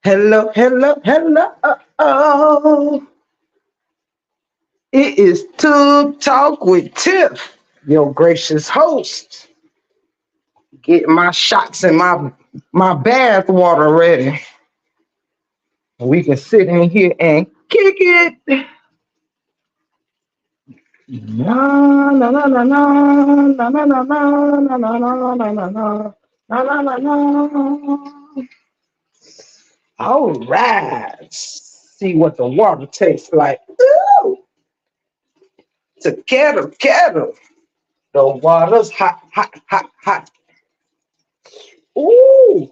Hello, hello, hello. It is Tube Talk with Tiff, your gracious host. Get my shots and my bath water ready. We can sit in here and kick it. Na na na na na na na na na na na na na na na na na na. All right. See what the water tastes like. Ooh, together. The water's hot, hot, hot, hot. Ooh,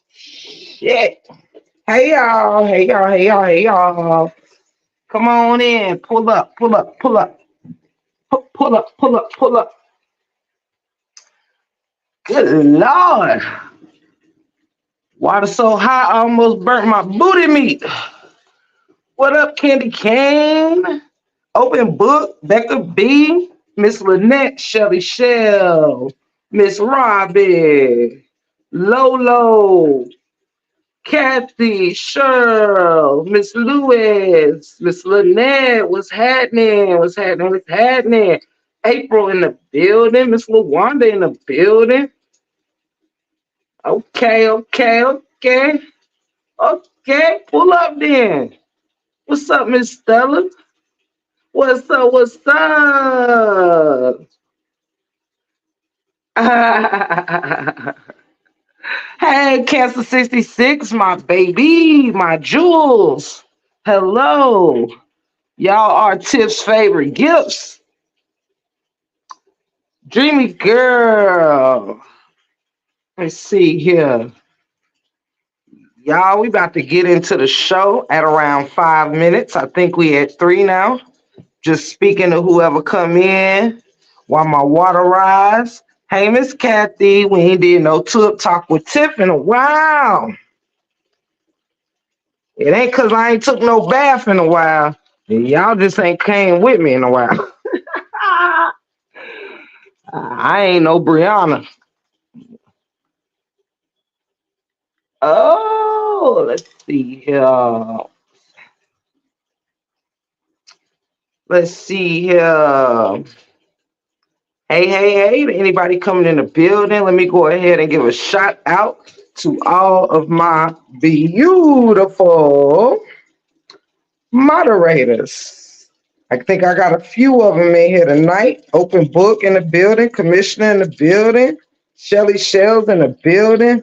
shit. Hey y'all, hey y'all, hey y'all, hey y'all. Come on in. Pull up, pull up, pull up. Pull up, pull up, pull up. Good Lord. Water so hot, I almost burnt my booty meat. What up, Candy Cane? Open Book, Becca B, Miss Lynette, Shelly Shell, Miss Robbie, Lolo, Kathy, Cheryl, Miss Lewis, Miss Lynette, what's happening? What's happening? What's happening? April in the building, Miss LaWanda in the building. Okay. Okay, pull up then. What's up, Miss Stella? What's up? What's up? Hey, Cancer 66, my baby, my jewels. Hello. Y'all are Tiff's favorite gifts. Dreamy girl. Let's see here. Y'all, we about to get into the show at around 5 minutes. I think we at 3 now. Just speaking to whoever come in while my water rise. Hey, Miss Kathy, we ain't did no tub talk with Tiff in a while. It ain't cause I ain't took no bath in a while. Y'all just ain't came with me in a while. I ain't no Brianna. Oh, let's see here. Let's see here. Hey, anybody coming in the building? Let me go ahead and give a shout out to all of my beautiful moderators. I think I got a few of them in here tonight. Open Book in the building, Commissioner in the building, Shelly Shells in the building,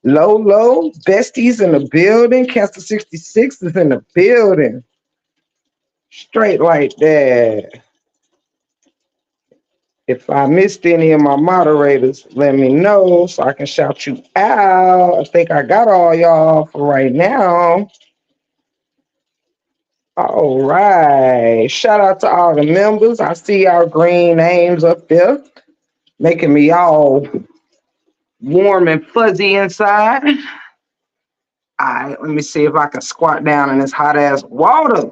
Lolo, Besties in the building, Cancer 66 is in the building. Straight like that. If I missed any of my moderators, let me know so I can shout you out. I think I got all y'all for right now. All right. Shout out to all the members. I see our green names up there, making me all warm and fuzzy inside. All right, let me see if I can squat down in this hot ass water.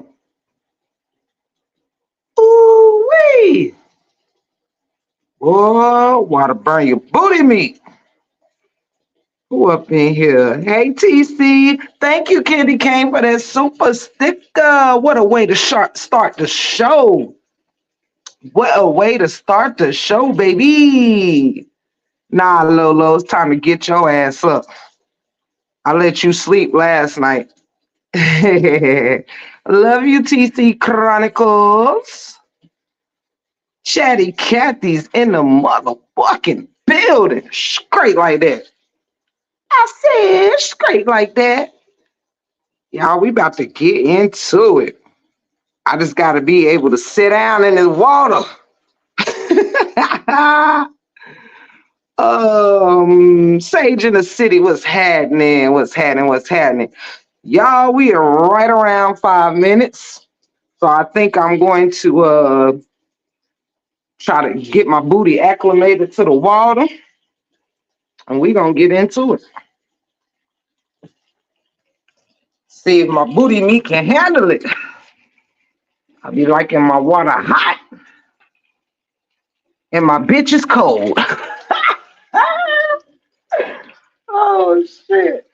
Ooh-wee. Whoa, water burn your booty meat. Who up in here? Hey, TC. Thank you, Candy Cane, for that super sticker. What a way to start the show. What a way to start the show, baby. Nah, Lolo, it's time to get your ass up. I let you sleep last night. Love you, TC Chronicles. Chatty Cathy's in the motherfucking building. Straight like that. I said straight like that. Y'all, we about to get into it. I just got to be able to sit down in this water. Sage in the city, what's happening? What's happening? Y'all, we are right around 5 minutes. So I think I'm going to try to get my booty acclimated to the water. And we're going to get into it. See if my booty meat can handle it. I'll be liking my water hot. And my bitch is cold. Oh, shit.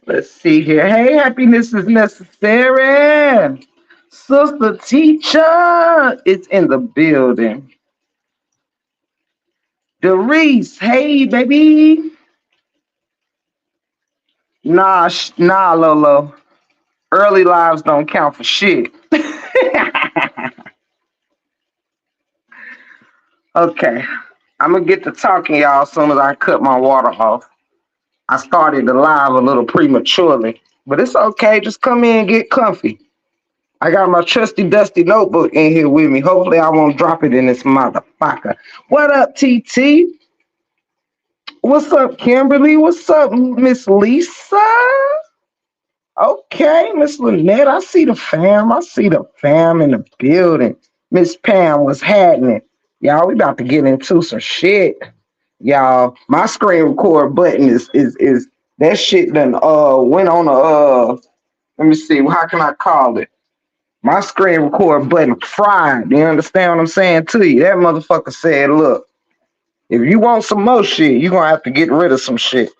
Let's see here. Hey, happiness is necessary. Sister teacher is in the building. Doris, hey, baby. Nah, Lolo. Early lives don't count for shit. Okay. I'm going to get to talking, y'all, as soon as I cut my water off. I started the live a little prematurely, but it's okay. Just come in and get comfy. I got my trusty dusty notebook in here with me. Hopefully I won't drop it in this motherfucker. What up, TT? What's up, Kimberly? What's up, Miss Lisa? Okay, Miss Lynette. I see the fam. I see the fam in the building. Miss Pam, what's happening? Y'all, we about to get into some shit. Y'all, my screen record button is that shit done went on let me see, how can I call it? My screen record button fried. You understand what I'm saying to you? That motherfucker said, look, if you want some more shit, you're gonna have to get rid of some shit.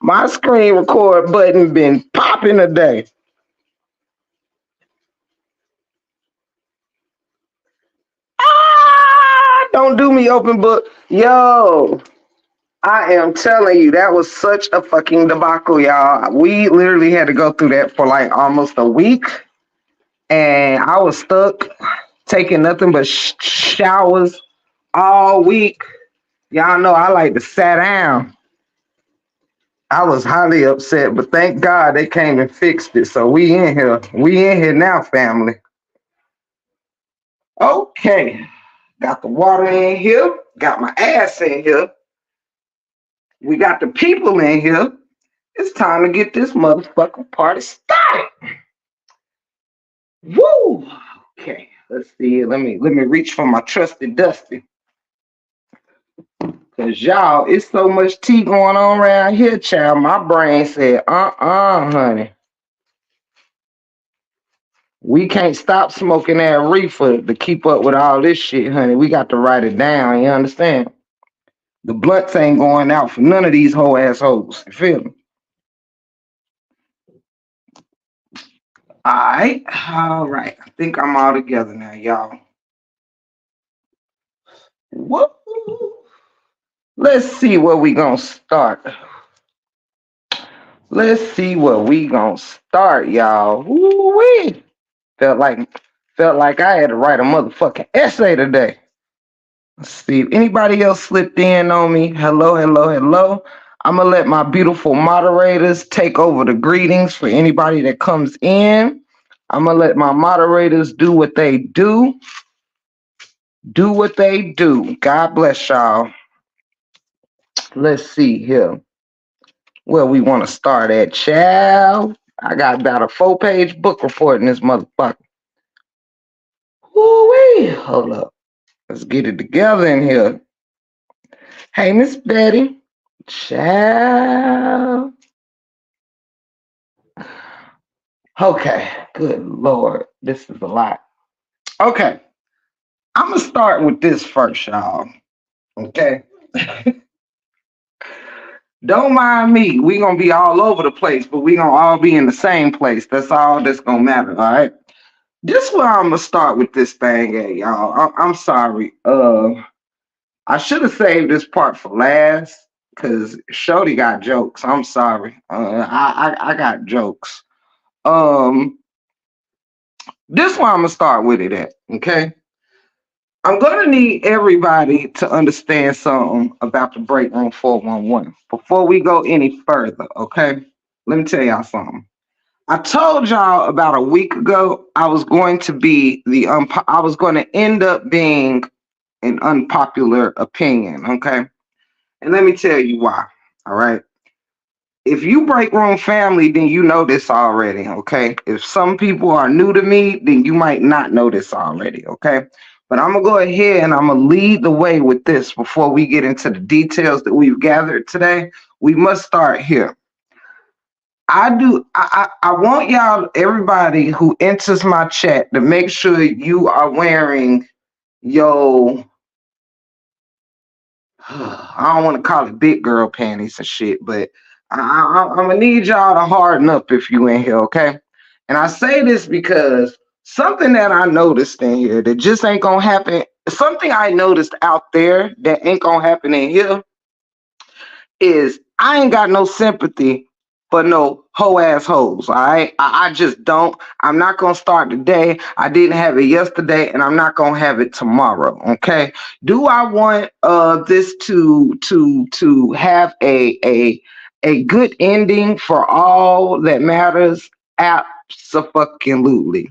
My screen record button been popping today. Don't do me, open book. Yo, I am telling you, that was such a fucking debacle, y'all. We literally had to go through that for like almost a week. And I was stuck taking nothing but showers all week. Y'all know I like to sit down. I was highly upset, but thank God they came and fixed it. So we in here. We in here now, family. Okay. Got the water in here. Got my ass in here. We got the people in here. It's time to get this motherfucking party started. Woo! Okay, let's see. Let me reach for my trusty dusty. Cause y'all, it's so much tea going on around here, child. My brain said, honey. We can't stop smoking that reefer to keep up with all this shit, honey. We got to write it down, you understand? The blunts ain't going out for none of these whole assholes. You feel me? All right. I think I'm all together now, y'all. Woo! Let's see where we gonna start. Let's see where we gonna start, y'all. Woo-wee. Felt like I had to write a motherfucking essay today. Let's see if anybody else slipped in on me. Hello. I'm gonna let my beautiful moderators take over the greetings for anybody that comes in. I'm gonna let my moderators do what they do. Do what they do. God bless y'all. Let's see here. Where we want to start at, child. I got about a 4-page book report in this motherfucker. Woo-wee. Hold up. Let's get it together in here. Hey, Miss Betty. Child. Okay. Good Lord. This is a lot. Okay. I'm going to start with this first, y'all. Okay. Don't mind me. We're going to be all over the place, but we're going to all be in the same place. That's all that's going to matter, all right? This is where I'm going to start with this thing at, y'all. I'm sorry. I should have saved this part for last because Shorty got jokes. I'm sorry. I got jokes. This one I'm going to start with it at, okay? I'm going to need everybody to understand something about the break room 411 before we go any further, okay? Let me tell y'all something. I told y'all about a week ago I was going to be I was going to end up being an unpopular opinion, okay? And let me tell you why, all right? If you break room family, then you know this already, okay? If some people are new to me, then you might not know this already, okay? But I'm going to go ahead and I'm going to lead the way with this before we get into the details that we've gathered today. We must start here. I want y'all, everybody who enters my chat, to make sure you are wearing your I don't want to call it big girl panties and shit, but I'm gonna need y'all to harden up if you in here, okay? And I say this because something that I noticed in here that just ain't gonna happen. Something I noticed out there that ain't gonna happen in here is I ain't got no sympathy for no hoe ass hoes. All right, I just don't. I'm not gonna start today. I didn't have it yesterday, and I'm not gonna have it tomorrow. Okay. Do I want this to have a good ending for all that matters? Absolutely.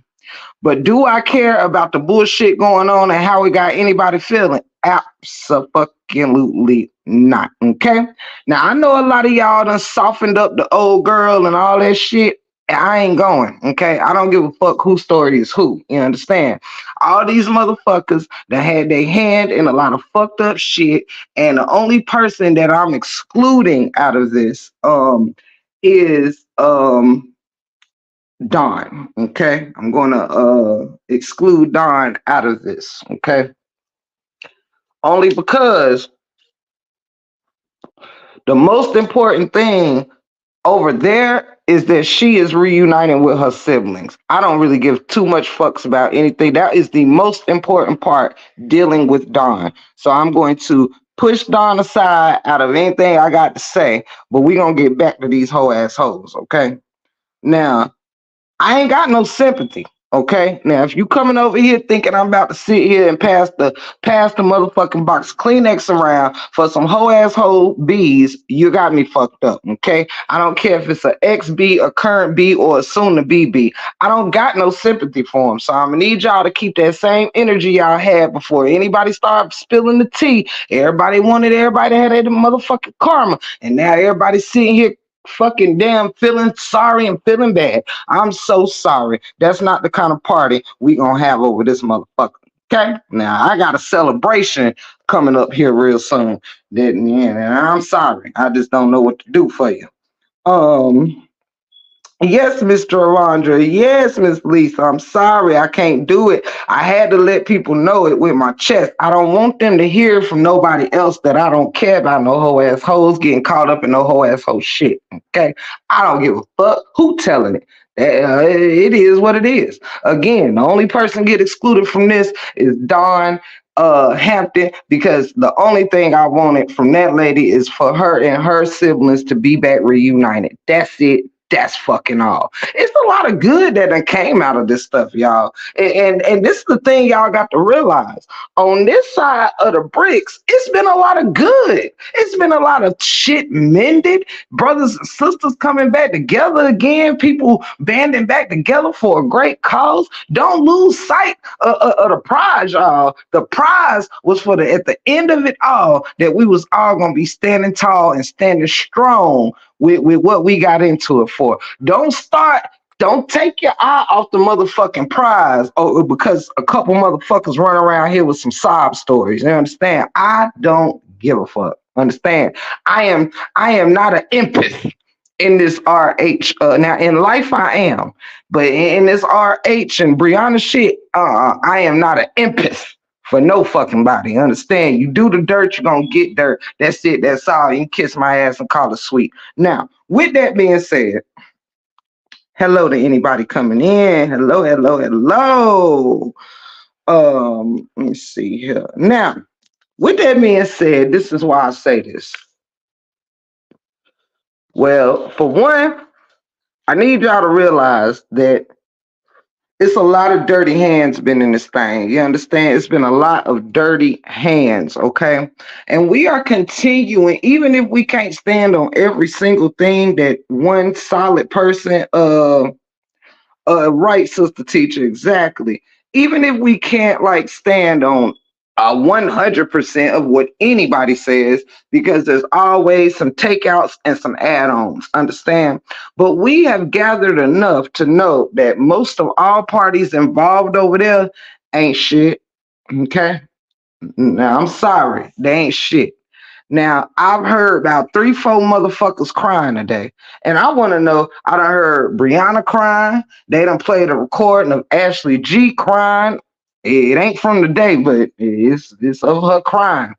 But do I care about the bullshit going on and how it got anybody feeling? Absolutely not. Okay. Now I know a lot of y'all done softened up the old girl and all that shit. I ain't going. Okay. I don't give a fuck whose story is who. You understand? All these motherfuckers that had their hand in a lot of fucked up shit. And the only person that I'm excluding out of this is Don. Okay, I'm gonna exclude Don out of this. Okay, only because the most important thing over there is that she is reuniting with her siblings. I don't really give too much fucks about anything. That is the most important part dealing with Don. So I'm going to push Don aside out of anything I got to say, but we're gonna get back to these hoe ass hoes. Okay, now I ain't got no sympathy. Okay. Now, if you coming over here thinking I'm about to sit here and pass the motherfucking box of Kleenex around for some hoe asshole bees, you got me fucked up. Okay. I don't care if it's an ex B, a current B, or a soon to be B. I don't got no sympathy for them. So I'm gonna need y'all to keep that same energy y'all had before anybody started spilling the tea. Everybody wanted everybody to have that motherfucking karma, and now everybody's sitting here fucking damn feeling sorry and feeling bad. I'm so sorry. That's not the kind of party we gonna have over this motherfucker. Okay? Now I got a celebration coming up here real soon. That yeah, and I'm sorry. I just don't know what to do for you. Um Yes, Mr. Alondra. Yes, Miss Lisa. I'm sorry. I can't do it. I had to let people know it with my chest. I don't want them to hear from nobody else that I don't care about no hoe ass hoes getting caught up in no hoe ass hoe shit. Okay? I don't give a fuck who telling it. It is what it is. Again, the only person get excluded from this is Dawn Hampton, because the only thing I wanted from that lady is for her and her siblings to be back reunited. That's it. That's fucking all. It's a lot of good that done came out of this stuff, y'all. And this is the thing y'all got to realize. On this side of the bricks, it's been a lot of good. It's been a lot of shit mended. Brothers and sisters coming back together again. People banding back together for a great cause. Don't lose sight of the prize, y'all. The prize was for at the end of it all that we was all gonna be standing tall and standing strong with what we got into it for. Don't take your eye off the motherfucking prize because a couple motherfuckers run around here with some sob stories. You understand? I don't give a fuck. Understand? I am not an empath in this RH. Now in life I am, but in this RH and Brianna shit, I am not an empath for no fucking body. Understand? You do the dirt, you're gonna get dirt. That's it. That's all. You can kiss my ass and call it sweet. Now, with that being said, hello to anybody coming in. Hello, hello, hello. Let me see here. Now, with that being said, this is why I say this. Well, for one, I need y'all to realize that it's a lot of dirty hands been in this thing. You understand? It's been a lot of dirty hands, okay? And we are continuing, even if we can't stand on every single thing that one solid person right, sister teacher, exactly. Even if we can't like stand on 100% of what anybody says, because there's always some takeouts and some add-ons, understand? But we have gathered enough to know that most of all parties involved over there ain't shit, okay? Now, I'm sorry, they ain't shit. Now, I've heard about 3-4 motherfuckers crying today. And I want to know, I done heard Brianna crying. They done played a recording of Ashley G crying. It ain't from today, but it's of her crying.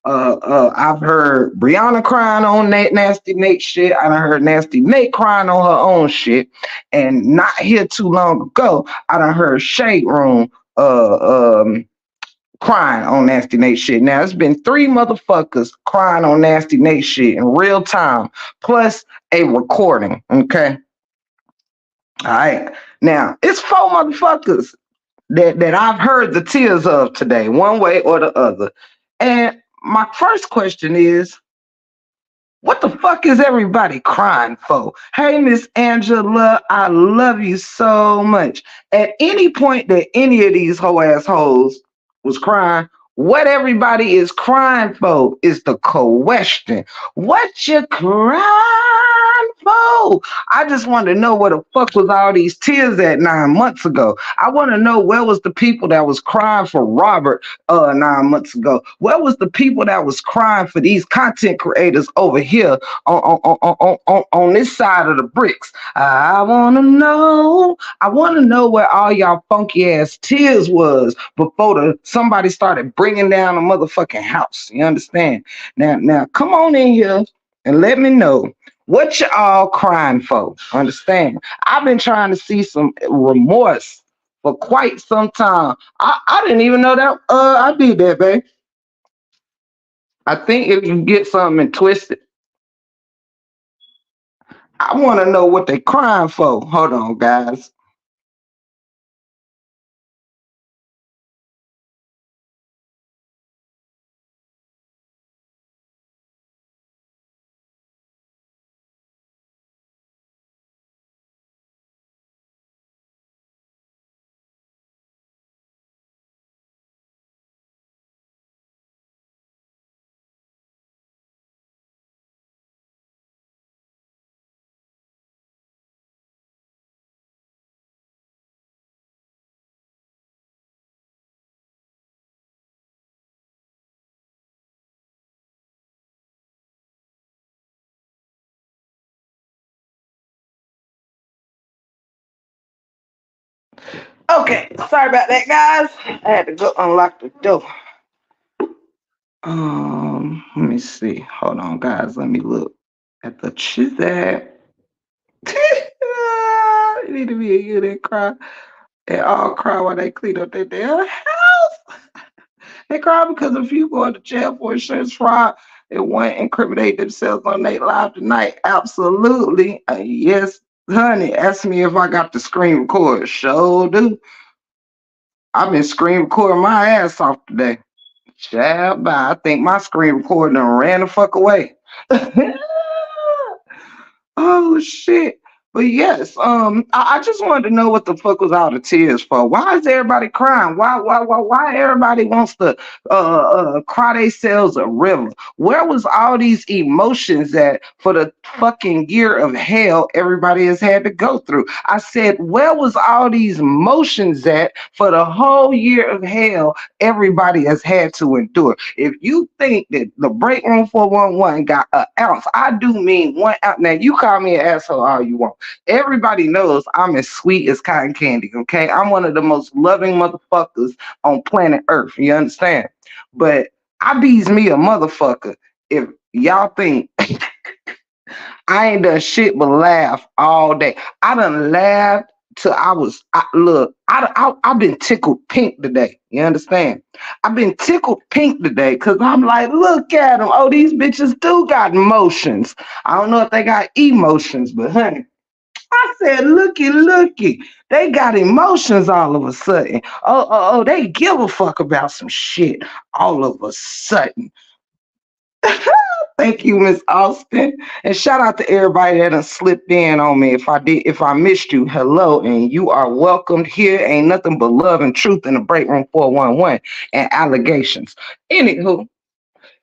I've heard Brianna crying on that Nasty Nate shit. I done heard Nasty Nate crying on her own shit. And not here too long ago, I done heard Shade Room crying on Nasty Nate shit. Now it's been three motherfuckers crying on Nasty Nate shit in real time, plus a recording. Okay. All right. Now it's four motherfuckers that I've heard the tears of today, one way or the other. And my first question is, what the fuck is everybody crying for? Hey, Miss Angela, I love you so much. At any point that any of these hoe assholes was crying, what everybody is crying for is the question. What you crying for? I just want to know where the fuck was all these tears at 9 months ago. I want to know where was the people that was crying for Robert 9 months ago. Where was the people that was crying for these content creators over here on this side of the bricks? I want to know. I want to know where all y'all funky ass tears was before somebody started bringing down a motherfucking house. You understand? Now, come on in here and let me know what you all crying for. Understand? I've been trying to see some remorse for quite some time. I didn't even know that I did that, babe. I think if you get something and twist it, I want to know what they crying for. Hold on, guys. Okay, sorry about that, guys. I had to go unlock the door. Let me see. Hold on, guys. Let me look at the chat. You need to be a unit and cry. They all cry while they clean up their damn house. They cry because a few going to jail for insurance fraud and one incriminate themselves on their live tonight. Absolutely. Yes, honey. Ask me if I got the screen record. Sure do. I've been screen recording my ass off today. Child, bye. I think my screen recorder done ran the fuck away. Oh shit. But yes, I just wanted to know what the fuck was all the tears for. Why is everybody crying? Why everybody wants to cry themselves a river? Where was all these emotions at for the fucking year of hell everybody has had to go through? I said, where was all these emotions at for the whole year of hell everybody has had to endure? If you think that the break room 411 got an ounce, I do mean 1 ounce. Now you call me an asshole all you want. Everybody knows I'm as sweet as cotton candy, okay? I'm one of the most loving motherfuckers on planet Earth, you understand? But I bees me a motherfucker if y'all think I ain't done shit but laugh all day. I done laughed till I've been tickled pink today. You understand? I've been tickled pink today because I'm like, look at them. Oh, these bitches do got emotions. I don't know if they got emotions, but honey, I said, looky. They got emotions all of a sudden. Oh, they give a fuck about some shit all of a sudden. Thank you, Miss Austin. And shout out to everybody that done slipped in on me. If I missed you, hello, and you are welcomed here. Ain't nothing but love and truth in the break room 411 and allegations. Anywho,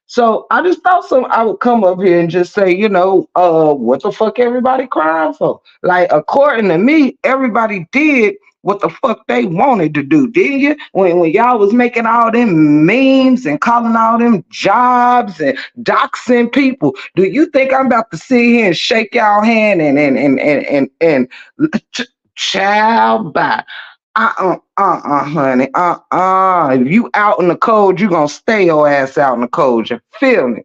so I just thought I would come up here and just say, what the fuck everybody crying for? Like, according to me, everybody did what the fuck they wanted to do, didn't you? When y'all was making all them memes and calling all them jobs and doxing people, do you think I'm about to sit here and shake y'all hand and child bye? Honey. If you out in the cold, you gonna stay your ass out in the cold. You feel me?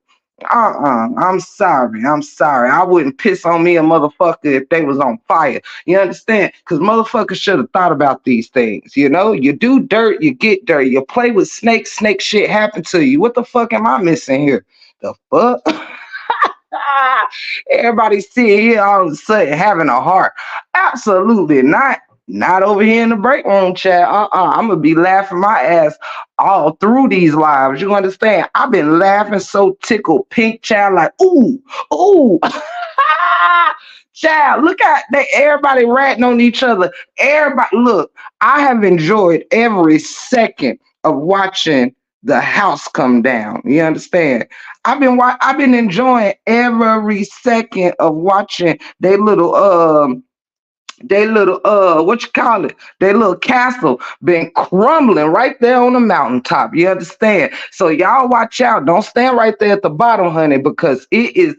I'm sorry. I'm sorry. I wouldn't piss on me a motherfucker if they was on fire. You understand? Because motherfuckers should have thought about these things. You know, you do dirt, you get dirty. You play with snakes, snake shit happen to you. What the fuck am I missing here? The fuck? Everybody sitting here all of a sudden having a heart. Absolutely not. Not over here in the break room chat. I'm gonna be laughing my ass all through these lives. You understand? I've been laughing so tickled pink, child, like ooh, ooh. Child, look at they everybody ratting on each other. Everybody, look, I have enjoyed every second of watching the house come down. You understand? I've been enjoying every second of watching they little what you call it, their little castle been crumbling right there on the mountaintop. You understand? So y'all watch out. Don't stand right there at the bottom, honey, because it is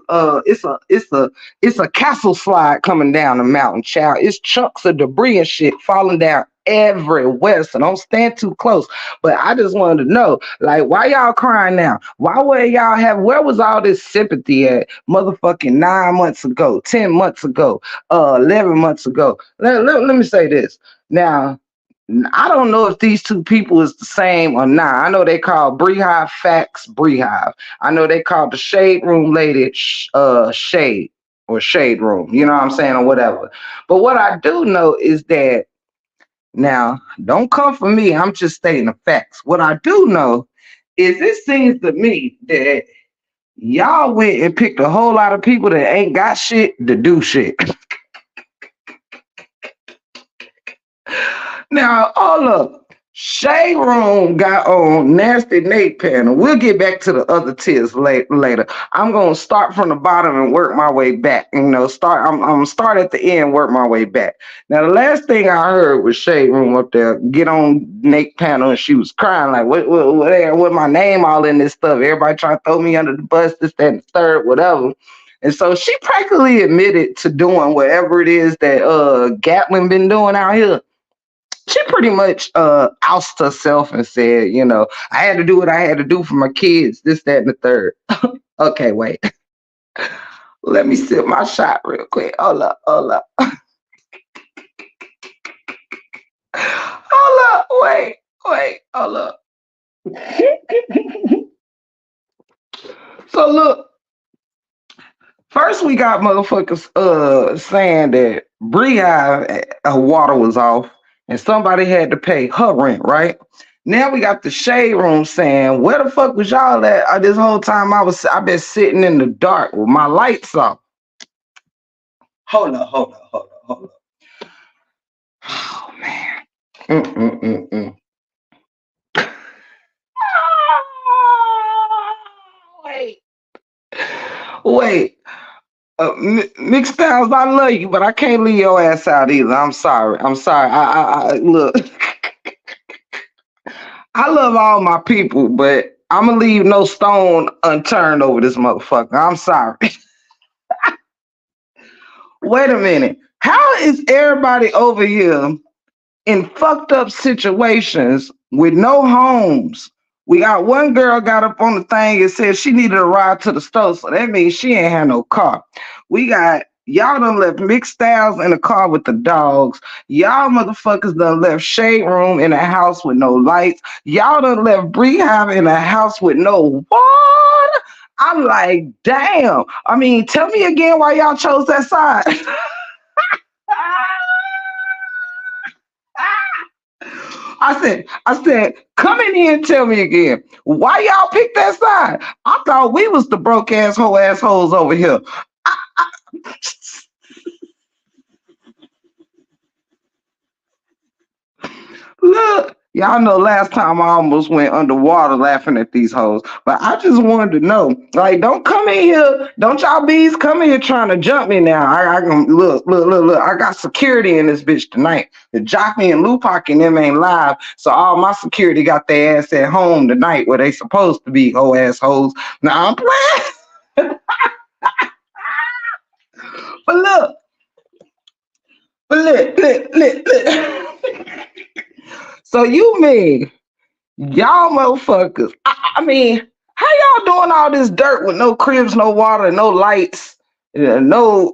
it's a castle slide coming down the mountain, child. It's chunks of debris and shit falling down everywhere. So don't stand too close. But I just wanted to know, like, why y'all crying now? Why were y'all have where was all this sympathy at motherfucking 9 months ago, 10 months ago, 11 months ago? Let me say this. Now, I don't know if these two people is the same or not. I know they call Beehive Facts Beehive. I know they called the Shade Room lady Shade or Shade Room. You know what I'm saying, or whatever. But what I do know is that now, don't come for me. I'm just stating the facts. What I do know is it seems to me that y'all went and picked a whole lot of people that ain't got shit to do shit. Now, all up. Shade Room got on Nasty Nate panel. We'll get back to the other tiers later. I'm gonna start from the bottom and work my way back. You know, I'm gonna start at the end, work my way back. Now, the last thing I heard was Shade Room up there get on Nate panel, and she was crying like, "What my name all in this stuff? Everybody trying to throw me under the bus, this, that, and the third, whatever." And so she practically admitted to doing whatever it is that Gatlin been doing out here. She pretty much ousted herself and said, you know, I had to do what I had to do for my kids, this, that, and the third. Okay, wait. Let me sip my shot real quick. Hold up. Hold up. Wait. Hold up. So look, first we got motherfuckers saying that Bree water was off and somebody had to pay her rent, right? Now we got the Shade Room saying, where the fuck was y'all at this whole time I've been sitting in the dark with my lights off. Hold up. Oh man. Wait. Mixed Styles, I love you, but I can't leave your ass out either. I'm sorry. I look. I love all my people, but I'm gonna leave no stone unturned over this motherfucker. I'm sorry. Wait a minute. How is everybody over here in fucked up situations with no homes? We got one girl got up on the thing and said she needed a ride to the store, so that means she ain't had no car. We got y'all done left Mixed Styles in the car with the dogs. Y'all motherfuckers done left Shade Room in a house with no lights. Y'all done left Beehive in a house with no water. I'm like, damn. I mean, tell me again why y'all chose that side. I said, come in here and tell me again. Why y'all picked that side? I thought we was the broke assholes over here. Look, y'all know last time I almost went underwater laughing at these hoes. But I just wanted to know, like, don't come in here, don't y'all bees come in here trying to jump me now. I can look. I got security in this bitch tonight. The Jockey and Lupac and them ain't live, so all my security got their ass at home tonight where they supposed to be, hoe assholes. Now I'm playing. But look, Look. So you mean y'all motherfuckers? I mean, how y'all doing all this dirt with no cribs, no water, no lights, no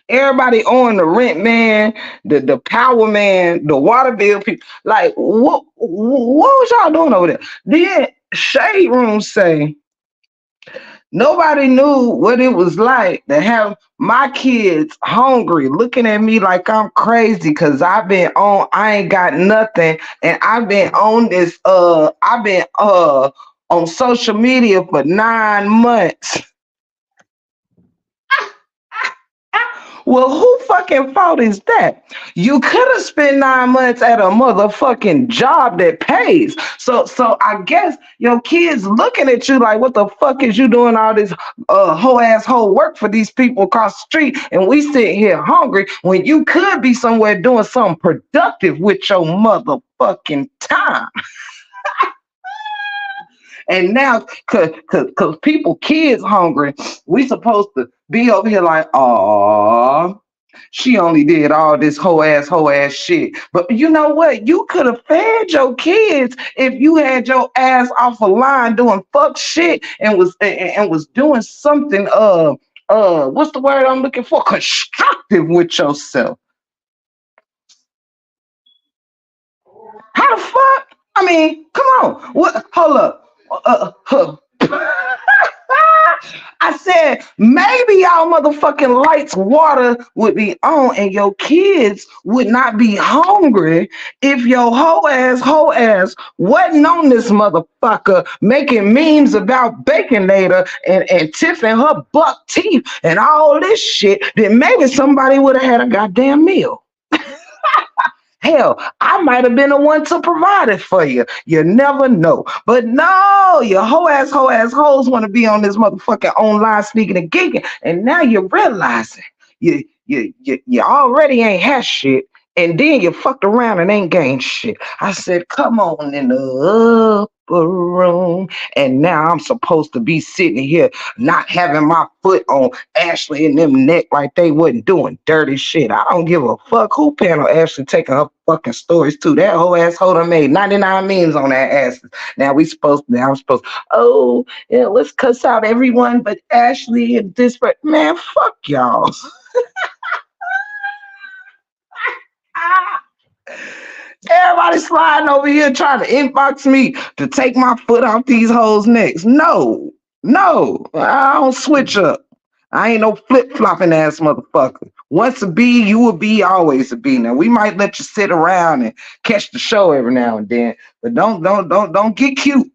everybody on the rent man, the power man, the water bill people? Like what was y'all doing over there? Then Shade Room say nobody knew what it was like to have my kids hungry, looking at me like I'm crazy because I ain't got nothing, and I've been on this, I've been on social media for 9 months. Well, who fucking fault is that? You could have spent 9 months at a motherfucking job that pays. So I guess your kids looking at you like, what the fuck is you doing all this whole work for these people across the street, and we sitting here hungry when you could be somewhere doing something productive with your motherfucking time. And now, cause people, kids hungry, we supposed to be over here like, oh, she only did all this whole ass shit. But you know what? You could have fed your kids if you had your ass off a line doing fuck shit and was doing something what's the word I'm looking for? Constructive with yourself. How the fuck? I mean, come on. What? Hold up. I said maybe y'all motherfucking lights, water would be on, and your kids would not be hungry if your whole ass wasn't on this motherfucker making memes about Baconator and tiffing her buck teeth and all this shit. Then maybe somebody would have had a goddamn meal. Hell, I might have been the one to provide it for you. You never know. But no, your whole ass hoes want to be on this motherfucking online speaking and geeking. And now you're realizing you already ain't had shit. And then you fucked around and ain't gained shit. I said, come on in the upper room. And now I'm supposed to be sitting here not having my foot on Ashley and them neck like they wasn't doing dirty shit. I don't give a fuck who panel Ashley taking her fucking stories to. That whole asshole done made 99 memes on that ass. Now I'm supposed, oh, yeah, let's cuss out everyone but Ashley and this, but man, fuck y'all. Everybody sliding over here trying to inbox me to take my foot off these hoes' necks. No, I don't switch up. I ain't no flip-flopping ass motherfucker. Once a B, you a B, always a B. Now we might let you sit around and catch the show every now and then, but don't get cute.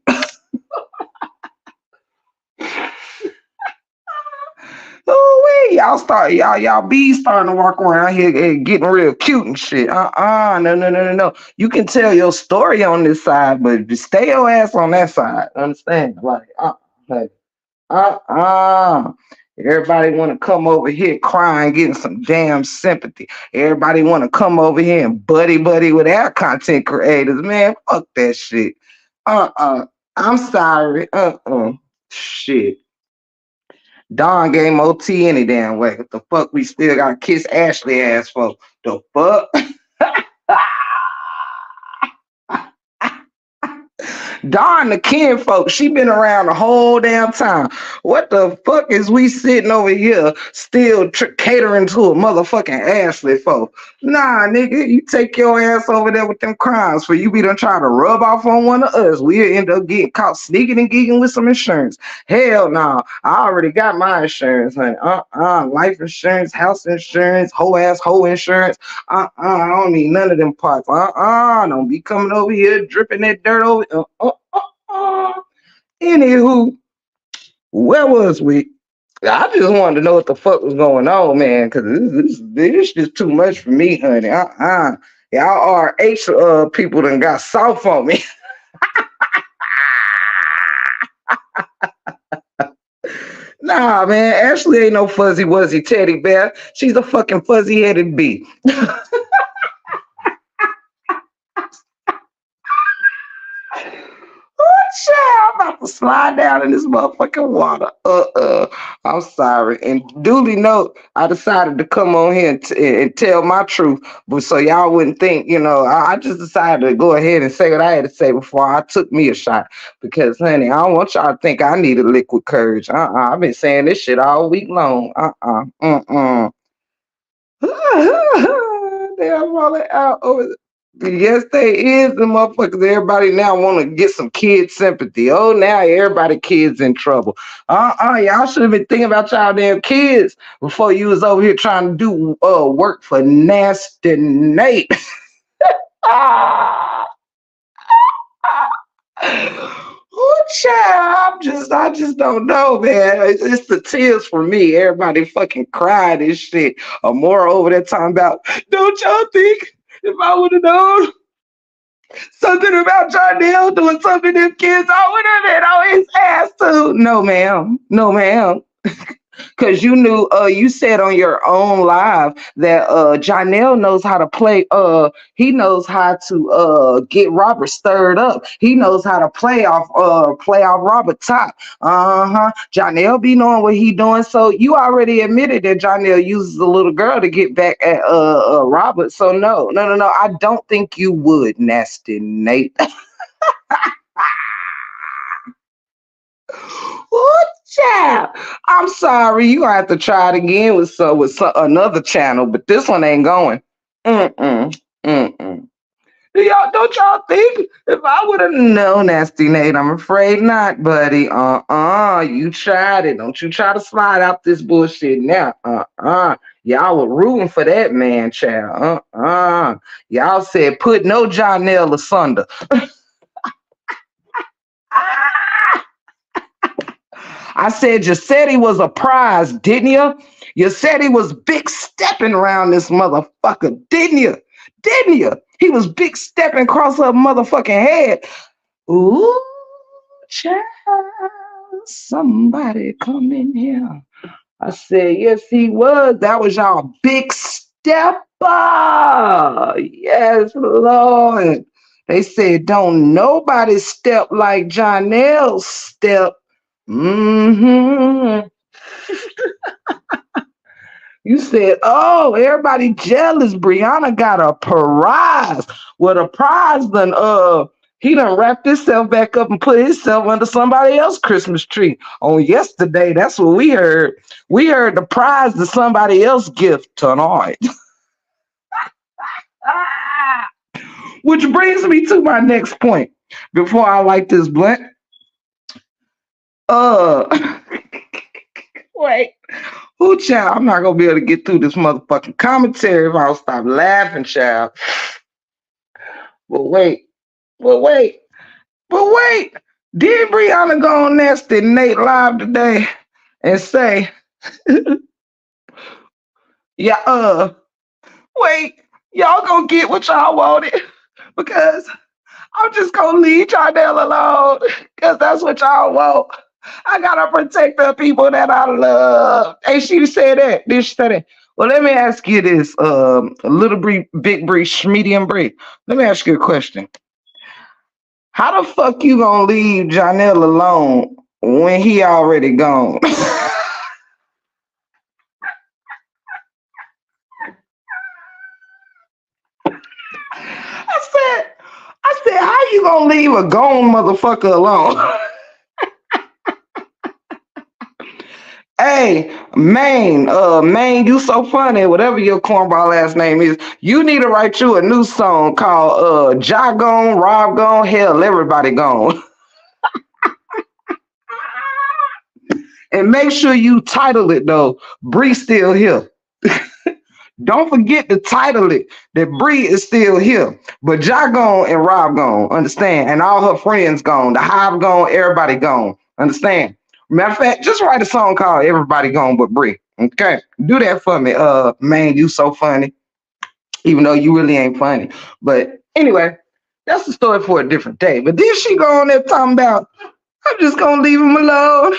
Oh, y'all bees starting to walk around here and getting real cute and shit. No. You can tell your story on this side, but just stay your ass on that side. Understand? Like, uh. Everybody want to come over here crying, getting some damn sympathy. Everybody want to come over here and buddy with our content creators. Man, fuck that shit. I'm sorry. Shit. Don game OT any damn way. What the fuck we still gotta kiss Ashley ass for? The fuck? Dawn the kinfolk, she been around the whole damn time. What the fuck is we sitting over here still catering to a motherfucking Ashley for? Nah, nigga, you take your ass over there with them crimes for you be done trying to rub off on one of us. We'll end up getting caught sneaking and geeking with some insurance. Hell no, nah. I already got my insurance, honey. Life insurance, house insurance, whole insurance. I don't need none of them parts. Don't be coming over here dripping that dirt over. Anywho, where was we? I just wanted to know what the fuck was going on, man, because this is too much for me, honey. Y'all RH people done got soft on me. Nah, man, Ashley ain't no fuzzy wuzzy teddy bear. She's a fucking fuzzy headed bee. I'm about to slide down in this motherfucking water. I'm sorry. And duly note, I decided to come on here and tell my truth, but so y'all wouldn't think, I just decided to go ahead and say what I had to say before I took me a shot. Because, honey, I don't want y'all to think I need a liquid courage. I've been saying this shit all week long. They're falling out over. Yes, they is the motherfuckers. Everybody now want to get some kid sympathy. Oh, now everybody kids in trouble. Y'all should have been thinking about y'all damn kids before you was over here trying to do work for Nasty Nate. ah. Oh, child, I just don't know, man. It's the tears for me. Everybody fucking cried and shit. Or more over that time about, don't y'all think if I would have known something about Jardell doing something to kids, I would have been on his ass too. No, ma'am. No, ma'am. Because you said on your own live that Janelle knows how to play, he knows how to get Robert stirred up. He knows how to play off Robert top. Janelle be knowing what he doing. So you already admitted that Janelle uses a little girl to get back at Robert. So no. I don't think you would, Nasty Nate. What, child? I'm sorry. You gonna have to try it again with another channel, but this one ain't going. Mm-mm. Don't y'all think if I would have known, Nasty Nate? I'm afraid not, buddy. You tried it. Don't you try to slide out this bullshit now. Y'all were rooting for that man, child. Y'all said put no Janelle asunder. I said you said he was a prize, didn't you? You said he was big stepping around this motherfucker, didn't you? Didn't you? He was big stepping across her motherfucking head. Ooh, child, somebody come in here. I said, yes, he was. That was y'all big stepper. Yes, Lord. They said, don't nobody step like Janelle step. Mm-hmm. You said, oh, everybody jealous. Brianna got a prize. Well, the prize he done wrapped himself back up and put himself under somebody else's Christmas tree on yesterday. That's what we heard. We heard the prize to somebody else's gift tonight. Which brings me to my next point before I light this blunt. Wait. Ooh, child, I'm not gonna be able to get through this motherfucking commentary if I don't stop laughing, child. But wait. Did Brianna go on Nasty Nate live today and say, yeah, wait, y'all gonna get what y'all wanted? Because I'm just gonna leave Jardell alone because that's what y'all want. I gotta protect the people that I love. Hey, she said that. Did she say that? Well, let me ask you this, little Bree, big Bree, medium Bree. Let me ask you a question. How the fuck you gonna leave Janelle alone when he already gone? I said, how you gonna leave a gone motherfucker alone? Hey, Maine, you so funny, whatever your cornball ass name is. You need to write you a new song called Ja Gone, Rob Gone, Hell, Everybody Gone. And make sure you title it though, Bree Still Here. Don't forget to title it that Bree is still here. But Ja gone and Rob gone, understand? And all her friends gone, the hive gone, everybody gone, understand? Matter of fact, just write a song called Everybody Gone But Bree. Okay, do that for me. Man, you so funny. Even though you really ain't funny. But anyway, that's the story for a different day. But then she go on there talking about, I'm just gonna leave him alone.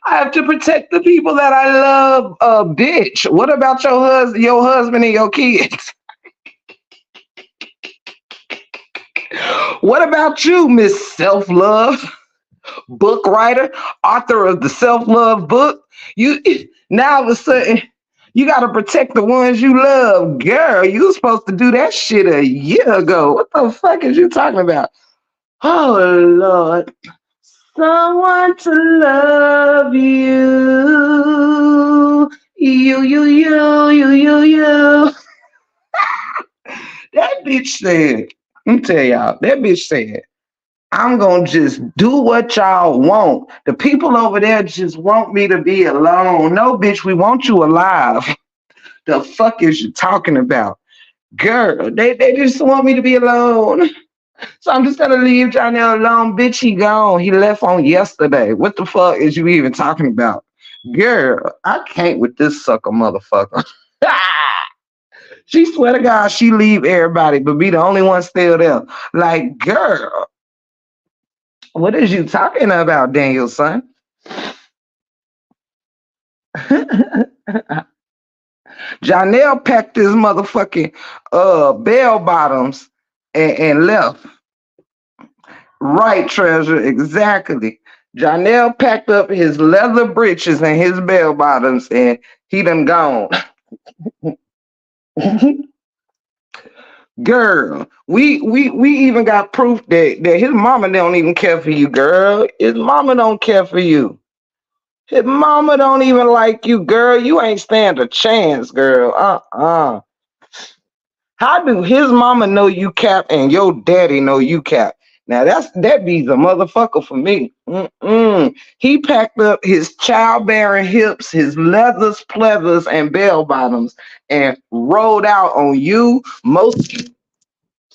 I have to protect the people that I love. Bitch, what about your husband and your kids? What about you, Miss Self-Love? book writer, author of the self-love book. You now all of a sudden you gotta protect the ones you love. Girl, you was supposed to do that shit a year ago. What the fuck is you talking about? Oh Lord. Someone to love you. You. That bitch said, let me tell y'all, that bitch said, I'm gonna just do what y'all want. The people over there just want me to be alone. No, bitch, we want you alive. The fuck is you talking about? Girl, they just want me to be alone. So I'm just gonna leave Johnny alone. Bitch, he gone. He left on yesterday. What the fuck is you even talking about? Girl, I can't with this sucker motherfucker. She swear to God she leave everybody, but be the only one still there. Like, girl, what is you talking about, Daniel, son? Janelle packed his motherfucking bell bottoms and left. Right, treasure, exactly. Janelle packed up his leather breeches and his bell bottoms and he done gone. Girl, we even got proof that his mama don't even care for you, girl. His mama don't care for you. His mama don't even like you, girl. You ain't stand a chance, girl. How do his mama know you cap and your daddy know you cap? Now that be's a motherfucker for me. He packed up his childbearing hips, his leathers, pleathers, and bell bottoms, and rolled out on you, most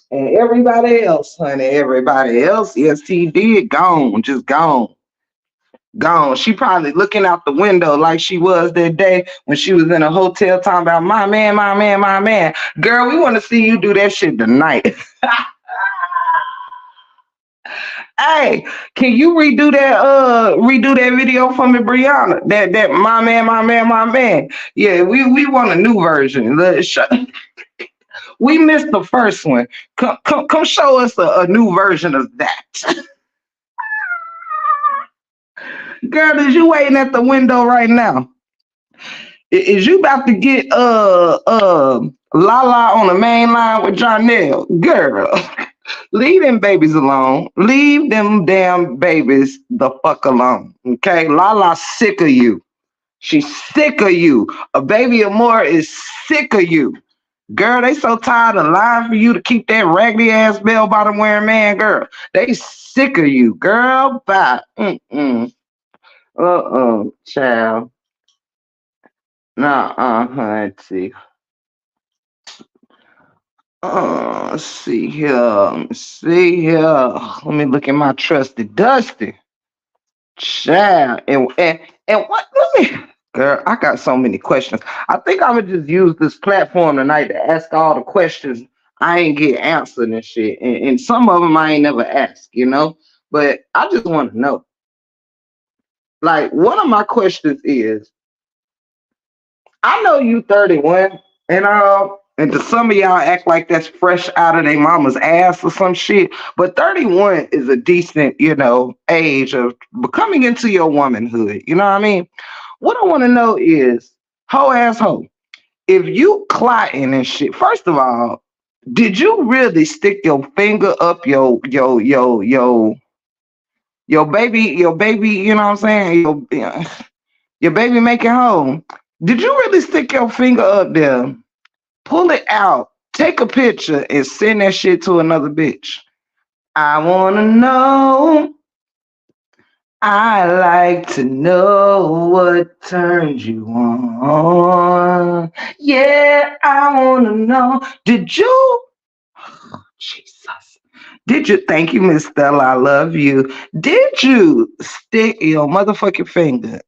and everybody else, honey. Everybody else, yes, he did. Gone, just gone. Gone. She probably looking out the window like she was that day when she was in a hotel talking about my man, my man, my man. Girl, we want to see you do that shit tonight. Hey, can you redo that video for me, Brianna? That my man, my man, my man. Yeah, we want a new version. We missed the first one. Come show us a new version of that. Girl, is you waiting at the window right now? Is you about to get Lala on the main line with Jonelle? Girl, leave them babies alone. Leave them damn babies the fuck alone. Okay? Lala's sick of you. She's sick of you. A baby or more is sick of you. Girl, they so tired of lying for you to keep that raggedy ass bell bottom wearing man, girl. They sick of you, girl. Bye. Child. Nah, let's see. Let's see here. Let me look at my trusty Dusty. Child. And what? Let me. Girl, I got so many questions. I think I'm gonna just use this platform tonight to ask all the questions I ain't get answered and shit. And some of them I ain't never asked, you know? But I just want to know. Like, one of my questions is, I know you 31, and to some of y'all act like that's fresh out of their mama's ass or some shit. But 31 is a decent, age of becoming into your womanhood. You know what I mean? What I want to know is, hoe, if you clotting and shit, first of all, did you really stick your finger up your baby, you know what I'm saying? Your baby making home. Did you really stick your finger up there, pull it out, take a picture, and send that shit to another bitch? I wanna know. I like to know what turns you on. Yeah, I wanna know. Did you? Jesus. Did you? Thank you, Miss Stella. I love you. Did you stick your motherfucking finger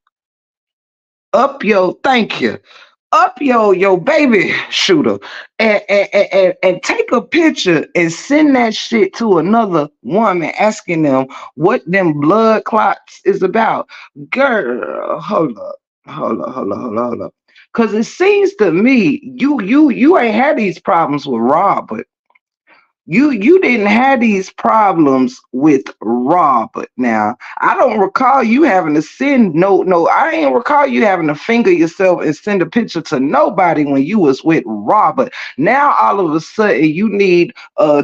up your? Thank you. Up your baby shooter and take a picture and send that shit to another woman asking them what them blood clots is about. Girl, hold up. Cause it seems to me you ain't had these problems with Rob, but You didn't have these problems with Robert. Now, I don't recall you having to send I ain't recall you having to finger yourself and send a picture to nobody when you was with Robert. Now all of a sudden you need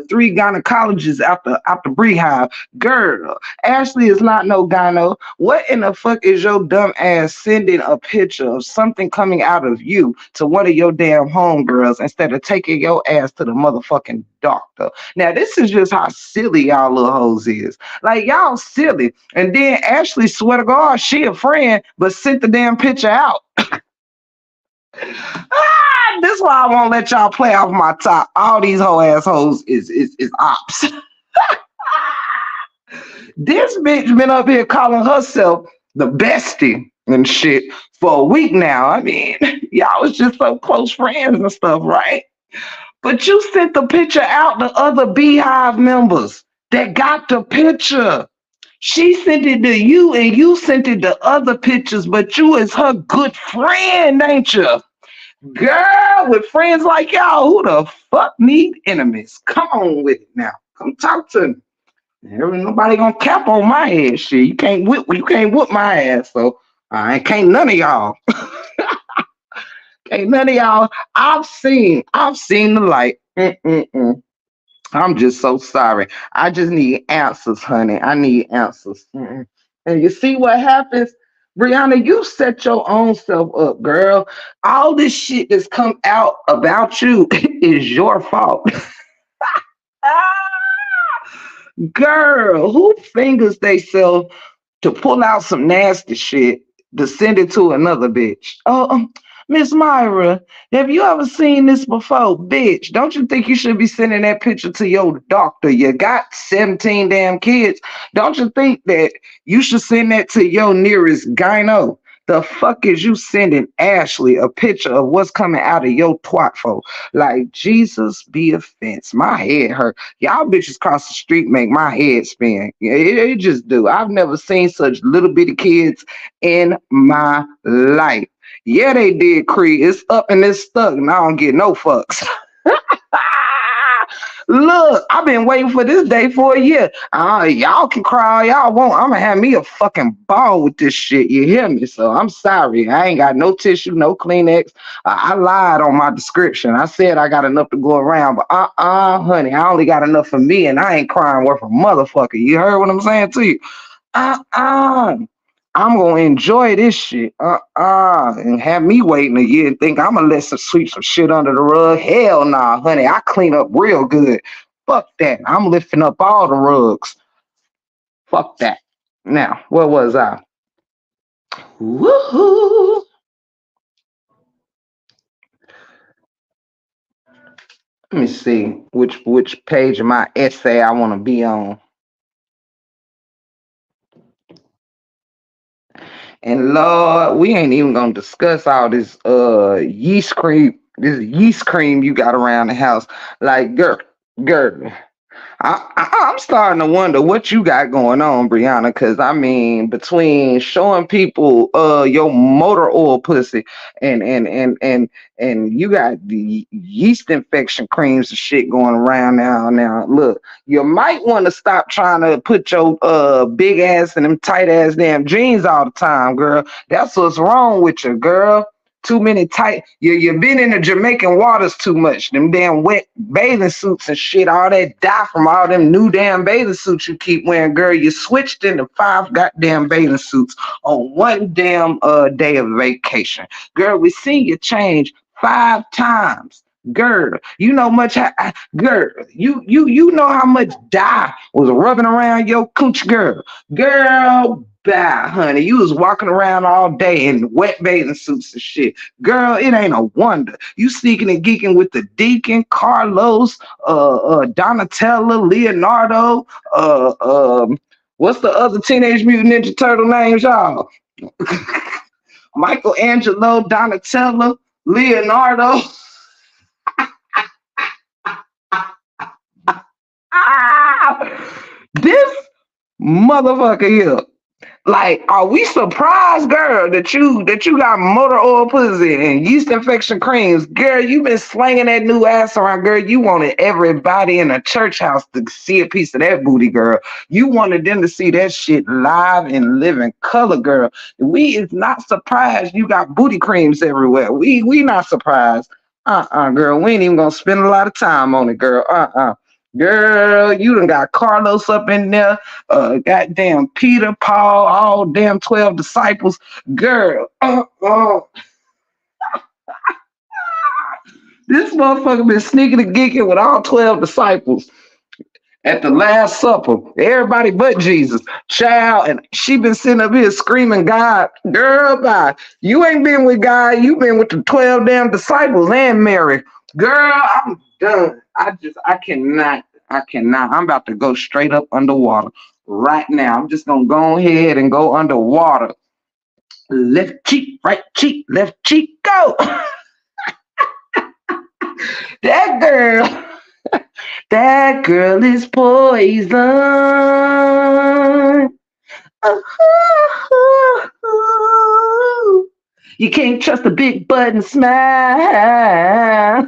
three gynecologists out the beehive. Girl, Ashley is not no gyno. What in the fuck is your dumb ass sending a picture of something coming out of you to one of your damn homegirls instead of taking your ass to the motherfucking doctor? Now, this is just how silly y'all little hoes is. Like, y'all silly. And then Ashley, swear to God, she a friend, but sent the damn picture out. This why I won't let y'all play off my top. All these hoe assholes is ops. This bitch been up here calling herself the bestie and shit for a week now. I mean, y'all was just so close friends and stuff, right? But you sent the picture out to other Beehive members that got the picture. She sent it to you and you sent it to other pictures, but you is her good friend, ain't you? Girl, with friends like y'all, who the fuck need enemies? Come on with it now. Come talk to me. There ain't nobody gonna cap on my head. Shit, you can't whoop my ass. So I can't none of y'all. Ain't none of y'all. I've seen the light. Mm-mm-mm. I'm just so sorry. I just need answers, honey. I need answers. Mm-mm. And you see what happens? Brianna, you set your own self up, girl. All this shit that's come out about you is your fault. Girl, who fingers they self to pull out some nasty shit to send it to another bitch? Oh, Miss Myra, have you ever seen this before? Bitch, don't you think you should be sending that picture to your doctor? You got 17 damn kids. Don't you think that you should send that to your nearest gyno? The fuck is you sending Ashley a picture of what's coming out of your twat for? Like, Jesus be offense. My head hurt. Y'all bitches across the street make my head spin. It just do. I've never seen such little bitty kids in my life. Yeah, they did, Cree. It's up and it's stuck, and I don't get no fucks. Look, I've been waiting for this day for a year. Y'all can cry all y'all want. I'm gonna have me a fucking ball with this shit. You hear me? So I'm sorry. I ain't got no tissue, no Kleenex. I lied on my description. I said I got enough to go around, but honey, I only got enough for me, and I ain't crying worth a motherfucker. You heard what I'm saying to you? Uh-uh. I'm gonna enjoy this shit. And have me waiting a year and think I'm gonna let sweep some shit under the rug. Hell nah, honey. I clean up real good. Fuck that. I'm lifting up all the rugs. Fuck that. Now, where was I? Woohoo! Let me see which page of my essay I want to be on. And Lord, we ain't even gonna discuss all this yeast cream you got around the house. Like, girl, I'm starting to wonder what you got going on, Brianna. Because I mean, between showing people your motor oil pussy and you got the yeast infection creams and shit going around now. Now, look, you might want to stop trying to put your big ass and them tight ass damn jeans all the time, girl. That's what's wrong with you, girl. Too many tight. You've been in the Jamaican waters too much. Them damn wet bathing suits and shit. All that dye from all them new damn bathing suits you keep wearing, girl. You switched into 5 goddamn bathing suits on one damn day of vacation, girl. We seen you change 5 times. Girl, you know much. Girl, you know how much dye was rubbing around your cooch, girl. Girl, bye, honey. You was walking around all day in wet bathing suits and shit. Girl, it ain't a wonder. You sneaking and geeking with the Deacon, Carlos, Donatella, Leonardo, what's the other Teenage Mutant Ninja Turtle names, y'all? Michelangelo, Donatella, Leonardo. This motherfucker here Like, are we surprised, girl, that you got motor oil pussy and yeast infection creams? Girl, you been slanging that new ass around, girl. You wanted everybody in a church house to see a piece of that booty, girl. You wanted them to see that shit live and live in color, girl. We is not surprised you got booty creams everywhere. We not surprised. Girl. We ain't even gonna spend a lot of time on it, girl. Girl, you done got Carlos up in there, goddamn Peter, Paul, all damn 12 disciples. Girl, this motherfucker been sneaking and geeking with all 12 disciples at the Last Supper. Everybody but Jesus. Child, and she been sitting up here screaming, God, girl, bye. You ain't been with God, you been with the 12 damn disciples and Mary. Girl, I'm done. I cannot. I'm about to go straight up underwater right now. I'm just gonna go ahead and go underwater. Left cheek, right cheek, left cheek, go. That girl. That girl is poison. You can't trust a big butt and smile.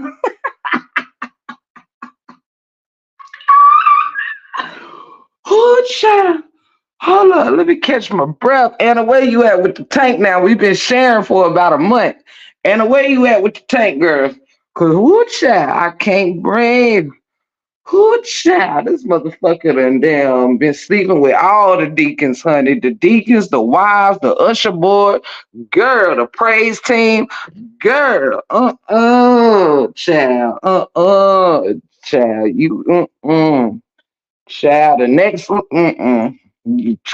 Oh, child. Hold up, let me catch my breath. Anna, where you at with the tank now? We've been sharing for about a month. Anna, where you at with the tank, girl? Cause whoo, child, I can't breathe. Whoo, child, this motherfucker done damn been sleeping with all the deacons, honey. The deacons, the wives, the usher board, girl, the praise team, girl, child, child, child, the next one,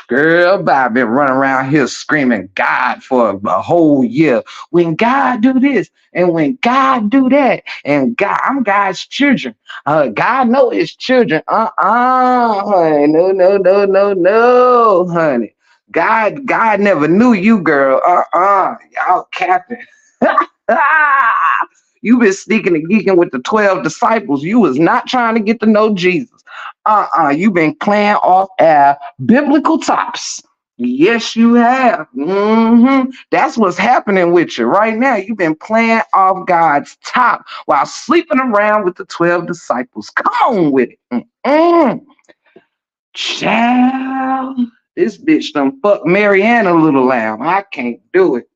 girl, I've been running around here screaming God for a whole year. When God do this and when God do that, and God, I'm God's children. God know his children. Honey, no, honey. God never knew you, girl. Y'all capping. You been sneaking and geeking with the 12 disciples. You was not trying to get to know Jesus. You been playing off our biblical tops. Yes, you have. That's what's happening with you right now. You've been playing off God's top while sleeping around with the 12 disciples. Come on with it. Child, this bitch done fuck Marianne little lamb. I can't do it.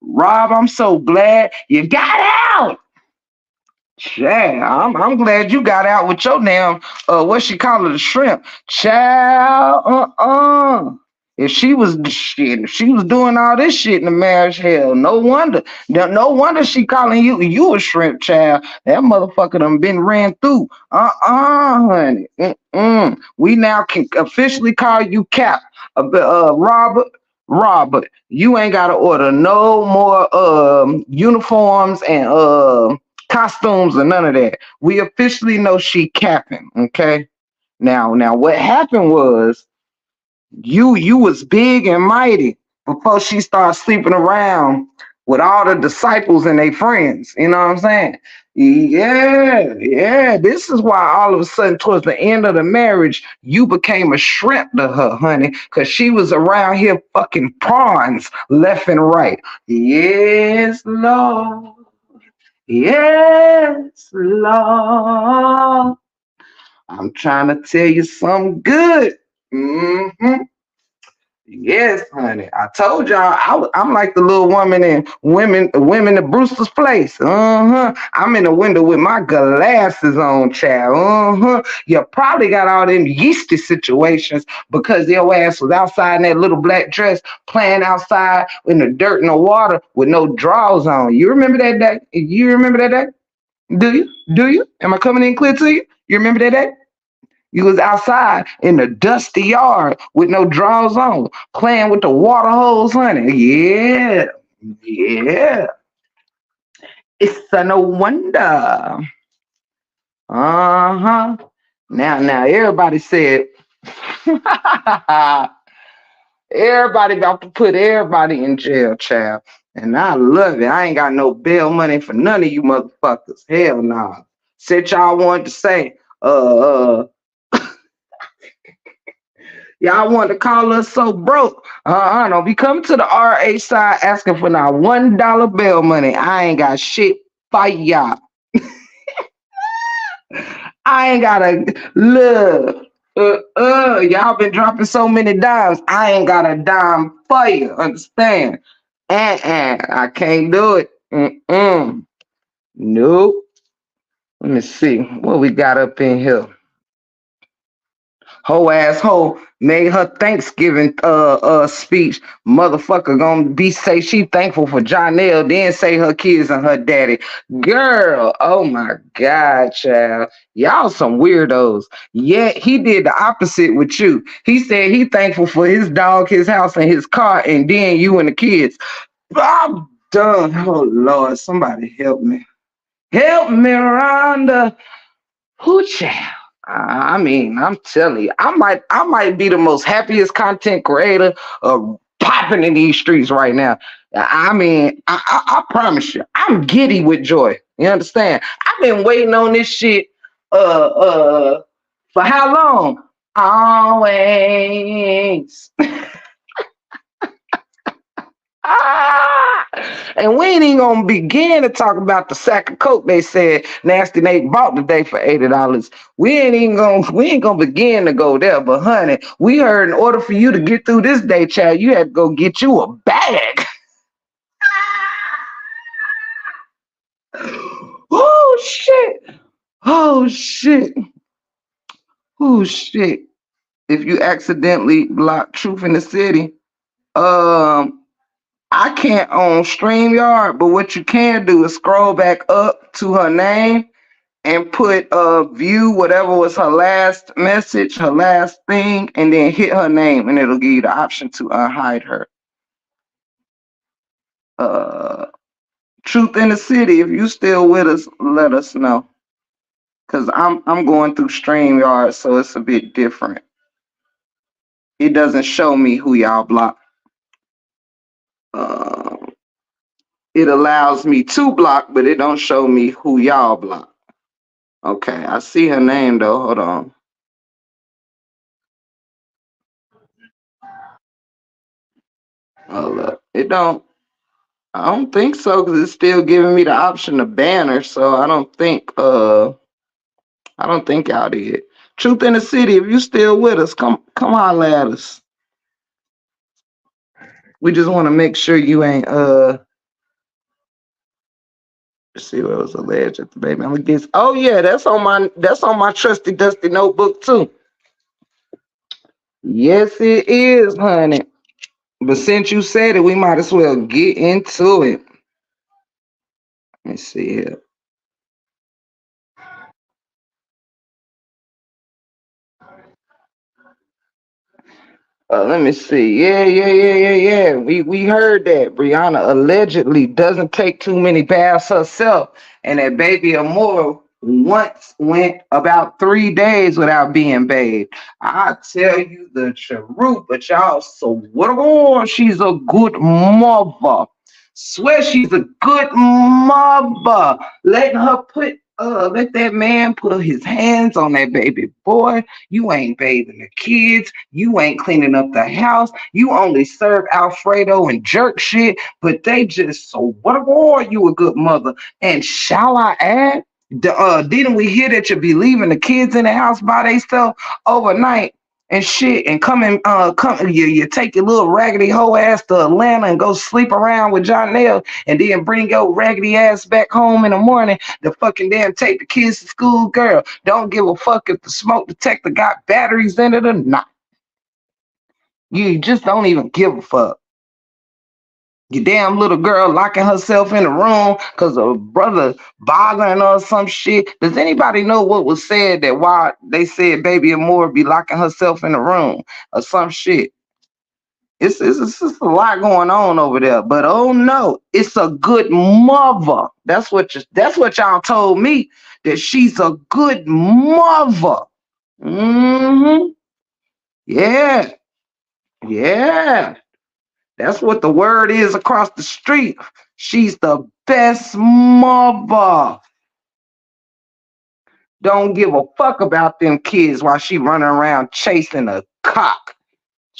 Rob, I'm so glad you got out. Child, I'm glad you got out with your damn what she call it, a shrimp. Child, If she was doing all this shit in the marriage, hell, no wonder. No wonder she calling you a shrimp, child. That motherfucker done been ran through. Honey. We now can officially call you Cap. Robert, you ain't gotta order no more uniforms and costumes or none of that. We officially know she capping. Okay. Now what happened was you was big and mighty before she started sleeping around with all the disciples and their friends. You know what I'm saying? Yeah. This is why all of a sudden, towards the end of the marriage, you became a shrimp to her, honey, because she was around here fucking prawns left and right. Yes, Lord. Yes, Lord. I'm trying to tell you something good. Yes, honey. I told y'all I'm like the little woman in women at Brewster's Place. I'm in the window with my glasses on, child. You probably got all them yeasty situations because your ass was outside in that little black dress playing outside in the dirt and the water with no drawers on. You remember that day? You remember that day? Do you? Am I coming in clear to you? You remember that day? You was outside in the dusty yard with no drawers on, playing with the water hose, honey. Yeah. It's a no wonder. Now, everybody said, everybody about to put everybody in jail, child. And I love it. I ain't got no bail money for none of you motherfuckers. Hell nah. Said y'all wanted to say, Y'all want to call us so broke. Don't be coming to the RH side asking for now $1 bail money. I ain't got shit for y'all. I ain't got a look. Y'all been dropping so many dimes. I ain't got a dime for you. Understand? I can't do it. Nope. Let me see what we got up in here. Whole asshole made her Thanksgiving speech. Motherfucker gonna be say she thankful for Jonelle, then say her kids and her daddy. Girl, oh my God, child. Y'all some weirdos. Yet he did the opposite with you. He said he thankful for his dog, his house, and his car, and then you and the kids. I'm done. Oh Lord, somebody help me. Help me, Rhonda. Who child? I mean, I'm telling you, I might be the most happiest content creator popping in these streets right now. I mean, I promise you, I'm giddy with joy. You understand? I've been waiting on this shit for how long? Always. Ah! And we ain't even gonna begin to talk about the sack of coke they said Nasty Nate bought today for $80. We ain't gonna begin to go there. But honey, we heard in order for you to get through this day, child, you had to go get you a bag. Oh shit. Oh shit. Oh shit. If you accidentally block Truth in the City, I can't on StreamYard, but what you can do is scroll back up to her name and put view whatever was her last message, her last thing, and then hit her name, and it'll give you the option to unhide her. Uh, Truth in the City, if you still with us, let us know. Cause I'm going through StreamYard, so it's a bit different. It doesn't show me who y'all block. It allows me to block, but it don't show me who y'all block. Okay, I see her name though. Hold on. Hold up. It don't. I don't think so because it's still giving me the option to ban her. So I don't think. I don't think y'all did. Truth in the City. If you still with us, come holler at us. We just want to make sure you ain't. Let's see what was alleged at the baby. I'm against. Oh yeah, that's on my trusty dusty notebook too. Yes, it is, honey. But since you said it, we might as well get into it. Let me see here. Let me see. Yeah. We heard that Brianna allegedly doesn't take too many baths herself, and that baby Amore once went about 3 days without being bathed. I tell you the truth, but y'all so what? Oh, she's a good mother. Swear she's a good mother. Letting her let that man put his hands on that baby boy. You ain't bathing the kids. You ain't cleaning up the house. You only serve Alfredo and jerk shit. But they just so what? Are you a good mother? And shall I add? Didn't we hear that you be leaving the kids in the house by themselves overnight and shit, and come you take your little raggedy hoe ass to Atlanta and go sleep around with Jonelle, and then bring your raggedy ass back home in the morning to fucking damn take the kids to school, girl. Don't give a fuck if the smoke detector got batteries in it or not. You just don't even give a fuck. Your damn little girl locking herself in the room because a brother bothering her or some shit. Does anybody know what was said that why they said baby Amore be locking herself in the room or some shit? It's just a lot going on over there. But oh no, it's a good mother. That's what y'all told me, that she's a good mother. Mm-hmm. Yeah. Yeah. That's what the word is across the street. She's the best mother. Don't give a fuck about them kids while she running around chasing a cock.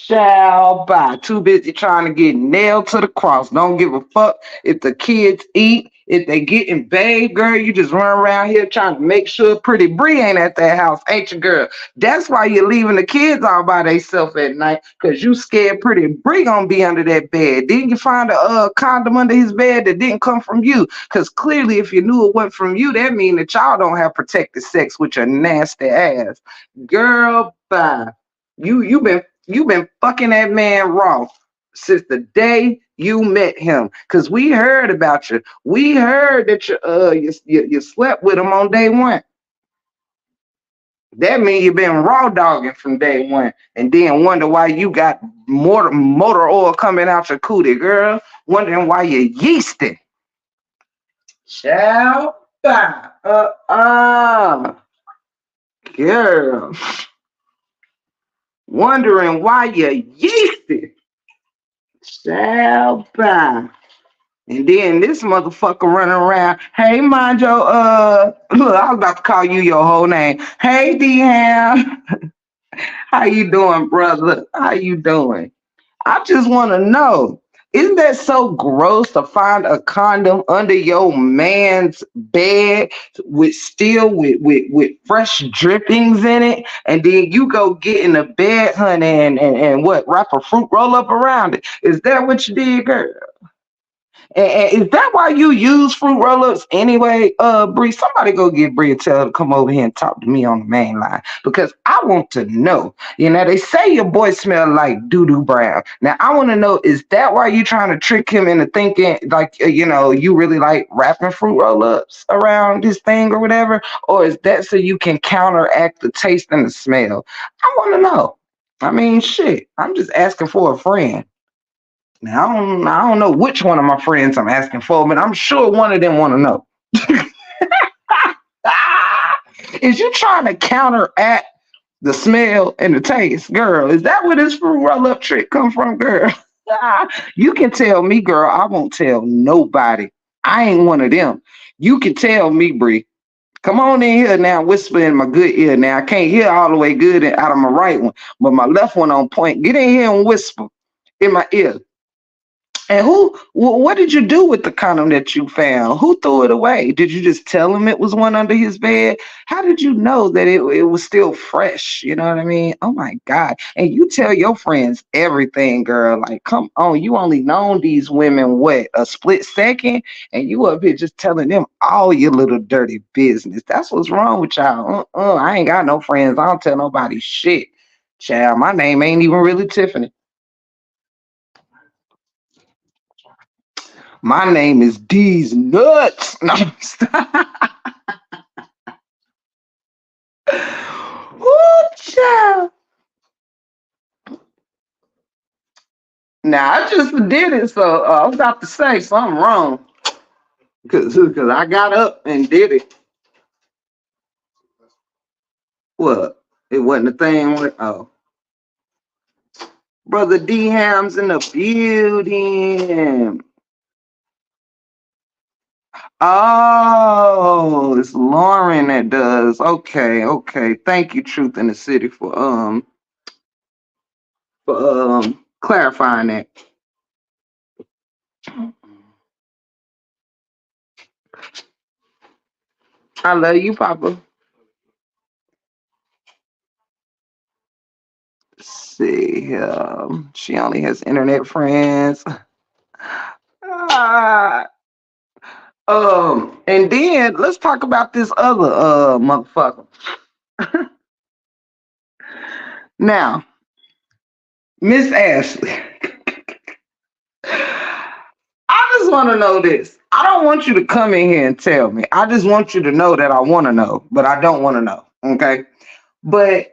Shall by too busy trying to get nailed to the cross. Don't give a fuck if the kids eat, if they get in bed, girl. You just run around here trying to make sure Pretty Bree ain't at that house, ain't you, girl? That's why you're leaving the kids all by themselves at night, because you scared Pretty Bree gonna be under that bed. Didn't you find a condom under his bed that didn't come from you? Because clearly, if you knew it went from you, that means that y'all don't have protected sex with your nasty ass, girl. Bye. You been fucking that man raw since the day you met him. Cause we heard about you. We heard that you slept with him on day one. That means you've been raw dogging from day one, and then wonder why you got motor oil coming out your cootie, girl. Wondering why you yeasted. Child, girl. Wondering why you yeasted. Child, and then this motherfucker running around. Hey, mind your look, I was about to call you your whole name. Hey, D-Ham. How you doing, brother? How you doing? I just want to know, isn't that so gross to find a condom under your man's bed with fresh drippings in it, and then you go get in the bed, honey, and what, wrap a fruit roll up around it? Is that what you did, girl? And is that why you use fruit roll-ups anyway? Bree, somebody go get Bree and tell her to come over here and talk to me on the main line, because I want to know. You know, they say your boy smell like doo-doo brown. Now, I want to know, is that why you trying to trick him into thinking, like, you really like wrapping fruit roll-ups around this thing or whatever? Or is that so you can counteract the taste and the smell? I want to know. I mean, shit, I'm just asking for a friend. Now, I don't know which one of my friends I'm asking for, but I'm sure one of them want to know. Is you trying to counteract the smell and the taste, girl? Is that where this fruit roll up trick come from, girl? You can tell me, girl. I won't tell nobody. I ain't one of them. You can tell me, Bree. Come on in here now, whisper in my good ear. Now I can't hear all the way good out of my right one, but my left one on point. Get in here and whisper in my ear. And what did you do with the condom that you found? Who threw it away? Did you just tell him it was one under his bed? How did you know that it was still fresh? You know what I mean? Oh my God. And you tell your friends everything, girl. Like, come on, you only known these women, what, a split second? And you up here just telling them all your little dirty business. That's what's wrong with y'all. I ain't got no friends. I don't tell nobody shit. Child, my name ain't even really Tiffany. My name is D's Nuts. No, Ooh, child. Now, I just did it, so I was about to say something wrong. Because I got up and did it. What? It wasn't a thing. Oh. Brother D Ham's in the building. Oh, it's Lauren that does. Okay. Thank you, Truth in the City, for clarifying that. I love you, Papa. Let's see, she only has internet friends. Ah, and then let's talk about this other motherfucker. Now, Miss Ashley, I just want to know this. I don't want you to come in here and tell me. I just want you to know that I want to know, but I don't want to know. Okay. But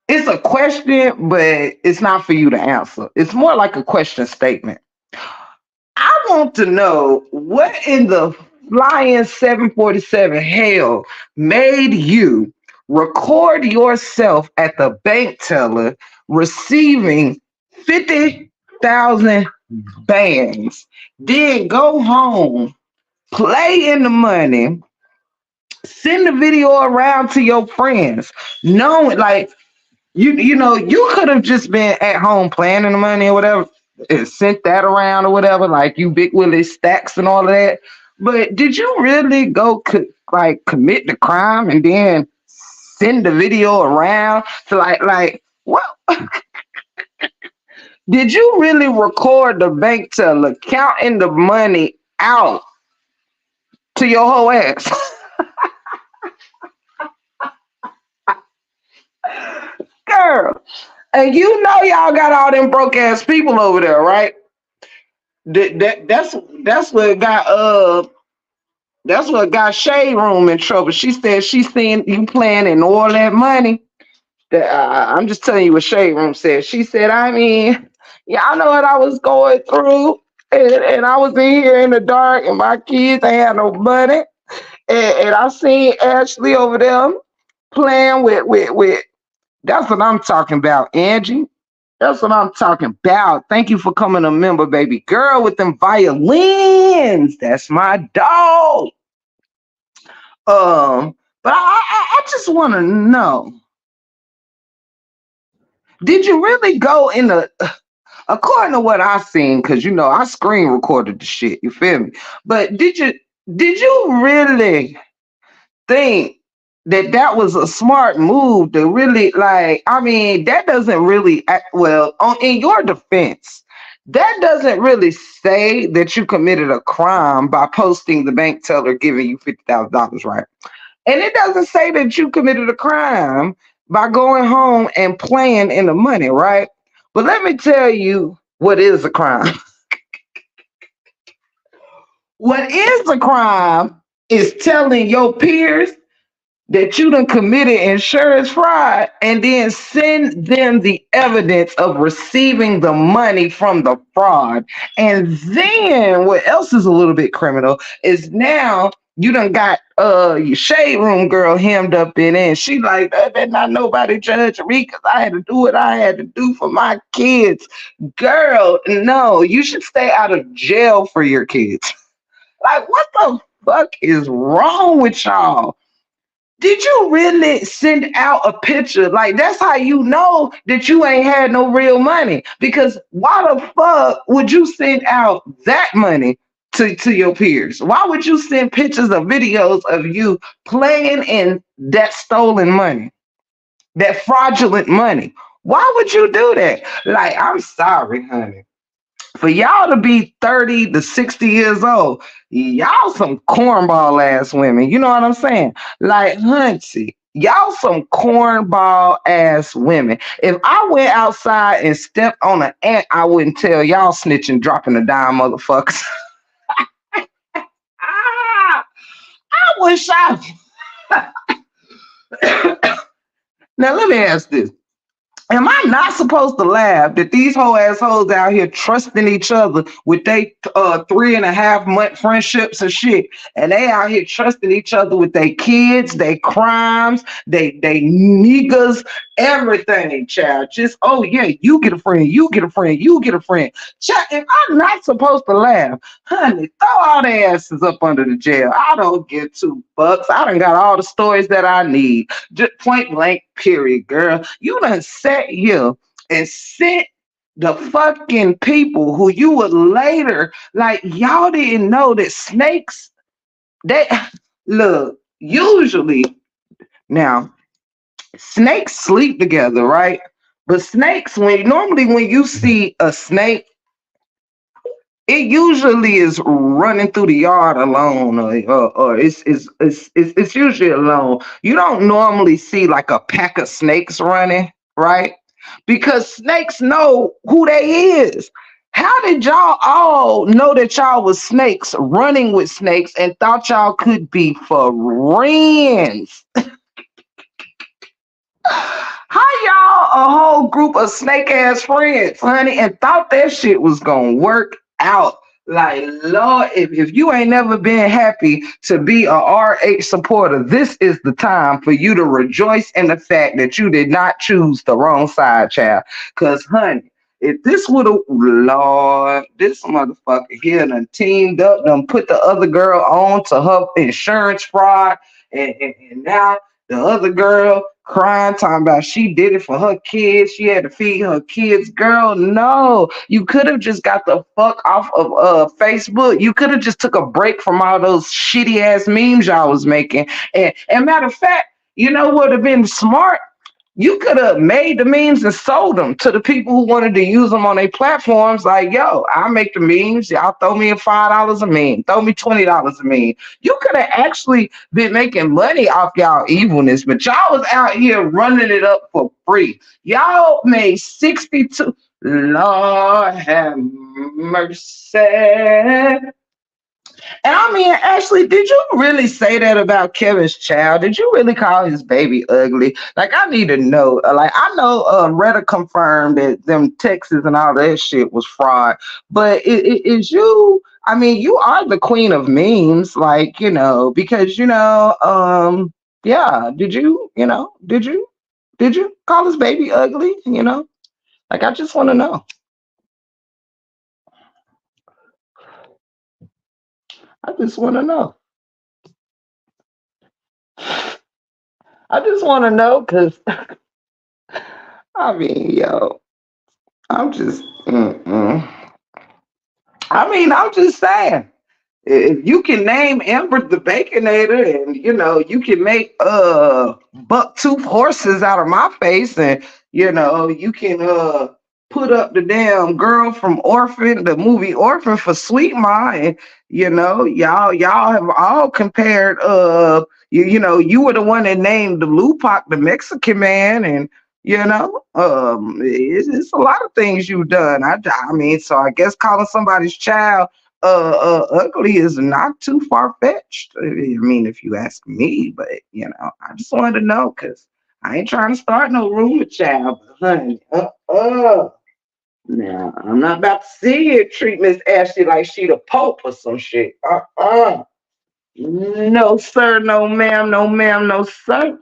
it's a question, but it's not for you to answer. It's more like a question statement. I want to know what in the flying 747 hell made you record yourself at the bank teller receiving 50,000 bands, then go home, play in the money, send the video around to your friends, knowing like You could have just been at home planning the money or whatever, and sent that around or whatever, like you big Willie stacks and all of that. But did you really go like commit the crime and then send the video around to like what? Did you really record the bank teller counting the money out to your whole ass? Girl. And y'all got all them broke ass people over there, right? That's what got Shade Room in trouble. She said she seen you planning all that money. I'm just telling you what Shade Room said. She said, I mean, y'all know what I was going through, and I was in here in the dark, and my kids ain't had no money, and I seen Ashley over there playing with. That's what I'm talking about, Angie. That's what I'm talking about. Thank you for coming a member, baby girl, with them violins. That's my dog. But I just want to know, did you really go in the, according to what I seen, because I screen recorded the shit, you feel me? But did you really think that was a smart move to really, like, I mean, that doesn't really well, in your defense, that doesn't really say that you committed a crime by posting the bank teller giving you $50,000, right? And it doesn't say that you committed a crime by going home and playing in the money, right? But let me tell you what is a crime. What is a crime is telling your peers that you done committed insurance fraud and then send them the evidence of receiving the money from the fraud. And then what else is a little bit criminal is now you done got your Shade Room girl hemmed up in it, and she like, that better not nobody judge me because I had to do what I had to do for my kids. Girl, no, you should stay out of jail for your kids. Like, what the fuck is wrong with y'all? Did you really send out a picture? Like, that's how you know that you ain't had no real money. Because why the fuck would you send out that money to your peers? Why would you send pictures or videos of you playing in that stolen money, that fraudulent money? Why would you do that? Like, I'm sorry, honey. For y'all to be 30 to 60 years old, y'all some cornball ass women. You know what I'm saying? Like, hunty, y'all some cornball ass women. If I went outside and stepped on an ant, I wouldn't tell y'all snitching, dropping a dime, motherfuckers. Ah, I wish I. Now, let me ask this. Am I not supposed to laugh that these whole assholes out here trusting each other with they 3.5 month friendships and shit, and they out here trusting each other with their kids, their crimes, they niggas, everything, child. Just, oh yeah, you get a friend, you get a friend, you get a friend. Child, if I'm not supposed to laugh, honey, throw all their asses up under the jail. I don't give 2 bucks. I done got all the stories that I need. Just point blank, period, girl. You done sat here and sent the fucking people who you would later, like, y'all didn't know that snakes, they, look, usually, now, snakes sleep together, right? But snakes, when you see a snake, it usually is running through the yard alone, or it's usually alone. You don't normally see like a pack of snakes running, right? Because snakes know who they is. How did y'all all know that y'all was snakes running with snakes and thought y'all could be friends? How y'all a whole group of snake ass friends, honey, and thought that shit was gonna work out? Like, Lord, if you ain't never been happy to be a RH supporter, this is the time for you to rejoice in the fact that you did not choose the wrong side, child. Cause, honey, if this would have, Lord, this motherfucker here done teamed up, done put the other girl on to her insurance fraud, and now The other girl crying, talking about she did it for her kids. She had to feed her kids. Girl, no. You could have just got the fuck off of Facebook. You could have just took a break from all those shitty ass memes y'all was making. And matter of fact, you know what would have been smart? You could have made the memes and sold them to the people who wanted to use them on their platforms. Like, yo, I make the memes. Y'all throw me $5 a meme. Throw me $20 a meme. You could have actually been making money off y'all evilness, but y'all was out here running it up for free. Y'all made 62. Lord have mercy. And I mean, Ashley, did you really say that about Kevin's child? Did you really call his baby ugly? Like, I need to know. Like, I know Retta confirmed that them Texas and all that shit was fraud, but is you? I mean, you are the queen of memes, like because yeah. Did you call his baby ugly? Like, I just want to know. I just want to know. I just want to know because I mean, yo, I'm just, I mean, I'm just saying, if you can name Amber the Baconator, and you can make buck tooth horses out of my face, and you can put up the damn girl from Orphan, the movie Orphan, for Sweet Ma, and y'all have all compared you were the one that named the Lupac the Mexican man, and it's a lot of things you've done. I mean, so I guess calling somebody's child ugly is not too far fetched. I mean, if you ask me, but I just wanted to know because I ain't trying to start no rumor, child, but honey, now I'm not about to see you treat Miss Ashley like she the Pope or some shit. No, sir, no, ma'am, no, ma'am, no, sir.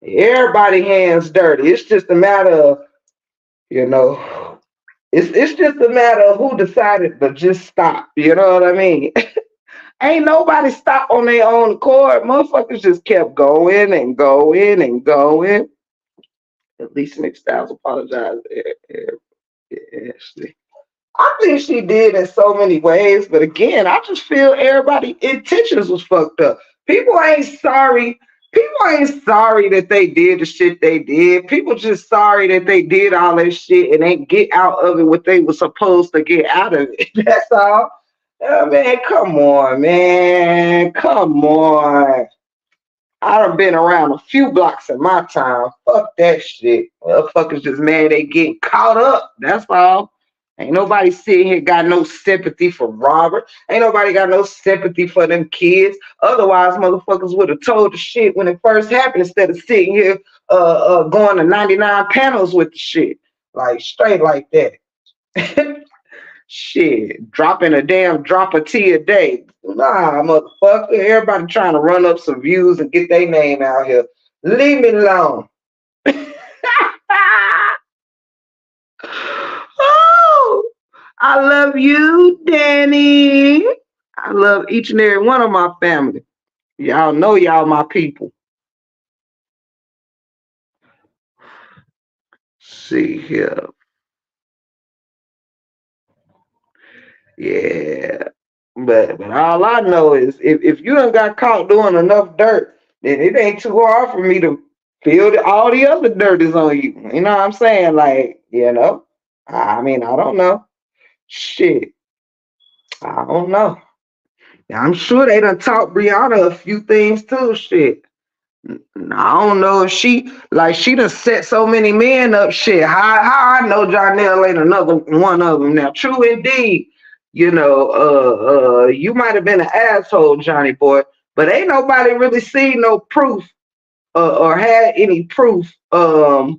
Everybody hands dirty. It's just a matter of, you know, it's just a matter of who decided to just stop. You know what I mean? Ain't nobody stopped on their own accord. Motherfuckers just kept going and going and going. At least Nick Styles apologized. Ashley. I think she did in so many ways, but again, I just feel everybody intentions was fucked up. People ain't sorry. People ain't sorry that they did the shit they did. People just sorry that they did all that shit and ain't get out of it what they were supposed to get out of it. That's all. Man, come on, man. Come on. I done been around a few blocks in my time. Fuck that shit. Motherfuckers just mad they get caught up. That's all. Ain't nobody sitting here got no sympathy for Robert. Ain't nobody got no sympathy for them kids. Otherwise, motherfuckers would have told the shit when it first happened instead of sitting here going to 99 panels with the shit. Like straight like that. Shit, dropping a damn drop of tea a day. Nah, motherfucker. Everybody trying to run up some views and get their name out here. Leave me alone. Oh, I love you, Danny. I love each and every one of my family. Y'all know y'all my people. See here. Yeah. But all I know is if you done got caught doing enough dirt, then it ain't too hard for me to feel that all the other dirt is on you. You know what I'm saying? Like, I mean, I don't know. Shit. I don't know. I'm sure they done taught Brianna a few things too. Shit. I don't know if she done set so many men up. Shit, how I know Jarnell ain't another one of them. Now, true indeed, you might have been an asshole, Johnny boy, but ain't nobody really seen no proof or had any proof. Of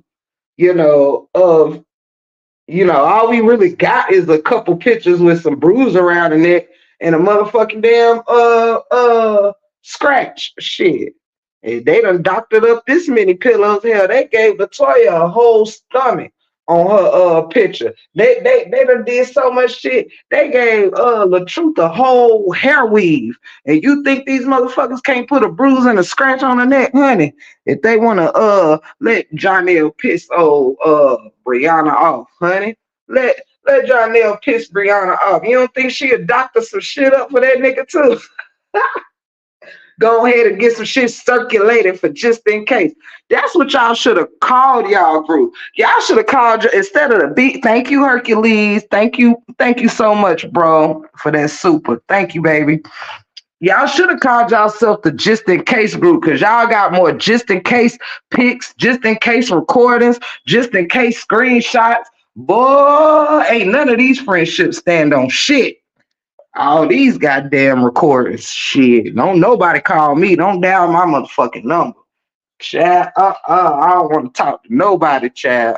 all we really got is a couple pictures with some bruise around the neck and a motherfucking damn scratch. Shit. And they done doctored up this many pillows. Hell, they gave Latoya a whole stomach on her picture. They done did so much shit. They gave LaTruth a whole hair weave. And you think these motherfuckers can't put a bruise and a scratch on the neck, honey? If they wanna let Jonell piss old Brianna off, honey. Let Jonell piss Brianna off. You don't think she a doctor some shit up for that nigga too? Go ahead and get some shit circulated for just in case. That's what y'all should have called y'all group. Y'all should have called instead of the beat. Thank you, Hercules. Thank you so much, bro, for that super. Thank you, baby. Y'all should have called yourself the just in case group because y'all got more just in case pics, just in case recordings, just in case screenshots. Boy, ain't none of these friendships stand on shit. All these goddamn recordings. Shit. Don't nobody call me. Don't dial my motherfucking number. Chad, I don't want to talk to nobody, Chad.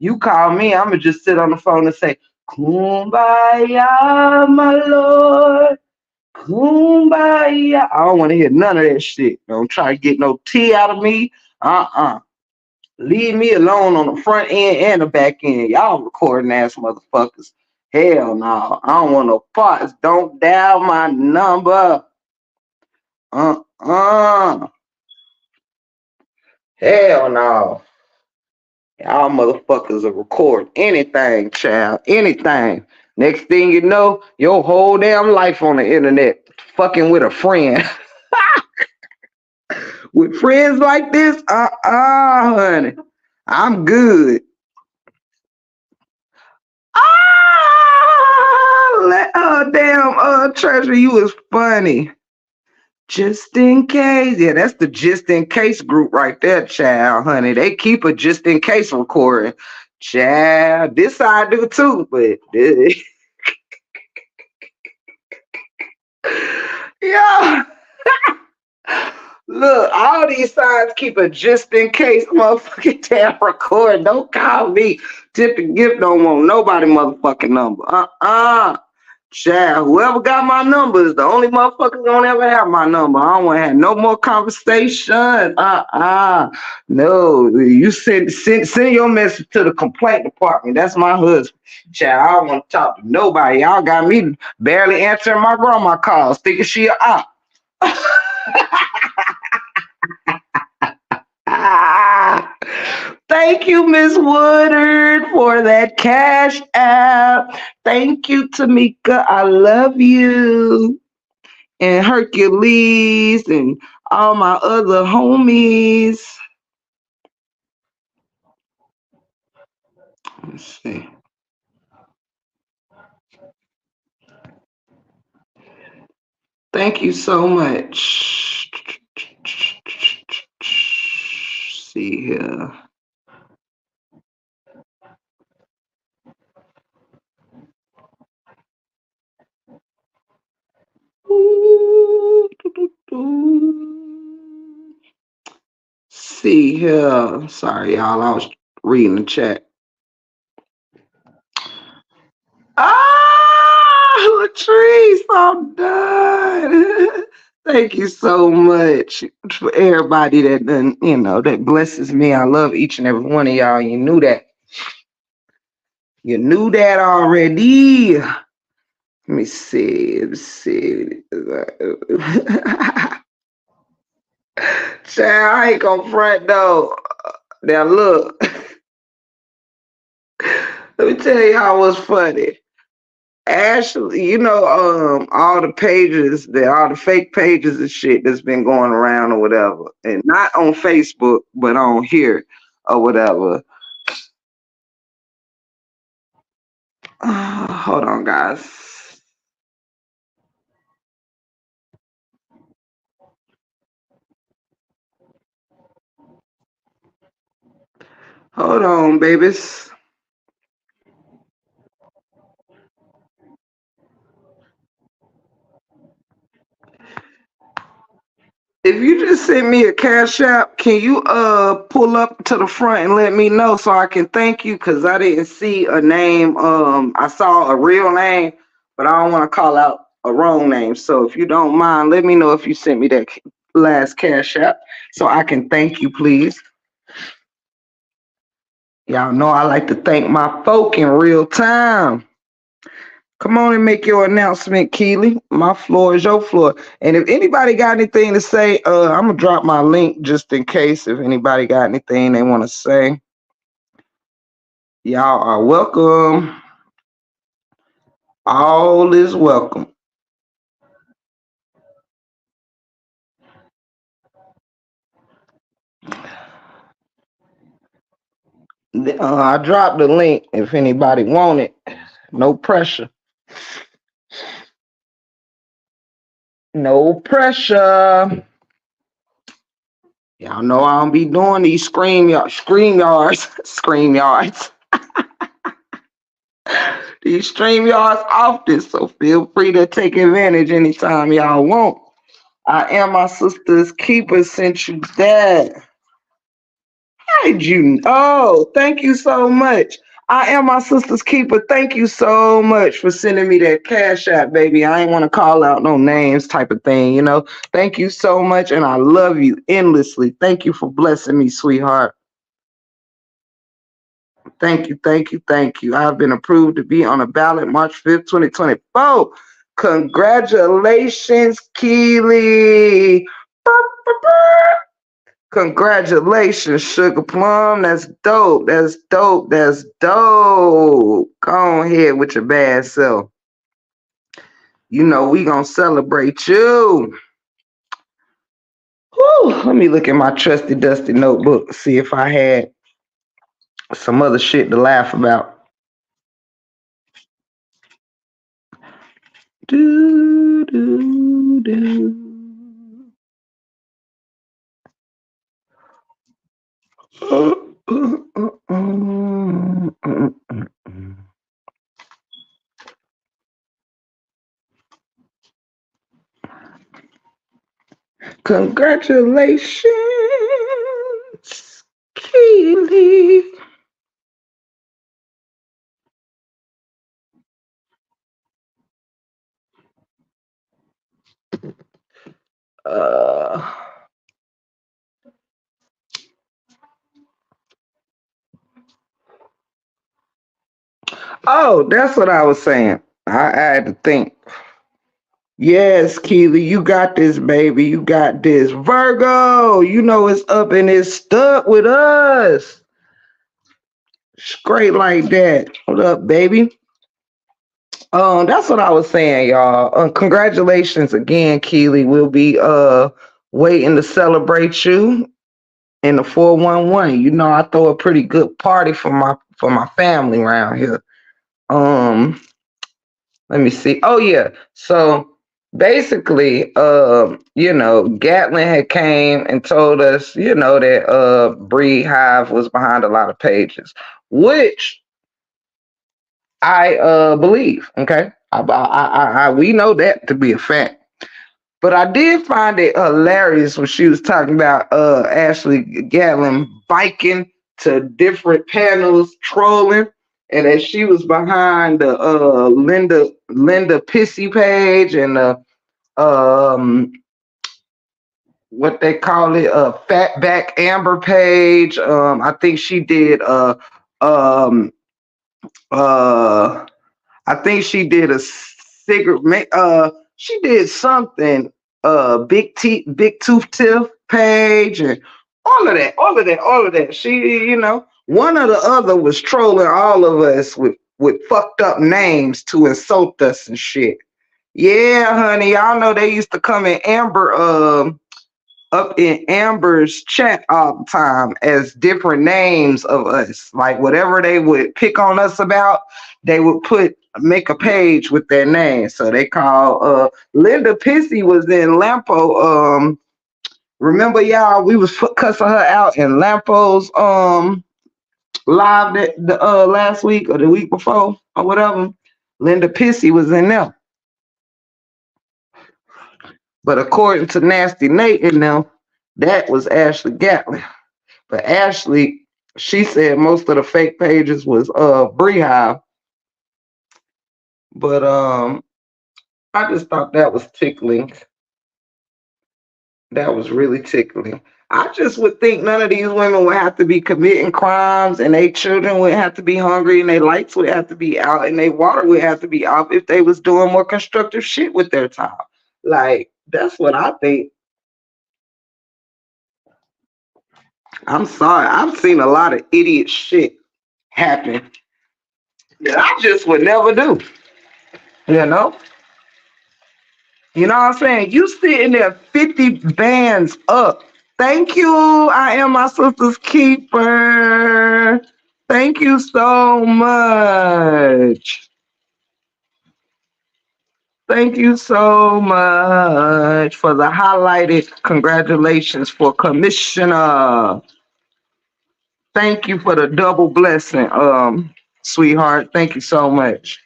You call me, I'ma just sit on the phone and say, Kumbaya, my lord. Kumbaya. I don't want to hear none of that shit. Don't try to get no tea out of me. Leave me alone on the front end and the back end. Y'all recording ass motherfuckers. Hell no. I don't want no parts. Don't dial my number. Hell no. Y'all motherfuckers will record anything, child. Anything. Next thing you know, your whole damn life on the internet. Fucking with a friend. With friends like this, honey. I'm good. Treasure, you was funny. Just in case. Yeah, that's the just in case group right there, child, honey. They keep a just in case recording. Child, this I do too, but yeah. Look, all these signs keep a just in case motherfucking damn record. Don't call me. Tip and gift don't want nobody motherfucking number. Child, whoever got my number is the only motherfuckers gonna ever have my number. I don't want to have no more conversation. No, you send your message to the complaint department. That's my husband. Child, I don't want to talk to nobody. Y'all got me barely answering my grandma calls, thinking she a op. Thank you, Miss Woodard, for that cash app. Thank you, Tamika. I love you. And Hercules and all my other homies. Let's see. Thank you so much. See here. See here. Sorry, y'all. I was reading the chat. Latrice, I'm done. Thank you so much for everybody that done, that blesses me. I love each and every one of y'all. You knew that. You knew that already. Let me see. Child, I ain't gonna front though. Now look. Let me tell y'all what's funny. Ashley, all the pages, all the fake pages and shit that's been going around or whatever, and not on Facebook, but on here or whatever. Hold on, guys. Hold on, babies. If you just send me a cash app, can you pull up to the front and let me know so I can thank you? Because I didn't see a name. I saw a real name, but I don't want to call out a wrong name. So if you don't mind, let me know if you sent me that last cash app so I can thank you, please. Y'all know I like to thank my folk in real time. Come on and make your announcement, Keely. My floor is your floor. And if anybody got anything to say, I'm gonna drop my link just in case if anybody got anything they want to say. Y'all are welcome. All is welcome. I dropped the link if anybody want it. No pressure. No pressure. Y'all know I don't be doing these scream yards, scream yards. These stream yards often, so feel free to take advantage anytime y'all want. I am my sister's keeper sent you that. How did you? Oh, thank you so much. I am my sister's keeper. Thank you so much for sending me that cash app, baby. I ain't want to call out no names type of thing, you know. Thank you so much, and I love you endlessly. Thank you for blessing me, sweetheart. Thank you, thank you, thank you. I've been approved to be on a ballot March 5th, 2024. Congratulations, Keely. Congratulations, Sugar Plum. That's dope. That's dope. That's dope. Go on ahead with your bad self. You know we gonna celebrate you. Whew, let me look at my trusty dusty notebook, see if I had some other shit to laugh about. Do, do, do. Congratulations, Keely. Oh, that's what I was saying. I had to think. Yes, Keely, you got this, baby. You got this. Virgo, you know it's up and it's stuck with us. Straight like that. What up, baby? That's what I was saying, y'all. Congratulations again, Keely. We'll be waiting to celebrate you in the 411. You know, I throw a pretty good party for my family around here. Let me see. Oh yeah. So basically, you know, Gatlin had came and told us, you know, that Breed Hive was behind a lot of pages, which I believe. Okay. We know that to be a fact. But I did find it hilarious when she was talking about Ashley Gatlin biking to different panels, trolling, and that she was behind the Linda Pissy page and what they call it, Fatback Amber page. I think she did um I think she did a cigarette. She did something. Big Tooth Tiff page and all of that. She, you know, one or the other was trolling all of us with fucked up names to insult us and shit. Yeah, honey, y'all know they used to come in up in Amber's chat all the time as different names of us. Like whatever they would pick on us about, they would make a page with their name. So they call Linda Pissy was in Lampo. Remember y'all, we was cussing her out in Lampo's live the last week or the week before or whatever. Linda Pissy was in there. But according to Nasty Nate and them, that was Ashley Gatlin. But Ashley, she said most of the fake pages was Brehive. But I just thought that was tickling. That was really tickling. I just would think none of these women would have to be committing crimes and their children would have to be hungry and their lights would have to be out and their water would have to be off if they was doing more constructive shit with their time. Like, that's what I think. I'm sorry. I've seen a lot of idiot shit happen that I just would never do. You know? You know what I'm saying? You sitting there 50 bands up. Thank you. I am my sister's keeper. Thank you so much. Thank you so much for the highlighted congratulations for Commissioner. Thank you for the double blessing, sweetheart. Thank you so much.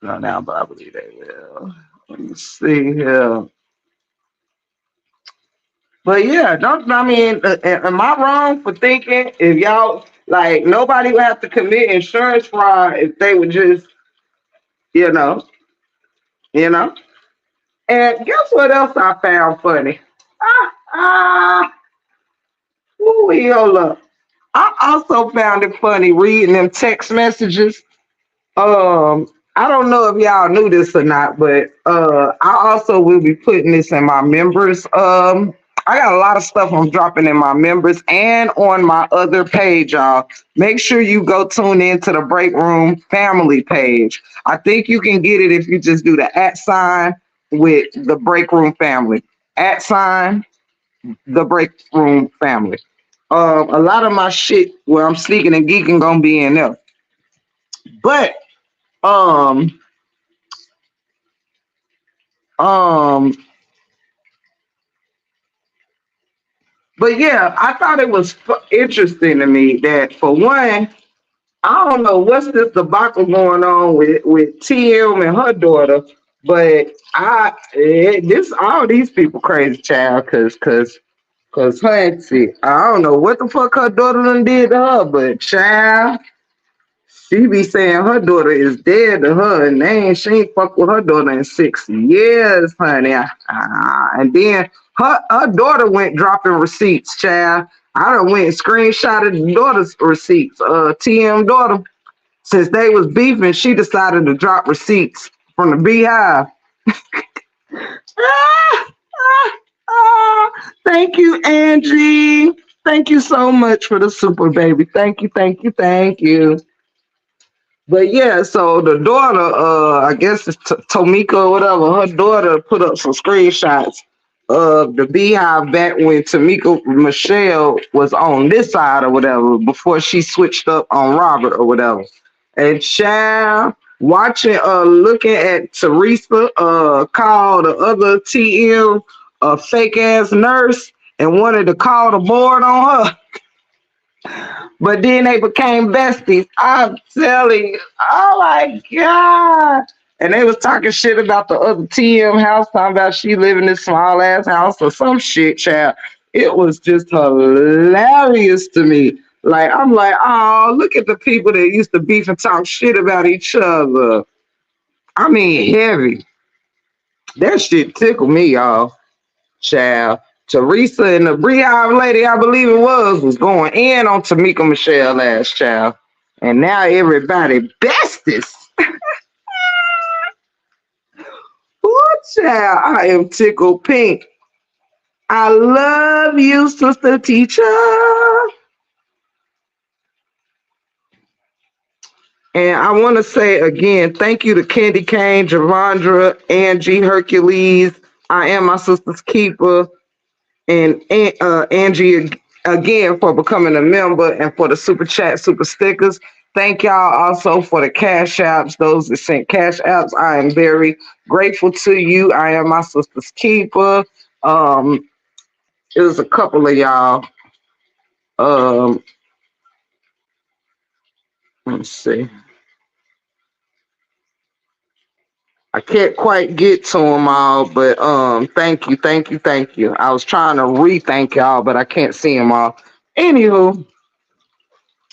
No, now, but I believe they will. Let me see here. But yeah, don't I mean? Am I wrong for thinking if y'all like nobody would have to commit insurance fraud if they would just, you know, you know? And guess what else I found funny? Ah, ah, ooh, Yola. I also found it funny reading them text messages. I don't know if y'all knew this or not, but I also will be putting this in my members. I got a lot of stuff I'm dropping in my members and on my other page, y'all. Make sure you go tune in to the Break Room family page. I think you can get it if you just do the @ sign with the Break Room family. @ sign the Break Room family. A lot of my shit where I'm sneaking and geeking gonna be in there. But um Um, but yeah, I thought it was interesting to me that for one, I don't know what's this debacle going on with TM and her daughter, but this all these people crazy child cause her auntie, I don't know what the fuck her daughter done did to her, but child. She be saying her daughter is dead to her, and she ain't fuck with her daughter in 6 years, honey. And then her daughter went dropping receipts, child. I done went and screenshotted the daughter's receipts. TM daughter, since they was beefing, she decided to drop receipts from the beehive. Ah, ah, ah. Thank you, Angie. Thank you so much for the super baby. Thank you, thank you, thank you. But yeah, so the daughter, I guess it's Tomika or whatever, her daughter put up some screenshots of the beehive back when Tamika Michelle was on this side or whatever, before she switched up on Robert or whatever. And child, watching, looking at Teresa, call the other TM a fake ass nurse and wanted to call the board on her. But then they became besties. I'm telling you. Oh my God. And they was talking shit about the other TM house, talking about she live in this small ass house or some shit, child. It was just hilarious to me. Like, I'm like, oh, look at the people that used to beef and talk shit about each other. I mean, heavy. That shit tickled me, y'all. Child. Teresa and the Beehive lady, I believe it was going in on Tamika Michelle last child. And now everybody bestest. Ooh, child, I am tickled pink. I love you, sister teacher. And I want to say again, thank you to Candy Cane, Javondra, Angie, Hercules. I am my sister's keeper. And Angie again for becoming a member and for the super chat, super stickers. Thank y'all also for the cash apps, those that sent cash apps. I am very grateful to you. I am my sister's keeper. It was a couple of y'all. Um, let's see. I can't quite get to them all, but thank you, thank you, thank you. I was trying to re-thank y'all, but I can't see them all. Anywho,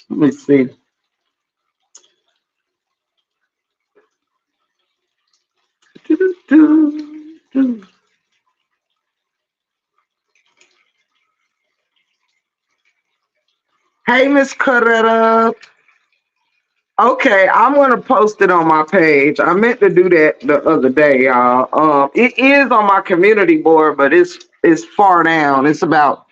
let me see. Hey, Miss Cut It Up. Okay, I'm gonna post it on my page. I meant to do that the other day, y'all. It is on my community board, but it's far down. It's about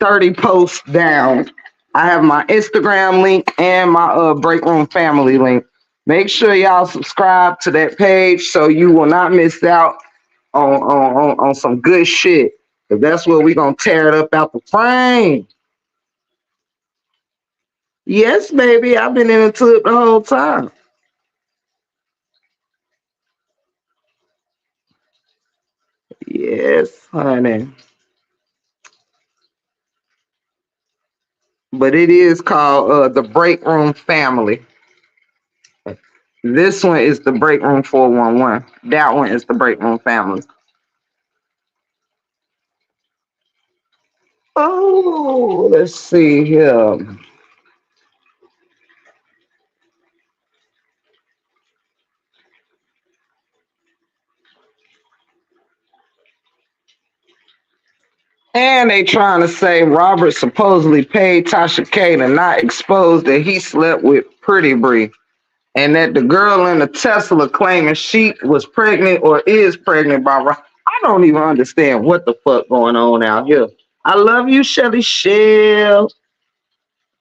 30 posts down. I have my Instagram link and my break room family link. Make sure y'all subscribe to that page so you will not miss out on some good shit. Cause that's where we gonna tear it up out the frame. Yes, baby, I've been into it the whole time. Yes, honey. But it is called the break room family. This one is the break room 411. That one is the break room family. Oh, let's see here. And they trying to say Robert supposedly paid Tasha K to not expose that he slept with Pretty Bree, and that the girl in the Tesla claiming she was pregnant or is pregnant by Robert. I don't even understand what the fuck going on out here. I love you, Shelly Shell.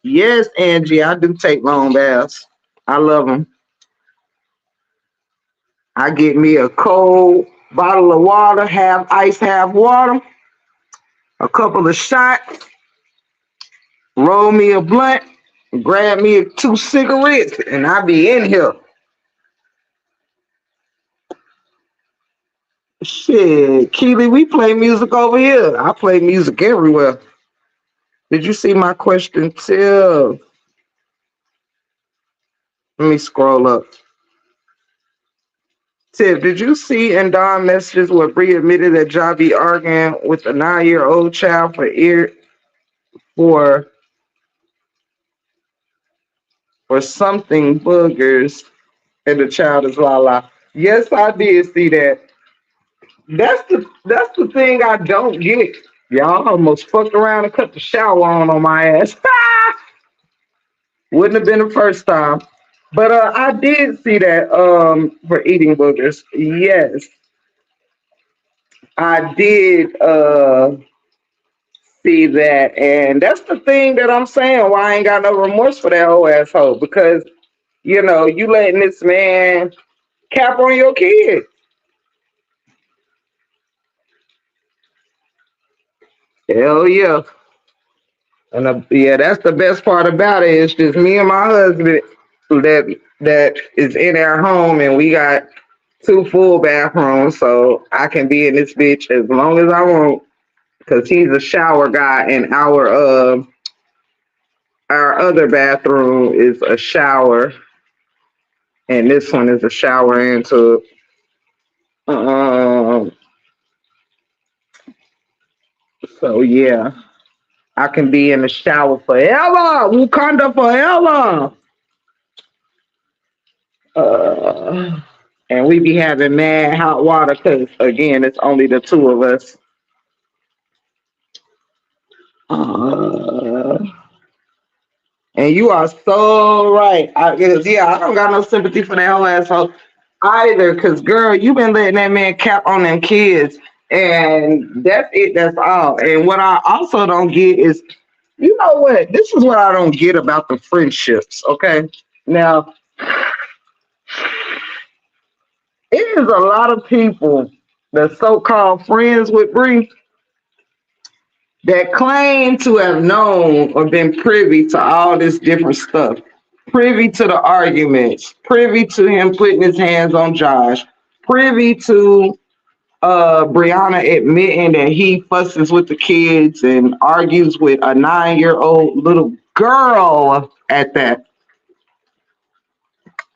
Yes, Angie, I do take long baths. I love them. I get me a cold bottle of water, half ice, half water, a couple of shots, roll me a blunt, grab me two cigarettes, and I be in here. Shit, Keely, we play music over here. I play music everywhere. Did you see my question, Till? Let me scroll up. Tip, did you see in Don messages where Bree admitted that John be arguing with a 9-year-old child for for something boogers and the child is la la? Yes, I did see that. That's the thing I don't get. Y'all almost fucked around and cut the shower on my ass. Wouldn't have been the first time. But I did see that for eating boogers. Yes, I did see that. And that's the thing that I'm saying why I ain't got no remorse for that whole asshole. Because, you letting this man cap on your kid. Hell yeah. And yeah, that's the best part about it. It's just me and my husband that is in our home, and we got two full bathrooms, so I can be in this bitch as long as I want. Cause he's a shower guy, and our other bathroom is a shower, and this one is a shower and tub. Um, so yeah, I can be in the shower forever, Wakanda forever. Uh, and we be having mad hot water because again, it's only the two of us. Uh, and you are so right. Yeah, I don't got no sympathy for that whole asshole either. Cause girl, you been letting that man cap on them kids, and that's it. That's all. And what I also don't get is, you know what? This is what I don't get about the friendships. Okay, now it is a lot of people that so-called friends with Bree that claim to have known or been privy to all this different stuff, privy to the arguments, privy to him putting his hands on Josh, privy to Brianna admitting that he fusses with the kids and argues with a 9-year-old little girl at that.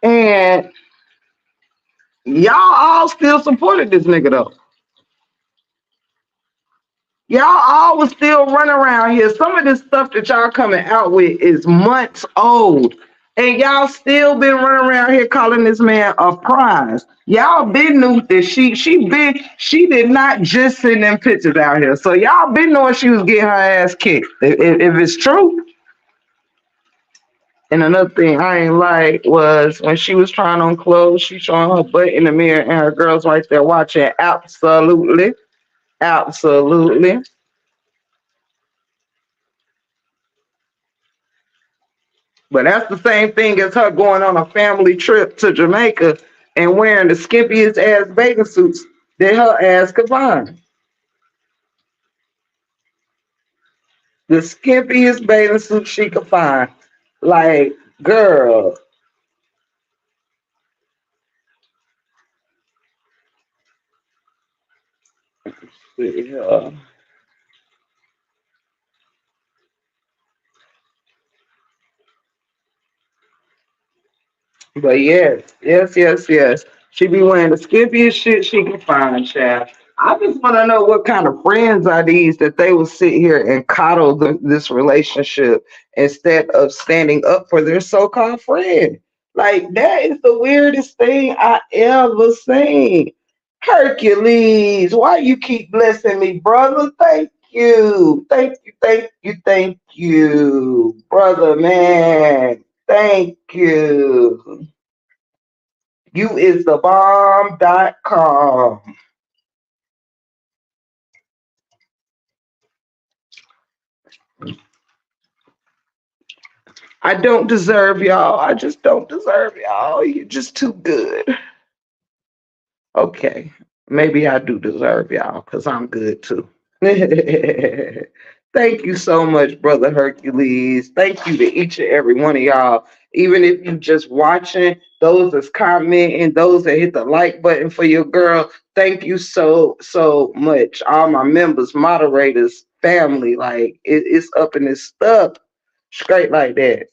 And y'all all still supported this nigga though. Y'all all was still running around here. Some of this stuff that y'all coming out with is months old. And y'all still been running around here calling this man a prize. Y'all been knew that she did not just send them pictures out here. So y'all been knowing she was getting her ass kicked. If it's true. And another thing I ain't like was when she was trying on clothes, she showing her butt in the mirror and her girls right there watching. Absolutely. Absolutely. But that's the same thing as her going on a family trip to Jamaica and wearing the skimpiest ass bathing suits that her ass could find. The skimpiest bathing suit she could find. Like, girl, yeah. But yes. She be wearing the skimpiest shit she can find, child. I just want to know what kind of friends are these that they will sit here and coddle this relationship instead of standing up for their so-called friend. Like that is the weirdest thing I ever seen. Hercules, why you keep blessing me, brother? Thank you, brother man. Thank you. You is the bomb.com. I don't deserve y'all. I just don't deserve y'all. You're just too good. Okay. Maybe I do deserve y'all because I'm good too. Thank you so much, Brother Hercules. Thank you to each and every one of y'all. Even if you just watching, those that's commenting, those that hit the like button for your girl, thank you so much. All my members, moderators, family, like it's up in this stuff straight like that.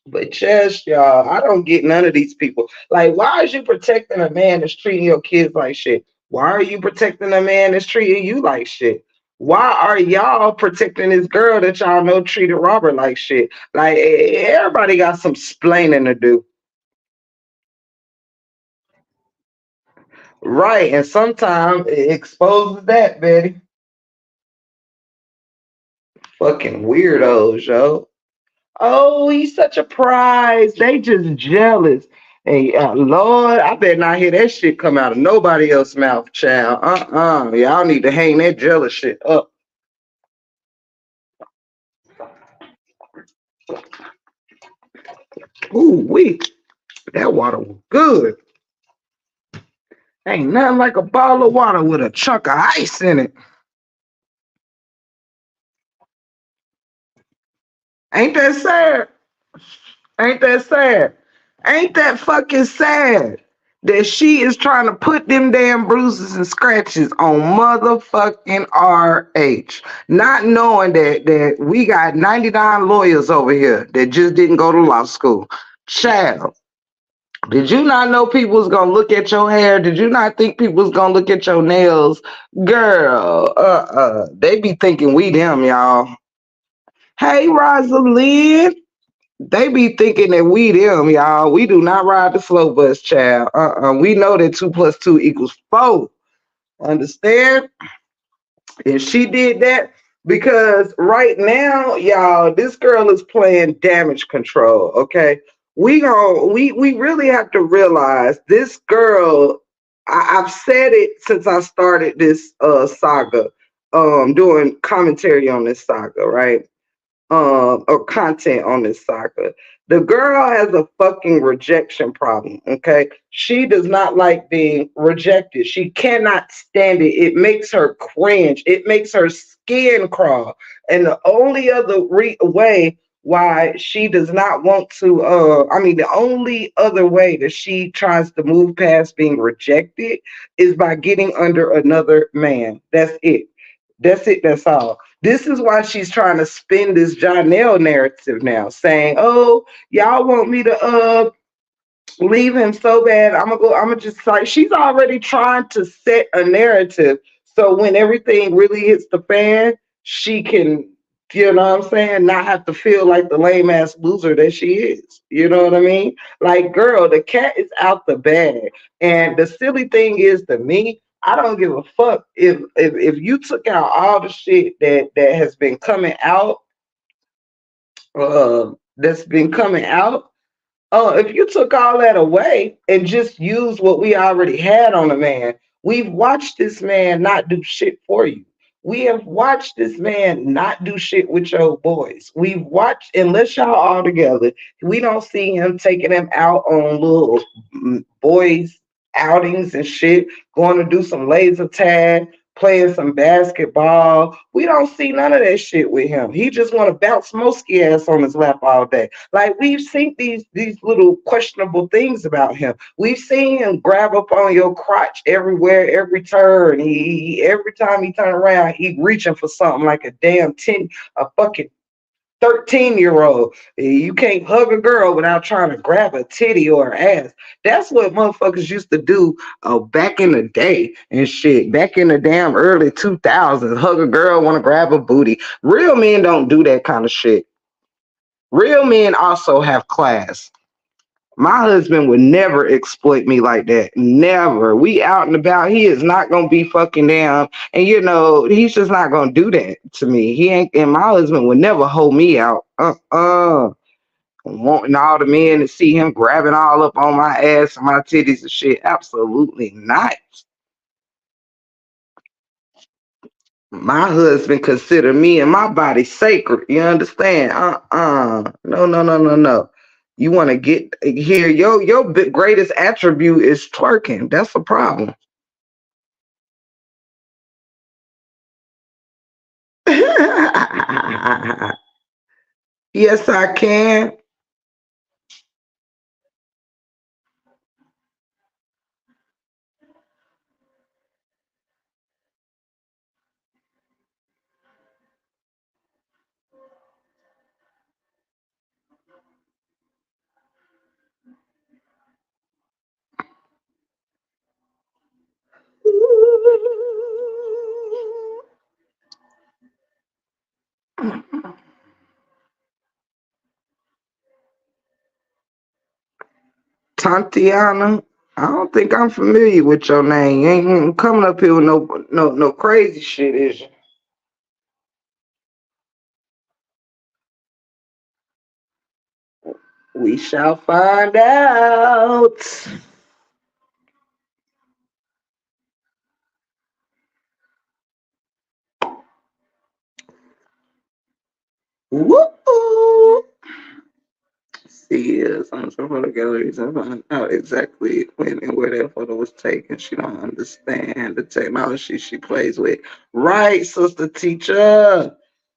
But yes, y'all, I don't get none of these people. Like, why is you protecting a man that's treating your kids like shit? Why are you protecting a man that's treating you like shit? Why are y'all protecting this girl that y'all know treated Robert like shit? Like, everybody got some splaining to do. Right. And sometimes it exposes that, Betty. Fucking weirdos, yo. Oh, he's such a prize. They just jealous. Hey, Lord, I better not hear that shit come out of nobody else's mouth, child. Y'all need to hang that jealous shit up. Ooh, that water was good. Ain't nothing like a bottle of water with a chunk of ice in it. Ain't that sad? Ain't that sad? Ain't that fucking sad that she is trying to put them damn bruises and scratches on motherfucking RH, not knowing that we got 99 lawyers over here that just didn't go to law school. Child, did you not know people was gonna look at your hair? Did you not think people was gonna look at your nails? Girl, they be thinking we them, y'all. Hey, Rosalind. They be thinking that we them, y'all. We do not ride the slow bus, child. We know that 2 + 2 = 4. Understand? And she did that because right now, y'all, this girl is playing damage control. Okay. We really have to realize this girl, I've said it since I started this saga, doing commentary on this saga, right? Or content on this saga. The girl has a fucking rejection problem. Okay, she does not like being rejected. She cannot stand it. It makes her cringe. It makes her skin crawl. And the only other way why she does not want to, the only other way that she tries to move past being rejected is by getting under another man. That's it. That's it. That's all. This is why she's trying to spin this Janelle narrative now, saying, "Oh, y'all want me to leave him so bad. I'm gonna go. I'm gonna just like." She's already trying to set a narrative, so when everything really hits the fan, she can. You know what I'm saying? Not have to feel like the lame ass loser that she is. You know what I mean? Like, girl, the cat is out the bag. And the silly thing is, to me, I don't give a fuck if you took out all the shit that has been coming out, that's been coming out. If you took all that away and just used what we already had on the man, we've watched this man not do shit for you. We have watched this man not do shit with your boys. We've watched, unless y'all all together, we don't see him taking them out on little boys outings and shit, going to do some laser tag, playing some basketball. We don't see none of that shit with him. He just want to bounce Mosky ass on his lap all day. Like, we've seen these little questionable things about him. We've seen him grab up on your crotch everywhere, every turn. Every time he turn around, he reaching for something like a fucking 13-year-old. You can't hug a girl without trying to grab a titty or her ass. That's what motherfuckers used to do back in the day and shit. Back in the damn early 2000s, hug a girl, want to grab a booty. Real men don't do that kind of shit. Real men also have class. My husband would never exploit me like that. Never. We out and about. He is not gonna be fucking down. And he's just not gonna do that to me. He ain't, and my husband would never hold me out. Wanting all the men to see him grabbing all up on my ass and my titties and shit. Absolutely not. My husband consider me and my body sacred. You understand? No, no, no, no, no. You want to get here? Your greatest attribute is twerking. That's a problem. Yes, I can. Tatiana, I don't think I'm familiar with your name. You ain't coming up here with no crazy shit, is you? We shall find out. Woo! See, some photo galleries and find out exactly when and where that photo was taken. She don't understand the technology she plays with. Right, sister teacher.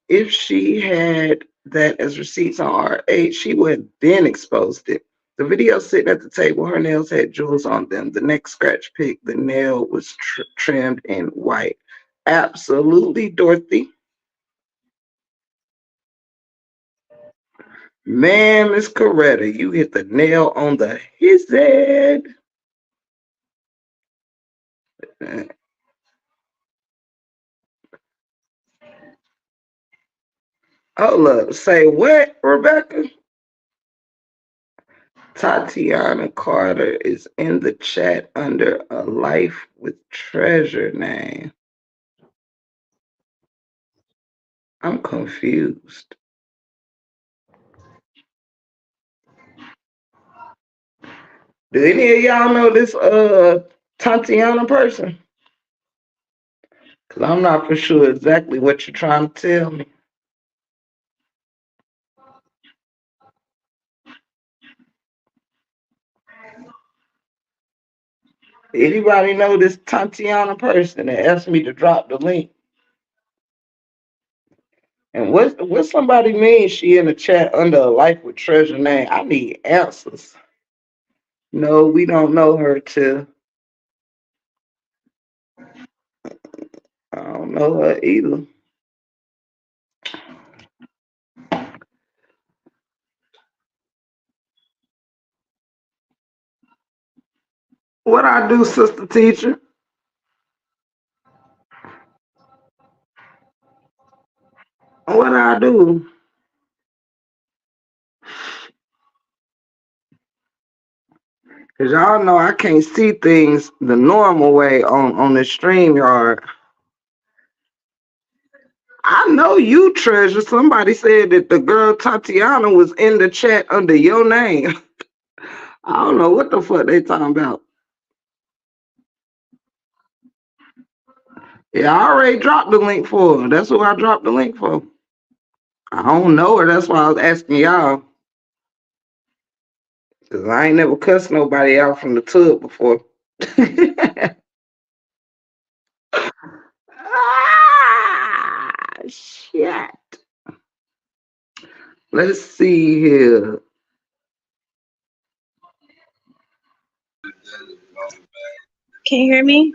If she had that as receipts on R8, she would have been exposed it. The video sitting at the table, her nails had jewels on them. The neck scratch pick, the nail was trimmed in white. Absolutely, Dorothy. Man, Miss Coretta, you hit the nail on the his head. Hold up. Say what, Rebecca? Tatiana Carter is in the chat under a life with treasure name. I'm confused. Do any of y'all know this Tatiana person? Cause I'm not for sure exactly what you're trying to tell me. Anybody know this Tatiana person that asked me to drop the link? And what somebody mean she in the chat under a life with treasure name? I need answers. No, we don't know her too. I don't know her either. What I do, sister teacher? What I do? Cause y'all know I can't see things the normal way on the stream yard. I know you treasure. Somebody said that the girl Tatiana was in the chat under your name. I don't know what the fuck they talking about. Yeah, I already dropped the link for her. That's who I dropped the link for. I don't know her. That's why I was asking y'all. Cause I ain't never cussed nobody out from the tub before. Ah, shit. Let's see here. Can you hear me?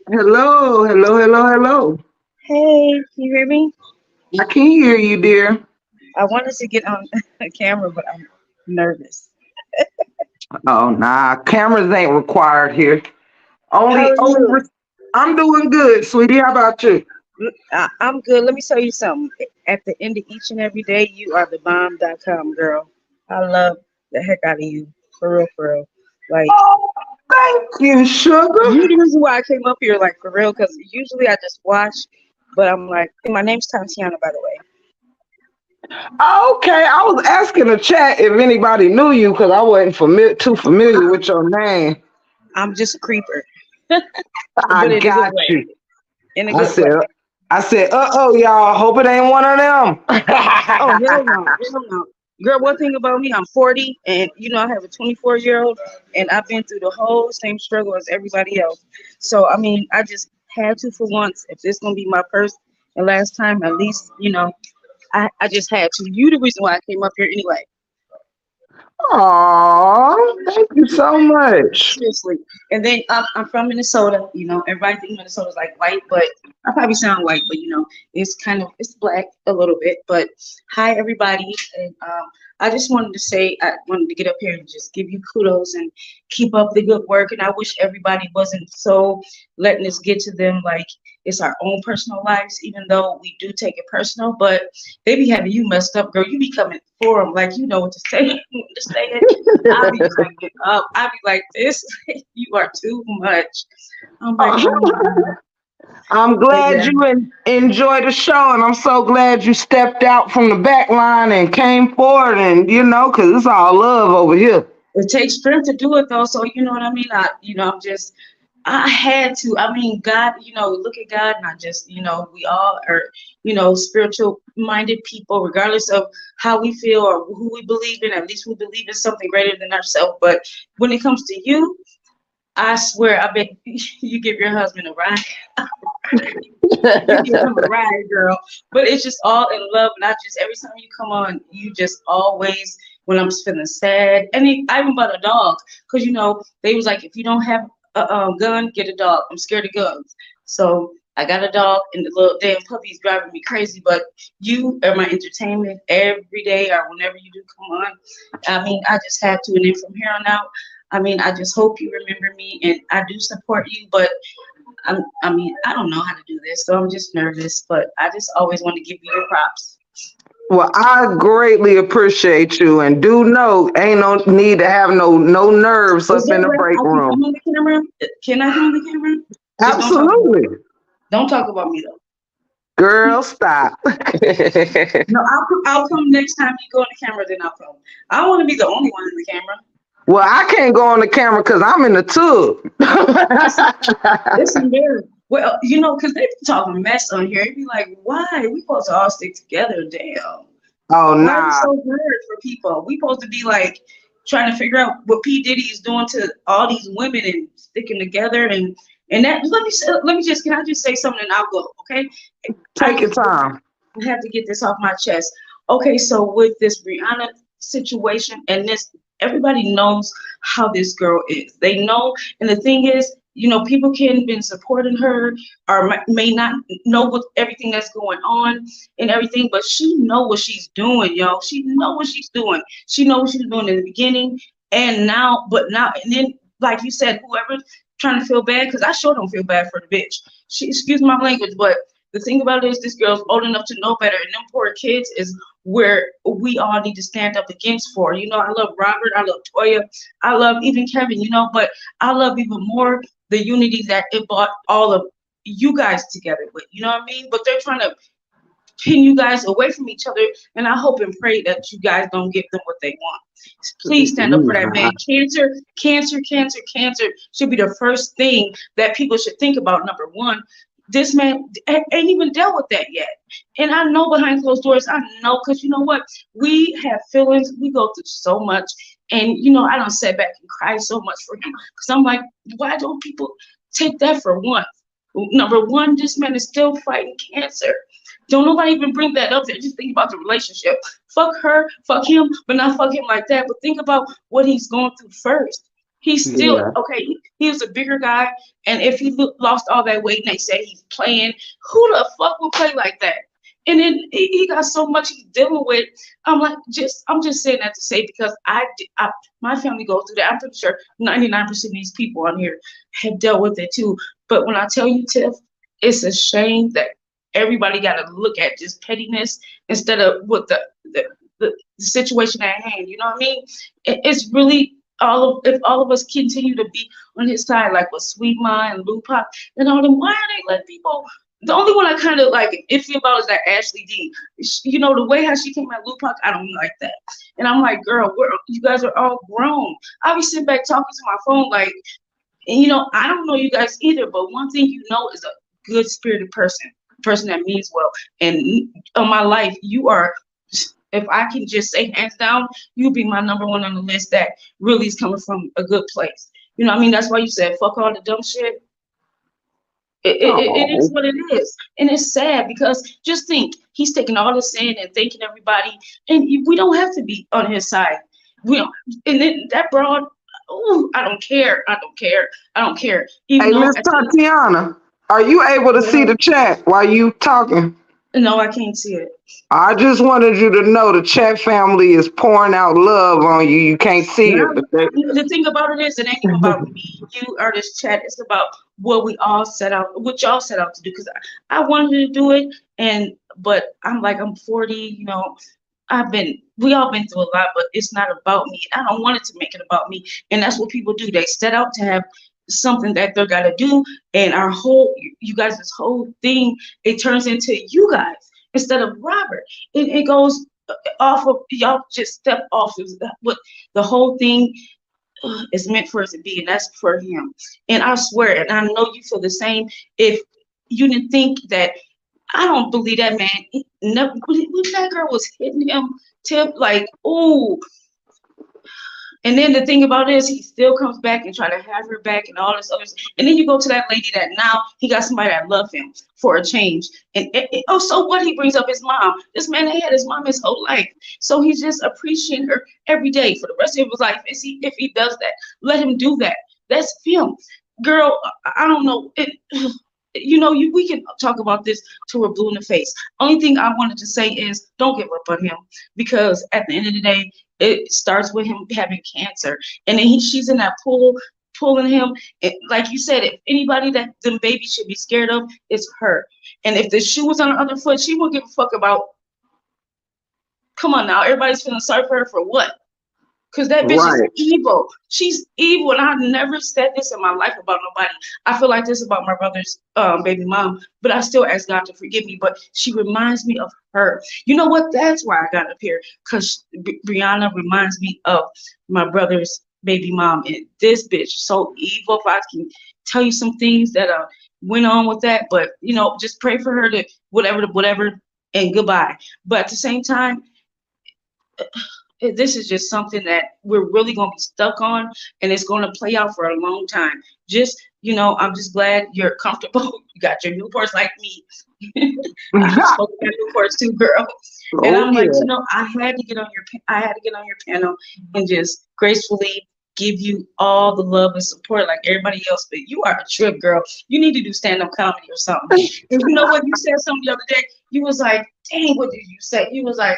Hello, hello, hello, hello. Hey, can you hear me? I can hear you, dear. I wanted to get on camera, but I'm nervous. Oh, nah, cameras ain't required here. How Only, are only. you? I'm doing good, sweetie. How about you? I'm good. Let me tell you something. At the end of each and every day, you are the bomb.com girl. I love the heck out of you. For real, for real. Like, Oh, thank you, sugar. you the reason why I came up here, like, for real, because usually I just watch, but I'm like, and my name's Tatiana, by the way. Okay, I was asking the chat if anybody knew you because I wasn't too familiar with your name. I'm just a creeper, I but in a good got way. you. In a I good said, way. y'all. Hope it ain't one of them. Oh, hell no. Hell no. Girl, one thing about me, I'm 40 and I have a 24-year-old and I've been through the whole same struggle as everybody else. So, I mean, I just had to for once. If this going to be my first and last time, at least, I just had to. You the reason why I came up here anyway. Aw, thank you so much. Seriously. And then I'm from Minnesota. Everybody thinks Minnesota's like white, but I probably sound white, but it's black a little bit. But hi everybody, and I just wanted to say I wanted to get up here and just give you kudos and keep up the good work. And I wish everybody wasn't so letting this get to them like it's our own personal lives, even though we do take it personal. But they be having you messed up, girl. You be coming for them like you know what to say, what to say it. I'll be cracking up. I'll be like, this, you are too much. I'm like, oh my God. I'm But glad yeah, you enjoyed the show, and I'm so glad you stepped out from the back line and came forward, and because it's all love over here. it takes strength to do it though. So you know what I mean? I had to. I mean, God, look at God, not just, we all are, spiritual minded people, regardless of how we feel or who we believe in. At least we believe in something greater than ourselves. But when it comes to you, I swear, I bet you give your husband a ride. You give him a ride, girl. But it's just all in love. Not just every time you come on, you just always, when I'm feeling sad. And I even bought a dog because, they was like, if you don't have a gun, get a dog. I'm scared of guns. So I got a dog, and the little damn puppy's driving me crazy. But you are my entertainment every day or whenever you do come on. I mean, I just had to. And then from here on out, I mean, I just hope you remember me, and I do support you, but I mean, I don't know how to do this, so I'm just nervous, but I just always want to give you your props. Well, I greatly appreciate you, and do know ain't no need to have no nerves Is up there in a the way break I can come room. on the camera? Can I come on the camera? Just don't talk about me. Absolutely, Don't talk about me though. girl, stop. No, I'll come next time you go on the camera. Then I'll come. I don't want to be the only one in the camera. Well, I can't go on the camera because I'm in the tub. Listen, listen, there. Well, because they be talking mess on here. It be like, why? We supposed to all stick together. Damn. Oh Why are we nah. so hard for people? We supposed to be like trying to figure out what P Diddy is doing to all these women and sticking together and that. Let me just can I just say something and I'll go. Okay, I Take your time. I have to get this off my chest. Okay, so with this Brianna situation and this, everybody knows how this girl is. They know, and the thing is, people can been supporting her or may not know what everything that's going on and everything, but she know what she's doing, yo. She know what she's doing. She know what she was doing in the beginning and now, but now and then, like you said, whoever trying to feel bad, because I sure don't feel bad for the bitch. She, excuse my language, but The thing about it is this girl's old enough to know better, and them poor kids is where we all need to stand up against for. I love Robert, I love Toya, I love even Kevin, but I love even more the unity that it brought all of you guys together with. You know what I mean? But they're trying to pin you guys away from each other, and I hope and pray that you guys don't give them what they want. Please stand up for that man. Cancer should be the first thing that people should think about. Number one, this man ain't even dealt with that yet. And I know behind closed doors, I know, because you know what? We have feelings, we go through so much. And I don't sit back and cry so much for him. Because I'm like, why don't people take that for one? Number one, this man is still fighting cancer. Don't nobody even bring that up there. Just think about the relationship. Fuck her, fuck him, but not fuck him like that. But think about what he's going through first. He's still Yeah. okay. He was a bigger guy, and if he lost all that weight, and they say he's playing, who the fuck would play like that? And then he got so much he's dealing with. I'm just saying that to say, because my family goes through that. I'm pretty sure 99% of these people on here have dealt with it too. But when I tell you, Tiff, it's a shame that everybody got to look at just pettiness instead of what the situation at hand. You know what I mean? It's really if all of us continue to be on his side, like with Sweet Ma and Lupac and all them, why are they letting people? The only one I kind of like iffy about is that Ashley D. The way how she came at Lupac, I don't like that. And I'm like, girl, you guys are all grown. I be sitting back talking to my phone like, and I don't know you guys either, but one thing is a good spirited person that means well. And on my life, you are, if I can just say hands down, you'll be my number one on the list that really is coming from a good place. You know what I mean? That's why you said fuck all the dumb shit. It is Oh, what it is. And it's sad because just think, he's taking all this in and thanking everybody, and we don't have to be on his side. We don't, and then that broad, ooh, I don't care. I don't care. I don't care. Even hey, though Miss Tatiana, are you able to see the chat while you talking? no, I can't see it. I just wanted you to know the chat family is pouring out love on you. You can't see it, Now, but they, the thing about it is, it ain't even about me, you, or this chat. It's about what we all set out, what y'all set out to do. Because I wanted to do it, but I'm like, I'm 40. We all been through a lot, but it's not about me. I don't want it to make it about me, and that's what people do. They set out to have something that they're gotta do, and you guys, this whole thing, it turns into you guys instead of Robert. It goes off of y'all. Just step off of what the whole thing is meant for it to be, and that's for him. And I swear, and I know you feel the same. If you didn't think that, I don't believe that man. Never, when that girl was hitting him, Tip, like, ooh. And then the thing about it is, he still comes back and try to have her back and all this other stuff. And then you go to that lady that now he got somebody that love him for a change. And so what? He brings up his mom. This man had his mom his whole life, so he's just appreciating her every day for the rest of his life. If he does that, let him do that. That's him, girl. I don't know. We can talk about this till we're blue in the face. Only thing I wanted to say is, don't give up on him, because at the end of the day, it starts with him having cancer, and then she's in that pool pulling him. And like you said, if anybody that them babies should be scared of, it's her. And if the shoe was on her other foot, she wouldn't give a fuck about. Come on now, everybody's feeling sorry for her for what? Because that bitch is right. evil. She's evil. And I've never said this in my life about nobody. I feel like this about my brother's baby mom, but I still ask God to forgive me. But she reminds me of her. You know what? That's why I got up here. Because Brianna reminds me of my brother's baby mom. And this bitch is so evil. If I can tell you some things that went on with that. But, just pray for her to whatever, and goodbye. But at the same time, this is just something that we're really going to be stuck on, and it's going to play out for a long time. Just, I'm just glad you're comfortable. You got your Newports like me. I spoke about Newports too, girl. And Oh I'm like, yeah. I had to get on your panel and just gracefully give you all the love and support like everybody else. But you are a trip, girl. You need to do stand-up comedy or something. And you know what? You said something the other day. You was like, dang, what did you say? You was like,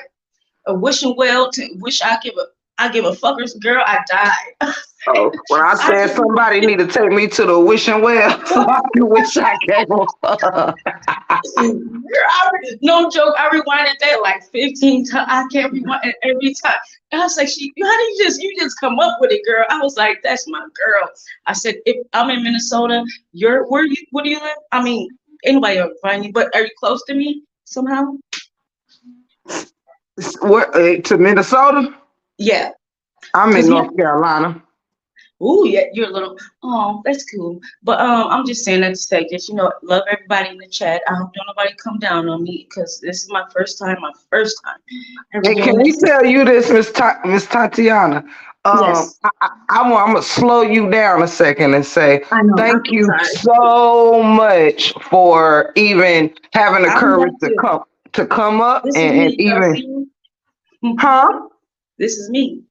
a wishing well to wish I give a I give a fuckers, girl. I died. Oh, when I I said just, somebody need to take me to the wishing well, so I can wish I gave a no joke. I rewinded that like 15 times. I can't rewind it every time. And I was like, how do you just come up with it, girl? I was like, that's my girl. I said, if I'm in Minnesota, where do you live? I mean, anybody will find you, but are you close to me somehow? Where, to Minnesota? Yeah. I'm in Cause yeah, North Carolina. ooh, yeah, you're a little. Oh, that's cool. But I'm just saying that to say just love everybody in the chat. I hope don't nobody come down on me because this is my first time ever And doing can we this. tell you this, Miss Tatiana? Yes, I'm gonna slow you down a second and say I know. I'm thank so you sorry. so much for even having the I'll be back courage to too. come up This is and me. Y'all even, see me? Hmm. huh? This is me.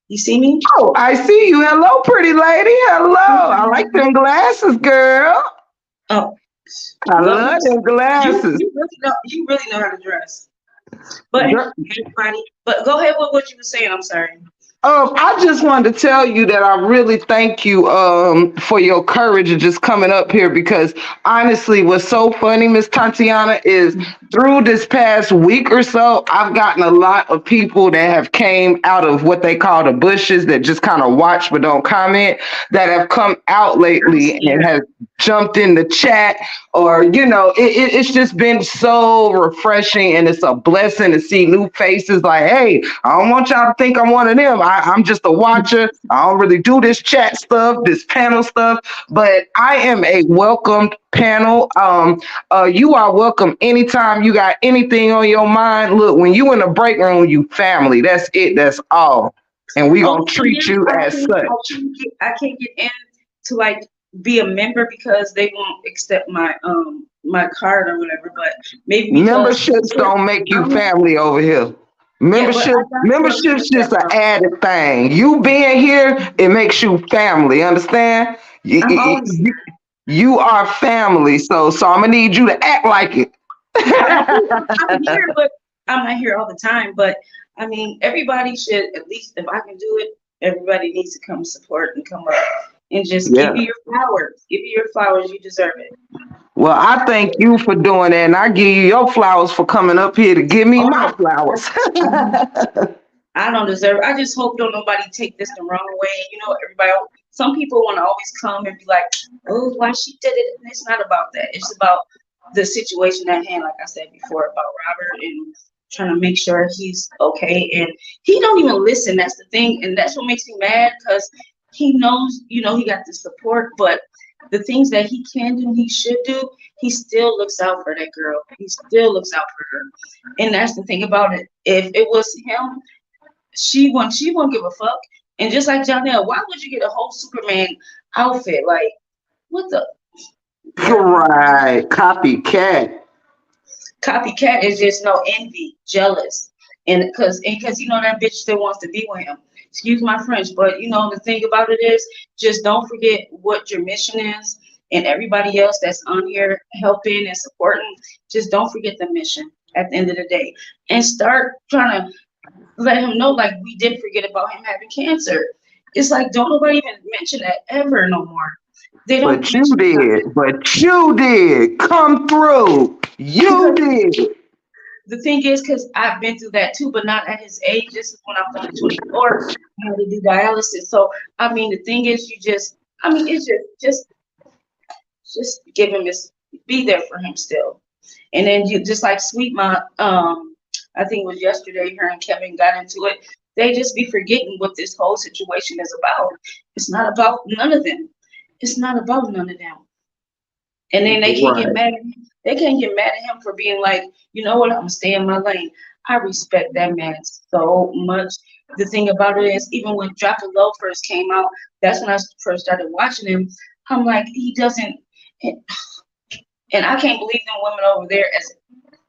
You see me? Oh, I see you. Hello, pretty lady. Hello. I like them glasses, girl. Oh, I love love you. them You glasses. you really know how to dress. But hey, Girl, everybody. But go ahead with what you were saying. I'm sorry. I just wanted to tell you that I really thank you for your courage and just coming up here because honestly, what's so funny, Miss Tatiana, is through this past week or so, I've gotten a lot of people that have came out of what they call the bushes that just kind of watch but don't comment that have come out I'm lately and scared. has jumped in the chat or it's just been so refreshing and it's a blessing to see new faces like, hey, I don't want y'all to think I'm one of them. I'm just a watcher. I don't really do this chat stuff, this panel stuff, but I am a welcomed panel. You are welcome anytime you got anything on your mind. Look, when you in the break room, you family. That's it. That's all. And we Only gonna thing treat is, you as such. I can't get in to like be a member because they won't accept my card or whatever. But maybe because Memberships don't make you I'm family over here. yeah, but I got you on Membership's Cash App just an though. added thing. You being here, it makes you family. Understand? You, I'm always you, here. you are family, so I'm gonna need you to act like it. I'm here, but I'm not here all the time. But I mean, everybody should at least if I can do it, everybody needs to come support and come up and just give Yeah. you your flowers. Give you your flowers. You deserve it. Well, I thank you for doing that, and I give you your flowers for coming up here to give me Oh my no. flowers. I don't deserve it. I just hope don't nobody take this the wrong way. Everybody. Some people want to always come and be like, "Oh, why she did it?" And it's not about that. It's about the situation at hand. Like I said before about Robert and trying to make sure he's okay. And he don't even listen. That's the thing, and that's what makes me mad because he knows, he got the support, but the things that he can do, he should do. He still looks out for that girl. He still looks out for her. And that's the thing about it. If it was him, she won't give a fuck. And just like Jonelle, why would you get a whole Superman outfit? Like, what the yeah. Right, copycat. Copycat is just no envy, jealous. And because that bitch still wants to be with him. Excuse my French, but the thing about it is just don't forget what your mission is and everybody else that's on here helping and supporting, just don't forget the mission at the end of the day. And start trying to let him know like we didn't forget about him having cancer. It's like don't nobody even mention that ever no more. They don't But you mention it did. But you did. Come through. You because did. the thing is, because I've been through that too, but not at his age. This is when I was only 24. I had to do dialysis. So I mean, the thing is, it's just give him this, be there for him still. And then you just like Sweet Ma, I think it was yesterday, her and Kevin got into it. They just be forgetting what this whole situation is about. It's not about none of them. It's not about none of them. And then they can't get Right. mad at him. They can't get mad at him for being like, you know what, I'm gonna stay in my lane. I respect that man so much. The thing about it is, even when Drop It Low first came out, that's when I first started watching him. I'm like, he doesn't, and I can't believe them women over there, as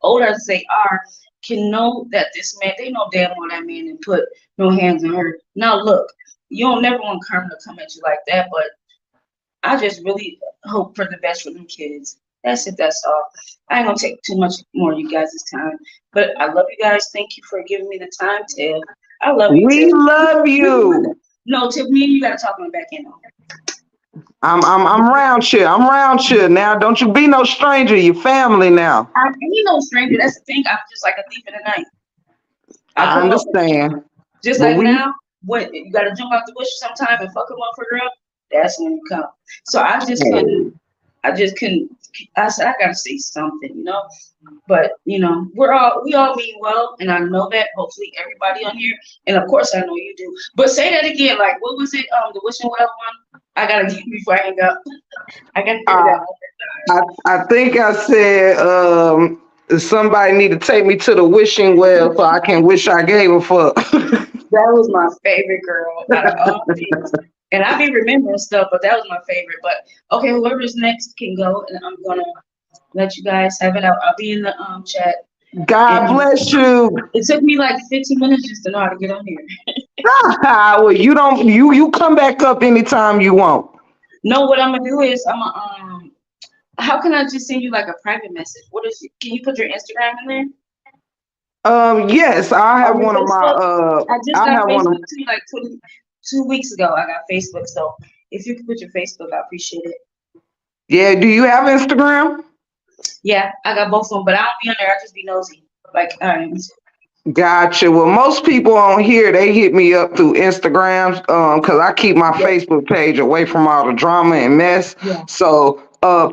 old as they are, can know that this man, they know damn well that man didn't put no hands on her. Now look, you don't never want karma to come at you like that, but I just really hope for the best for them kids. That's it. That's all. I ain't gonna take too much more of you guys' time, but I love you guys. Thank you for giving me the time, Ted. I love you, We Tiff. love you. No, Tiff, me and you gotta talk on the back end. I'm around you. I'm around you now. Don't you be no stranger. Your family now. I ain't no stranger. That's the thing. I'm just like a thief in the night. I I come up understand. just But like we now. What you gotta jump out the bush sometime and fuck a motherfucker up. That's when you come. So I just couldn't. I just couldn't. I said I gotta say something, you know. But we all mean well, and I know that. Hopefully, everybody on here, and of course, I know you do. But say that again. Like, what was it? The wishing well one. I gotta get before I hang up. I gotta hear uh, that. I think I said somebody need to take me to the wishing well so I can wish I gave a fuck. That was my favorite girl out of all things. And I be remembering stuff, but that was my favorite. But okay, whoever's next can go, and I'm gonna let you guys have it out. I'll be in the chat. God And bless you. it took me like 15 minutes just to know how to get on here. Well, you don't you come back up anytime you want. No, what I'm gonna do is I'm gonna how can I just send you like a private message? What is it? Can you put your Instagram in there Yes, I or have your one of my Facebook? I just I got have one of Facebook too, like 2 weeks ago. I got Facebook, so if you could put your Facebook, I appreciate it. yeah, do you have Instagram? Yeah, I got both of them, but I don't be on there. I just be nosy. Like, Gotcha. Well, most people on here they hit me up through Instagrams, because I keep my yeah, Facebook page away from all the drama and mess. yeah. So,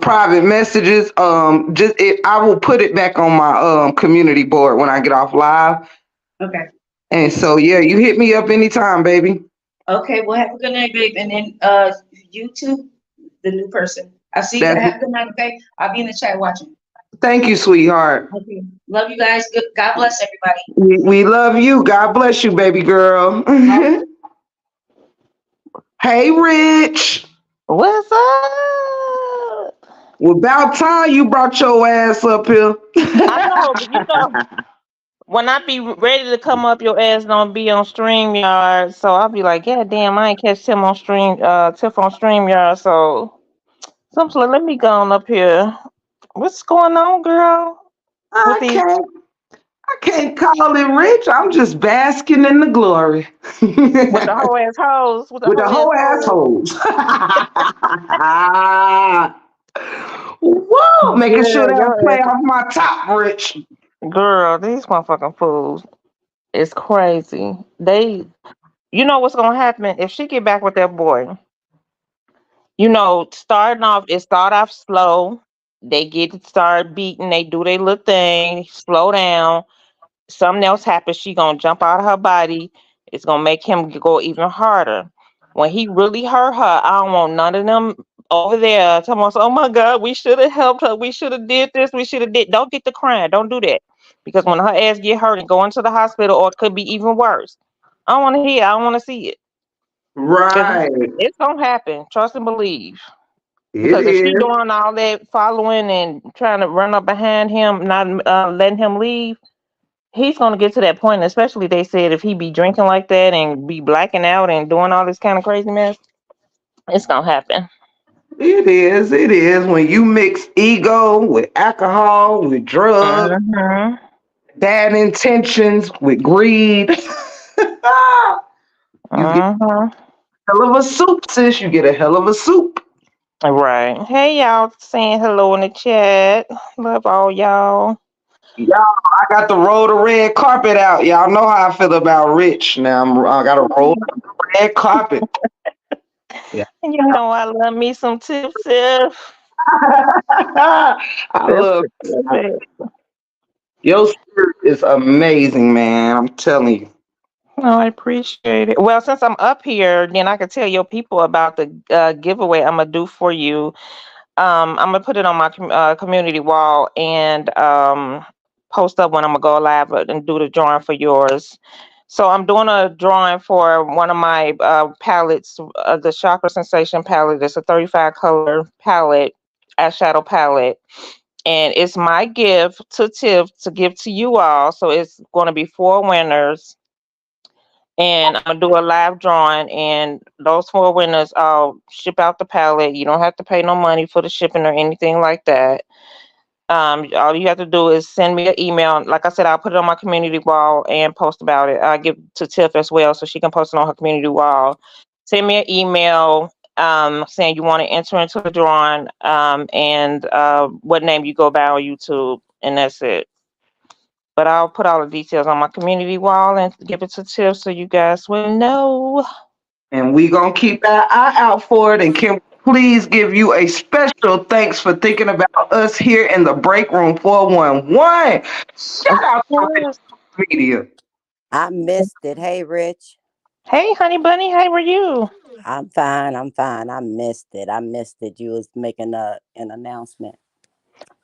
private messages, I will put it back on my community board when I get off live. Okay. And so, yeah, you hit me up anytime, baby. Okay. Well, have a good night, babe. And then YouTube, the new person. I see you. That's Have a good night. Okay. I'll be in the chat watching. Thank you, sweetheart. Okay. Love you guys. Good. God bless everybody. We love you. God bless you, baby girl. Hey, Rich. What's up? Well, about time you brought your ass up here. I know, but when I be ready to come up, your ass don't be on StreamYard. So I'll be like, yeah, damn, I ain't catch Tiff on StreamYard. So I'm just like, let me go on up here. What's going on, girl? With I these can't, I can't call it rich. I'm just basking in the glory. with the whole ass hoes, with the With the whole ass whole hoes. assholes. Whoa, making sure Girl, they don't your play ass, off my top, Rich. girl, these motherfucking fools. It's crazy. You know what's gonna happen if she get back with that boy. It start off slow. They get to start beating, they do their little thing, slow down. Something else happens, she gonna jump out of her body. It's gonna make him go even harder. When he really hurt her, I don't want none of them over there telling us, oh my God, we should have helped her, we should have did this, we should have did. Don't get the crying, don't do that. Because when her ass get hurt and go into the hospital, or it could be even worse. I don't want to hear, I don't want to see it. Because Right. it's gonna happen. Trust and believe. It Because if she is. doing all that following and trying to run up behind him, not letting him leave, he's gonna get to that point. Especially they said if he be drinking like that and be blacking out and doing all this kind of crazy mess, it's gonna happen. It is. It is. When you mix ego with alcohol, with drugs, Hmm. bad intentions, with greed, you get Hmm. a hell of a soup, sis. You get a hell of a soup. Right. Hey y'all, saying hello in the chat. Love all y'all. Y'all, I got to roll the red carpet out. Y'all know how I feel about Rich. Now I got to roll the red carpet. Yeah. You know I love me some tiff. I love Tiff. your spirit is amazing, man. I'm telling you. Oh, I appreciate it. Well, since I'm up here, then I can tell your people about the giveaway I'm gonna do for you. I'm gonna put it on my community wall and post up when I'm gonna go live and do the drawing for yours. So I'm doing a drawing for one of my palettes, the Chakra Sensation palette. It's a 35 color palette, eyeshadow palette, and it's my gift to Tiff to give to you all. So it's going to be 4 winners, and I'm gonna do a live drawing, and those 4 winners, I'll ship out the palette. You don't have to pay no money for the shipping or anything like that. All you have to do is send me an email. Like I said, I'll put it on my community wall and post about it. I'll give it to Tiff as well so she can post it on her community wall. Send me an email saying you want to enter into the drawing and what name you go by on YouTube, and that's it. But I'll put all the details on my community wall and give it to Tiff so you guys will know. And we gonna keep our eye out for it. And can we please give you a special thanks for thinking about us here in the break room 411. Shout Of out to Rich course. Media. I missed it. Hey, Rich. Hey, honey bunny, how were you? I'm fine. I'm fine. I missed it. I missed it. You was making an announcement.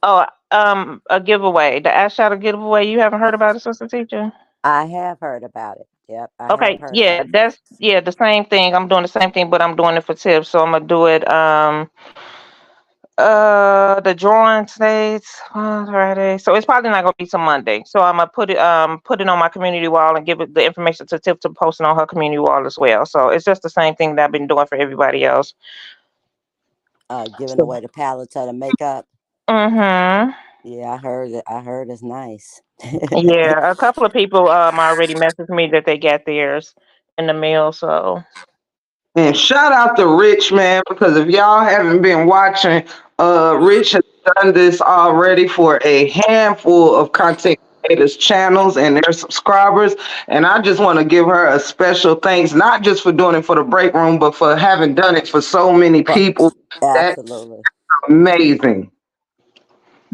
Oh, a giveaway. The Ash Shadow giveaway. You haven't heard about it, Sister Teacher? I have heard about it. Yep, I have Okay, heard yeah, about it. that's the same thing. I'm doing the same thing, but I'm doing it for tips. So I'm gonna do it. The drawing today's Friday, so it's probably not gonna be till Monday. So I'm gonna put it on my community wall and give it the information to Tip to post it on her community wall as well. So it's just the same thing that I've been doing for everybody else. Giving So, away the palette to the makeup. mm-hmm. Yeah, I heard it. I heard it's nice. Yeah, a couple of people already messaged me that they got theirs in the mail. So And shout out to Rich, man, because if y'all haven't been watching, Rich has done this already for a handful of content creators channels and their subscribers. And I just want to give her a special thanks, not just for doing it for the break room, but for having done it for so many But people. That's absolutely. amazing.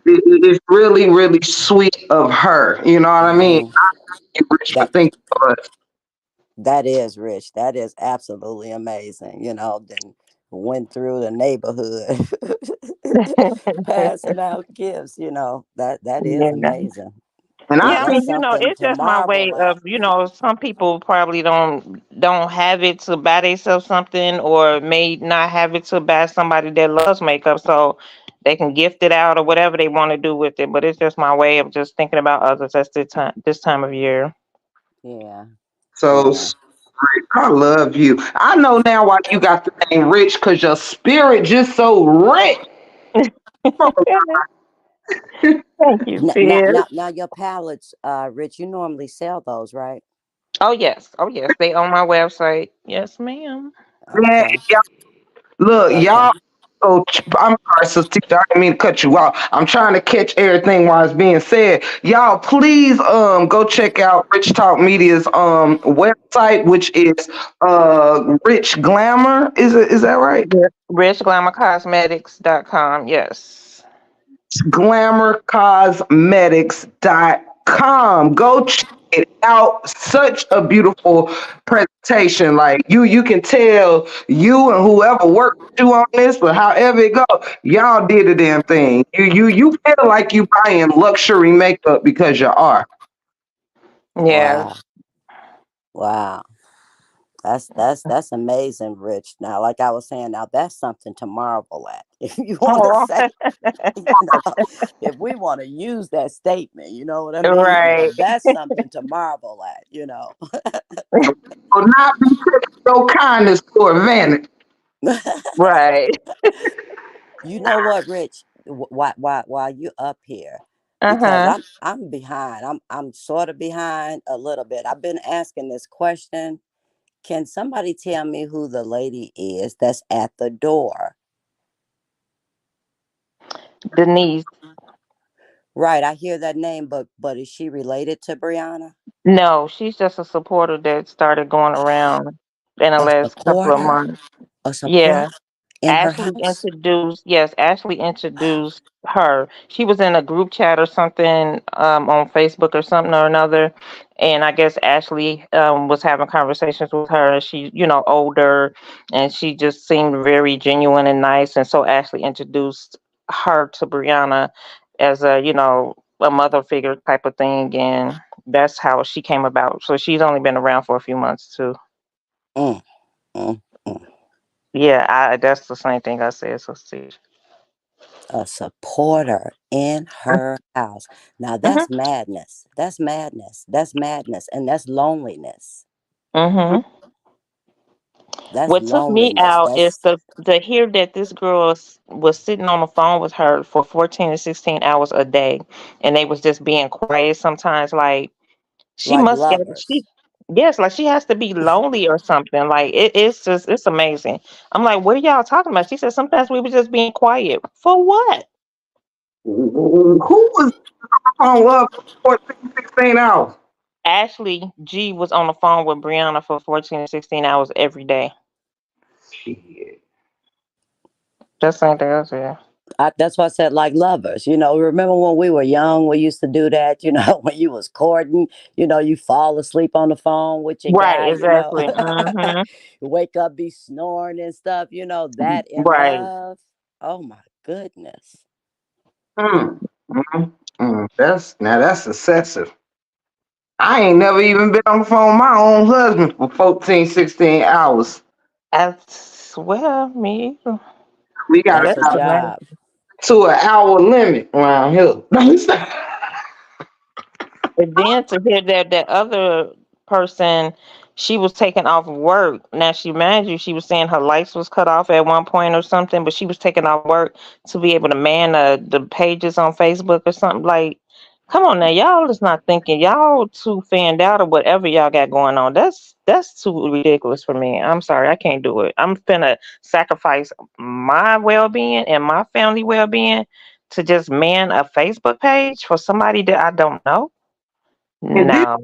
It's really, really sweet of her. You know what I mean? Hmm. Thank you, Rich, for That thinking of us. that is rich. That is absolutely amazing. Then went through the neighborhood passing out gifts. That is yeah. amazing. And I Now Yeah, I think that's mean, something it's to just my way marvel at. of, some people probably don't have it to buy themselves something, or may not have it to buy somebody that loves makeup, so they can gift it out or whatever they want to do with it. But it's just my way of just thinking about others at this time of year. Yeah, so. yeah. Rick, I love you. I know now why you got the name Rich, because your spirit just so rich. Thank you, Now, sis. now, now, your palettes, Rich. You normally sell those, right? Oh yes, they on my website. Yes, ma'am. Man, Okay, y'all, look, okay. y'all. So I'm sorry, Sister Teacher, I didn't mean to cut you off. I'm trying to catch everything while it's being said. Y'all, please go check out Rich Talk Media's website, which is Rich Glamour. Is that right? Yeah. RichGlamourCosmetics.com. Yes. glamourcosmetics.com. Go check it out. Such a beautiful presentation. Like you can tell you and whoever worked with you on this, but however it go, y'all did the damn thing. You feel like you buying luxury makeup because you are. Yes. Wow, wow. That's amazing, Rich. Now, like I was saying, now that's something to marvel at. If you want to Oh, say, you know, if we want to use that statement, you know what I mean? right. That's something to marvel at. Will not be taking your kindness for advantage. Right. You know what, Rich? While you up here, because Uh-huh. I'm behind. I'm sort of behind a little bit. I've been asking this question. Can somebody tell me who the lady is that's at the door? Denise. Right, I hear that name, but is she related to Brianna? No, she's just a supporter that started going around in the A last couple of supporter? months. A Yeah. supporter in her house? Ashley introduced her. She was in a group chat or something on Facebook or something or another. And I guess Ashley was having conversations with her. She, older, and she just seemed very genuine and nice. And so Ashley introduced her to Brianna as a mother figure type of thing. And that's how she came about. So she's only been around for a few months too. Mm, mm, mm. Yeah, that's the same thing I said. So see. A supporter in her house. Now that's madness. That's madness. That's madness. And that's loneliness. Mm-hmm. That's What took me loneliness. out is That's to hear that this girl was sitting on the phone with her for 14 to 16 hours a day, and they was just being quiet sometimes. Like she like must get lovers. she yes, like she has to be lonely or something. Like it's just it's amazing. I'm like, what are y'all talking about? She said sometimes we were just being quiet. For what? Who was on love for 14, 16 hours? Ashley G was on the phone with Brianna for 14 to 16 hours every day. Shit. That's something else, yeah. That's why I said like lovers. Remember when we were young, we used to do that. When you was courting, you fall asleep on the phone with your Right, guy. exactly. Mm-hmm. You wake up, be snoring and stuff. That in Right. love. Oh my goodness. Mm, mm, that's excessive. I ain't never even been on the phone with my own husband for 14, 16 hours. I swear, me either. We got That's That's a it amazing. job. to an hour limit around here. And then to hear that that other person, she was taken off work. Now she, mind you, she was saying her lights was cut off at one point or something, but she was taking off work to be able to man the pages on Facebook or something. Like, come on now, y'all is not thinking. Y'all too fanned out or whatever y'all got going on. That's too ridiculous for me. I'm sorry, I can't do it. I'm finna sacrifice my well being and my family well being to just man a Facebook page for somebody that I don't know. And then No.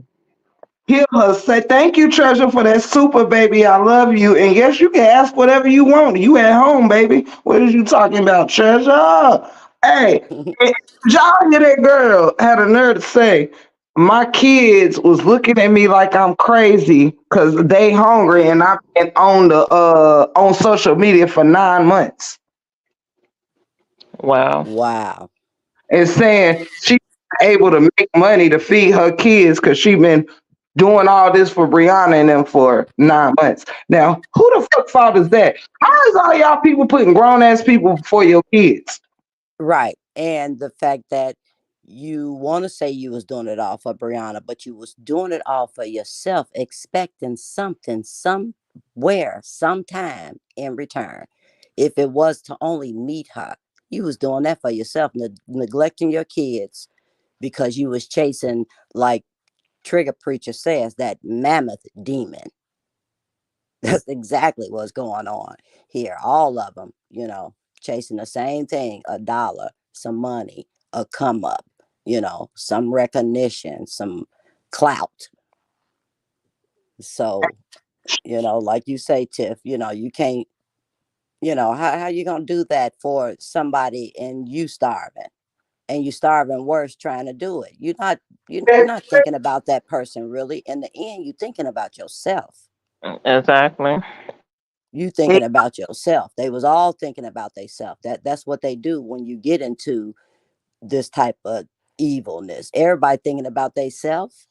hear her say, "Thank you, Treasure, for that super baby. I love you." And yes, you can ask whatever you want. You at home, baby. What is you talking about, Treasure? Hey, and y'all hear that girl had a nerve to say, "My kids was looking at me like I'm crazy because they hungry and I've been on social media for 9 months." Wow. Wow. And saying she able to make money to feed her kids because she been doing all this for Brianna and them for 9 months. Now, who the fuck fault is that? How is all y'all people putting grown ass people before your kids? Right. And the fact that you want to say you was doing it all for Brianna, but you was doing it all for yourself, expecting something somewhere, sometime in return. If it was to only meet her, you was doing that for yourself, neglecting your kids because you was chasing, like Trigger Preacher says, that mammoth demon. That's exactly what's going on here. All of them, chasing the same thing: a dollar, some money, a come up, some recognition, some clout. So, like you say, Tiff, you can't, how you going to do that for somebody and you starving? And you starving worse trying to do it. You're not thinking about that person really. In the end, you thinking about yourself. Exactly. You thinking about yourself. They was all thinking about themselves. That's what they do when you get into this type of evilness. Everybody thinking about themselves.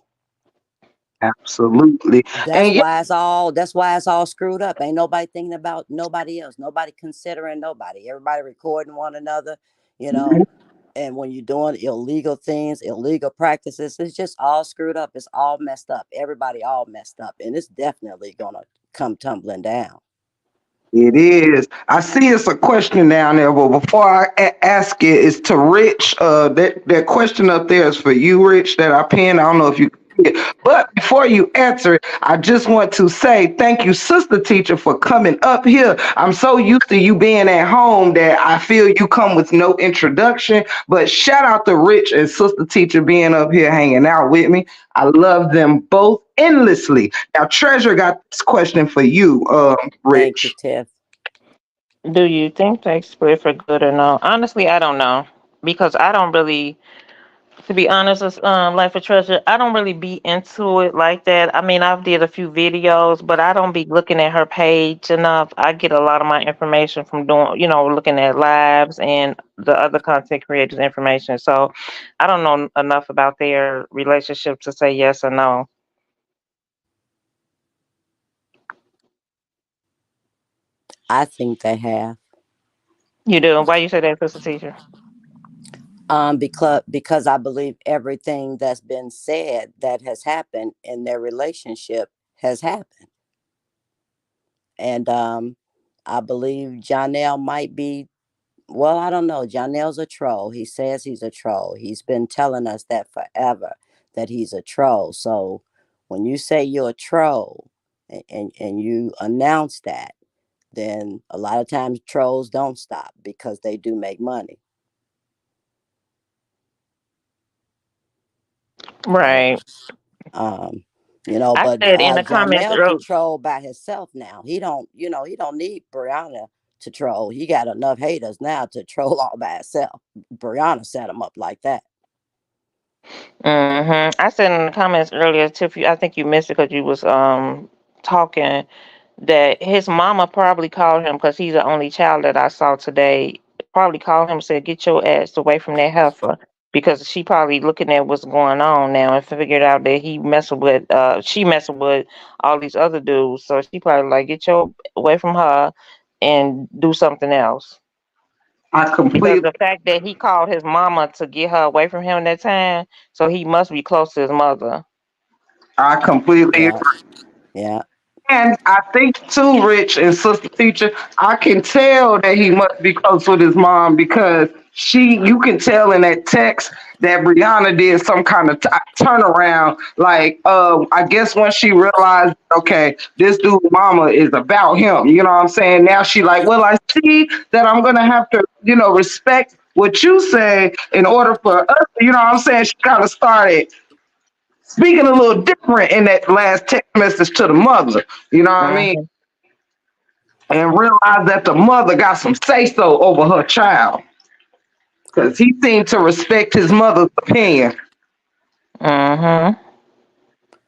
Absolutely. That's And yeah, why it's all screwed up. Ain't nobody thinking about nobody else. Nobody considering nobody. Everybody recording one another, you know. And when you're doing illegal things, illegal practices, it's just all screwed up. It's all messed up. Everybody all messed up. And it's definitely gonna come tumbling down. it is. I see it's a question down there, but before I ask it, it's to Rich. That question up there is for you, Rich, that I pinned. I don't know if you can see it. But before you answer it, I just want to say thank you, Sister Teacher, for coming up here. I'm so used to you being at home that I feel you come with no introduction. But shout out to Rich and Sister Teacher being up here hanging out with me. I love them both endlessly. Now, Treasure got this question for you, Thank you, Rich. Tiff. Do you think they split for good or no? Honestly, I don't know because I don't really, to be honest, with Life of Treasure, I don't really be into it like that. I mean, I've did a few videos, but I don't be looking at her page enough. I get a lot of my information from doing, looking at lives and the other content creators' information. So I don't know enough about their relationship to say yes or no. I think they have. You do? Why you say that, Sister Teacher? Because I believe everything that's been said that has happened in their relationship has happened. And I believe Janelle might be. Well, I don't know. Janelle's a troll. He says he's a troll. He's been telling us that forever, that he's a troll. So when you say you're a troll and you announce that, then a lot of times trolls don't stop because they do make money. Right. Um, I but said in the comments Janelle earlier. control by himself now. He don't need Brianna to troll. He got enough haters now to troll all by himself. Brianna set him up like that. I said in the comments earlier, Tiff, I think you missed it because you was talking, that his mama probably called him because he's the only child that I saw today. Probably called him and said, "Get your ass away from that heifer," because she probably looking at what's going on now and figured out that she messing with all these other dudes. So she probably like, "Get your away from her and do something else." I Because completely, the fact that he called his mama to get her away from him that time, so he must be close to his mother. I completely Yeah, yeah. And I think too, Rich and Sister Teacher, I can tell that he must be close with his mom because you can tell in that text that Brianna did some kind of turnaround. Like, I guess when she realized, okay, this dude mama is about him, you know what I'm saying? Now she like, well, I see that I'm going to have to, respect what you say in order for us, you know what I'm saying? She kind of started speaking a little different in that last text message to the mother. You know what I mean? Hmm. And realize that the mother got some say so over her child because he seemed to respect his mother's opinion, Hmm.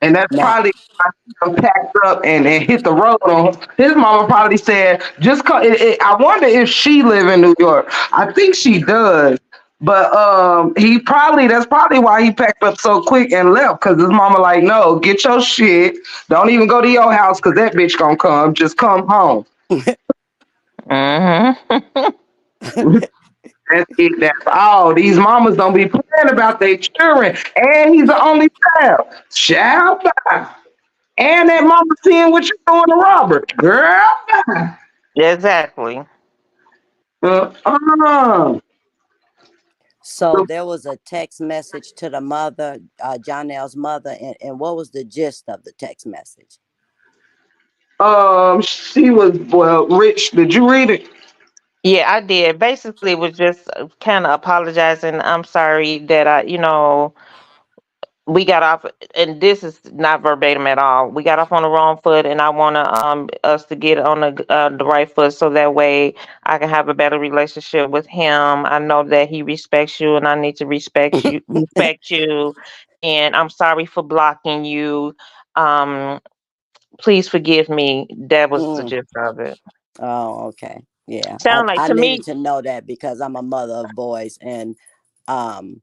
and that's Now, probably why he packed up and hit the road on. His mama probably said, "Just call." I wonder if she live in New York. I think she does. But that's probably why he packed up so quick and left because his mama like, no, get your shit. Don't even go to your house because that bitch gonna come. Just come home. Hmm. That's it. That's all. These mamas don't be playing about their children. And he's the only child. Child. Bye. And that mama seeing what you doing to Robert. Girl. Bye. Exactly. Uh-uh. so there was a text message to the mother, Janelle's mother, and what was the gist of the text message? She was, well, Rich, did you read it? Yeah, I did. Basically, it was just kind of apologizing. I'm sorry that we got off, and this is not verbatim at all. We got off on the wrong foot, and I want to us to get on the right foot, so that way I can have a better relationship with him. I know that he respects you, and I need to respect you. And I'm sorry for blocking you. Um, Please forgive me. That was the Mm. gist of it. Oh, okay. Yeah. Sound like I to needed me. to know that because I'm a mother of boys, and um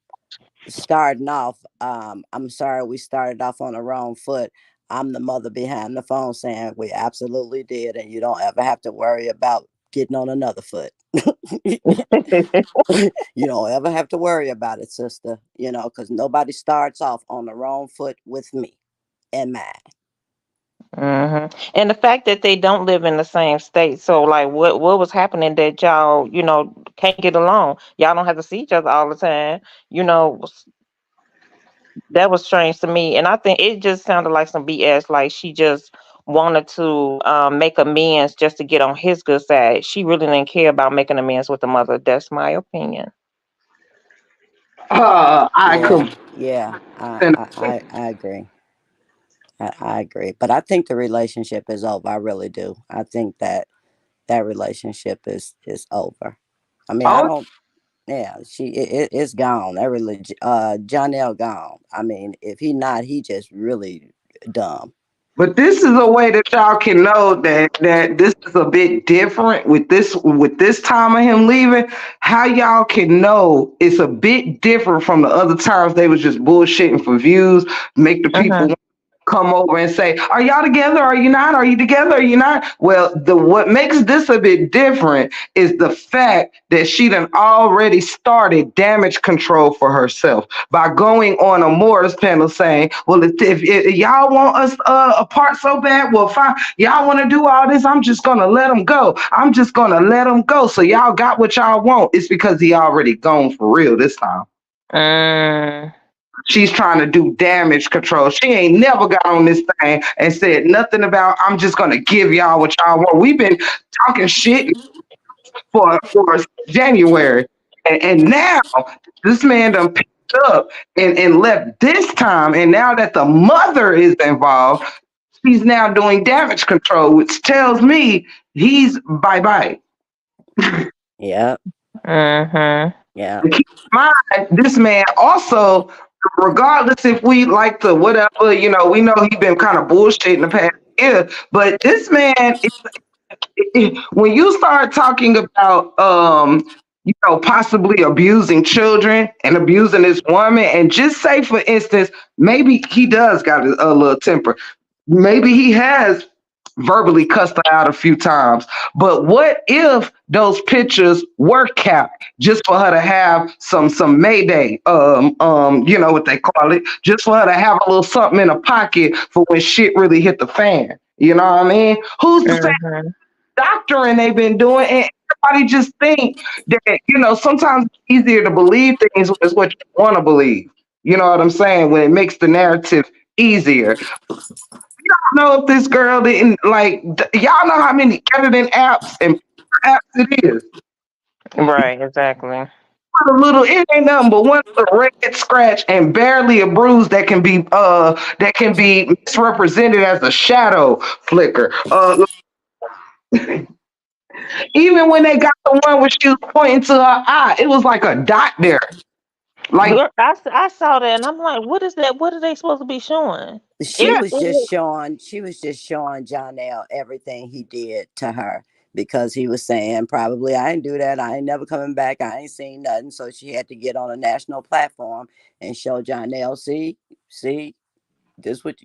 starting off, I'm sorry we started off on the wrong foot. I'm the mother behind the phone saying we absolutely did, and you don't ever have to worry about getting on another foot. You don't ever have to worry about it, sister, because nobody starts off on the wrong foot with me and mine. And the fact that they don't live in the same state, so like, what was happening that y'all, can't get along? Y'all don't have to see each other all the time. You know, that was strange to me, and I think it just sounded like some BS. Like she just wanted to make amends just to get on his good side. She really didn't care about making amends with the mother. That's my opinion. I Yeah, could. yeah, I agree. I agree. But I think the relationship is over. I really do. I think that relationship is over. I mean, I Oh, don't. Yeah, it's gone. That John L. gone. I mean, if he not, he just really dumb. but this is a way that y'all can know that this is a bit different with this time of him leaving. How y'all can know it's a bit different from the other times they was just bullshitting for views, make the Hmm. people. come over and say, "Are y'all together? Are you not? Are you together? Are you not?" Well, what makes this a bit different is the fact that she done already started damage control for herself by going on a Moore's panel saying, "Well, if y'all want us apart so bad, well, fine. Y'all want to do all this? I'm just gonna let him go. I'm just gonna let him go. So y'all got what y'all want." It's because he already gone for real this time. Mm. She's trying to do damage control. She ain't never got on this thing and said nothing about, "I'm just gonna give y'all what y'all want." We've been talking shit for January. And now this man done picked up and left this time. And now that the mother is involved, he's now doing damage control, which tells me he's bye-bye. Yeah. Mm-hmm. Yeah. And keep in mind, this man also, regardless if we like to whatever, we know he been kind of bullshitting the past year, but this man, when you start talking about, possibly abusing children and abusing this woman, and just say, for instance, maybe he does got a little temper. Maybe he has verbally cussed her out a few times. But what if those pictures were capped just for her to have some Mayday, what they call it, just for her to have a little something in her pocket for when shit really hit the fan. You know what I mean? Who's to say Mm-hmm. doctoring they've been doing? And everybody just think that, sometimes it's easier to believe things when it's what you want to believe. You know what I'm saying? When it makes the narrative easier. Know if this girl didn't y'all know how many editing apps and apps it is. Right, exactly. It ain't nothing but one little red scratch and barely a bruise that can be misrepresented as a shadow flicker. Even when they got the one where she was pointing to her eye, it was like a dot there. Like, Girl, I saw that and I'm like, what is that? What are they supposed to be showing? She It, yeah, was just it showing John L everything he did to her because he was saying probably I ain't do that. I ain't never coming back. I ain't seen nothing. So she had to get on a national platform and show John L. See, this what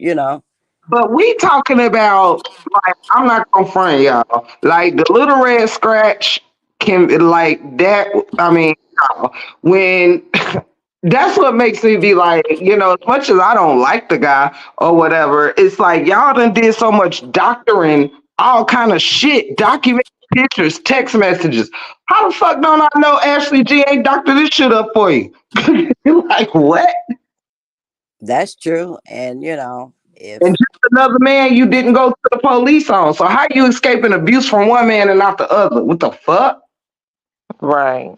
but we talking about, like, I'm not gonna front y'all. Like, the little red scratch can, like that. I mean, when that's what makes me be like, as much as I don't like the guy or whatever, it's like y'all done did so much doctoring, all kind of shit, document pictures, text messages. How the fuck don't I know Ashley G ain't doctor this shit up for you? You're like, what? That's true. And And if just another man you didn't go to the police on. So how you escaping abuse from one man and not the other? What the fuck? right.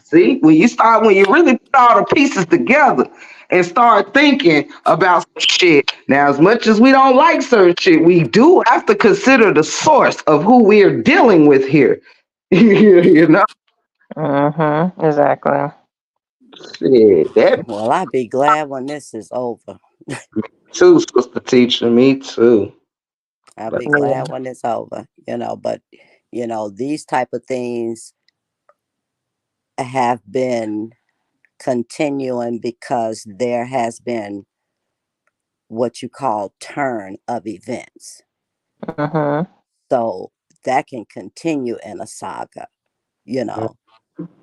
See, when you really put all the pieces together and start thinking about some shit. Now, as much as we don't like certain shit, we do have to consider the source of who we are dealing with here. you know, Mm-hmm. Exactly. shit, that well, I'd be glad when this is over. too, sister teacher, me too. I'll But be Yeah. glad when it's over, but these type of things have been continuing because there has been what you call turn of events. Mm-hmm. So that can continue in a saga, you know,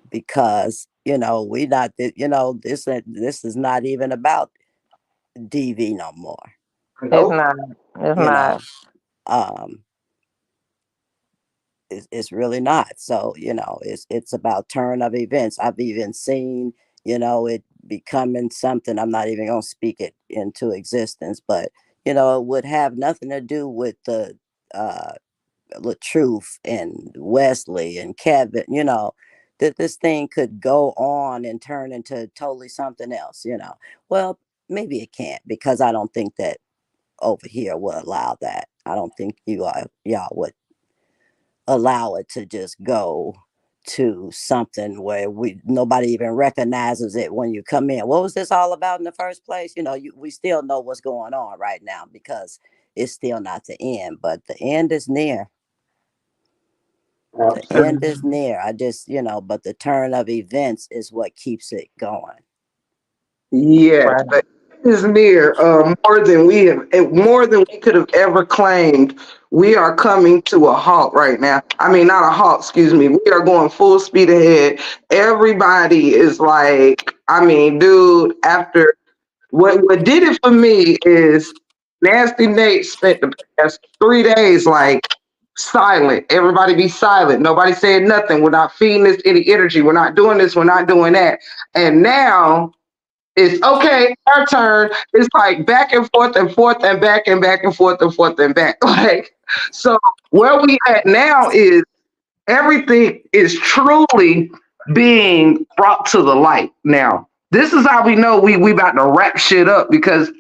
because we not this is not even about DV no more, It's nope. not. It's you not. know. Um it's really not. So, it's about turn of events. I've even seen, it becoming something. I'm not even gonna speak it into existence, but it would have nothing to do with the uh Truth and Wesley and Kevin, that this thing could go on and turn into totally something else, Well, maybe it can't because I don't think that over here will allow that. I don't think y'all would allow it to just go to something where nobody even recognizes it when you come in. What was this all about in the first place? We still know what's going on right now because it's still not the end, but the end is near. The Absolutely. end is near. I just, but the turn of events is what keeps it going. Yes. Right. is near, more than we could have ever claimed. We are coming to a halt right now. I mean, not a halt, excuse me. We are going full speed ahead. Everybody is like, I mean, dude, after what did it for me is Nasty Nate spent the past 3 days like silent. Everybody be silent. Nobody said nothing. We're not feeding this any energy. We're not doing this. We're not doing that. And now it's okay, our turn. It's like back and forth and forth and back and back and forth and forth and back. Like, so where we at now is everything is truly being brought to the light now. This is how we know we about to wrap shit up because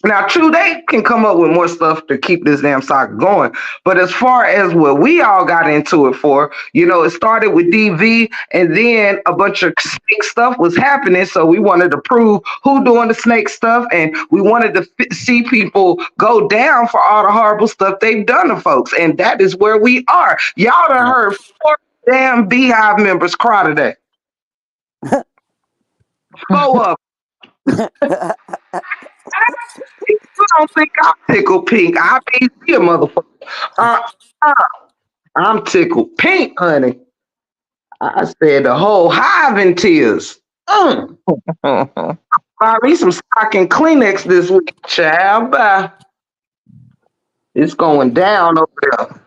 now, true, they can come up with more stuff to keep this damn saga going. But as far as what we all got into it for, it started with DV, and then a bunch of snake stuff was happening. So we wanted to prove who doing the snake stuff, and we wanted to see people go down for all the horrible stuff they've done to folks. And that is where we are. Y'all done heard 4 damn Beehive members cry today. 4 of you don't think I'm tickled pink? I be a motherfucker. Uh, uh, I'm tickled pink, honey. I said the whole hive in tears. Buy me some stock and Kleenex this week, child. Bye. It's going down over there.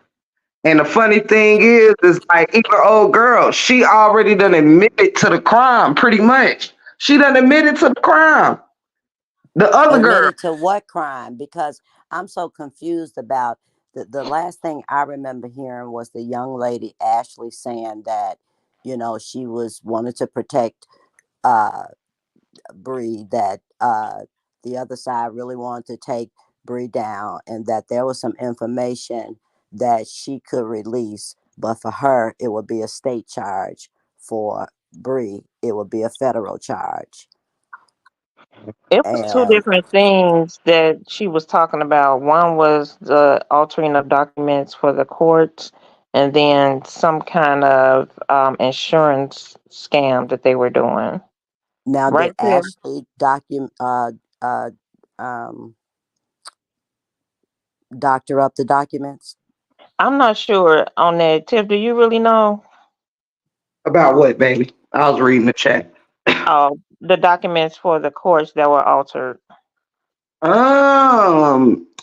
And the funny thing is like even old girl, she already done admitted to the crime, pretty much. She done admitted to the crime. The other girl. Admitted to what crime? Because I'm so confused about the last thing I remember hearing was the young lady Ashley saying that, she wanted to protect Bree, that the other side really wanted to take Bree down, and that there was some information that she could release, but for her it would be a state charge. For Bree, it would be a federal charge. It was two And different things that she was talking about. One was the altering of documents for the courts, and then some kind of insurance scam that they were doing. now, did Right there. Ashley uh, um, doctor up the documents? I'm not sure on that. Tiff, do you really know? About what, baby? I was reading the chat. Oh, the documents for the courts that were altered.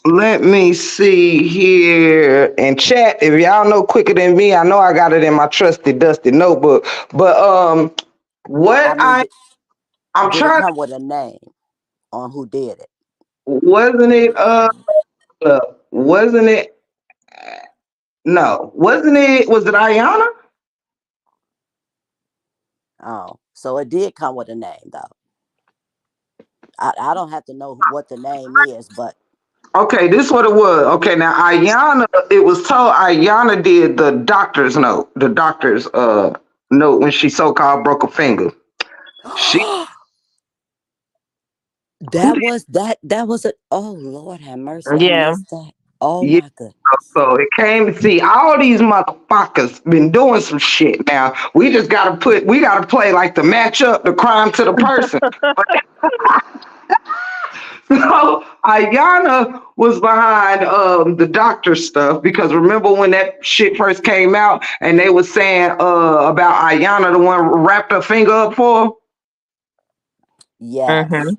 Let me see here in chat. If y'all know quicker than me, I know I got it in my trusty dusty notebook. But I what mean, I'm did it trying come with a name on who did it? wasn't it wasn't it no, wasn't it was it Ayana? Oh, so it did come with a name, though. I don't have to know what the name is, but Okay, this is what it was. Okay, now Ayana, it was told Ayana did the doctor's note, the doctor's note when she so called broke a finger. She who that did was a, oh Lord have mercy, I Yeah. missed that. Oh yeah, my goodness. so it came to see all these motherfuckers been doing some shit. Now we gotta play like the matchup, the crime to the person. So Ayana was behind the doctor stuff because remember when that shit first came out and they was saying about Ayana, the one who wrapped her finger up for her? Yes. Mm-hmm.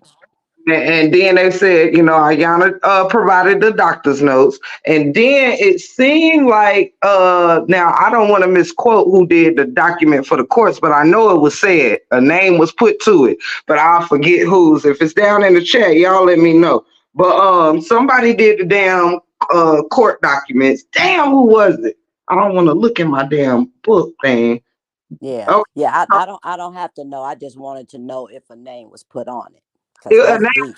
And then they said, Ayana provided the doctor's notes. And then it seemed like, now I don't want to misquote who did the document for the courts, but I know it was said, a name was put to it, but I'll forget whose. If it's down in the chat, y'all let me know. But somebody did the damn court documents. Damn, who was it? I don't want to look in my damn book thing. Yeah. Oh, Yeah. I don't have to know. I just wanted to know if a name was put on it. Because a that's name deep.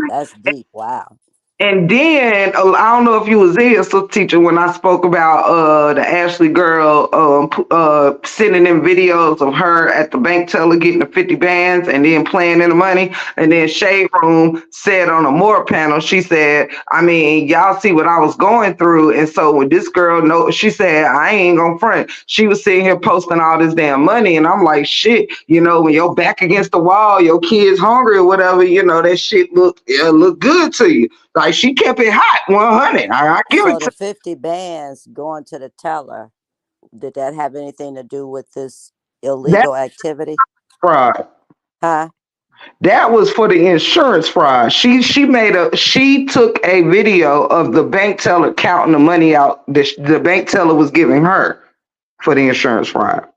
That's deep. Wow. And then I don't know if you was there, so teacher, when I spoke about the Ashley girl sending in videos of her at the bank teller getting the 50 bands and then playing in the money. And then Shade Room said on a more panel, she said, I mean, y'all see what I was going through. And so when this girl she said, I ain't gonna front. She was sitting here posting all this damn money. And I'm like, shit, when you're back against the wall, your kid's hungry or whatever, that shit look good to you. Like she kept it hot, 100. I give So it to the 50 bands going to the teller, did that have anything to do with this that illegal activity? fraud. Huh? That was for the insurance fraud. She took a video of the bank teller counting the money out the bank teller was giving her for the insurance fraud.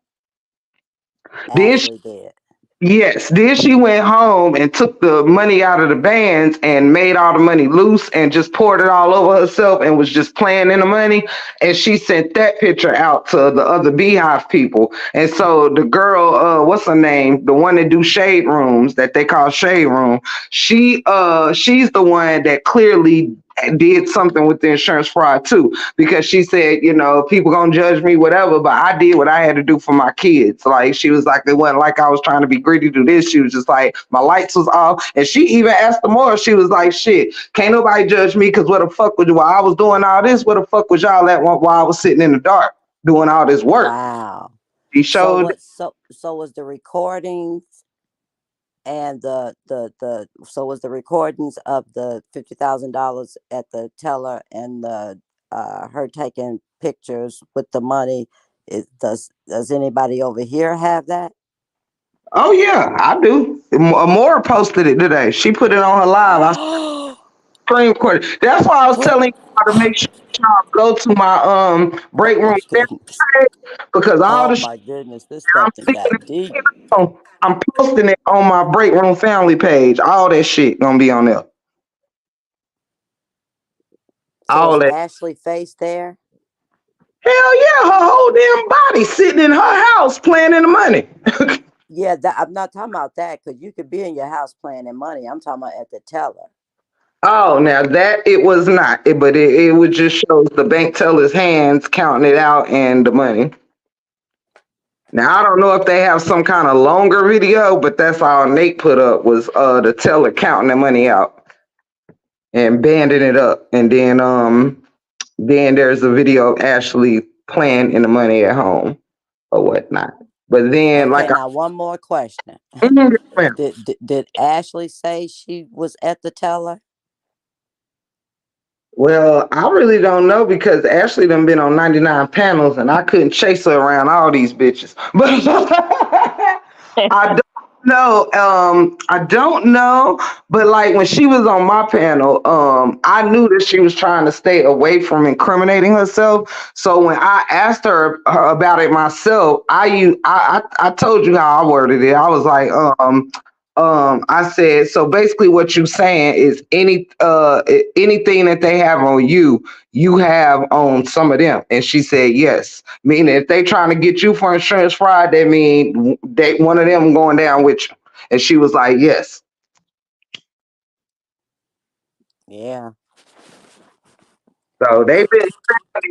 Then Ashley did. Yes. Then she went home and took the money out of the bands and made all the money loose and just poured it all over herself and was just playing in the money. And she sent that picture out to the other Beehive people. And so the girl, what's her name? The one that do shade rooms that they call shade room. She's the one that clearly did something with the insurance fraud too, because she said, people gonna judge me, whatever, but I did what I had to do for my kids. Like she was like, it wasn't like I was trying to be greedy to this. She was just like, my lights was off, and she even asked the more. She was like, shit, can't nobody judge me because what the fuck was while I was doing all this? What the fuck was y'all at while I was sitting in the dark doing all this work? Wow. He So showed. what? So was the recordings and so was the recordings of the $50,000 at the teller and the her taking pictures with the money. Does anybody over here have that? Oh yeah, I do. Amora posted it today. She put it on her live. I screen recorded. That's why I was What? telling y'all to make sure y'all go to my break Oh room my goodness. because all Oh the shit my goodness. This I'm stuff that seeing, got deep. I'm posting it on my break room family page. All that shit gonna be on there. So All is that. Ashley face there? Hell yeah, her whole damn body sitting in her house playing in the money. Yeah, I'm not talking about that because you could be in your house playing in money. I'm talking about at the teller. Oh, now that it was not, but it would just shows the bank teller's hands counting it out and the money. Now I don't know if they have some kind of longer video, but that's all Nate put up was the teller counting the money out and banding it up, and then there's a video of Ashley playing in the money at home or whatnot. But then Okay, like now one more question. I, Did Ashley say she was at the teller? well, I really don't know because Ashley done been on 99 panels and I couldn't chase her around all these bitches. But I don't know. I don't know. But like when she was on my panel, I knew that she was trying to stay away from incriminating herself. So when I asked her about it myself, I told you how I worded it. I was like, I said, so basically what you saying is anything that they have on you, you have on some of them. And she said yes. Meaning if they trying to get you for insurance fraud, that mean they one of them going down with you. And she was like, yes. Yeah. So they've been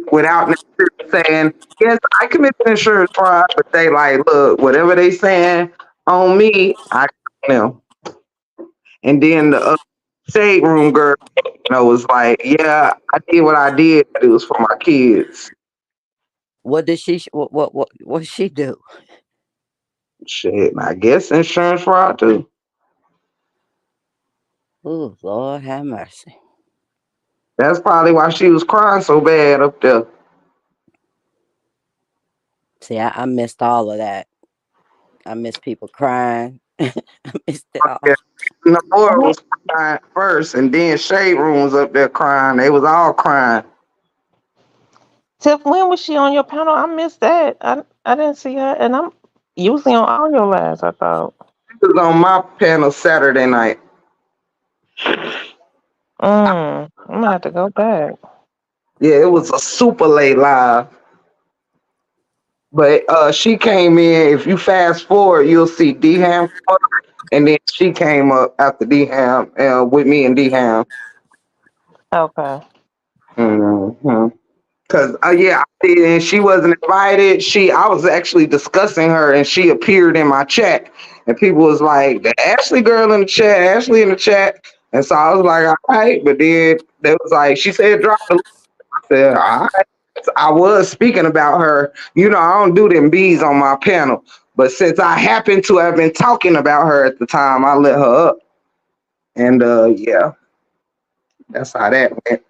without necessarily saying, yes, I committed insurance fraud, but they like, look, whatever they saying on me, I them. And then the shade room girl, was like, yeah, I did what I did, but it was for my kids. What did she? What did she do? Shit, I guess insurance fraud too. Oh Lord, have mercy. That's probably why she was crying so bad up there. See, I missed all of that. I missed people crying. I missed it all. Yeah. The boy was crying first, and then Shade Room was up there crying. They was all crying. Tiff, when was she on your panel? I missed that. I didn't see her, and I'm usually on all your lives. I thought. She was on my panel Saturday night. I'm gonna have to go back. Yeah, it was a super late live. But she came in. If you fast forward, you'll see D Ham, and then she came up after D Ham with me and D Ham. Okay. Mm-hmm. Cause yeah, I did, and she wasn't invited. I was actually discussing her, and she appeared in my chat, and people was like, "The Ashley girl in the chat, Ashley in the chat," and so I was like, "All right," but then they was like, she said, "Drop the." I said, "All right." I was speaking about her. I don't do them bees on my panel, but since I happened to have been talking about her at the time, I let her up, and yeah, that's how that went.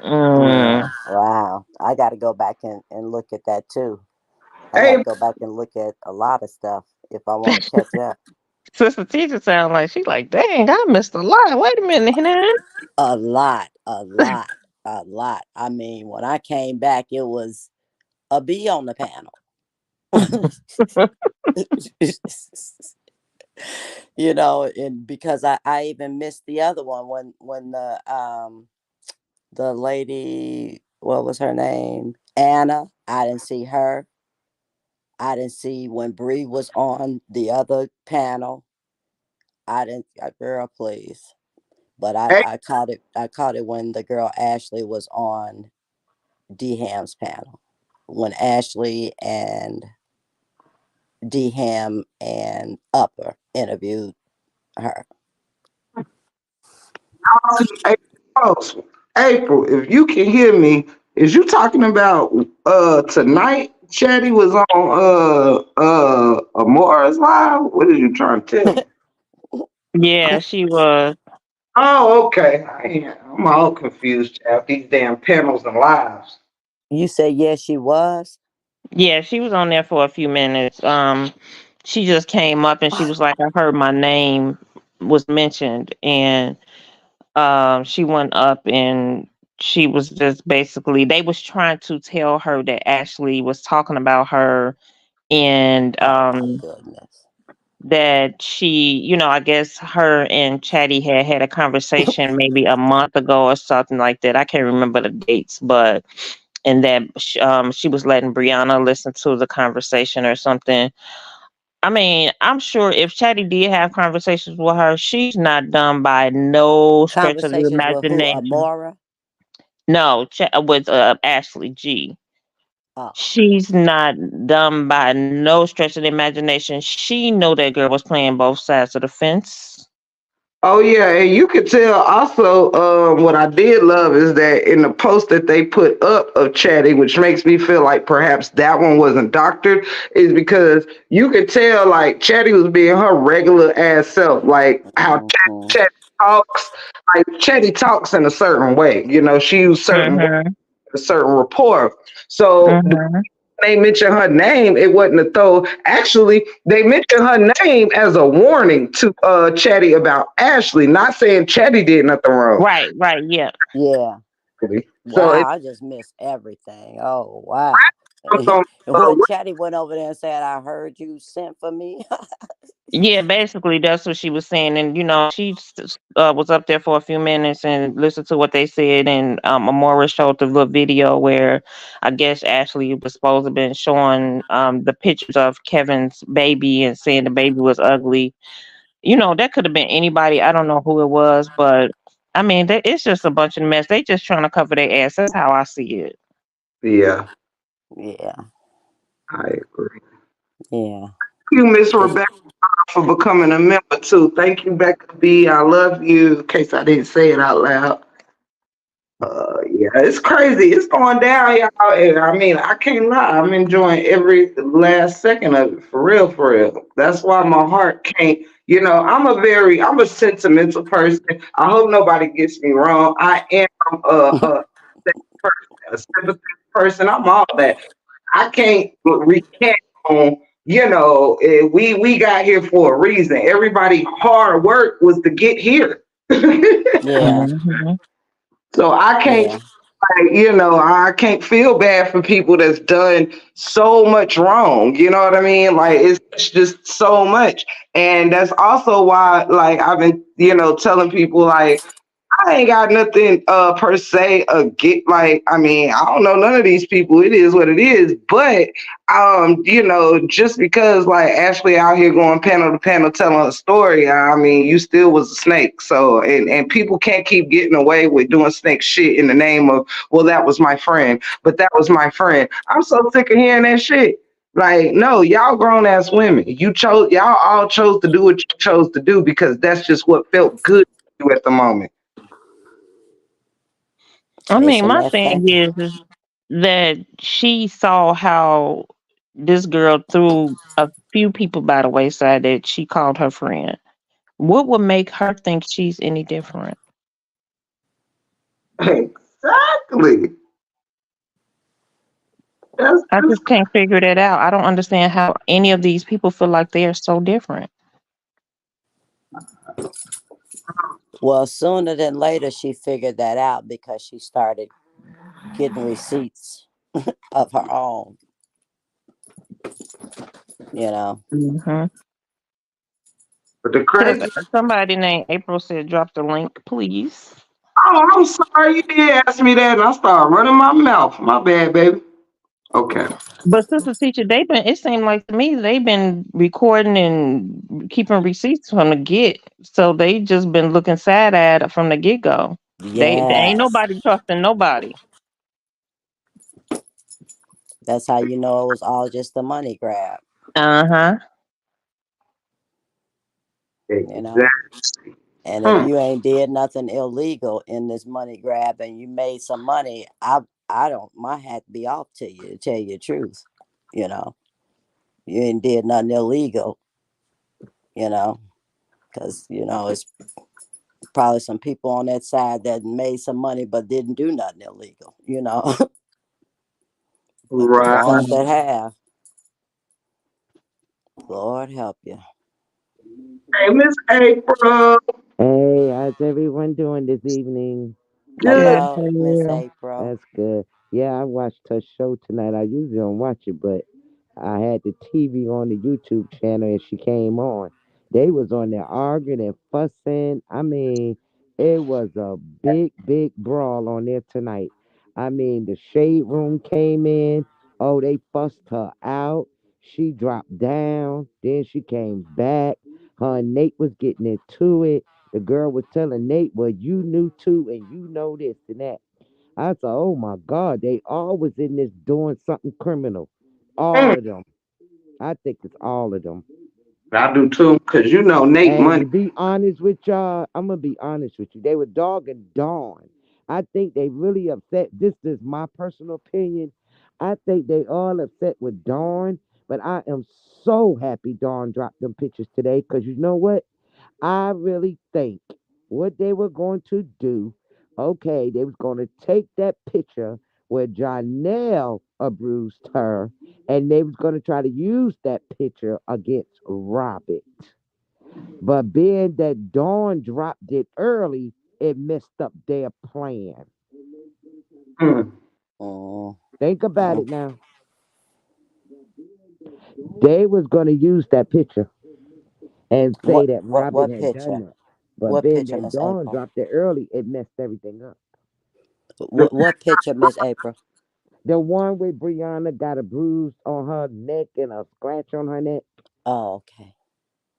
Yeah. Mm. Wow. I got to go back and look at that too. I got to Hey, go back and look at a lot of stuff if I want to catch up. Sister Teacher sound like she's like, dang, I missed a lot. Wait a minute, Hannah. A lot, a lot, a lot. I mean, when I came back, it was a bee on the panel. And because I even missed the other one when the lady, what was her name? Anna. I didn't see her. I didn't see when Bree was on the other panel. I didn't, girl, please. But hey, I caught it. I caught it when the girl Ashley was on D Ham's panel. When Ashley and D Ham and Upper interviewed her. April, April, if you can hear me, is you talking about tonight? Chatty was on Amora's live. What are you trying to tell me? Yeah, she was. Oh, okay. I'm all confused about these damn panels and lives. You said yes, she was. Yeah, she was on there for a few minutes. She just came up and she was like, I heard my name was mentioned, and she went up and she was just basically they was trying to tell her that Ashley was talking about her, and Oh my goodness. that she, I guess her and Chatty had a conversation maybe a month ago or something like that. I can't remember the dates, but and that she was letting Brianna listen to the conversation or something. I mean, I'm sure if Chatty did have conversations with her, she's not done by no stretch of the Conversations with who? imagination. Amora? No, with Ashley G. Oh, She's not done by no stretch of the imagination. She know that girl was playing both sides of the fence. Oh yeah, and you could tell also what I did love is that in the post that they put up of Chatty, which makes me feel like perhaps that one wasn't doctored, is because you could tell like Chatty was being her regular ass self, like how mm-hmm. Chatty talks, like Chatty talks in a certain way, she used certain Mhm. a certain rapport. So Mhm. they mentioned her name, it wasn't a throw. Actually, they mentioned her name as a warning to Chatty about Ashley, not saying Chatty did nothing wrong. Right, right, yeah. Yeah. So Wow, it I just missed everything. Oh wow. comes on. When Chatty went over there and said, I heard you sent for me. Yeah, basically that's what she was saying, and she was up there for a few minutes and listened to what they said, and Amora showed the little video where I guess Ashley was supposed to have been showing the pictures of Kevin's baby and saying the baby was ugly. That could have been anybody. I don't know who it was, but I mean, it's just a bunch of mess. They just trying to cover their ass. That's how I see it. Yeah, Yeah. I agree. Yeah. Thank you, Miss Just Rebecca, for becoming a member too. Thank you, Becca B. I love you. In case I didn't say it out loud. Yeah, it's crazy. It's going down, y'all. And I mean, I can't lie. I'm enjoying every last second of it, for real, for real. That's why my heart can't. I'm a sentimental person. I hope nobody gets me wrong. I am a person, a sympathetic person. I'm all that. I can't recant on. We got here for a reason. Everybody hard work was to get here. yeah. Hmm. So I can't Yeah. I can't feel bad for people that's done so much wrong. You know what I mean? Like it's just so much. And that's also why like I've been, telling people like I ain't got nothing per se get like I mean, I don't know none of these people. It is what it is. But just because like Ashley out here going panel to panel telling her story, I mean, you still was a snake. So and people can't keep getting away with doing snake shit in the name of, well, that was my friend, but that was my friend. I'm so sick of hearing that shit. Like, no, y'all grown ass women. Y'all all chose to do what you chose to do because that's just what felt good to you at the moment. I mean, Isn't my that thing fact? is that she saw how this girl threw a few people by the wayside that she called her friend. What would make her think she's any different? Exactly. That's I just just can't figure that out. I don't understand how any of these people feel like they are so different. Well, sooner than later, she figured that out because she started getting receipts of her own, you know. Hmm. but the Because crazy. somebody named April said, drop the link, please. Oh, I'm sorry you did ask me that, and I started running my mouth. My bad, baby. Okay. But sister teacher, it seemed like to me they've been recording and keeping receipts from the get. So they just been looking sad at it from the get go. They ain't Yes. nobody trusting nobody. That's how you know it was all just a money grab, Uh-huh. you know. Exactly. And if Hmm. you ain't did nothing illegal in this money grab and you made some money, I don't my hat be off to you to tell you the truth. You know, you ain't did nothing illegal, you know, because it's probably some people on that side that made some money but didn't do nothing illegal, you know. But the Right. ones that have, Lord help you. Hey, Miss April. Hey, how's everyone doing this evening? Good. Good Hello, Miss hell. April. That's good. Yeah, I watched her show tonight. I usually don't watch it, but I had the TV on the YouTube channel and she came on. They was on there arguing and fussing. I mean, it was a big, big brawl on there tonight. I mean, the shade room came in. Oh, they fussed her out. She dropped down. Then she came back. Her and Nate was getting into it. The girl was telling Nate, well, you knew too, and you know this and that. I said, oh my God, they all was in this doing something criminal. All Mm. of them. I think it's all of them. I do too, because you know Nate And Money. to be honest with y'all, I'm gonna be honest with you. They were dogging Dawn. I think they really upset. This is my personal opinion. I think they all upset with Dawn, but I am so happy Dawn dropped them pictures today because you know what? I really think what they were going to do, okay, they was going to take that picture where Janelle abused her, and they was going to try to use that picture against Robert. But being that Dawn dropped it early, it messed up their plan. Mm. Mm, Think about mm. it now. They was going to use that picture and say What that what Robert what had done picture? that. But What being picture, that Miss Dawn April? dropped it early, it messed everything up. The, What picture, Miss April? The one with Brianna got a bruise on her neck and a scratch on her neck. Oh, okay.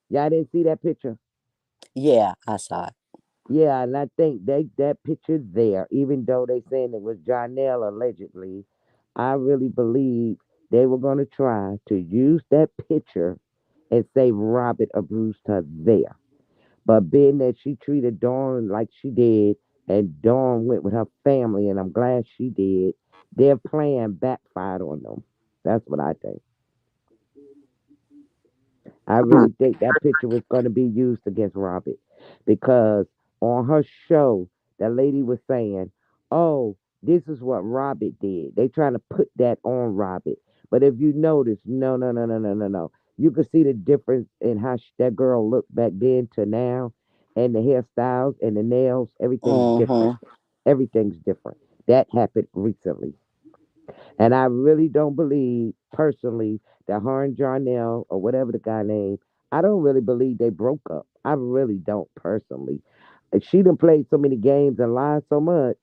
Y'all didn't see that picture? Yeah, I saw it. Yeah, and I think that picture there, even though they saying it was Jonelle allegedly, I really believe they were gonna try to use that picture and say Robert abused her there. But being that she treated Dawn like she did, and Dawn went with her family, and I'm glad she did, their plan backfired on them. That's what I think. I mm. really think that picture was going to be used against Robert because on her show, that lady was saying, "Oh, this is what Robert did." They trying to put that on Robert, but if you notice, no, no, no, no, no, no, no. You can see the difference in how that girl looked back then to now, and the hairstyles and the nails. Everything's different. Mm-hmm. Everything's different. That happened recently. And I really don't believe personally that her and Jarnell or whatever the guy name, I don't really believe they broke up. I really don't personally. And she done played so many games and lied so much.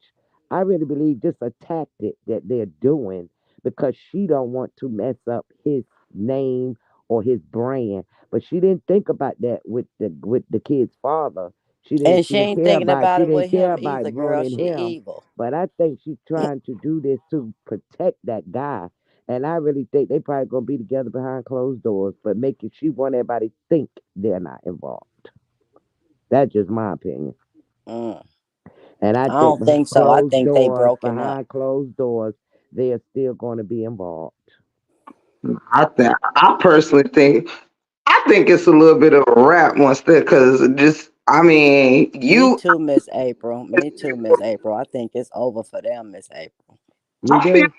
I really believe just a tactic that they're doing because she don't want to mess up his name or his brand. But she didn't think about that with the kid's father. She didn't And she she didn't ain't care thinking about about she it didn't with care him about either, girl. ruining She him. evil. But I think she's trying to do this to protect that guy. And I really think they probably gonna be together behind closed doors, but making she want everybody to think they're not involved. That's just my opinion. Mm. And I I think don't think so. I think they broken up. behind closed doors, they are still going to be involved. I personally think I think it's a little bit of a rap once that because just I mean Me you too, Miss April. Me too, Miss April. I think it's over for them, Miss April. You I feel do?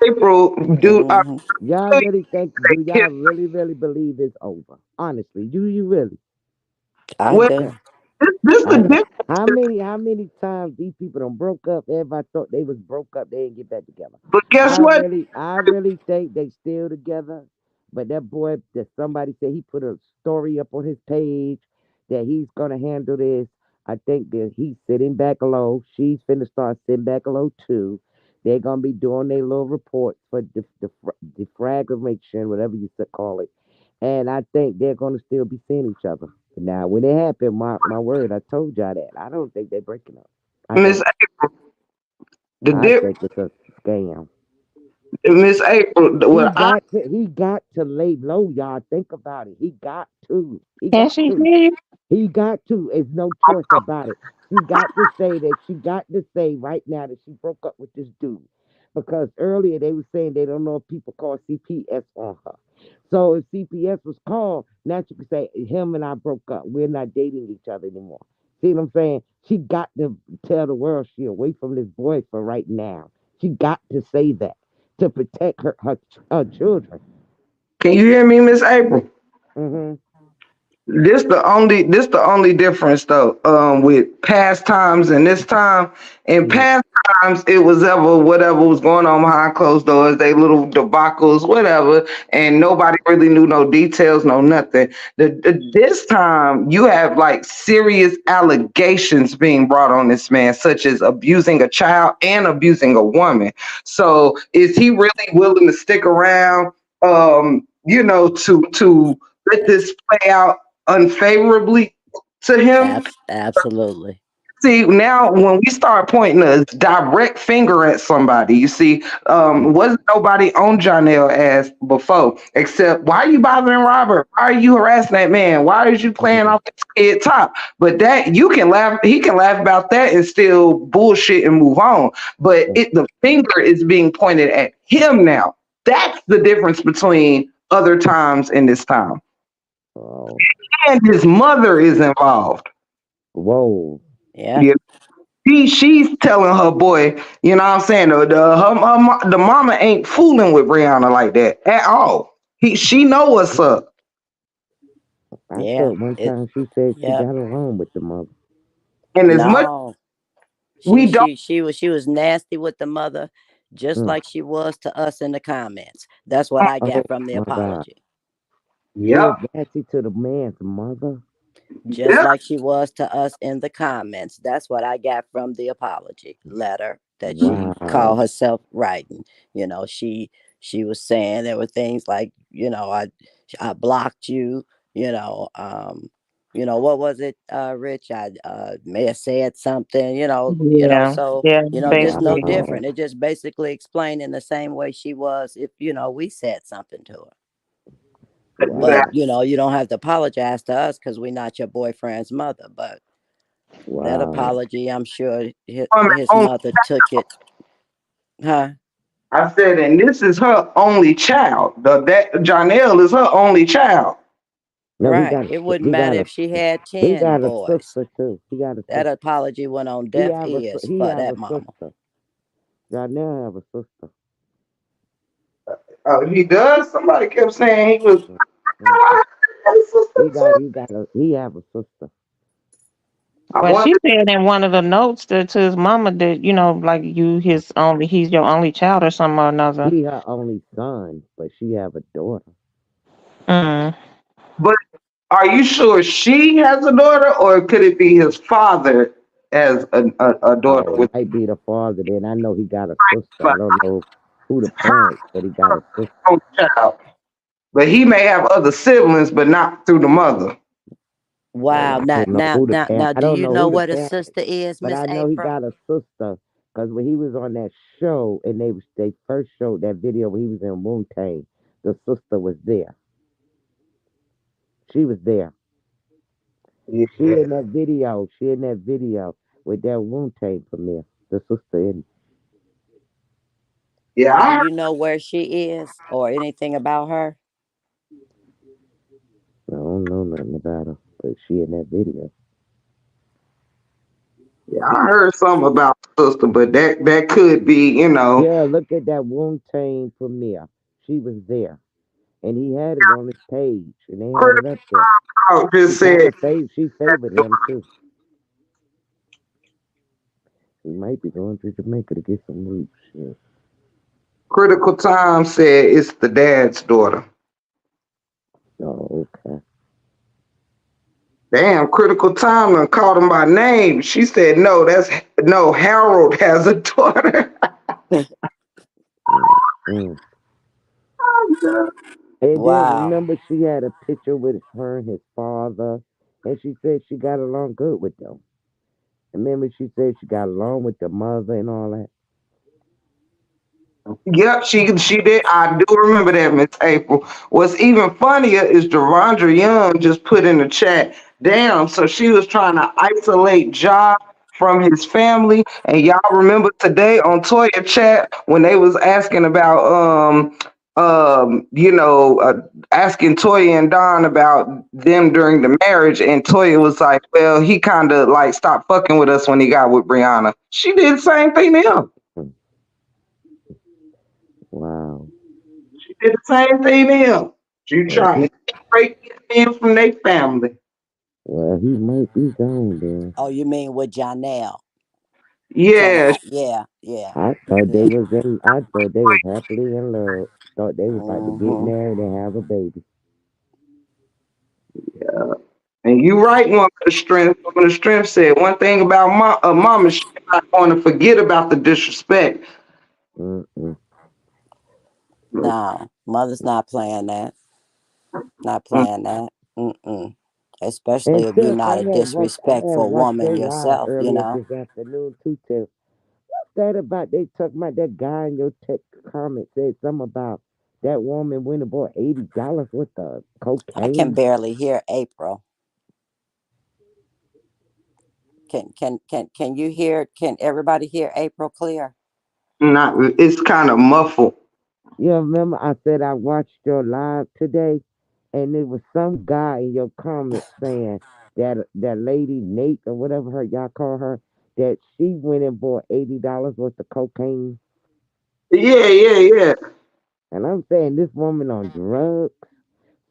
April do Hmm. Y'all really think? Do y'all really believe it's over? Honestly, do you really? I well do. this the I difference. how many times these people done broke up? Everybody thought they was broke up, they didn't get back together. But guess what? I really think they still together. But that boy, that somebody said he put a story up on his page that he's gonna handle this. I think that he's sitting back low. She's finna start sitting back low too. They're gonna be doing their little reports for defragmentation, whatever you call it. And I think they're gonna still be seeing each other. Now, when it happened, my word, I told y'all that. I don't think they're breaking up. I Miss don't. the I dip think it's a scam. Miss April what I He got to lay low, y'all. Think about it. He got to. He Can got she to. hear you? He got to. There's no choice about it. She got to say that. She got to say right now that she broke up with this dude. Because earlier they were saying they don't know if people call CPS on her. So if CPS was called, now she could say, him and I broke up. We're not dating each other anymore. See what I'm saying? She got to tell the world she away from this boy for right now. She got to say that to protect her children. can you hear me, Miss April? Hmm. This the only difference though, with past times and this time. In Hmm. past times it was ever whatever was going on behind closed doors, they little debacles, whatever, and nobody really knew no details, no nothing. This time you have like serious allegations being brought on this man, such as abusing a child and abusing a woman. So is he really willing to stick around, to let this play out unfavorably to him? Absolutely. See, now when we start pointing a direct finger at somebody, you see, wasn't nobody on Jonelle as before, except why are you bothering Robert? Why are you harassing that man? Why are you playing off this kid top? But that you can laugh, he can laugh about that and still bullshit and move on. But the finger is being pointed at him now. That's the difference between other times and this time. Oh, And his mother is involved. whoa. Yeah. Yeah, she's telling her boy, you know what I'm saying? The mama ain't fooling with Brianna like that at all. She know what's up. I Yeah. thought one It. time she said she Yep. got along with the mother. And as much No. She we don't she she was nasty with the mother, just Mm. like she was to us in the comments. That's what I Oh got from the my God. apology. She was yep, nasty to the man's mother. Just yep, like she was to us in the comments. That's what I got from the apology letter that she called Wow. herself writing. She was saying there were things like, I blocked you, you know, what was it, Rich? I may have said something, Yeah, so yeah, just no basically. Wow. different. It just basically explained in the same way she was if, we said something to her. But Wow. exactly. you don't have to apologize to us because we're not your boyfriend's mother. But that Wow. apology, I'm sure Woman his only- mother took it, huh? I said, and this is her only child. That Jonelle is her only child. No, Right. It wouldn't matter if she had he 10 got a boys. sister too. He got a That sister. apology went on deaf ears He for have that a mama. sister. Y'all now have a sister. He does. Somebody kept saying he was. Mhm. I He have a sister. Well, wonder. she said in one of the notes to his mama that, like he's your only child or something or another. He her only son, but she have a daughter. Mm. Are you sure she has a daughter, or could it be his father as a daughter Oh, it with might be the father. Then I know he got a sister. like I don't know who the her parents, but he got a sister. own child? But he may have other siblings, but not through the mother. Oh, Wow. I Now, don't know now, who the now, parent. now, I do don't you know know who the what a parent, sister is, but Miss I know he April? got a sister. Cause when he was on that show and they first showed that video when he was in Wu Tang, the sister was there. She was there. She Yeah, in that video. She in that video with that Wu Tang premiere. The sister in. yeah, Now, do I heard, you know where she is or anything about her? I don't know nothing about her, but she in that video. yeah, I heard something about the sister, but that could be, Yeah, look at that Wu Tang premiere. She was there, and he had it on his page, and they had it critical up there. Talk She just kind said of she favored him too. He might be going to Jamaica to get some roots. Shit. critical time said it's the dad's daughter. Oh, okay. Damn, critical time and called him by name. She said no, that's no. Harold has a daughter. Mm, mm. And then Wow. remember, she had a picture with her and his father, and she said she got along good with them. Remember, she said she got along with the mother and all that. Yep, she did. I do remember that, Miss April. What's even funnier is Deron Young just put in the chat. Damn, so she was trying to isolate Ja from his family. And y'all remember today on Toya chat when they was asking about asking Toya and Don about them during the marriage, and Toya was like, well, he kind of like stopped fucking with us when he got with Brianna. She did the same thing to him. Hmm. Wow. Did the same thing to him. She Well, trying to separate men from their family. well, he might be gone then. Oh, you mean with Janelle? Yeah, Janelle. Yeah, yeah, I thought they yeah. was in. I thought they was happily in love. Thought they was about to get Hmm. married and have a baby. and you right, one of the strength. One of the strength said one thing about mama. She's not going to forget about the disrespect. Mm-mm. No, mother's not playing that. Not playing that. Mm-mm. Especially And if you're Tiff, not a I had disrespectful watched woman your live yourself, you earlier know. this afternoon too, Tiff. That about they talking about that guy in your tech comment said something about that woman went and bought $80 worth of I can cocaine. barely hear April. Can you hear? Can everybody hear April clear? Not. It's kind of muffled. You remember I said I watched your live today, and there was some guy in your comment saying that lady Nate or whatever her y'all call her, that she went and bought $80 worth of cocaine. Yeah, yeah, yeah. And I'm saying this woman on drugs.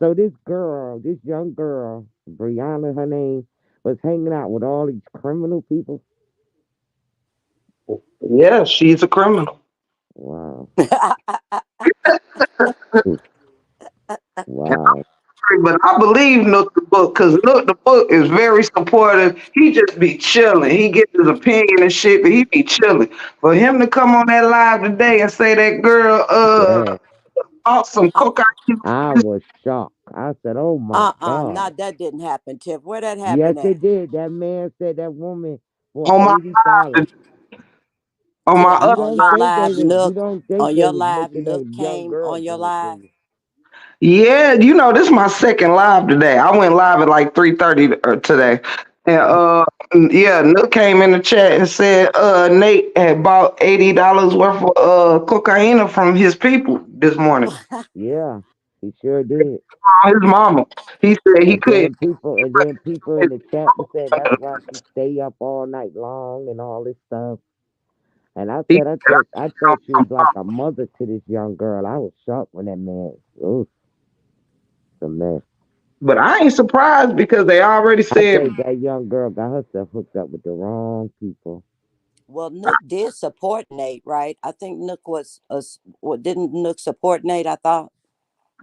So this girl, this young girl, Brianna, her name, was hanging out with all these criminal people. Yeah, she's a criminal. Wow. Wow. But I believe Nook the book because Nook the book is very supportive. He just be chilling. He gets his opinion and shit, but he be chilling. For him to come on that live today and say that girl Yeah. bought some cocaine. I was shocked. I said, oh my God. Not that didn't happen, Tiff. Where that Yes, happened at? it did. That man said that woman for on my $80. on my Tiff, You other on don't your think they live was you Nook, don't think on they your was live making a Nook young came girl on your do it, live. didn't yeah, this is my second live today. I went live at like 3:30 today. And yeah, Nook came in the chat and said Nate had bought $80 worth of cocaine from his people this morning. Yeah, he sure did. His mama. He said he couldn't. And then people in the chat were saying that's why she stay up all night long and all this stuff. And I He said I thought she was like a mother to this young girl. I was shocked when that man the mess. But I ain't surprised because they already I said, think that young girl got herself hooked up with the wrong people. Well, Nook did support Nate, right? I think Nook was didn't Nook support Nate? I thought.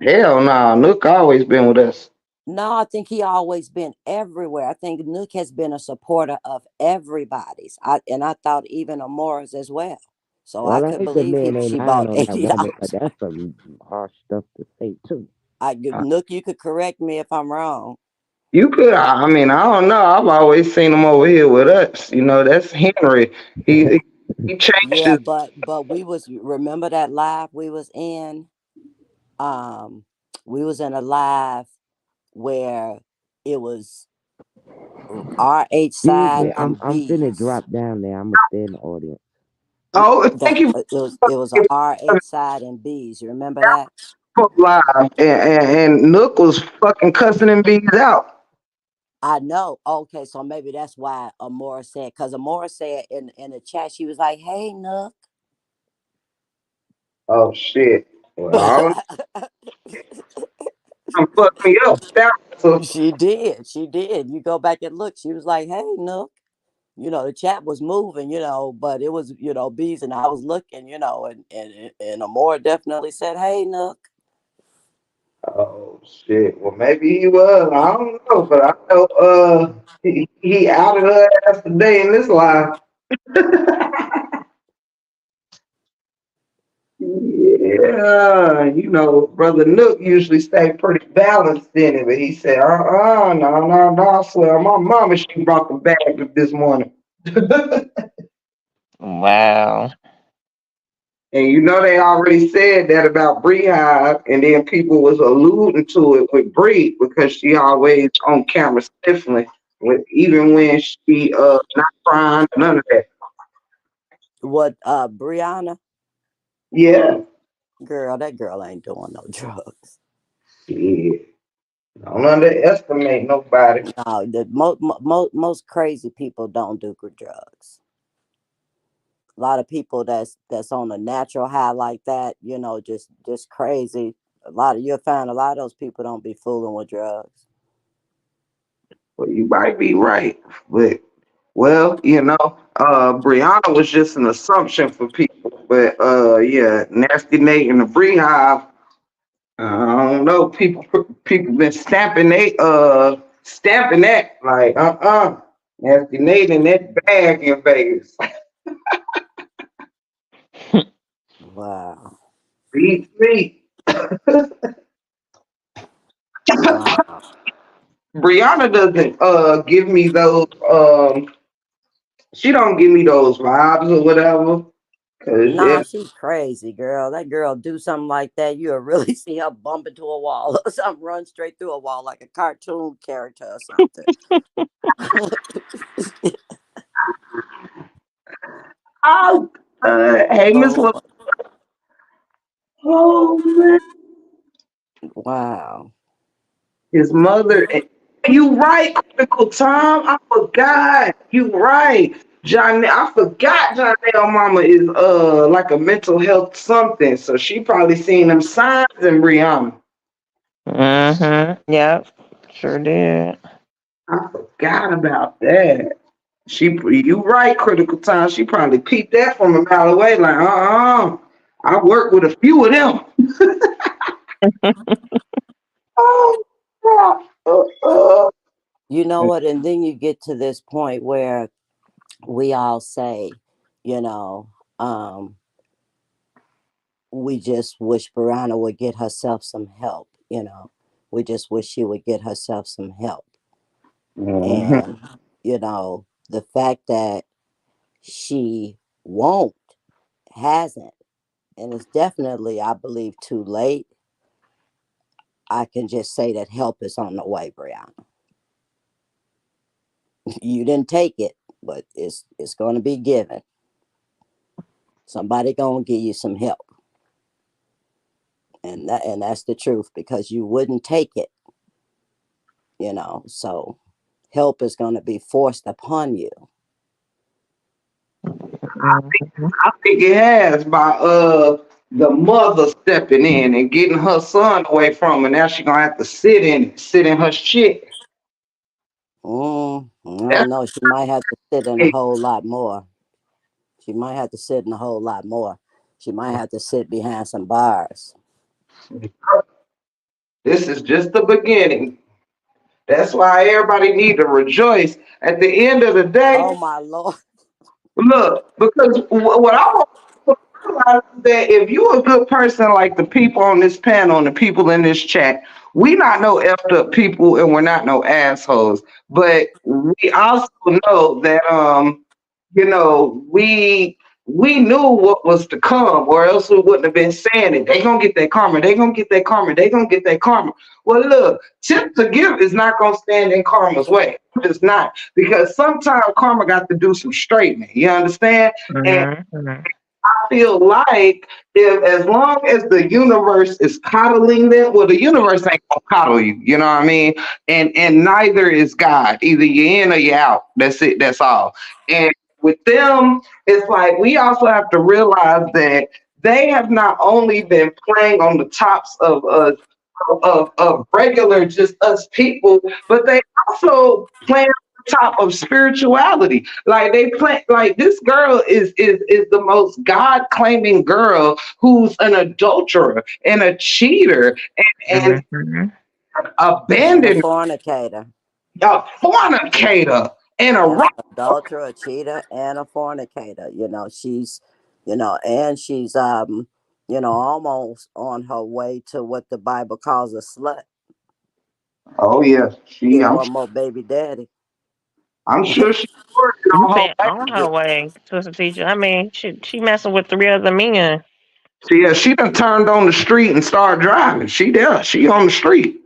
hell nah, Nook always been with us. No, I think he always been everywhere. I think Nook has been a supporter of everybody's. I thought even Amora's as well. So I Well, I could think the believe man ain't she lying bought on that, Rabbit, but $80. that's some harsh stuff to say too. Uh, Nook, you could correct me if I'm wrong. You could, I mean, I don't know. I've always seen him over here with us. You know, that's Henry. He changed Yeah, his. but we was, remember that live we was in? Um, we was in a live where it was RH Excuse side me, and I'm finna B's. drop down there. I'm gonna stay in the audience. Oh, thank That you it was a RH side and B's. You remember that? for live. And Nook was fucking cussing and bees out. I know. Okay, so maybe that's why Amora said, because Amora said in the chat, she was like, "Hey, Nook." Oh shit. Well, I don't know. Fuck me up. So, She did. She did. You go back and look. She was like, "Hey, Nook." The chat was moving, but it was, bees, and I was looking, and Amora definitely said, "Hey, Nook." oh shit. Well, maybe he was. I don't know, but I know he outed her ass today in this live. Yeah, you know, Brother Nook usually stay pretty balanced in it, but he said, no, no, no, I swear, my mama, she brought the bag this morning. Wow. And you know they already said that about Bree Hive, and then people was alluding to it with Bree because she always on camera sniffling, even when she not crying, none of that. What, Brianna? Yeah, Girl, that girl ain't doing no drugs. yeah. Don't underestimate nobody. No, most crazy people don't do drugs. A lot of people that's on a natural high like that, just crazy. You'll find a lot of those people don't be fooling with drugs. Well, you might be right, but well, you know, Brianna was just an assumption for people, but yeah, Nasty Nate and the Bree Hive. I don't know. People been stamping that like Nasty Nate in that bag in Vegas. Wow. Beats me. Wow. Brianna doesn't give me those she don't give me those vibes or whatever. Cause Nah, yeah, she's crazy, girl. That girl do something like that, you'll really see her bump into a wall or something, run straight through a wall like a cartoon character or something. oh, hey Miss Oh, Oh man, wow. his mother. You right, critical time. I forgot. You right, John. I forgot Jonelle mama is like a mental health something. So she probably seen them signs in Brianna. Mm-hmm. Yep. Sure did. I forgot about that. You right, critical time. She probably peeped that from a mile away. Like, I work with a few of them. Oh, yeah. You know what? And then you get to this point where we all say, you know, um, we just wish Brianna would get herself some help. We just wish she would get herself some help. Mhm. And, the fact that she won't, hasn't, and it's definitely, I believe, too late. I can just say that help is on the way, Brianna. You didn't take it, but it's going to be given. Somebody going to give you some help. And that's the truth, because you wouldn't take it. So help is going to be forced upon you. Mhm. I think it has by the mother stepping in and getting her son away from her. Now she gonna have to sit in her shit. I don't That's know. She might have to sit in a it. whole lot more. She might have to sit in a whole lot more. She might have to sit behind some bars. This is just the beginning. That's why everybody need to rejoice. At the end of the Oh day, my Lord. look, because what I want to realize is that if you're a good person like the people on this panel and the people in this chat, we not no effed up people and we're not no assholes. But we also know that we knew what was to come, or else we wouldn't have been saying it. They gonna get that karma. They gonna get that karma. They gonna get that karma. Well, look, tip to give is not gonna stand in karma's way. It's not, because sometimes karma got to do some straightening. You understand? And Mm-hmm. I feel like if as long as the universe is coddling them, well, the universe ain't gonna coddle you. You know what I mean? And neither is God. Either you're in or you're out. That's it. That's all. And with them, it's like we also have to realize that they have not only been playing on the tops of us of regular just us people, but they also play on the top of spirituality. Like they play like this girl is the most God claiming girl who's an adulterer and a cheater and Mm-hmm. And a abandoned fornicator. a fornicator and a That's rock. an adulterer, a cheater, and a fornicator. She's, and she's almost on her way to what the Bible calls a slut. Oh yeah, Get one more baby daddy. I'm sure she's working You on her said on her way, Twisted Teacher. I mean, she messing with 3 other men. yeah, she done turned on the street and started driving. She there. She on the street.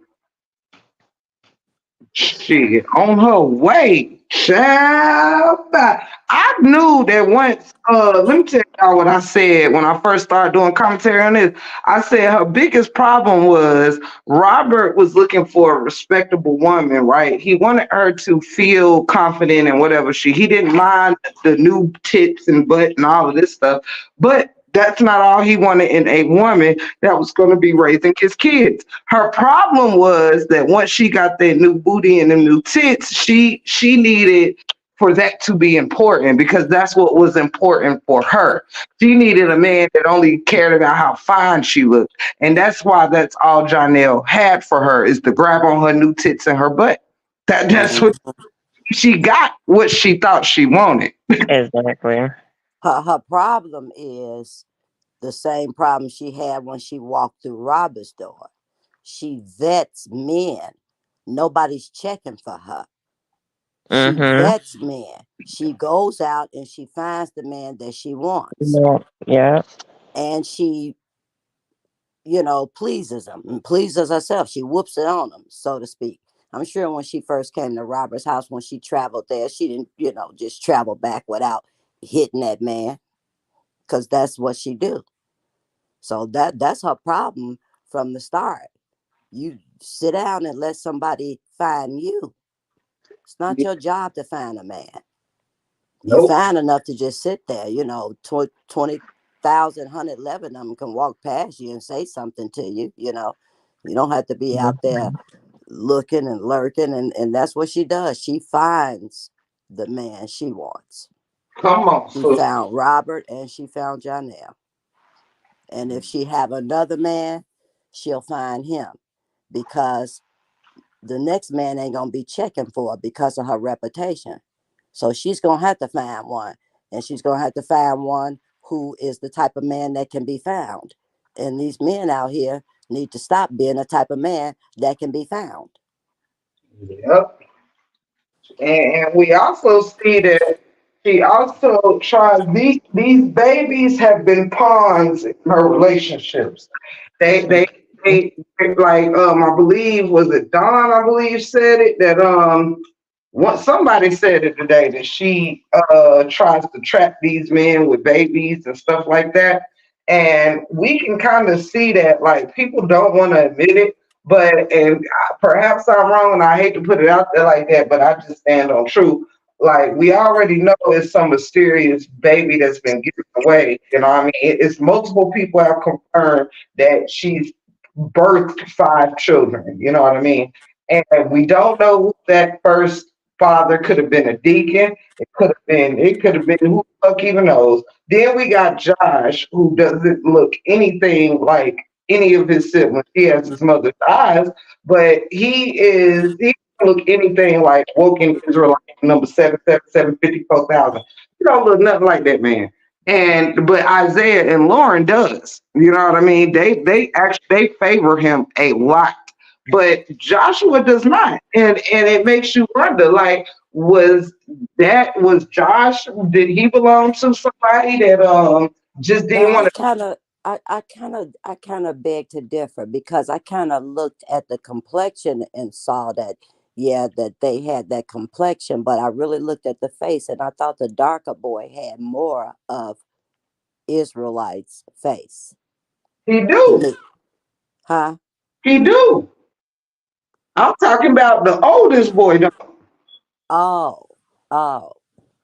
Shit, on her way. Child. I knew that once, let me tell y'all what I said when I first started doing commentary on this. I said her biggest problem was Robert was looking for a respectable woman, right? He wanted her to feel confident in whatever he didn't mind the new tits and butt and all of this stuff, but that's not all he wanted in a woman that was going to be raising his kids. Her problem was that once she got that new booty and the new tits, she needed for that to be important because that's what was important for her. She needed a man that only cared about how fine she looked. And that's why that's all Janelle had for her is to grab on her new tits and her butt. That's Mhm. what she got, what she thought she wanted. Exactly. Her problem is the same problem she had when she walked through Robert's door. She vets men. Nobody's checking for her. She Mm-hmm. vets men. She goes out and she finds the man that she wants. Yeah. Yeah. And she, pleases him and pleases herself. She whoops it on him, so to speak. I'm sure when she first came to Robert's house, when she traveled there, she didn't, just travel back without hitting that man, because that's what she do. So that's her problem from the start. You sit down and let somebody find you. It's not your job to find a man. You Nope. fine enough to just sit there, 20,000, 111 of them can walk past you and say something to you, You don't have to be out there looking and lurking. And that's what she does. She finds the man she wants. Come on, She sister. found Robert and she found Janelle. And if she have another man, she'll find him, because the next man ain't gonna be checking for her because of her reputation. So she's gonna have to find one, and she's gonna have to find one who is the type of man that can be found. And these men out here need to stop being the type of man that can be found. Yep. And we also see that she also tries these babies have been pawns in her relationships. They they they like I believe was it Don, I believe said it that what somebody said it today that she tries to trap these men with babies and stuff like that. And we can kind of see that like people don't want to admit it, but and perhaps I'm wrong and I hate to put it out there like that, but I just stand on truth. Like we already know it's some mysterious baby that's been given away. You know what I mean? It's multiple people have confirmed that she's birthed 5 children. You know what I mean? And we don't know who that first father could have been. A deacon. It could have been who the fuck even knows. Then we got Josh, who doesn't look anything like any of his siblings. He has his mother's eyes, but he don't look anything like Woken Israelite number 77754,000. You don't look nothing like that man. And but Isaiah and Lauren does. You know what I mean? They actually they favor him a lot. But Joshua does not. And it makes you wonder, like, was Josh, did he belong to somebody that just didn't Now want to I kind of beg to differ because I kind of looked at the complexion and saw that yeah that they had that complexion, but I really looked at the face and I thought the darker boy had more of Israelites' face he to do. me, huh? He do. I'm talking about the oldest boy, though. Oh, oh,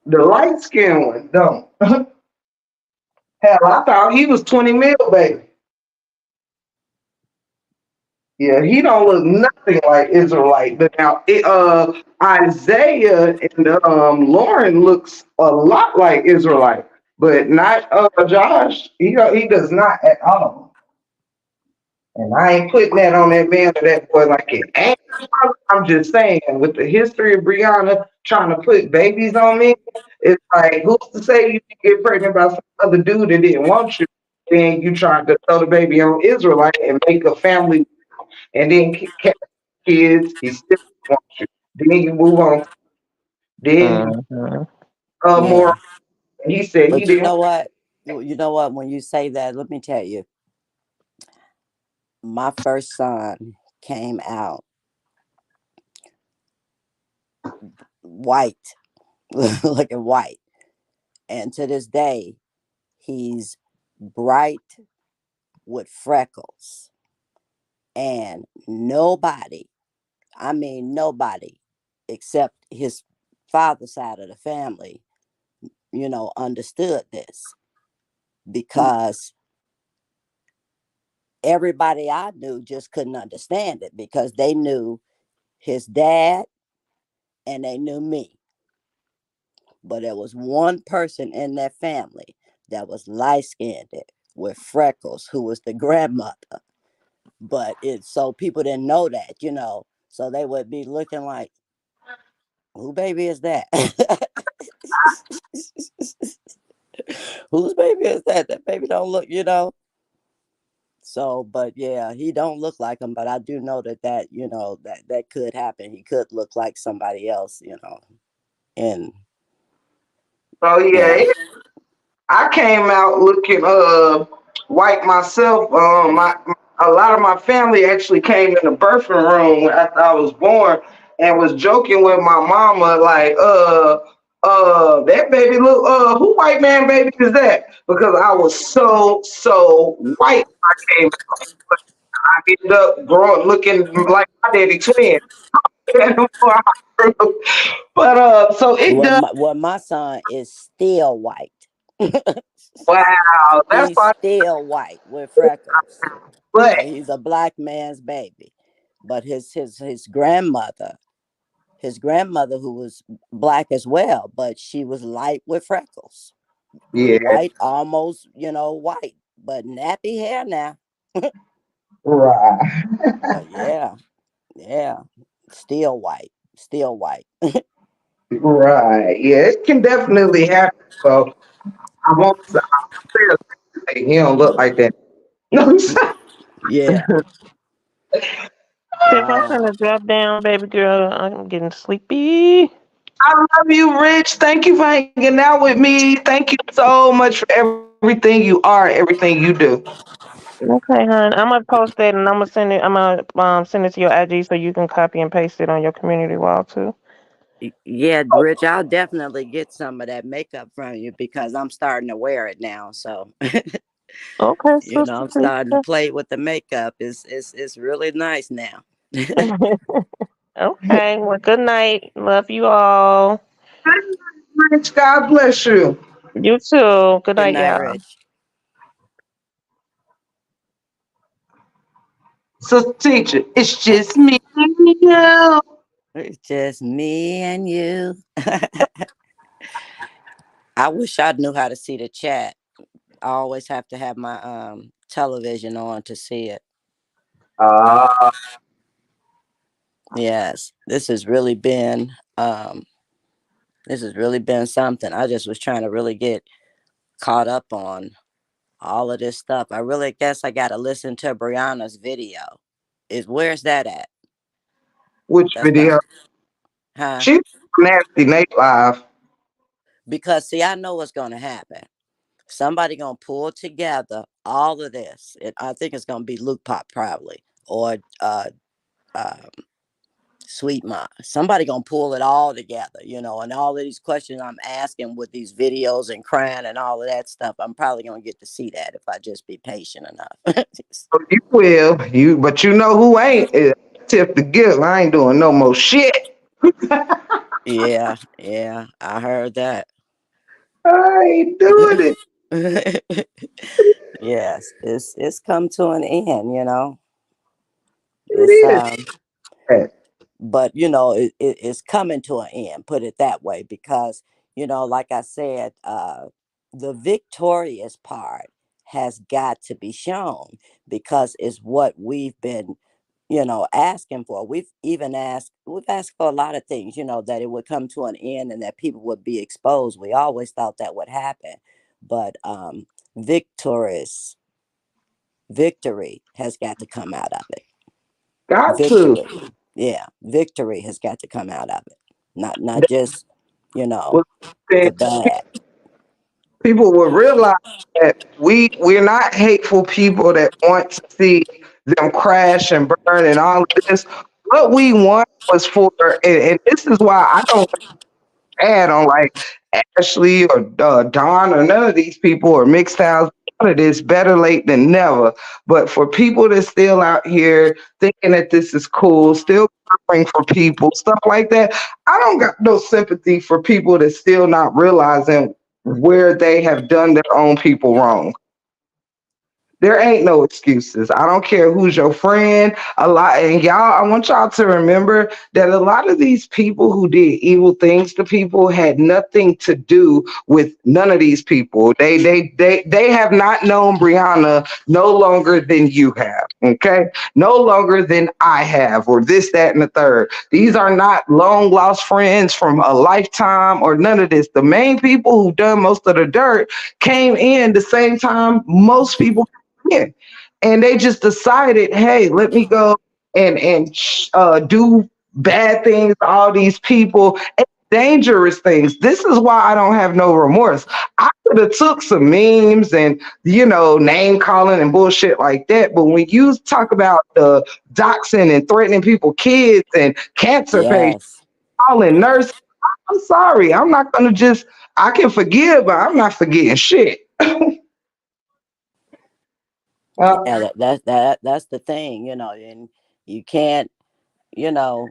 The light skinned one, don't. Hell, I thought he was 20 mil, baby. Yeah, he don't look nothing like Israelite. But now, Isaiah and Lauren looks a lot like Israelite, but not Josh. He does not at all. And I ain't putting that on that man or that boy like it ain't. I'm just saying, with the history of Brianna trying to put babies on me, it's like, who's to say you can get pregnant by some other dude that didn't want you? Then you trying to throw the baby on Israelite and make a family, and then catch kids, he still wants you. Then you move on. Then Mhm. more. yeah. He said he But you didn't. know what? You know what? When you say that, let me tell you, my first son came out white, looking white, and to this day, he's bright with freckles, and nobody, I mean nobody, except his father's side of the family, understood this because everybody I knew just couldn't understand it because they knew his dad and they knew me. But there was one person in that family that was light skinned with freckles who was the grandmother. But it's so people didn't know that. So they would be looking like, who baby is that? Whose baby is that? That baby don't look. So, but yeah, he don't look like him, but I do know that could happen. He could look like somebody else. And So yeah, yeah. I came out looking white myself. A lot of my family actually came in the birthing room after I was born and was joking with my mama like that baby look who white man baby is that? Because I was so white when I came out. I ended up growing looking like my daddy twin. But so it Well, does. my son is still white. Wow, that's He's my still white with freckles, but and he's a black man's baby. But his grandmother who was black as well, but she was light with freckles, yeah, white, almost white, but nappy hair now. right. But yeah, yeah, still white. Right. Yeah, it can definitely happen. So I won't say he don't look like that. No, I'm sorry. Yeah. Tiff, I'm gonna drop down, baby girl. I'm getting sleepy. I love you, Rich. Thank you for hanging out with me. Thank you so much for everything you are, everything you do. Okay, hon. I'm gonna post that and I'm gonna send it. I'm gonna send it to your IG so you can copy and paste it on your community wall too. Yeah, Rich, I'll definitely get some of that makeup from you because I'm starting to wear it now. So, Okay, sister. I'm starting to play with the makeup. It's really nice now. Okay. Well, good night. Love you all. Rich, God bless you. You too. Good Good night, night, y'all. Rich. So, teacher, it's just me and you. It's just me and you. I wish I knew how to see the chat. I always have to have my television on to see it. Ah, Yes, this has really been something. I just was trying to really get caught up on all of this stuff. I really guess I got to listen to Brianna's video. Where's that at? Which That's what, video? huh? She nasty Nate live. Because see, I know what's going to happen. Somebody gonna pull together all of this. I think it's gonna be Luke Pop probably, or um, Sweet Ma. Somebody gonna pull it all together, and all of these questions I'm asking with these videos and crying and all of that stuff. I'm probably gonna get to see that if I just be patient enough. You will. But you know who ain't? Tip the gift. I ain't doing no more shit. Yeah, yeah, I heard that. I ain't doing it. Yes, it's come to an end. It's It is. but it's coming to an end, put it that way, because like I said, the victorious part has got to be shown, because it's what we've been asking for. We've asked for a lot of things, that it would come to an end and that people would be exposed. We always thought that would happen, but victorious victory has got to come out of it. Got to. Victory. Yeah, victory has got to come out of it. Not just, you know, What the bad. people will realize that we're not hateful people that want to see them crash and burn and all of this. What we want was for, and this is why I don't bad on like Ashley or Don or none of these people or mixed styles. None of this better late than never. But for people that's still out here thinking that this is cool, still covering for people, stuff like that, I don't got no sympathy for people that's still not realizing where they have done their own people wrong. There ain't no excuses. I don't care who's your friend. A lot, and y'all, I want y'all to remember that a lot of these people who did evil things to people had nothing to do with none of these people. They have not known Brianna no longer than you have. Okay, no longer than I have, or this, that, and the third. These are not long lost friends from a lifetime or none of this. The main people who done most of the dirt came in the same time most people in. And they just decided, hey, let me go and do bad things to all these people, and dangerous things. This is why I don't have no remorse. I could have took some memes and name calling and bullshit like that, but when you talk about the doxing and threatening people, kids and cancer patients, Yes. calling nurses, I'm sorry. I'm not gonna just. I can forgive, but I'm not forgetting shit. Uh, Yeah, that's the thing, and you can't, you know,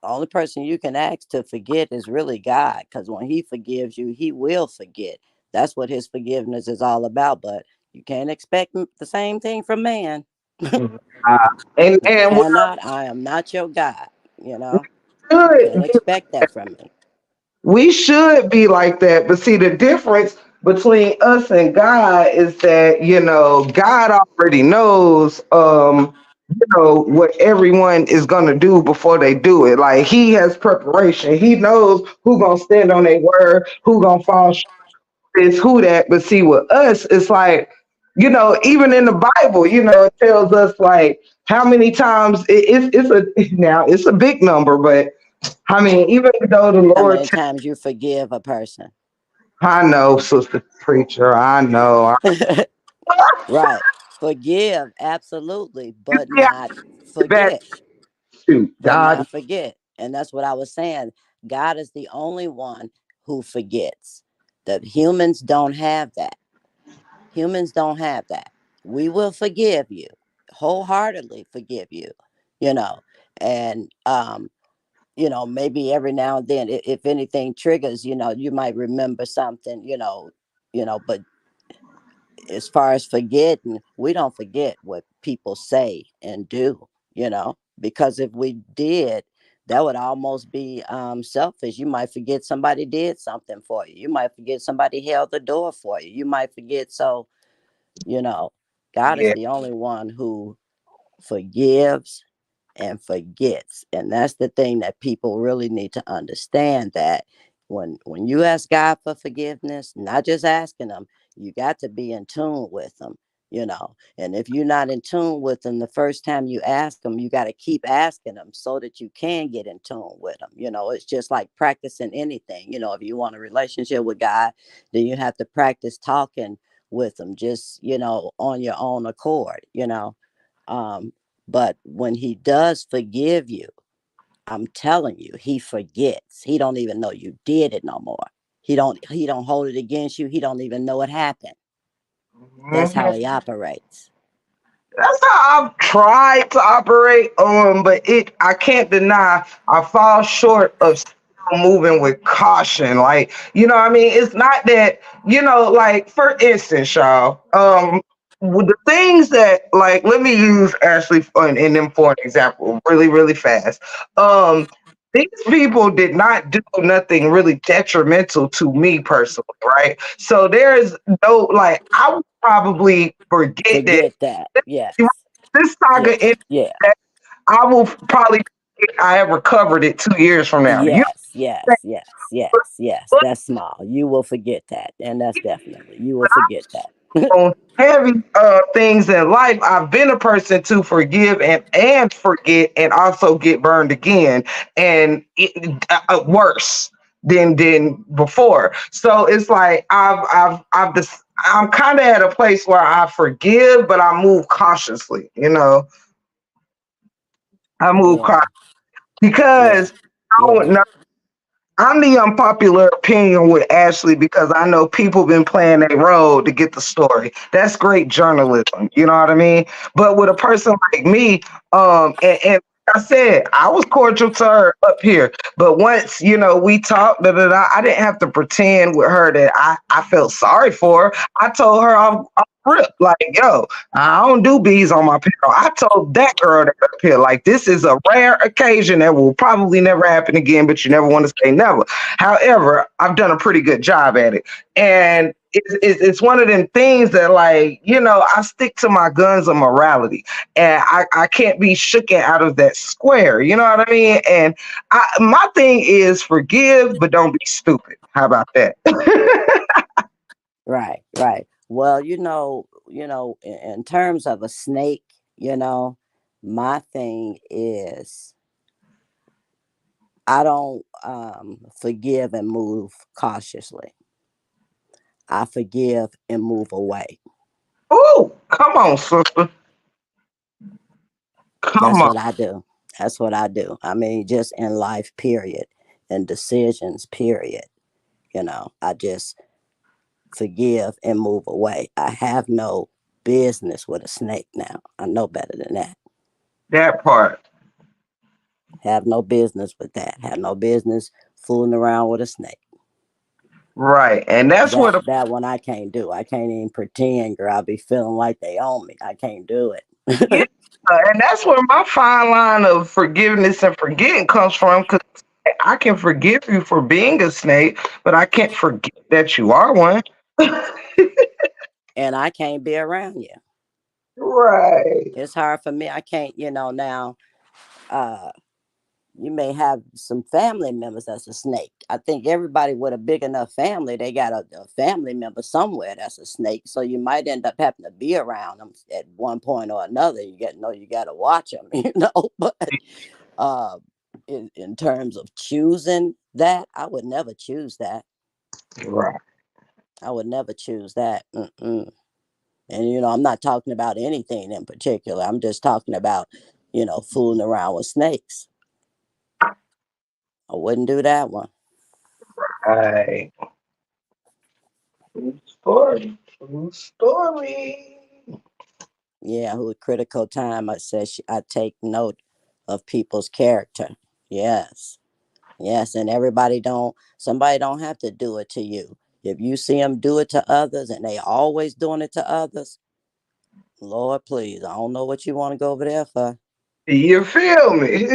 only person you can ask to forget is really God, because when He forgives you, He will forget. That's what His forgiveness is all about. But you can't expect the same thing from man. uh, You and what cannot. I am not your God. You know, you can't should expect that from me. we should be like that, but see the difference between us and God is that God already knows what everyone is gonna do before they do it. Like He has preparation. He knows who gonna stand on their word, who gonna fall short, this, who that. But see, with us, it's like even in the Bible, it tells us like how many times it's a now it's a big number, but I mean, even though the How Lord, many times you forgive a person? I know, sister preacher, I know. Right. Forgive, absolutely, but Yeah, not bad forget. shoot, But God. not forget. And that's what I was saying. God is the only one who forgets. The humans don't have that. Humans don't have that. We will forgive you, wholeheartedly forgive you, you know. And maybe every now and then, if anything triggers, you might remember something, but as far as forgetting, we don't forget what people say and do, because if we did, that would almost be selfish. You might forget somebody did something for you. You might forget somebody held the door for you. You might forget. So, you know, God is Yeah, the only one who forgives and forgets. And that's the thing that people really need to understand, that when you ask God for forgiveness, not just asking him, you got to be in tune with him, you know. And if you're not in tune with him the first time you ask him, you got to keep asking him so that you can get in tune with him. You know, it's just like practicing anything. You know, if you want a relationship with God, then you have to practice talking with him, just, you know, on your own accord, you know. um but when he does forgive you, I'm telling you, he forgets. He don't even know you did it no more. He don't hold it against you. He don't even know it happened. That's how Mhm. he operates. That's how I've tried to operate on, but I can't deny I fall short of still moving with caution. Like, you know what I mean? It's not that, like for instance, y'all, with the things that, like, let me use Ashley and them for an example really, really fast. Um these people did not do nothing really detrimental to me personally, right? So there's no, like, I would probably forget that Forget that. Yes. this saga Yes. ended, Yeah. that I will probably think I ever covered it 2 years from now. You Yes. Yes. Yes. Yes. Yes. know, That's small. You will forget that. And that's definitely, you will forget that. on heavy things in life, I've been a person to forgive and forget, and also get burned again, and worse than before. So it's like I'm kind of at a place where I forgive, but I move cautiously. I move Yeah. Yeah. because I Yeah. don't know. I'm the unpopular opinion with Ashley because I know people been playing their role to get the story. That's great journalism, you know what I mean? But with a person like me, and like I said, I was cordial to her up here, but once we talked, I didn't have to pretend with her that I felt sorry for her. I told her off rip, like, yo, I don't do bees on my pillow. I told that girl that up here, like, this is a rare occasion that will probably never happen again, but you never want to say never. However, I've done a pretty good job at it. And it's one of them things that, like, I stick to my guns of morality, and I can't be shooken out of that square. You know what I mean? And my thing is forgive, but don't be stupid. How about that? Right. Right. Well, in terms of a snake, my thing is, I don't forgive and move cautiously. I forgive and move away. Oh, come on, sister. Come That's on. what I do. That's what I do. I mean, just in life, period, and decisions, period. I just forgive and move away. I have no business with a snake now. I know better than that. That part. Have no business with that. Have no business fooling around with a snake. Right. And that's That what that one I can't do. I can't even pretend, girl. I'll be feeling like they own me. I can't do yeah, it. and that's where my fine line of forgiveness and forgetting comes from. Because I can forgive you for being a snake, but I can't forget that you are one. And I can't be around you. Right. It's hard for me. I can't, now. Uh, you may have some family members that's a snake. I think everybody with a big enough family, they got a family member somewhere that's a snake. So you might end up having to be around them at one point or another. You got to watch them, But uh, in terms of choosing that, I would never choose that. Right. I would never choose that. Mm-mm. And I'm not talking about anything in particular. I'm just talking about, fooling around with snakes. I wouldn't do that one. Right. True story. True story. Yeah, who at critical time I said I take note of people's character. Yes. Yes, and somebody don't have to do it to you. If you see them do it to others and they always doing it to others, Lord, please, I don't know what you want to go over there for. You feel me?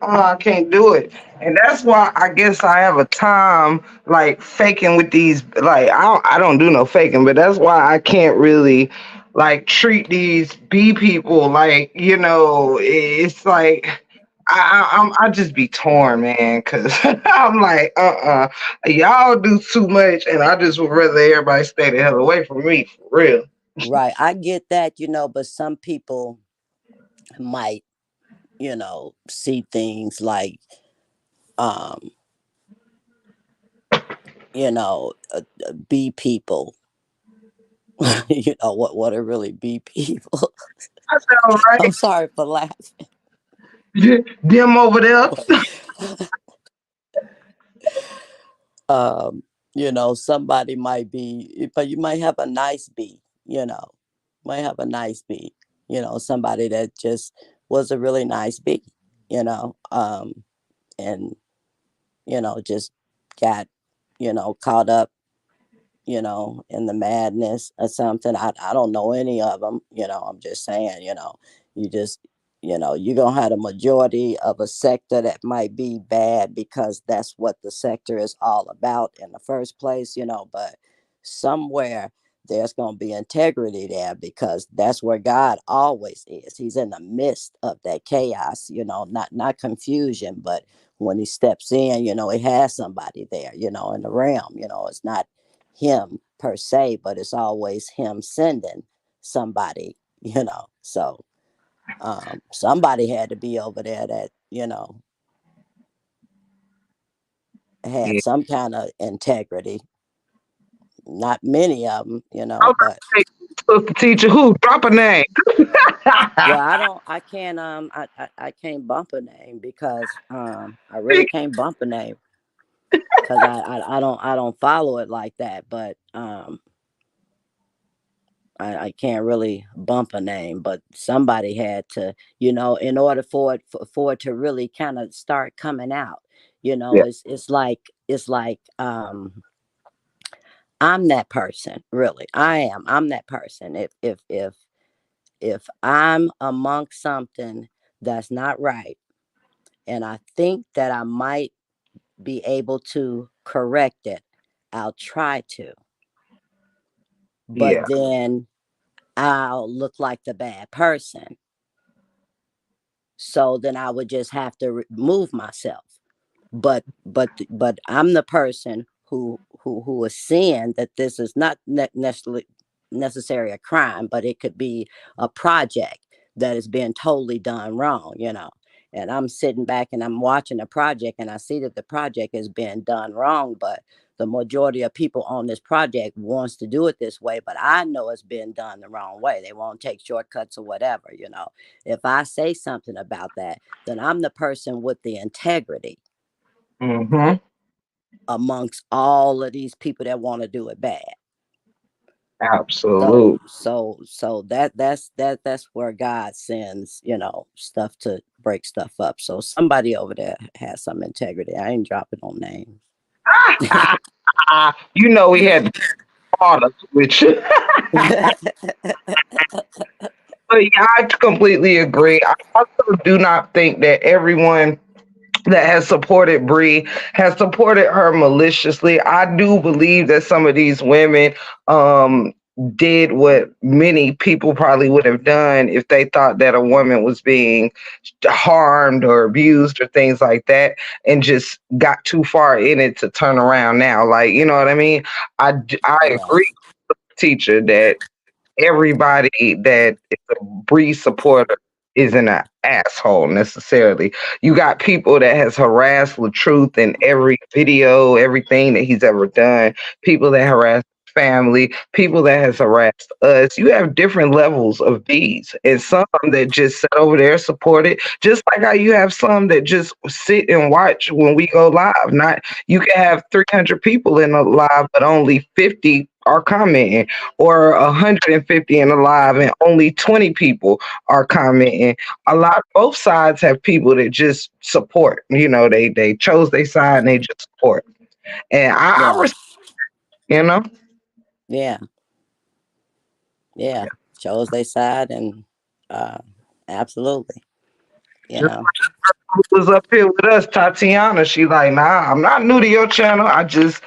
I can't do it, and that's why I guess I have a time like faking with these. Like I don't do no faking, but that's why I can't really like treat these bee people like, it's like I just be torn, man, because I'm like, y'all do too much, and I just would rather everybody stay the hell away from me, for real. Right. I get that, but some people might, see things like, um, be people. What are really be people? I know, I'm sorry for laughing. right? Them over there. um, somebody might be, but you might have a nice bee, might have a nice bee, somebody that just was a really nice bee, and, just got, caught up, in the madness or something. I don't know any of them, I'm just saying, you just, you're going to have a majority of a sector that might be bad because that's what the sector is all about in the first place, but somewhere there's going to be integrity there because that's where God always is. He's in the midst of that chaos, not confusion, but when he steps in, he has somebody there, in the realm, it's not him per se, but it's always him sending somebody, So somebody had to be over there that, had Yeah. some kind of integrity. Not many of them, I was but gonna say, sister teacher, who? Drop a name. well, I can't, I can't bump a name because, I really can't bump a name because I don't follow it like that, but, I can't really bump a name, but somebody had to, in order for it to really kind of start coming out. Yeah. It's like I'm that person, really. I'm that person. If I'm amongst something that's not right, and I think that I might be able to correct it, I'll try to. Yeah. But then I'll look like the bad person. So then I would just have to remove myself. But I'm the person who is seeing that this is not necessarily a crime, but it could be a project that is being totally done wrong, And I'm sitting back and I'm watching a project and I see that the project is being done wrong, but the majority of people on this project wants to do it this way, but I know it's been done the wrong way. They won't take shortcuts or whatever. If I say something about that, then I'm the person with the integrity Mm-hmm. amongst all of these people that want to do it bad. So Absolute. that's where God sends, stuff to break stuff up. So somebody over there has some integrity. I ain't dropping no names. We had products with you. But yeah, I completely agree. I also do not think that everyone that has supported Bree has supported her maliciously. I do believe that some of these women um did what many people probably would have done if they thought that a woman was being harmed or abused or things like that, and just got too far in it to turn around now. Like, you know what I mean? I Yeah, agree, teacher, that everybody that is a Bree supporter isn't an asshole necessarily. You got people that has harassed Truth in every video, everything that he's ever done. People that harass family, people that has harassed us. You have different levels of these, and some that just sit over there support it. Just like how you have some that just sit and watch when we go live. Not You can have 300 people in a live, but only 50 are commenting, or 150 in a live and only 20 people are commenting. Both sides have people that just support. They chose their side and they just support. And I yeah, respect, you know. yeah, yeah. Chose they side and, uh absolutely. you know. Who was up here with us, Tatiana. She like, nah, I'm not new to your channel. I just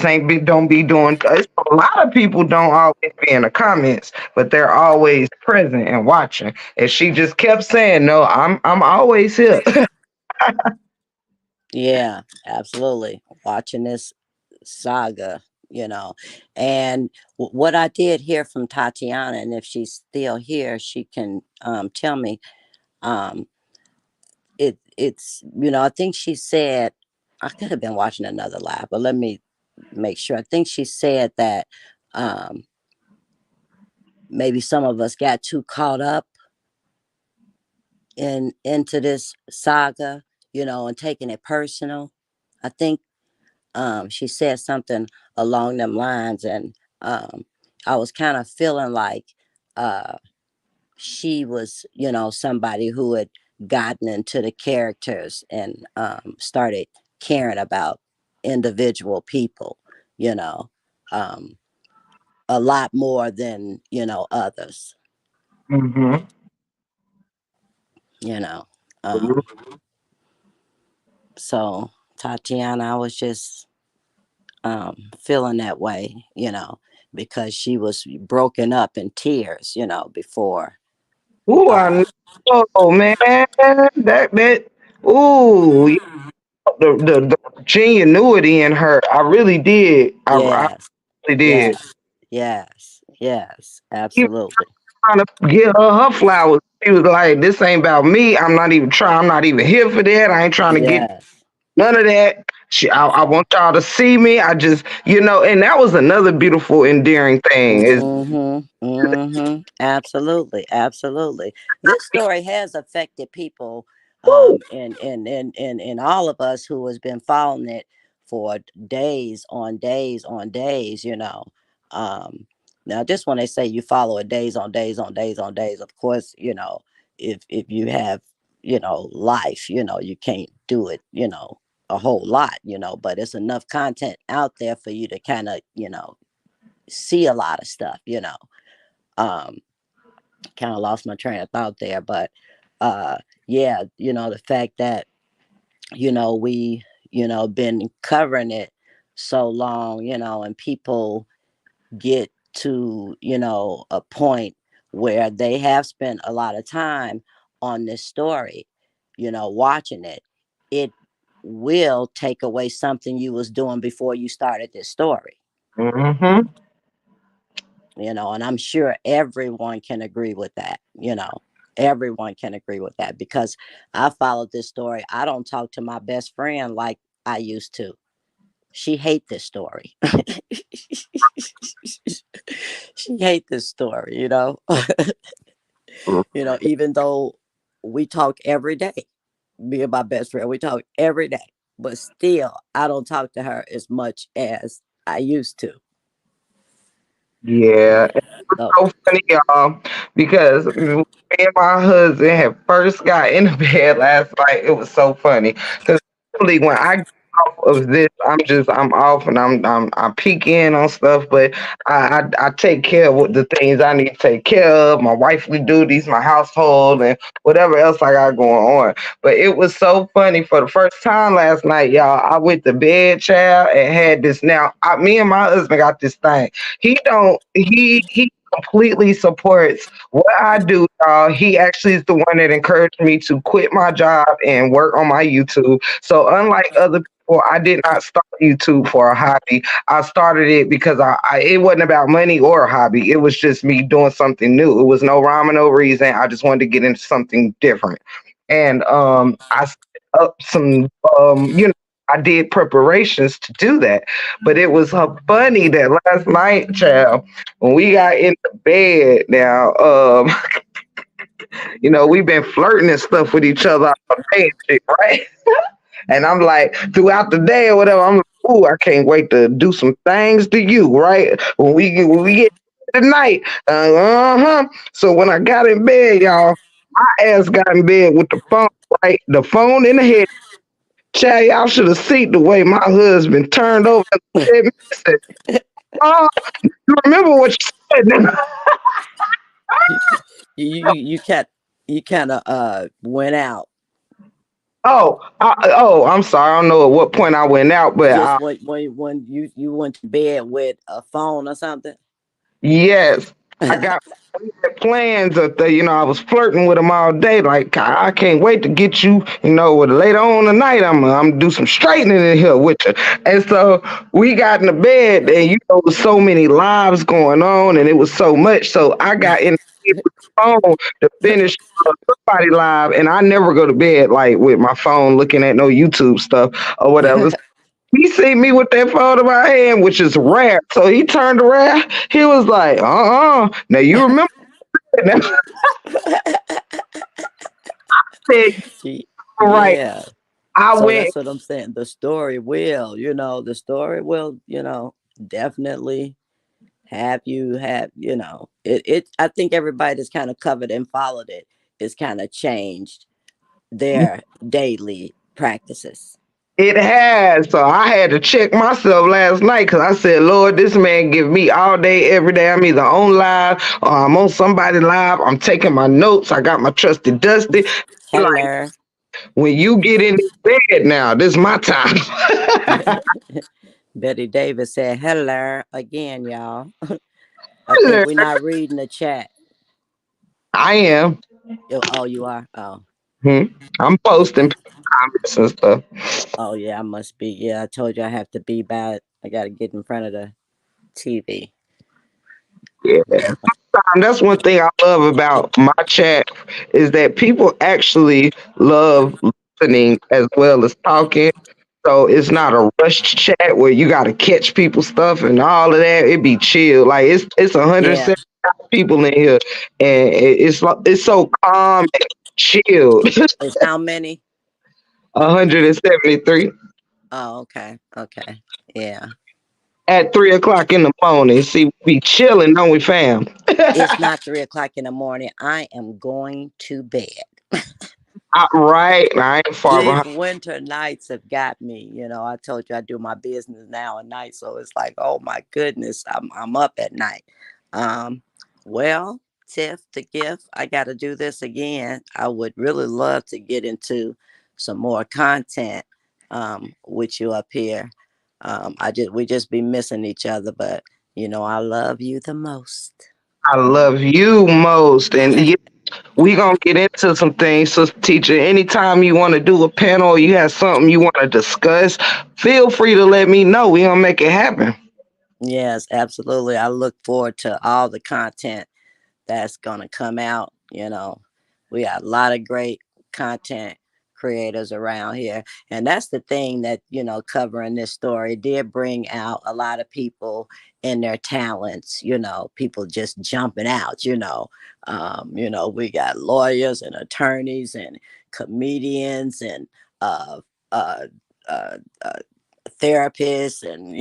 ain't be don't be doing. It's a lot of people don't always be in the comments, but they're always present and watching. And she just kept saying, no, I'm always here. Yeah, absolutely. Watching this saga, you know. And what I did hear from Tatiana, and if she's still here, she can tell me. Um, it's I think she said, I could have been watching another live, but let me make sure. I think she said that um, maybe some of us got too caught up into this saga, and taking it personal. I think she said something along them lines, and I was kind of feeling like uh, she was, somebody who had gotten into the characters and started caring about individual people, you know, um, a lot more than others, hmm you know. Um, so Tatiana, I was just feeling that way, because she was broken up in tears, before. Ooh, I Uh, know, man. That. Ooh, yeah, the genuinity in her. I really did. I yes, really yes, did. yes, Even absolutely. trying to get her flowers. She was like, "This ain't about me. I'm not even trying. I'm not even here for that. I ain't trying to get Yes. none of that. I want y'all to see me. I just, and that was another beautiful, endearing thing. Is Absolutely, absolutely. This story has affected people, woo, and all of us who has been following it for days on days on days. Um, Now just when they say you follow it days on days on days on days, of course, if you have life, you can't do it, a whole lot, but it's enough content out there for you to kind of see a lot of stuff. Um, Kind of lost my train of thought there, but yeah, the fact that we been covering it so long, and people get to a point where they have spent a lot of time on this story, watching it will take away something you was doing before you started this story. mm-hmm. And I'm sure everyone can agree with that. Everyone can agree with that, because I followed this story. I don't talk to my best friend like I used to. She hate this story. She hate this story, even though we talk every day. Me and my best friend, we talk every day, but still I don't talk to her as much as I used to. Yeah, So so funny, y'all, because me and my husband had first got in the bed last night. It was so funny because usually when I get off of this, I'm off and I peek in on stuff, but I take care of what the things I need to take care of, my wifely duties, my household, and whatever else I got going on. But it was so funny for the first time last night, y'all. I went to bed, child, and had this. Now, me and my husband got this thing. He completely supports what I do, y'all. He actually is the one that encouraged me to quit my job and work on my YouTube. So unlike other people, I did not start YouTube for a hobby. I started it because it wasn't about money or a hobby. It was just me doing something new. It was no rhyme or no reason. I just wanted to get into something different. And I set up some I did preparations to do that. But it was funny that last night, child, when we got into bed now, we've been flirting and stuff with each other all day and shit, right? And I'm like, throughout the day or whatever, I'm like, ooh, I can't wait to do some things to you, right? When we get tonight, So when I got in bed, y'all, my ass got in bed with the phone, right? The phone in the head. Child, y'all should have seen the way my husband turned over and said, "Oh, you remember what you said?" you you you, you cat. You kind of went out I'm sorry. I don't know at what point I went out, but just when you went to bed with a phone or something. yes, I got plans of I was flirting with him all day. Like I can't wait to get you. Later on tonight, I'm do some straightening in here with you. And so we got in the bed, and so many lives going on, and it was so much. So I got in the bed with the phone to finish somebody live, and I never go to bed like with my phone looking at no YouTube stuff or whatever. He seen me with that phone in my hand, which is rare. So he turned around. He was like, Now you remember that? I said, all right. Yeah. I So went. that's what I'm saying. The story will, definitely have I think everybody that's kind of covered and followed it is kind of changed their daily practices. It has. So I had to check myself last night because I said, Lord, this man give me all day, every day. I'm either on live or I'm on somebody live. I'm taking my notes. I got my trusty Dusty. He like, Hello. when you get in this bed now, this is my time. Betty Davis said hello again, y'all. I think we're not reading the chat. I am. Oh, you are? Oh, Hmm. I'm posting okay. comments and stuff. Oh, yeah, I must be. Yeah, I told you I have to be bad. I got to get in front of the TV. Yeah. That's one thing I love about my chat is that people actually love listening as well as talking. So it's not a rushed chat where you got to catch people's stuff and all of that. It be chill. Like it's Yeah. 170 people in here, and it's so calm and chill. It's how many? 173 Oh, okay. Okay. Yeah. at 3 o'clock in the morning. See, we be chilling, don't we, fam? It's not 3 o'clock in the morning. I am going to bed. Right, I ain't far These behind. winter nights have got me. I told you I do my business now at night, so it's like, oh my goodness, I'm up at night. Um, well, Tiff, the gift, I got to do this again. I would really love to get into some more content with you up here. We just be missing each other, but I love you the most. I love you most, and yeah, we gonna get into some things. So, teacher, anytime you want to do a panel or you have something you want to discuss, feel free to let me know. We gonna make it happen. Yes, absolutely. I look forward to all the content that's going to come out. We got a lot of great content creators around here. And that's the thing that, covering this story did bring out a lot of people in their talents, people just jumping out, we got lawyers and attorneys and comedians and uh, uh, uh, uh, therapists and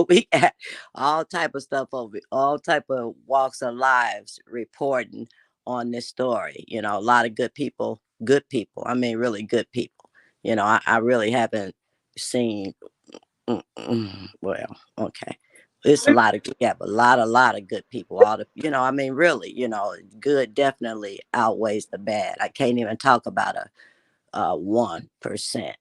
we got all type of stuff over all type of walks of lives reporting on this story. A lot of good people, I mean really good people. I really haven't seen well, okay, it's a lot of yeah, but a lot of good people. All the I mean really, good definitely outweighs the bad. I can't even talk about a 1%.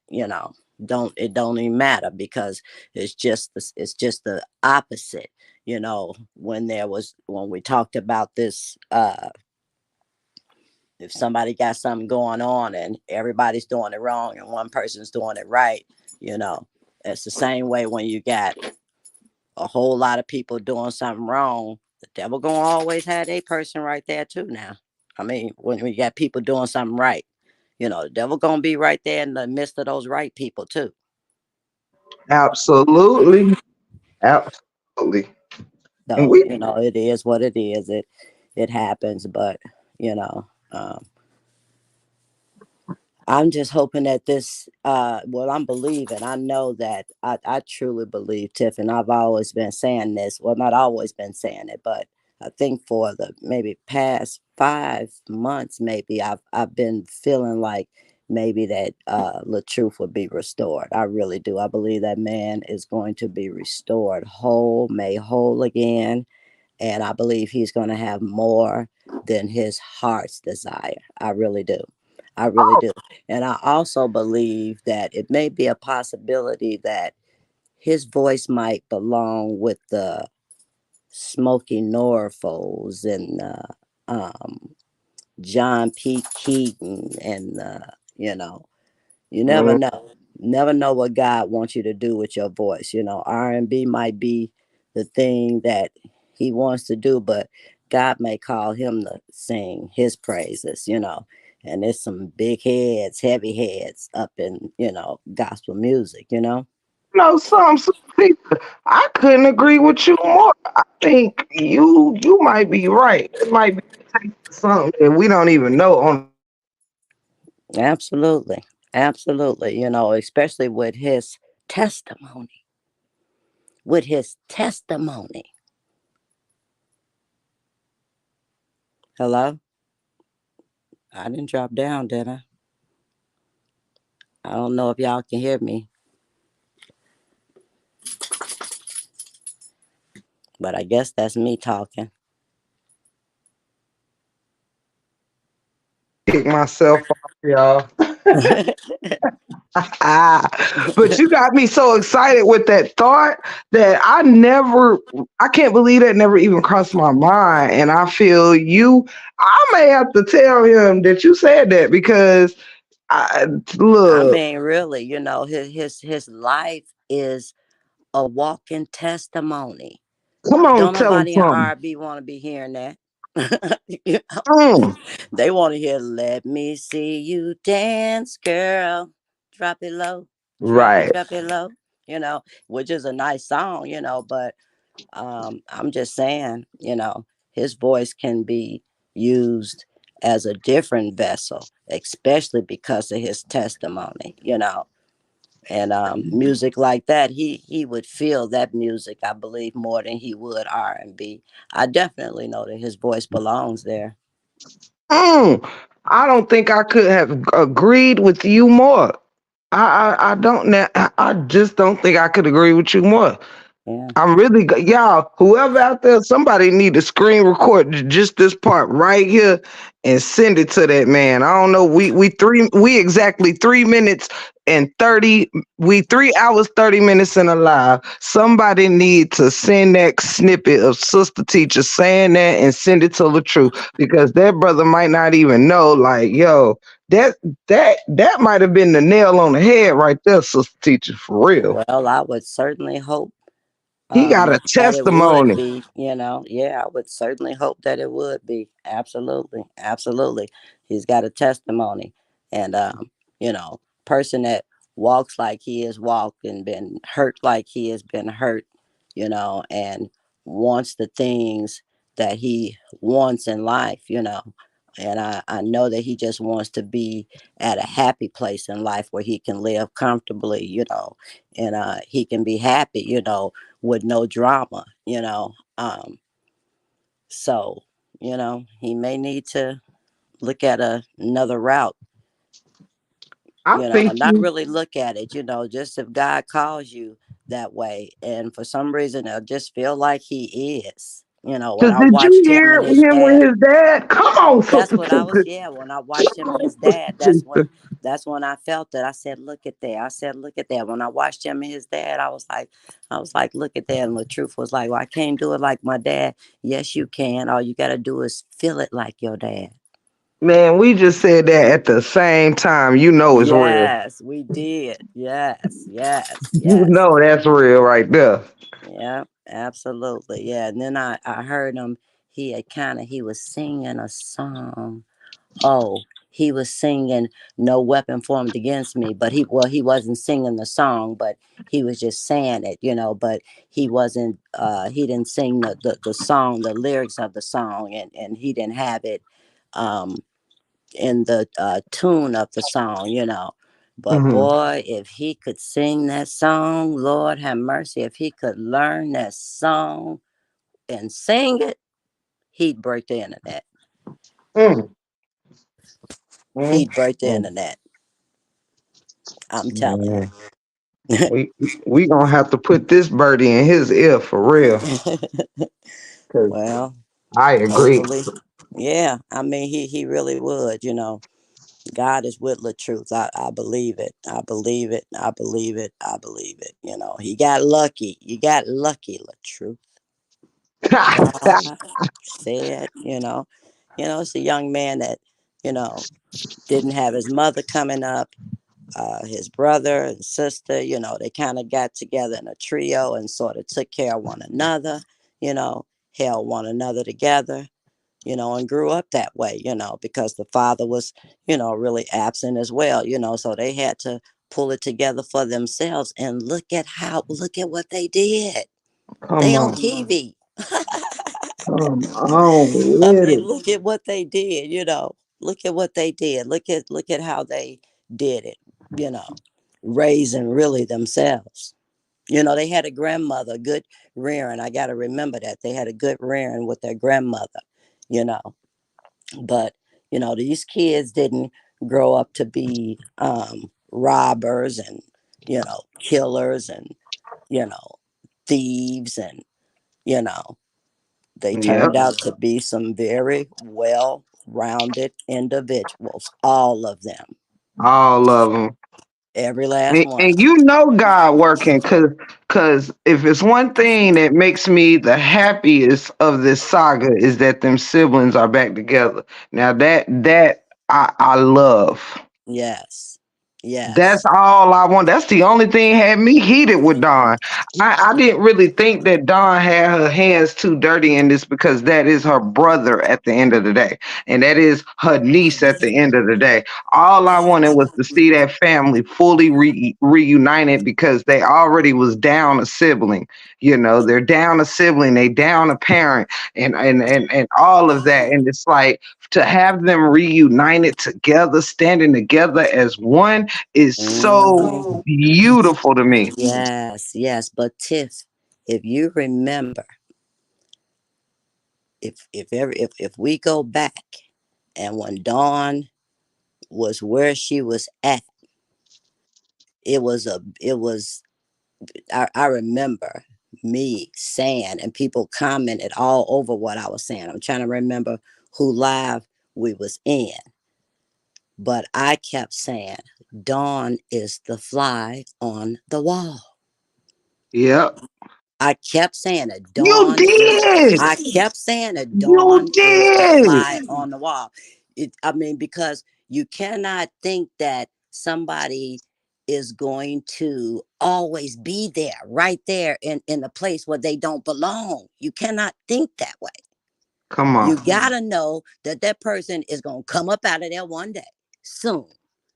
Don't even matter because it's just the opposite. When we talked about this, if somebody got something going on and everybody's doing it wrong and one person's doing it right, you know it's the same way when you got a whole lot of people doing something wrong. The devil gonna always have a person right there too. Now, I mean, when we got people doing something right, the devil gonna be right there in the midst of those right people too. Absolutely, absolutely. And So we it is what it is. It happens, but you know, um, I'm just hoping that this, well, I'm believing. I know that I truly believe, Tiff, and I've always been saying this. Well, not always been saying it, but I think for the maybe past 5 months, maybe I've been feeling like maybe that the truth would be restored. I really do. I believe that man is going to be restored whole, made whole again, And I believe he's going to have more than his heart's desire. I really do. I really do. And I also believe that it may be a possibility that his voice might belong with the Smokey Norfolks and John P. Keaton and you never Mm, know. Never know what God wants you to do with your voice. R&B might be the thing that he wants to do, but God may call him to sing his praises. And there's some big heads, heavy heads up in, gospel music. some people, I couldn't agree with you more. I think you might be right. It might be something that we don't even know on. Absolutely. Absolutely. Especially with his testimony. With his testimony. Hello? I didn't drop down, did I? I don't know if y'all can hear me, but I guess that's me talking. Kick myself off, y'all. But you got me so excited with that thought that I can't believe that never even crossed my mind. And I feel I may have to tell him that you said that because I, I look, mean, really, his life is a walking testimony. come on, Don't tell him nobody in something. R&B want to be hearing that. You know, Mm, they want to hear "Let Me See You Dance, Girl." Drop it low, right. drop it low. Which is a nice song. But I'm just saying, his voice can be used as a different vessel, especially because of his testimony. And music like that, he would feel that music, I believe, more than he would R&B. I definitely know that his voice belongs there. Mm, I don't think I could have agreed with you more. I don't. I just don't think I could agree with you more. Yeah. I'm really y'all. Whoever out there, somebody need to screen record just this part right here and send it to that man. I don't know. We exactly 3 minutes and 30. We 3 hours 30 minutes in a live. Somebody need to send that snippet of sister teacher saying that and send it to the truth because that brother might not even know. Like yo, that that might have been the nail on the head right there, sister teacher, for real. Well, I would certainly hope He got a that it would testimony. be, yeah, I would certainly hope that it would be. Absolutely. Absolutely. He's got a testimony. And, person that walks like he has walked and been hurt like he has been hurt, and wants the things that he wants in life. And I know that he just wants to be at a happy place in life where he can live comfortably, and he can be happy, with no drama. So he may need to look at another route, I think not you really look at it, just if God calls you that way. And for some reason, I just feel like he is. When because I did you watched him hear and his him with dad, his dad? Come on, that's sister what I was, teacher. yeah, when I watched him and his Sister dad, teacher. that's when I felt that. I said, look at that. I said, look at that. When I watched him and his dad, I was like, look at that. And the truth was like, well, I can't do it like my dad. Yes, you can. All you got to do is feel it like your dad. Man, we just said that at the same time. You know it's real. Yes, we did. Yes, yes, You yes. know that's real right there. Yeah, absolutely. Yeah. And then I heard him. He was singing a song. Oh, he was singing "No Weapon Formed Against Me," but he wasn't singing the song, but he was just saying it. But he didn't sing the song, the lyrics of the song, and he didn't have it um in the tune of the song. But Hmm. boy, if he could sing that song, Lord have mercy, if he could learn that song and sing it, he'd break the internet. Mm, mm, He'd break the mm. internet. I'm telling Man, we we gonna have to put this birdie in his ear for real. you. Because Well, I agree. hopefully, yeah. I mean, he really would. God is with the truth. I believe it. I believe it. I believe it. I believe it. He got lucky. You got lucky, the truth. God said, it's a young man that, you know, didn't have his mother coming up, his brother and sister, they kind of got together in a trio and sort of took care of one another, you know, held one another together, and grew up that way, because the father was, really absent as well, so they had to pull it together for themselves. And look at what they did. They Come on on. TV. Come on I with mean, it. look at what they did, Look at what they did. Look at how they did it, you know, raising really themselves. They had a grandmother, good rearing. I got to remember that. They had a good rearing with their grandmother, you know. But, these kids didn't grow up to be robbers and, killers and, you know, thieves and, you know, they Yep. turned out to be some very well rounded individuals, all of them, All of them. every last one And of you know God working, cause if it's one thing that makes me the happiest of this saga is that them siblings are back together. Now that I love. them. Yes. That's Yes. all I want. That's the only thing had me heated with Dawn. I didn't really think that Dawn had her hands too dirty in this because that is her brother at the end of the day. And that is her niece at the end of the day. All I wanted was to see that family fully reunited because they already was down a sibling. They're down a sibling, they down a parent, and all of that. And it's like to have them reunited together, standing together as one is so Mhm. beautiful to me. Yes. Yes. But Tiff, if you remember, if we go back and when Dawn was where she was at, I remember me saying, and people commented all over what I was saying. I'm trying to remember who live we was in, but I kept saying Dawn is the fly on the wall. Yep. I kept saying it. You did. I kept saying it. You Dawn is the did. fly on the wall. Because you cannot think that somebody is going to always be there, right there in the place where they don't belong. You cannot think that way. Come You on. gotta know that that person is gonna come up out of there one day, soon.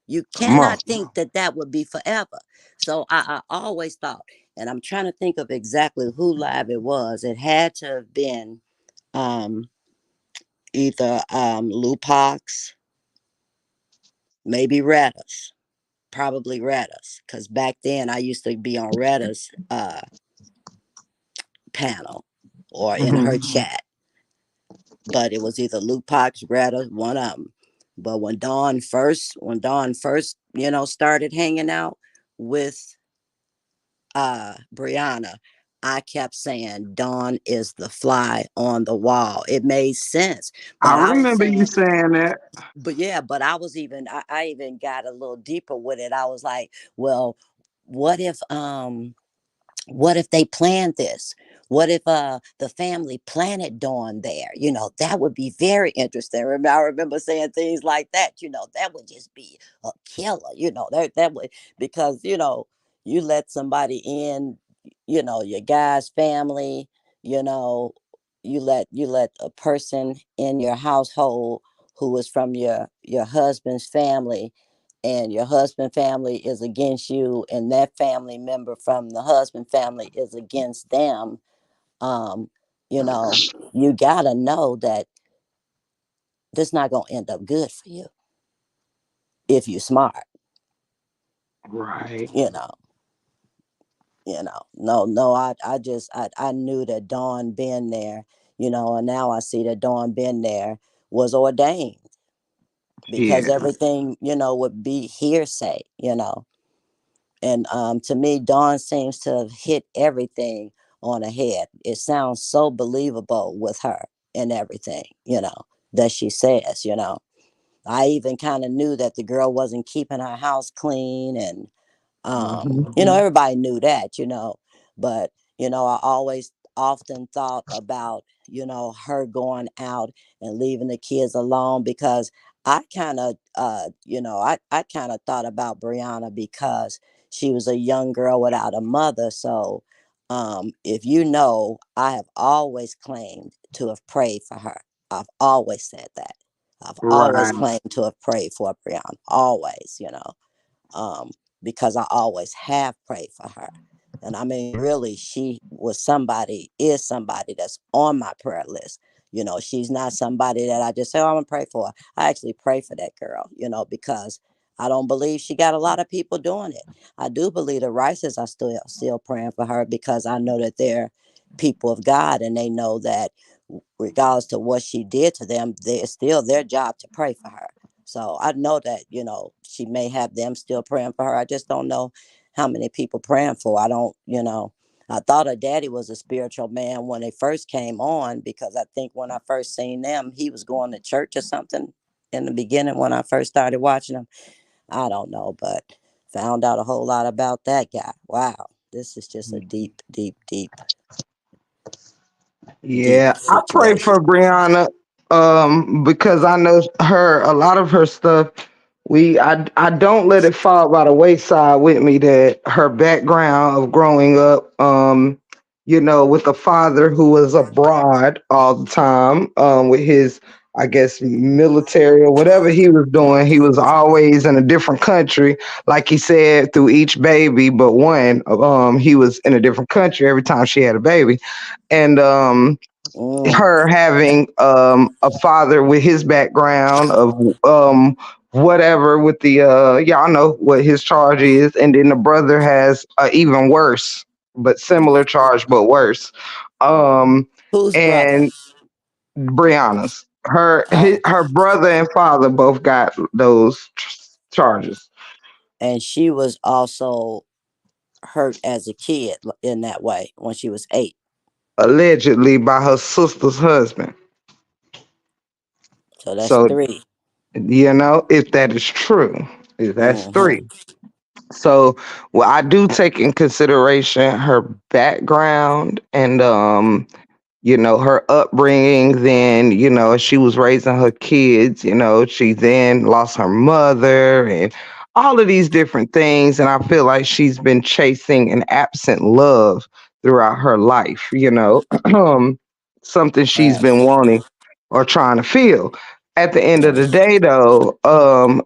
You Come on. cannot think that that would be forever. So I always thought, and I'm trying to think of exactly who live it was. It had to have been um, either Lupox, maybe Redders, probably Redders, because back then I used to be on Redders panel or in her Mhm. chat. But it was either Lupox, Retta, one of them. But when Dawn first, started hanging out with Brianna, I kept saying Dawn is the fly on the wall. It made sense. I But I was remember you saying, saying that. but yeah, but I even got a little deeper with it. I was like, well, what if they planned this? What if the family planted Dawn there? That would be very interesting. I remember saying things like that. That would just be a killer. That would, because you let somebody in, your guy's family. You know, you let a person in your household who is from your husband's family, and your husband family is against you, and that family member from the husband family is against them. um you know you gotta know that this not gonna end up good for you if you smart. Right. you know no, I knew that Dawn been there, and now I see that Dawn been there was ordained, because Yeah. everything would be hearsay. And to me, Dawn seems to have hit everything on the head. It sounds so believable with her and everything, that she says, I even kind of knew that the girl wasn't keeping her house clean, and Mhm. everybody knew that, but I always often thought about, her going out and leaving the kids alone, because I kind of I kind of thought about Brianna because she was a young girl without a mother. So if I have always claimed to have prayed for her. I've always said that. I've always Right. claimed to have prayed for Brianna, always, um, because I always have prayed for her. And I mean, really, she is somebody that's on my prayer list. She's not somebody that I just say, oh, I'm going to pray for. I actually pray for that girl, because I don't believe she got a lot of people doing it. I do believe the Rices are still praying for her, because I know that they're people of God, and they know that regardless to what she did to them, it's still their job to pray for her. So I know that, she may have them still praying for her. I just don't know how many people praying for. I don't, I thought her daddy was a spiritual man when they first came on, because I think when I first seen them, he was going to church or something in the beginning when I first started watching them. I don't know, but found out a whole lot about that guy. Wow. This is just a deep, deep, deep, deep Yeah, I pray situation. for Brianna because I know her a lot of her stuff. I don't let it fall by the wayside with me that her background of growing up with a father who was abroad all the time with his I guess military or whatever he was doing. He was always in a different country, like he said, through each baby but one. He was in a different country every time she had a baby, and Mm, her having a father with his background of whatever with the y'all know what his charge is, and then the brother has even worse but similar charge but worse. um whose brother? and Brianna's Oh, her brother and father both got those charges, and she was also hurt as a kid in that way when she was 8. allegedly by her sister's husband. So that's So 3. if that is true, if that's three. Mm-hmm. So, well, I do take in consideration her background and her upbringing. Then, she was raising her kids, she then lost her mother and all of these different things. And I feel like she's been chasing an absent love throughout her life, something she's Right. been wanting or trying to feel. At the end of the Mm. day, though,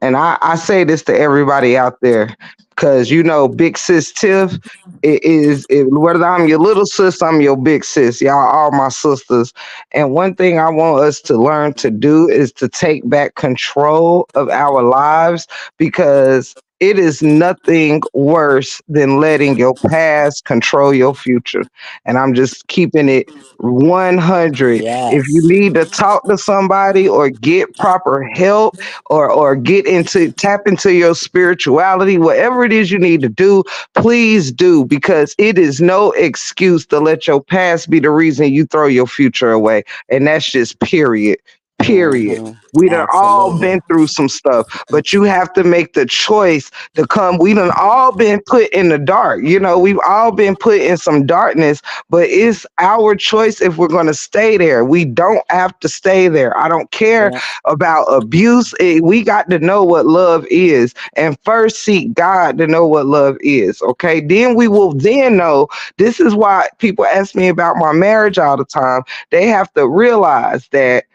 and I say this to everybody out there, because Big Sis Tiff, whether I'm your little sis, I'm your big sis. Y'all are my sisters. And one thing I want us to learn to do is to take back control of our lives, because it is nothing worse than letting your past control your future. And I'm just keeping it 100. If you Yes. need to talk to somebody or get proper help or tap into your spirituality, whatever it is you need to do, please do, because it is no excuse to let your past be the reason you throw your future away. And that's just period. Period. Mm-hmm. We done all Absolutely. been through some stuff, but you have to make the choice to come. We done all been put in the dark. We've all been put in some darkness, but it's our choice if we're going to stay there. We don't have to stay there. I don't care Yeah. about abuse. We got to know what love is, and first seek God to know what love is. Okay. Then we will then know. This is why people ask me about my marriage all the time. They have to realize that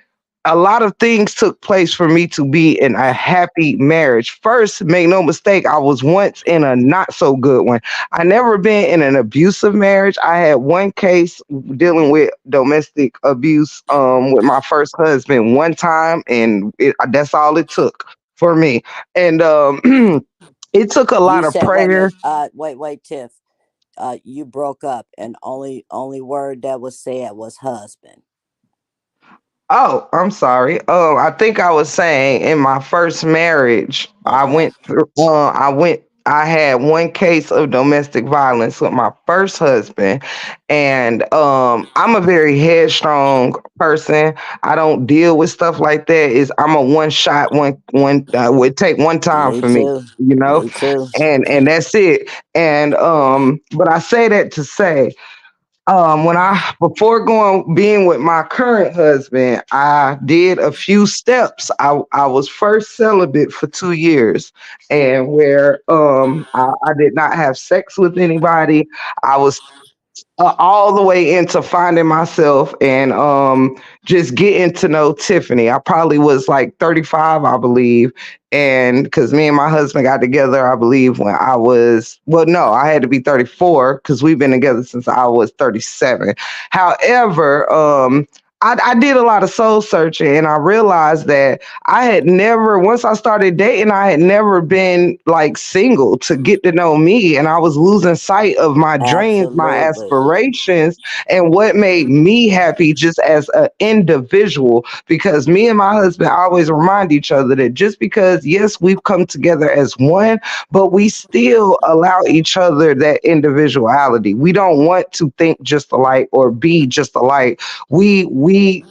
a lot of things took place for me to be in a happy marriage. First, make no mistake, I was once in a not so good one. I never been in an abusive marriage. I had one case dealing with domestic abuse with my first husband one time, and that's all it took for me. And it took a You lot of said, wait a prayer. minute. Wait, Tiff. You broke up, and only word that was said was husband. Oh, I'm sorry. I think I was saying in my first marriage, Uh-huh. I went I had one case of domestic violence with my first husband, and I'm a very headstrong person. I don't deal with stuff like that. Is I'm a one shot, one would take one time Me for me, too. you know, Me too. and that's it. And but I say that to say when I before going being with my current husband, I did a few steps. I was first celibate for 2 years, and where I did not have sex with anybody. I was all the way into finding myself and just getting to know Tiffany. I probably was like 35, I believe. And because me and my husband got together, I believe when I was, well, no, I had to be 34 because we've been together since I was 37. However, I did a lot of soul searching and I realized that I had never, once I started dating, I had never been like single to get to know me. And I was losing sight of my dreams, my Absolutely. aspirations, and what made me happy just as an individual. Because me and my husband always remind each other that just because, yes, we've come together as one, but we still allow each other that individuality. We don't want to think just alike or be just alike. We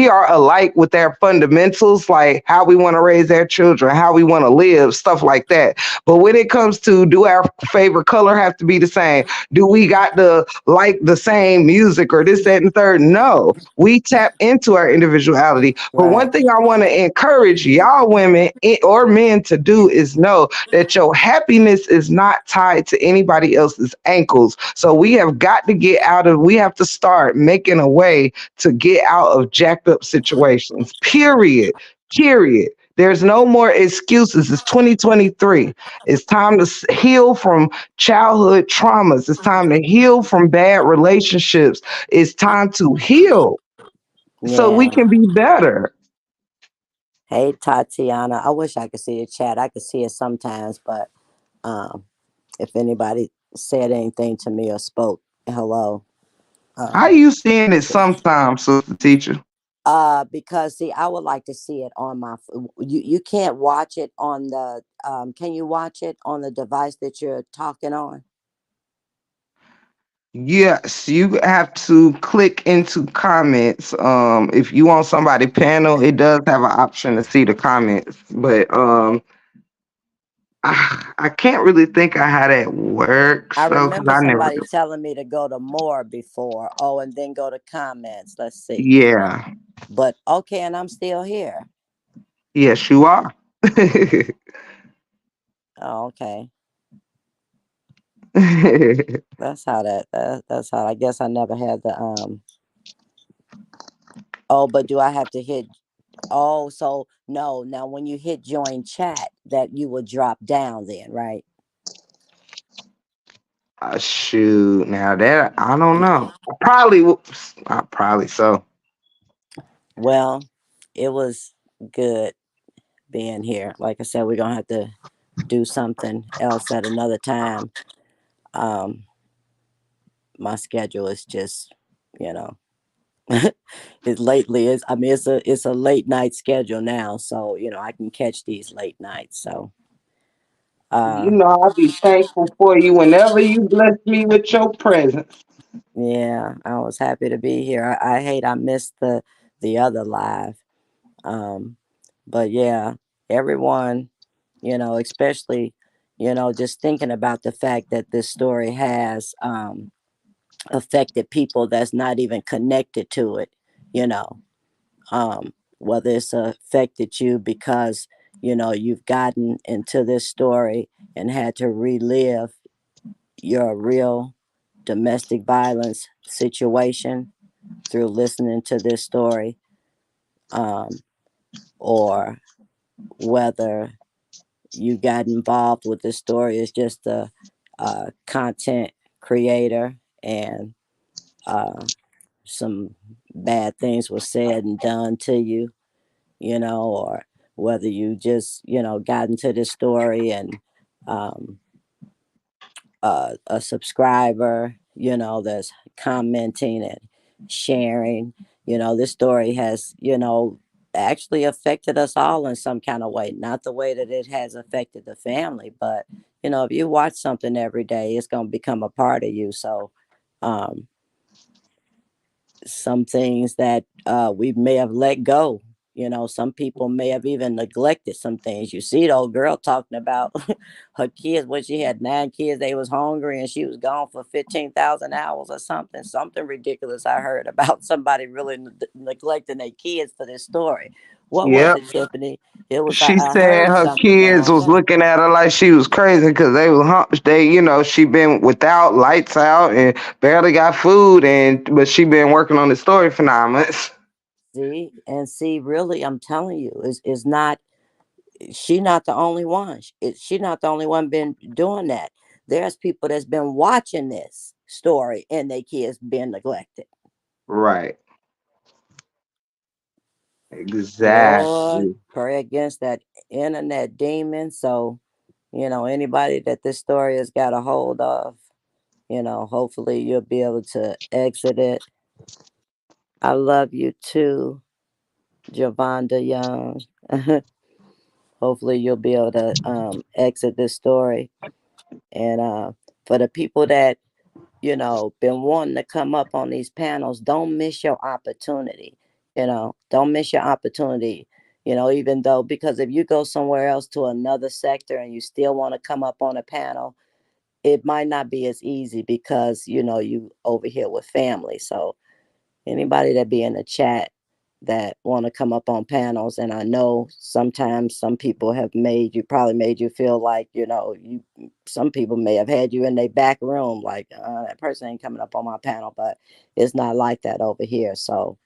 are alike with their fundamentals, like how we want to raise our children, how we want to live, stuff like that. But when it comes to do our favorite color have to be the same? Do we got to like the same music or this, that, and third? No, we tap into our individuality. But Right. one thing I want to encourage y'all women or men to do is know that your happiness is not tied to anybody else's ankles. So we have got to get out of, we have to start making a way to get out of jacked up situations. Period. Period. There's no more excuses. It's 2023. It's time to heal from childhood traumas. It's time to heal from bad relationships. It's time to heal so we Yeah. can be better. Hey, Tatiana. I wish I could see the chat. I could see it sometimes, but um, if anybody said anything to me or spoke, hello. How Um, you seeing it sometimes, sister teacher? because see, I would like to see it on my. You can't watch it on the. Can you watch it on the device that you're talking on? Yes, you have to click into comments. If you want somebody panel, it does have an option to see the comments, but I can't really think of how that works. I So, because remember I never somebody do. telling me to go to more before. Oh, and then go to comments. Let's see. Yeah, But okay, and I'm still here. yes, you are. Oh, okay. That's how that's how I guess I never had the oh, but do I have to hit oh so no, now when you hit join chat that you will drop down then, right? Shoot, now that I don't Y- know. I probably so. Well, it was good being here. Like I said, we're gonna have to do something else at another time. Um my schedule is just, you know, it lately is I mean it's a late night schedule now, so you know I can catch these late nights. So You uh know, I'll be thankful for you whenever you bless me with your presence. yeah, I was happy to be here. I hate I missed the other live. Um but yeah, everyone, you know, especially, you know, just thinking about the fact that this story has affected people that's not even connected to it, you know. Whether it's affected you because you know you've gotten into this story and had to relive your real domestic violence situation through listening to this story, um, or whether you got involved with this story as just a content creator and uh, some bad things were said and done to you, you know, or whether you just, you know, got into this story and um, a subscriber, you know, that's commenting and sharing. You know, this story has, you know, actually affected us all in some kind of way. Not the way that it has affected the family, but if you watch something every day, it's going to become a part of you. So, um, some things that we may have let go. Some people may have even neglected some things. You see the old girl talking about her kids when she had 9 kids, they was hungry and she was gone for 15,000 hours or something ridiculous. I heard about somebody really neglecting their kids for this story. What was Yep. it, Tiffany? It was She I said heard her something. kids was looking at her like she was crazy because they was she been without lights out and barely got food, but she been working on the story for 9 months. See, really, I'm telling you, is not she not the only one. She not the only one been doing that. There's people that's been watching this story and their kids being neglected. Right. Lord, Exactly. pray against that internet demon. So, anybody that this story has got a hold of, hopefully you'll be able to exit it. I love you too, Javonda Young. Hopefully you'll be able to exit this story. And for the people that been wanting to come up on these panels, don't miss your opportunity. Don't miss your opportunity. Even though, because if you go somewhere else to another sector and you still want to come up on a panel, it might not be as easy because you over here with family. So anybody that be in the chat that want to come up on panels, and I know sometimes some people have probably made you feel like some people may have had you in their back room like that person ain't coming up on my panel, but it's not like that over here. So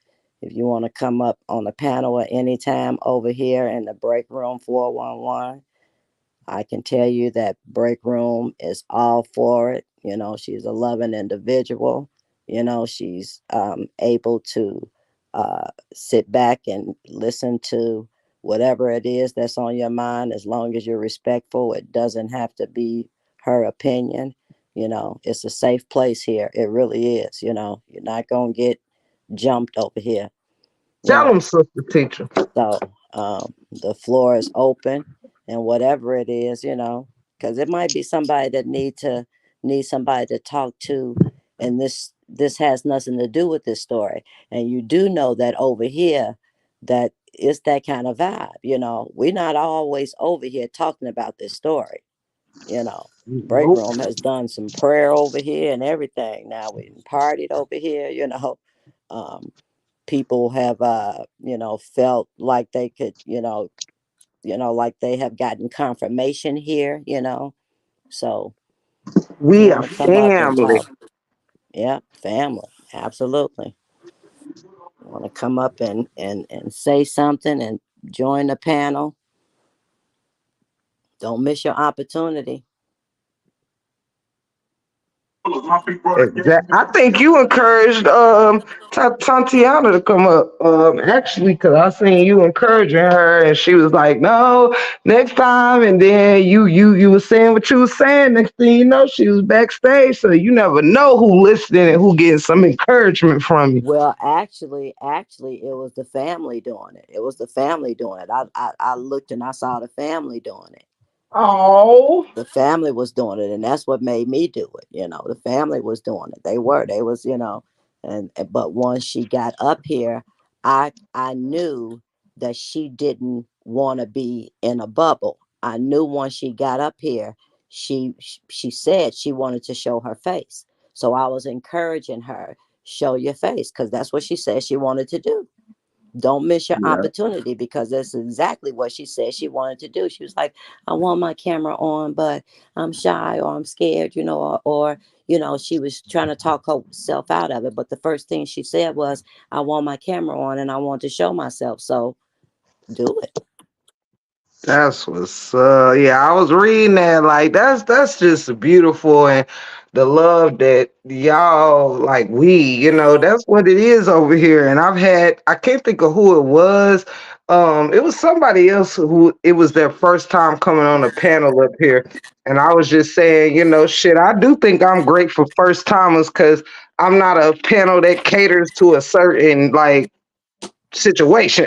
if you want to come up on the panel at any time over here in the break room 411, I can tell you that break room is all for it. She's a loving individual. She's able to sit back and listen to whatever it is that's on your mind, as long as you're respectful. It doesn't have to be her opinion. It's a safe place here. It really is. You're not going to get jumped over here. you Tell know, them, sister teacher. so the floor is open, and whatever it is, because it might be somebody that need somebody to talk to, and this has nothing to do with this story. And you do know that over here, that it's that kind of vibe. We're not always over here talking about this story. Break Nope. room has done some prayer over here and everything. Now we partied over here. Um, people have felt like they could like they have gotten confirmation here. So if you We are want to come up and family. talk, yeah, family, absolutely. You want to come up and say something and join the panel, don't miss your opportunity. I think you encouraged Tatiana to come up. Actually, because I seen you encouraging her, and she was like, "No, next time." And then you was saying what you was saying. Next thing you know, she was backstage. So you never know who listening and who getting some encouragement from you. Well, actually, it was the family doing it. It was the family doing it. I looked and I saw the family doing it. Oh, The family was doing it, and that's what made me do it. The family was doing it. They was, and but once she got up here, I knew that she didn't want to be in a bubble. I knew once she got up here, she said she wanted to show her face. So I was encouraging her, show your face, because that's what she said she wanted to do. Don't miss your yeah, opportunity, because that's exactly what she said she wanted to do. She was like, I want my camera on, but I'm shy or I'm scared, or she was trying to talk herself out of it. But the first thing she said was, I want my camera on and I want to show myself. So do it. that's what's yeah, I was reading that like that's just beautiful and the love that y'all like that's what it is over here. And I can't think of who it was. It was somebody else who it was their first time coming on a panel up here. And I was just saying, shit, I do think I'm great for first timers because I'm not a panel that caters to a certain like situation.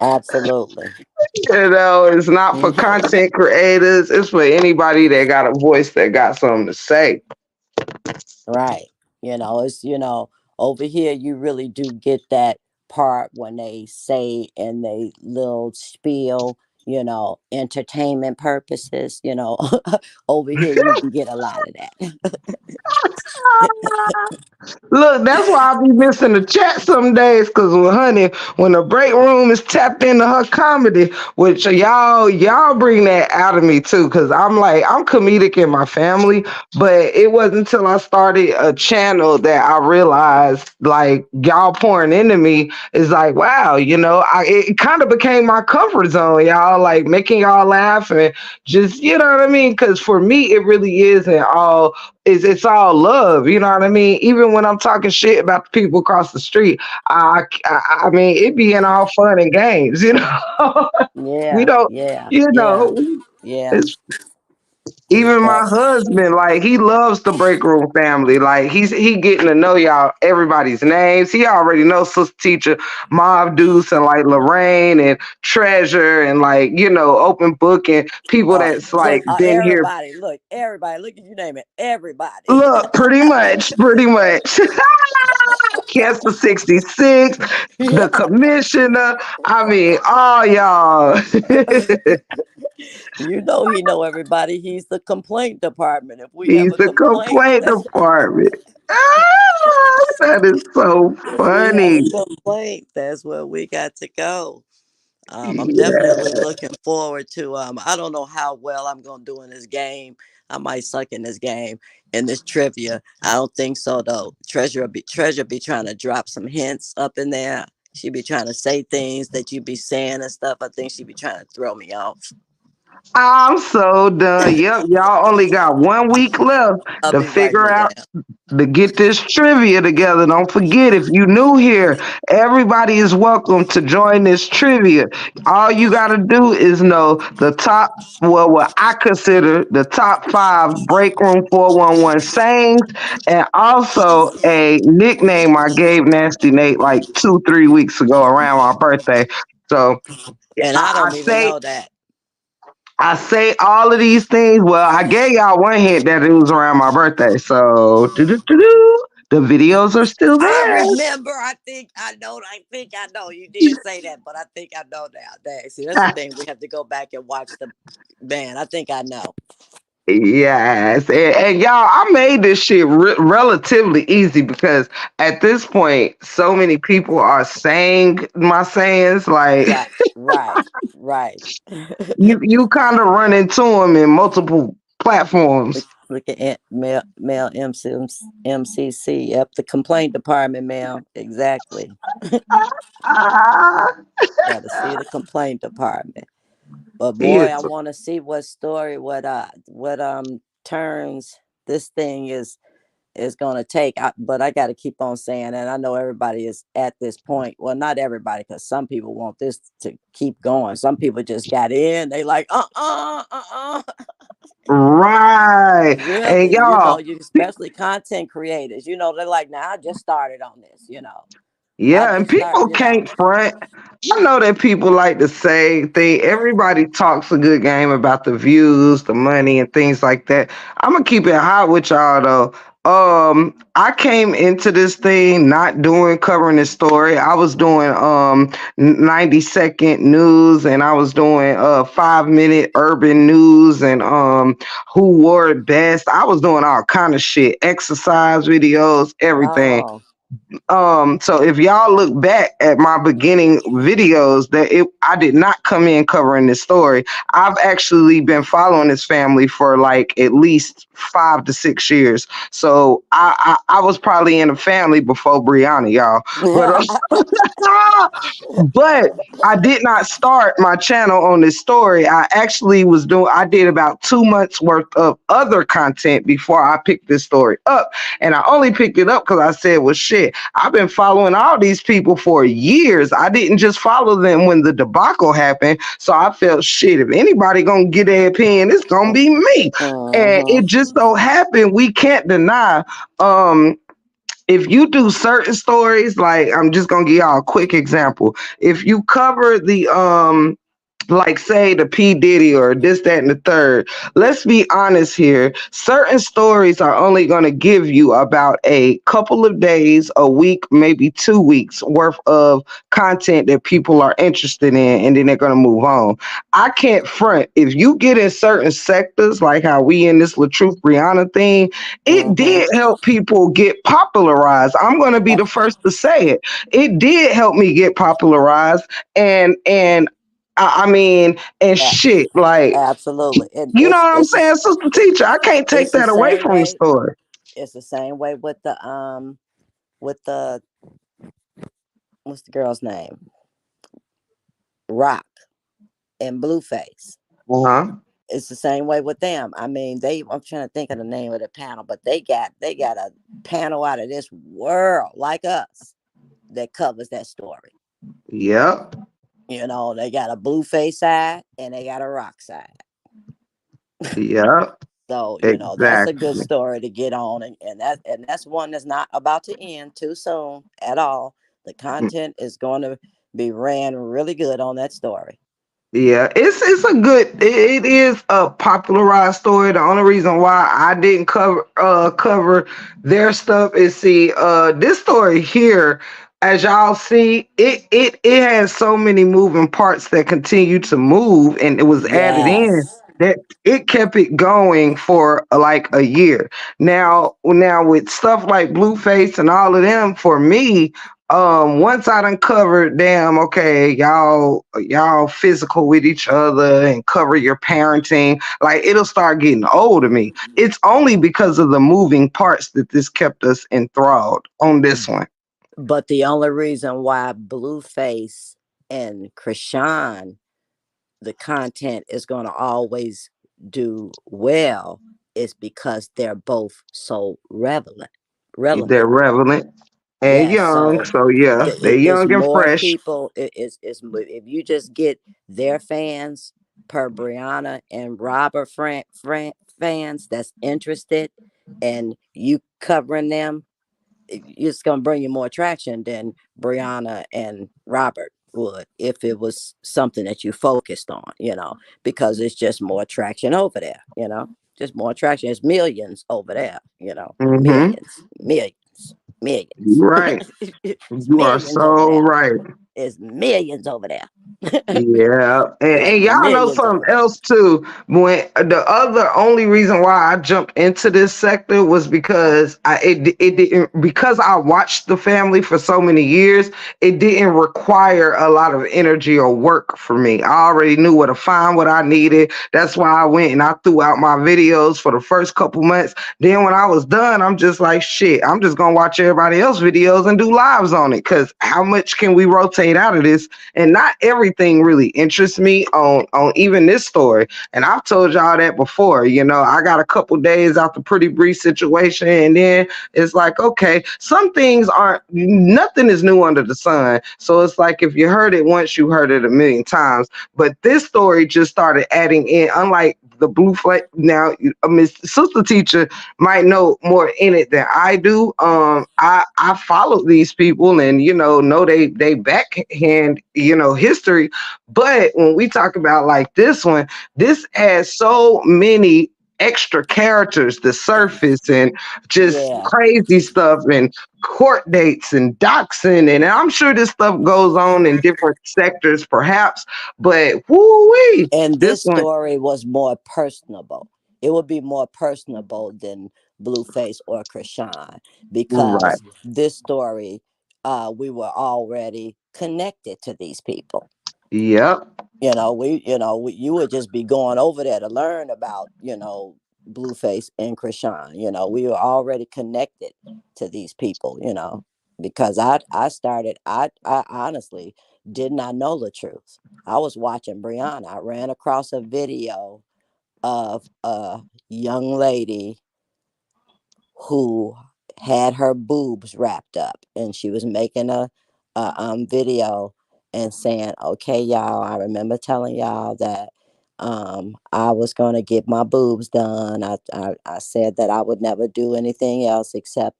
Absolutely. It's not for Hmm. content creators. It's for anybody that got a voice that got something to say. Right. It's, over here, you really do get that part when they say in they little spiel, entertainment purposes, over here, you can get a lot of that. Look, that's why I be missing the chat some days, cause honey, when the break room is tapped into her comedy, which y'all bring that out of me too, cause I'm comedic in my family, but it wasn't until I started a channel that I realized like y'all pouring into me is like wow, it kind of became my comfort zone, y'all, like making y'all laugh and just what I mean, cause for me it really isn't all it's all love, you know what I mean? Even when I'm talking shit about the people across the street, I mean it be in all fun and games, we Yeah, don't, yeah, you yeah, know, yeah. it's even But my husband, like he loves the break room family. Like he getting to know y'all everybody's names. He already knows Sister Teacher, Mob Deuce, and like Lorraine and Treasure and like Open Book and people that's like look, been here. everybody, look at you name it, everybody. Look, pretty much. Cancer 66, the commissioner. I mean, all y'all. He know everybody. He's the complaint department. If we have He's a the complaint, complaint department. That is so if we have a funny. complaint, that's where we got to go. I'm definitely Yeah. looking forward to. I don't know how well I'm gonna do in this game. I might suck in this game in this trivia. I don't think so though. Treasure be trying to drop some hints up in there. She be trying to say things that you be saying and stuff. I think she be trying to throw me off. I'm so done. Yep, y'all only got 1 week left I'll to be writing figure it out down. to get this trivia together. Don't forget, if you new here, everybody is welcome to join this trivia. All you got to do is know the top, well, what I consider the top 5 Break Room 411 sayings, and also a nickname I gave Nasty Nate like 2, 3 weeks ago around my birthday. So And I I don't even say know that. I say all of these things. Well, I gave y'all one hint that it was around my birthday. So, the videos are still I there. remember. I think I know. I think I know. You did say that, but I think I know now. Dang. See, that's the thing. We have to go back and watch the man. I think I know. Yes, and y'all, I made this shit relatively easy because at this point, so many people are saying my sayings. Like Right, right, right. you kind of run into them in multiple look, platforms. look at mail MCC. Yep, the complaint department, mail. Exactly. Ah, Got to see the complaint department. But he boy, is I want to see what turns this thing is going to take. But I got to keep on saying, and I know everybody is at this point. Well, not everybody, because some people want this to keep going. Some people just got in. They like, right, and really, y'all. you especially content creators. They're like, now I just started on this. I Yeah, and just start. people can't front. I know that people like to say everybody talks a good game about the views, the money, and things like that. I'm gonna keep it hot with y'all though. I came into this thing not doing covering this story. I was doing 90-second news, and I was doing 5 minute urban news, and who wore it best. I was doing all kind of shit, exercise videos, everything. Oh, So if y'all look back at my beginning videos, I did not come in covering this story. I've actually been following this family for like at least 5 to 6 years. So I was probably in the family before Brianna, y'all. But but I did not start my channel on this story. I did about 2 months worth of other content before I picked this story up. And I only picked it up because I said, well, shit, I've been following all these people for years. I didn't just follow them when the debacle happened. So I felt shit. If anybody gonna get their opinion, it's gonna be me. And uh-huh. it just so happened we can't deny um if you do certain stories, like I'm just gonna give y'all a quick example. If you cover the like say the P Diddy or this, that, and the third. Let's be honest here. Certain stories are only going to give you about a couple of days, a week, maybe 2 weeks worth of content that people are interested in, and then they're going to move on. I can't front. If you get in certain sectors, like how we in this Latroop Brianna thing, it Mm-hmm. did help people get popularized. I'm going to be the first to say it. It did help me get popularized, and I mean, and shit, like, Absolutely. And you know what I'm saying, sister teacher? I can't take it's the that away same from the way. story. It's the same way with the what's the girl's name? Rock and Blueface. Uh-huh. It's the same way with them. I mean, I'm trying to think of the name of the panel, but they got a panel out of this world like us that covers that story. Yep. You know, they got a Blueface side and they got a Rock side. Yep. So, you know, that's a good Exactly. story to get on, and that's one that's not about to end too soon at all. The content is going to be ran really good on that story. Yeah, it's a good it is a popularized story. The only reason why I didn't cover their stuff is see this story here, as y'all see, it has so many moving parts that continue to move, and it was added in Yes. that it kept it going for like a year. Now with stuff like Blueface and all of them, for me, once I done covered, damn, okay, y'all physical with each other and cover your parenting, like it'll start getting old to me. It's only because of the moving parts that this kept us enthralled on this one. But the only reason why Blueface and Krishan, the content is going to always do well is because they're both so They're relevant. relevant and Yes, young, so so yeah, they're it's young and more fresh. people. It's if you just get their fans per Brianna and Robert fans that's interested, and you covering them, it's gonna bring you more traction than Brianna and Robert would if it was something that you focused on, you know, because it's just more traction over there, you know, just more traction. It's millions over there, you know, Mm-hmm. millions, millions, millions, You're right. You are millions over so there. right. It's millions over there. Yeah, It's and y'all know millions over something there. else too. When the other only reason why I jumped into this sector was because it didn't, because I watched the family for so many years. It didn't require a lot of energy or work for me. I already knew where to find what I needed. That's why I went and I threw out my videos for the first couple months. Then when I was done, I'm just like, shit, I'm just gonna watch everybody else videos and do lives on it. Cause how much can we rotate out of this? And not everything really interests me on even this story. And I've told y'all that before. You know, I got a couple days out the pretty brief situation, and then it's like, okay, some things aren't, nothing is new under the sun. So it's like if you heard it once, you heard it a million times. But this story just started adding in, unlike the blue flag. Now, Miss Sister Teacher might know more in it than I do. I followed these people, and know they backhand history. But when we talk about like this one, this has so many extra characters, the surface, and just Yeah. crazy stuff, and court dates and doxing, and I'm sure this stuff goes on in different sectors, perhaps. But whoo wee, And this this one, story was more personable. It would be more personable than Blueface or Krishan right? because this story, we were already connected to these people. Yep. You would just be going over there to learn about, Blueface and Krishan. We were already connected to these people, because I honestly did not know the truth. I was watching Brianna. I ran across a video of a young lady who had her boobs wrapped up, and she was making a video and saying, okay, y'all, I remember telling y'all that I was going to get my boobs done. I said that I would never do anything else except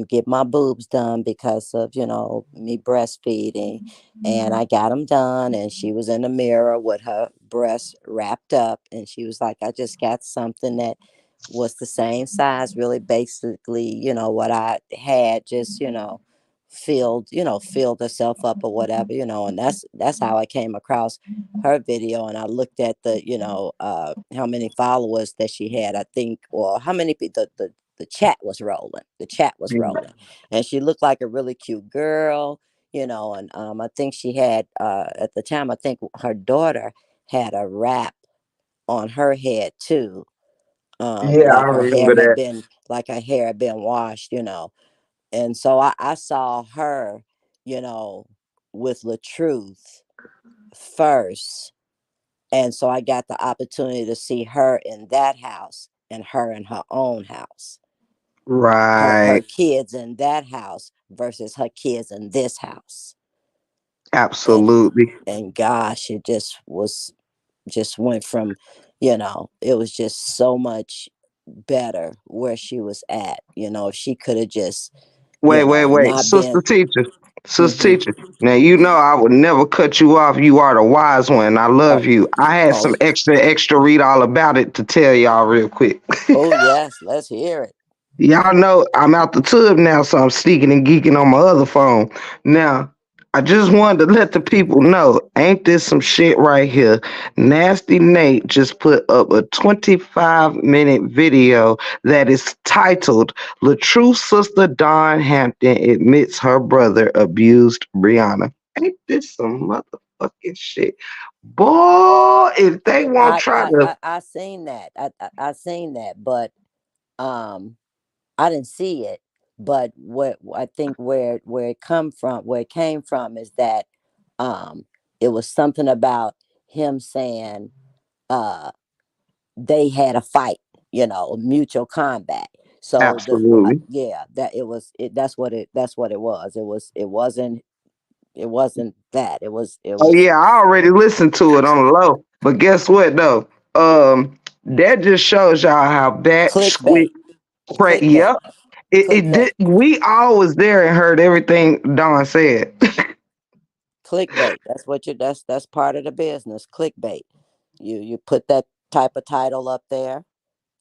get my boobs done because of, me breastfeeding. And I got them done, and she was in the mirror with her breasts wrapped up, and she was like, I just got something that was the same size, really basically, what I had, just, filled herself up or whatever, and that's how I came across her video. And I looked at the, how many followers that she had, I think, or how many people, the chat was rolling. The chat was rolling. And she looked like a really cute girl, and I think she had, at the time, I think her daughter had a wrap on her head too. Yeah, I Like her hair remember had that. been, washed, And so I saw her, you know, with LaTruth first. And so I got the opportunity to see her in that house and her in her own house. Her Right. kids in that house versus her kids in this house. And Absolutely. and gosh, it just went from, it was just so much better where she was at. If she could have just, Wait. not been. Sister teacher. Sister Hmm. teacher. Now you know I would never cut you off. You are the wise one. I love Oh, you. I had oh, some extra read all about it to tell y'all real quick. oh yes, let's hear it. Y'all know I'm out the tub now, so I'm sneaking and geeking on my other phone. Now, I just wanted to let the people know, ain't this some shit right here? Nasty Nate just put up a 25-minute video that is titled "LaTrue's Sister Dawn Hampton Admits Her Brother Abused Brianna." Ain't this some motherfucking shit? Boy, if they won't I try I to I, I seen that. I seen that, but um, I didn't see it. But what I think where it came from is that um, it was something about him saying uh they had a fight, mutual combat. So absolutely. yeah, that it was it. That's what it was. It wasn't that. It Oh was yeah, I already listened to it on the low. But guess what though? That just shows y'all how bad squid clickbait, crack. clickbait, Yep. It clickbait, did. We all was there and heard everything Don said. clickbait. That's part of the business. Clickbait. You put that type of title up there,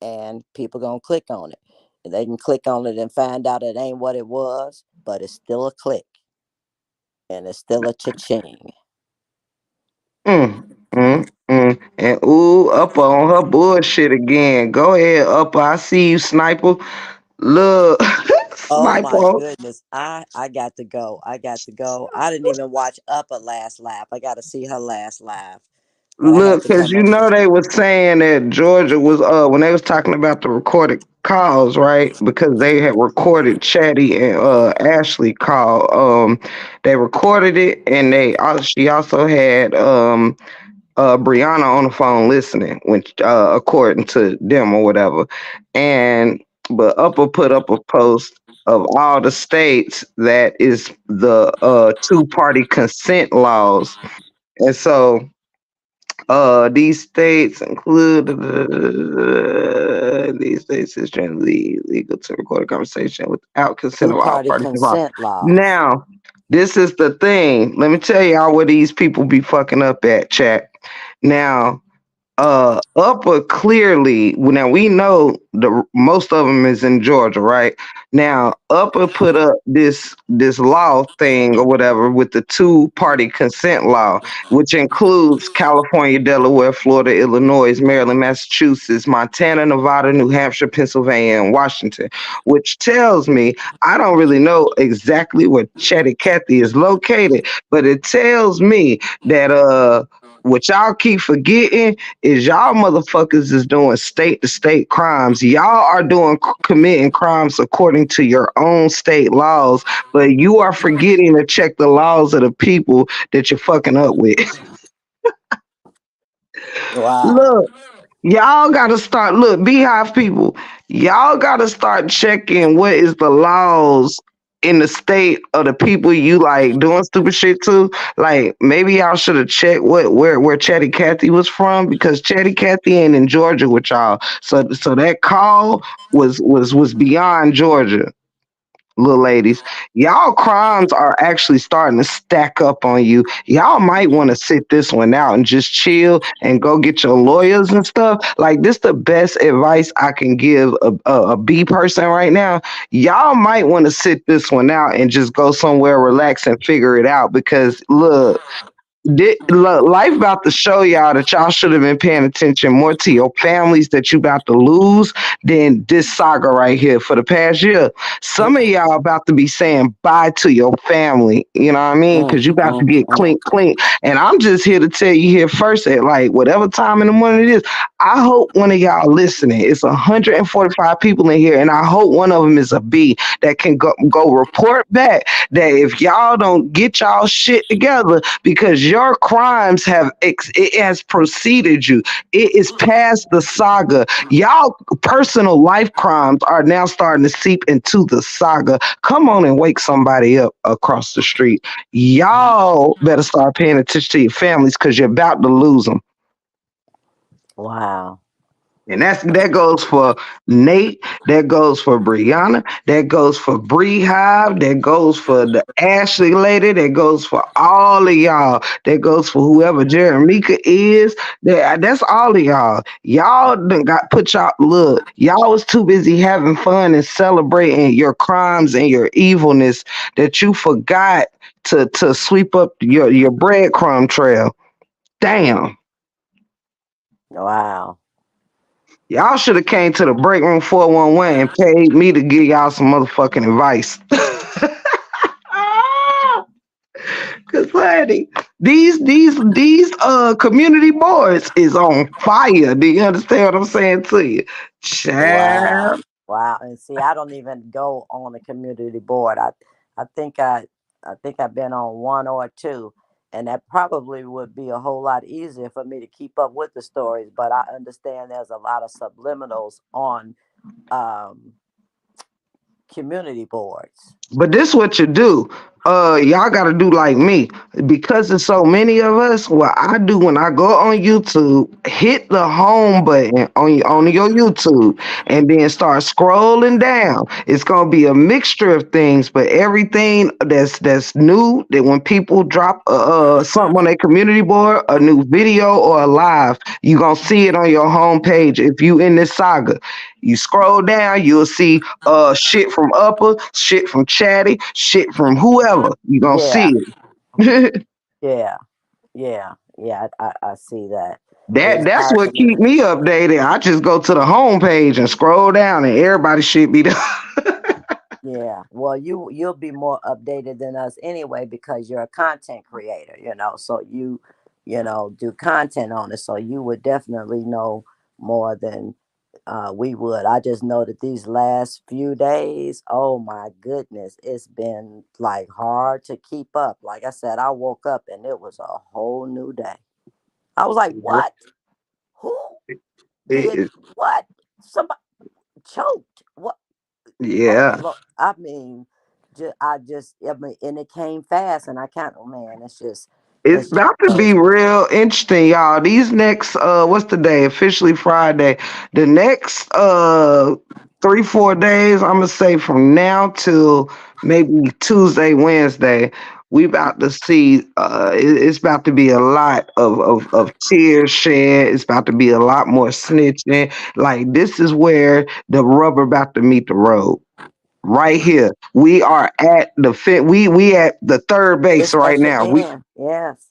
and people gonna click on it. They can click on it and find out it ain't what it was, but it's still a click, and it's still a cha-ching. And ooh, up on her bullshit again. Go ahead, up. I see you, sniper. Look, Oh my sniper. goodness. I got to go. I got to go. I didn't even watch Upper last laugh. I got to see her last laugh. But I had Look, to because come you up. know they was saying that Georgia was when they was talking about the recorded calls, right? Because they had recorded Chatty and Ashley call. They recorded it, and she also had Brianna on the phone listening, when according to them or whatever. And but Upper put up a post of all the states that is the two-party consent laws, and so these states include these states is generally legal to record a conversation without consent Two of all party parties involved. consent laws. Now, this is the thing. Let me tell y'all where these people be fucking up at, chat. Now, Upper clearly, now we know the most of them is in Georgia, right? Now Upper put up this law thing or whatever with the two-party consent law, which includes California, Delaware, Florida, Illinois, Maryland, Massachusetts, Montana, Nevada, New Hampshire, Pennsylvania, and Washington, which tells me, I don't really know exactly where Chatty Cathy is located, but it tells me that what y'all keep forgetting is y'all motherfuckers is doing state to state crimes. Y'all are committing crimes according to your own state laws, but you are forgetting to check the laws of the people that you're fucking up with. Wow. Look, y'all gotta start. Look, Beehive people, y'all gotta start checking what is the laws in the state of the people you like doing stupid shit to. Like maybe y'all should have checked where Chatty Cathy was from, because Chatty Cathy ain't in Georgia with y'all. So that call was beyond Georgia. little ladies, y'all crimes are actually starting to stack up on you. Y'all might want to sit this one out and just chill and go get your lawyers and stuff. Like this, the best advice I can give a B person right now. Y'all might want to sit this one out and just go somewhere, relax, and figure it out. Because look, look, life about to show y'all that y'all should have been paying attention more to your families that you about to lose than this saga right here for the past year. Some of y'all about to be saying bye to your family, you know what I mean? Mm, Because you about to mm, get mm. clink clink. And I'm just here to tell you here first at like whatever time in the morning it is. I hope one of y'all listening. It's 145 people in here, and I hope one of them is a B that can go report back that if y'all don't get y'all shit together, because your crimes it has preceded you. It is past the saga. Y'all personal life crimes are now starting to seep into the saga. Come on and wake somebody up across the street. Y'all better start paying attention to your families because you're about to lose them. Wow. And that goes for Nate, that goes for Brianna, that goes for Bree Hive, that goes for the Ashley lady, that goes for all of y'all, that goes for whoever Jeremica is. That's all of y'all. Y'all done got put y'all look. Y'all was too busy having fun and celebrating your crimes and your evilness that you forgot to sweep up your breadcrumb trail. Damn. Wow. Y'all should have came to the break room 411 and paid me to give y'all some motherfucking advice. Cause honey, these community boards is on fire. Do you understand what I'm saying to you? Wow. Child. Wow. And see, I don't even go on the community board. I think I think I've been on one or two. And that probably would be a whole lot easier for me to keep up with the stories. But I understand there's a lot of subliminals on um, community boards. But this what you do. Y'all gotta do like me. Because there's so many of us, what I do when I go on YouTube, hit the home button on your YouTube and then start scrolling down. It's gonna be a mixture of things, but everything that's new, that when people drop something on their community board, a new video or a live, you gonna see it on your homepage if you in this saga. You scroll down, you'll see shit from Upper, shit from Chatty, shit from whoever. You gonna Yeah. see it. Yeah. Yeah. Yeah. I see that. that It's that's hard what to keep me updated. I just go to the homepage and scroll down, and everybody should be there. Yeah, well, you'll be more updated than us anyway because you're a content creator, so you do content on it, so you would definitely know more than we would. I just know that these last few days, oh my goodness, it's been like hard to keep up. Like I said, I woke up and it was a whole new day. I was like, what? Who did It- what? Somebody choked. What? Oh, yeah. look, I mean, I mean, and it came fast, and I can't. Oh man, It's it's just about to be crazy. real interesting, y'all. These next what's the day? Officially Friday. The next 3-4 days, I'm gonna say from now till maybe Tuesday, Wednesday, we about to see it's about to be a lot of tears shed. It's about to be a lot more snitching. Like this is where the rubber about to meet the road. Right here. We are at the we at the third base It's right at the now. end. Yes,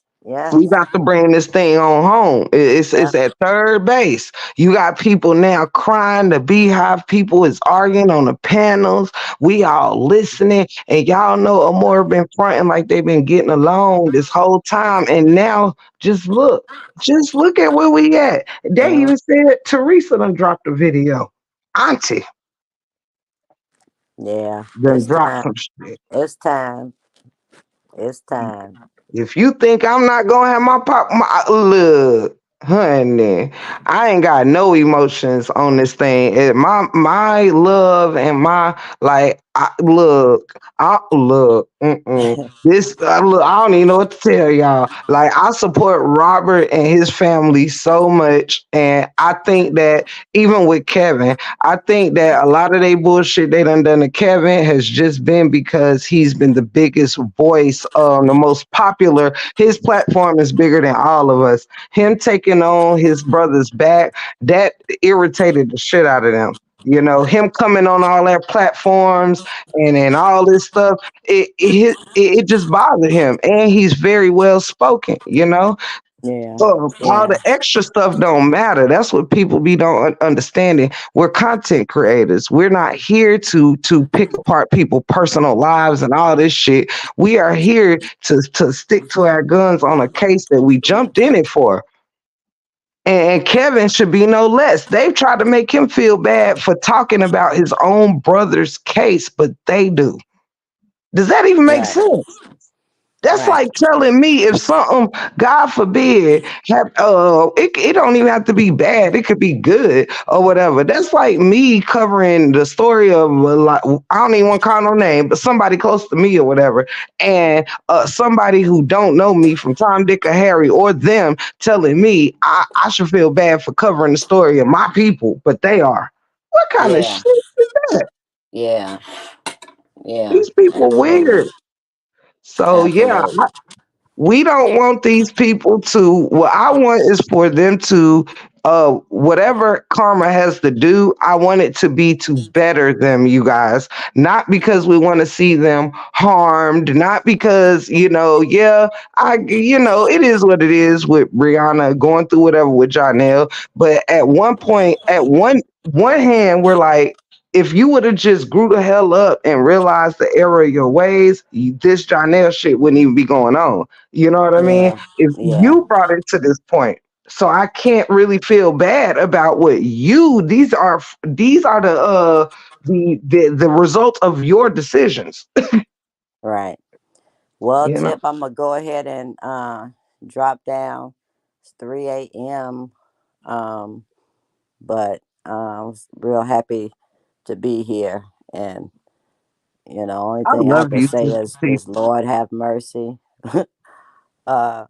We yes, got to bring this thing on home. It's yeah, at third base. You got people now crying. The Beehive people is arguing on the panels. We all listening, and y'all know Amore been fronting like they've been getting along this whole time. And now just look at where we at. They mhm, even said Teresa done dropped a video. Auntie yeah. done dropped some shit. It's time. It's time. If you think I'm not gonna have my look, honey, I ain't got no emotions on this thing. My love and my like This look, I don't even know what to tell y'all. Like, I support Robert and his family so much, and I think that even with Kevin, I think that a lot of they bullshit they done to Kevin has just been because he's been the biggest voice, the most popular. His platform is bigger than all of us. Him taking on his brother's back, that irritated the shit out of them. You know, him coming on all their platforms and all this stuff, it just bothered him. And he's very well spoken, you know. Yeah. All Yeah. the extra stuff don't matter. That's what people be don't understanding. We're content creators. We're not here to pick apart people's personal lives and all this shit. We are here to stick to our guns on a case that we jumped in it for. And Kevin should be no less. They've tried to make him feel bad for talking about his own brother's case, but they do. Does that even make Right. sense? That's Right. like telling me if something, God forbid, it don't even have to be bad. It could be good or whatever. That's like me covering the story of like, I don't even want to call no name, but somebody close to me or whatever, and somebody who don't know me from Tom, Dick, or Harry, or them telling me I should feel bad for covering the story of my people, but they are. What kind of Yeah. shit is that? Yeah. Yeah. These people Absolutely. weird. So yeah, Absolutely. we don't want these people to, what I want is for them to whatever karma has to do, I want it to be to better them, you guys. Not because we want to see them harmed, not because, yeah, it is what it is with Brianna going through whatever with Janelle. But at one point, at one hand, we're like, if you would have just grew the hell up and realized the error of your ways, this Janelle shit wouldn't even be going on. You know what I mean? Yeah. If Yeah. you brought it to this point, so I can't really feel bad about what you. These are the results of your decisions. Right. Well, You know, Tip, I'm gonna go ahead and drop down. It's 3 a.m. Um, but real happy to be here, and only I thing I love can you, say Sister T. is Lord have mercy uh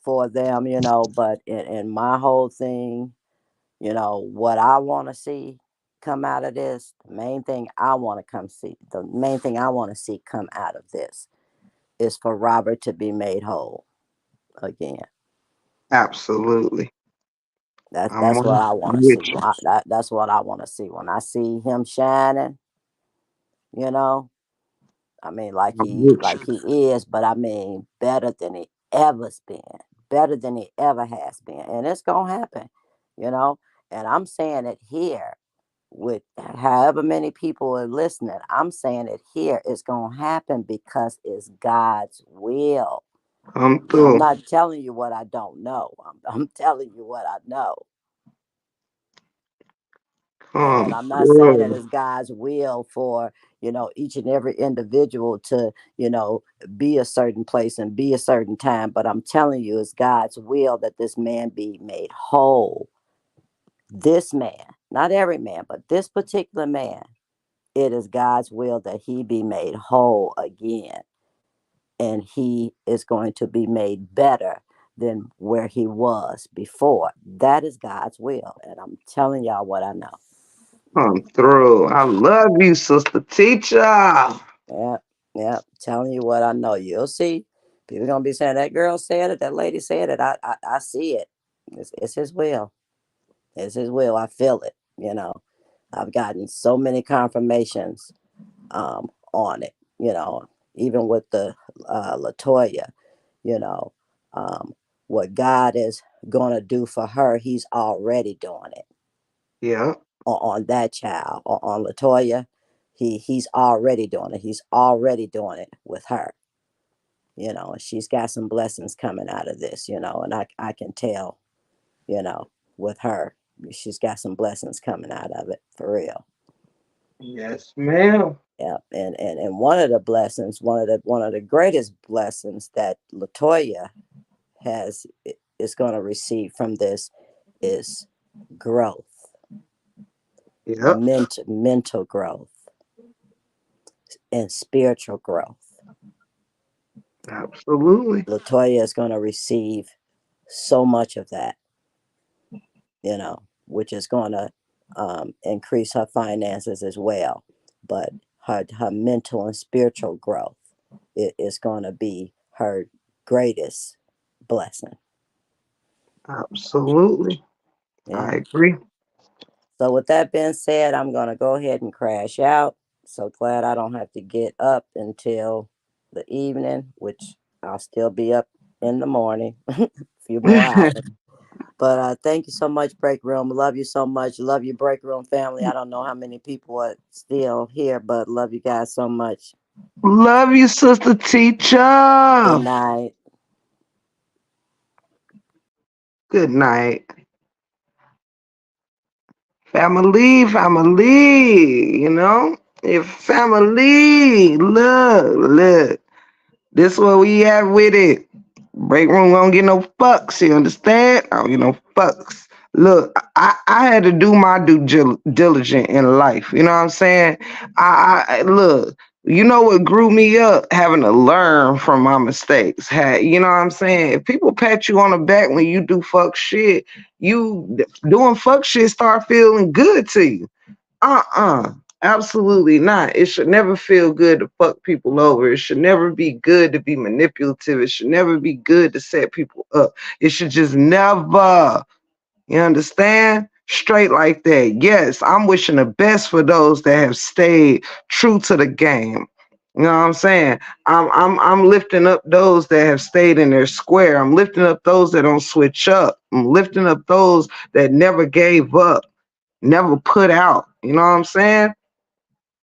for them, but in my whole thing, what I want to see come out of this, the main thing I want to see come out of this is for Robert to be made whole again. Absolutely, I'm That's what I want to see. with you. That's what I want to see. When I see him shining, you know, I mean, I'm with like you. he is, but I mean, better than he ever's been, better than he ever has been, and it's gonna happen, you know. And I'm saying it here with however many people are listening. I'm saying it here. It's gonna happen because it's God's will. Come I'm through. not telling you what I don't know. I'm telling you what I know. And Come I'm not saying that through. it's God's will for, each and every individual to, be a certain place and be a certain time. But I'm telling you, it's God's will that this man be made whole. This man, not every man, but this particular man, it is God's will that he be made whole again. And he is going to be made better than where he was before. That is God's will. And I'm telling y'all what I know. Come through. I love you, Sister Teacher. Yeah, yeah. Telling you what I know. You'll see. People gonna be saying that girl said it, that lady said it. I see it. It's his will. It's his will. I feel it. I've gotten so many confirmations on it. Even with the Latoya. You know, um, what God is gonna do for her, He's already doing it Yeah. on that child, on Latoya. He's already doing it. He's already doing it with her. She's got some blessings coming out of this, and I can tell, with her, she's got some blessings coming out of it for real. Yes, ma'am. Yeah. And one of the blessings, one of the greatest blessings that Latoya has is going to receive from this is growth, Yep. mental growth. and spiritual growth. Absolutely. Latoya is going to receive so much of that, which is going to increase her finances as well. But her mental and spiritual growth is going to be her greatest blessing. Absolutely. Yeah. I agree. So with that being said, I'm going to go ahead and crash out. So glad I don't have to get up until the evening, which I'll still be up in the morning, a few more hours. But thank you so much, Break Room. Love you so much. Love you, Break Room family. I don't know how many people are still here, but love you guys so much. Love you, sister teacher. Good night. Good night. Family, if family, look, this what we have with it. Break room don't get no fucks, you understand? I don't get no fucks. Look, I had to do my due diligence in life. You know what I'm saying? Look, you know what grew me up? Having to learn from my mistakes. You know what I'm saying? If people pat you on the back when you do fuck shit, you doing fuck shit start feeling good to you. Absolutely not. It should never feel good to fuck people over. It should never be good to be manipulative. It should never be good to set people up. It should just never. You understand? Straight like that. Yes, I'm wishing the best for those that have stayed true to the game. You know what I'm saying? I'm lifting up those that have stayed in their square. I'm lifting up those that don't switch up. I'm lifting up those that never gave up, never put out. You know what I'm saying?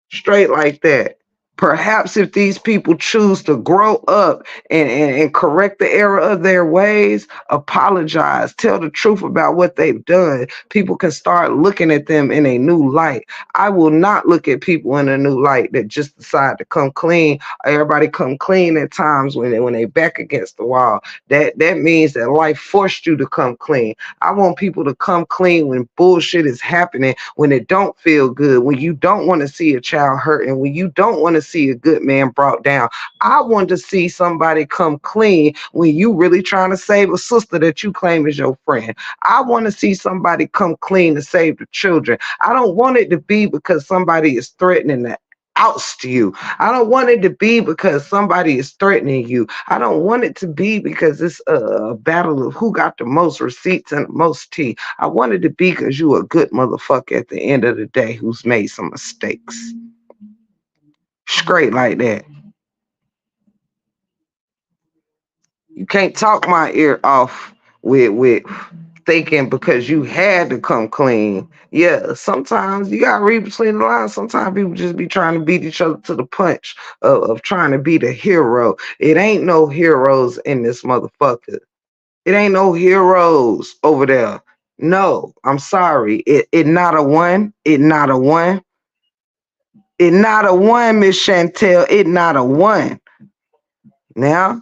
Straight like that. Perhaps if these people choose to grow up and correct the error of their ways, apologize, tell the truth about what they've done, people can start looking at them in a new light. I will not look at people in a new light that just decide to come clean. Everybody come clean at times when they back against the wall. That means that life forced you to come clean. I want people to come clean when bullshit is happening, when it don't feel good, when you don't want to see a child hurt, and when you don't want to see a good man brought down. I want to see somebody come clean when you really trying to save a sister that you claim is your friend. I want to see somebody come clean to save the children. I don't want it to be because somebody is threatening to oust you. I don't want it to be because somebody is threatening you. I don't want it to be because it's a battle of who got the most receipts and the most tea. I want it to be because you a good motherfucker at the end of the day who's made some mistakes. Straight like that. You can't talk my ear off with thinking because you had to come clean. Yeah, sometimes you gotta read between the lines. Sometimes people just be trying to beat each other to the punch of trying to be the hero. It ain't no heroes in this motherfucker. It ain't no heroes over there. No, I'm sorry. It not a one. It not a one. It not a one, Miss Chantel. It not a one. Now,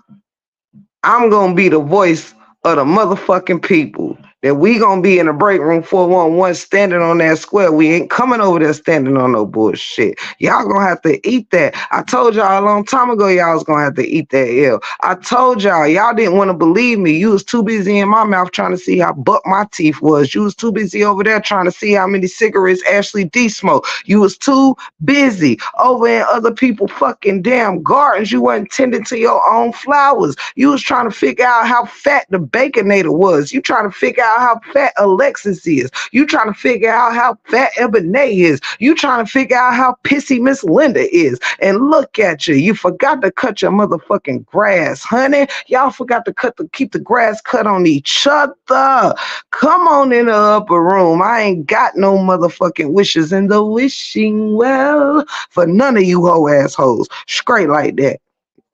I'm gonna be the voice of the motherfucking people. That we gonna be in the break room 411 standing on that square. We ain't coming over there standing on no bullshit. Y'all gonna have to eat that. I told y'all a long time ago y'all was gonna have to eat that L. I told y'all didn't want to believe me. You was too busy in my mouth trying to see how buck my teeth was. You was too busy over there trying to see how many cigarettes Ashley D smoked. You was too busy over in other people fucking damn gardens. You wasn't tending to your own flowers. You was trying to figure out how fat the Baconator was. You trying to figure out how fat Alexis is. You trying to figure out how fat Ebony is. You trying to figure out how pissy Miss Linda is. And look at you. You forgot to cut your motherfucking grass, honey. Y'all forgot to keep the grass cut on each other. Come on in the upper room. I ain't got no motherfucking wishes in the wishing well for none of you hoe assholes. Straight like that.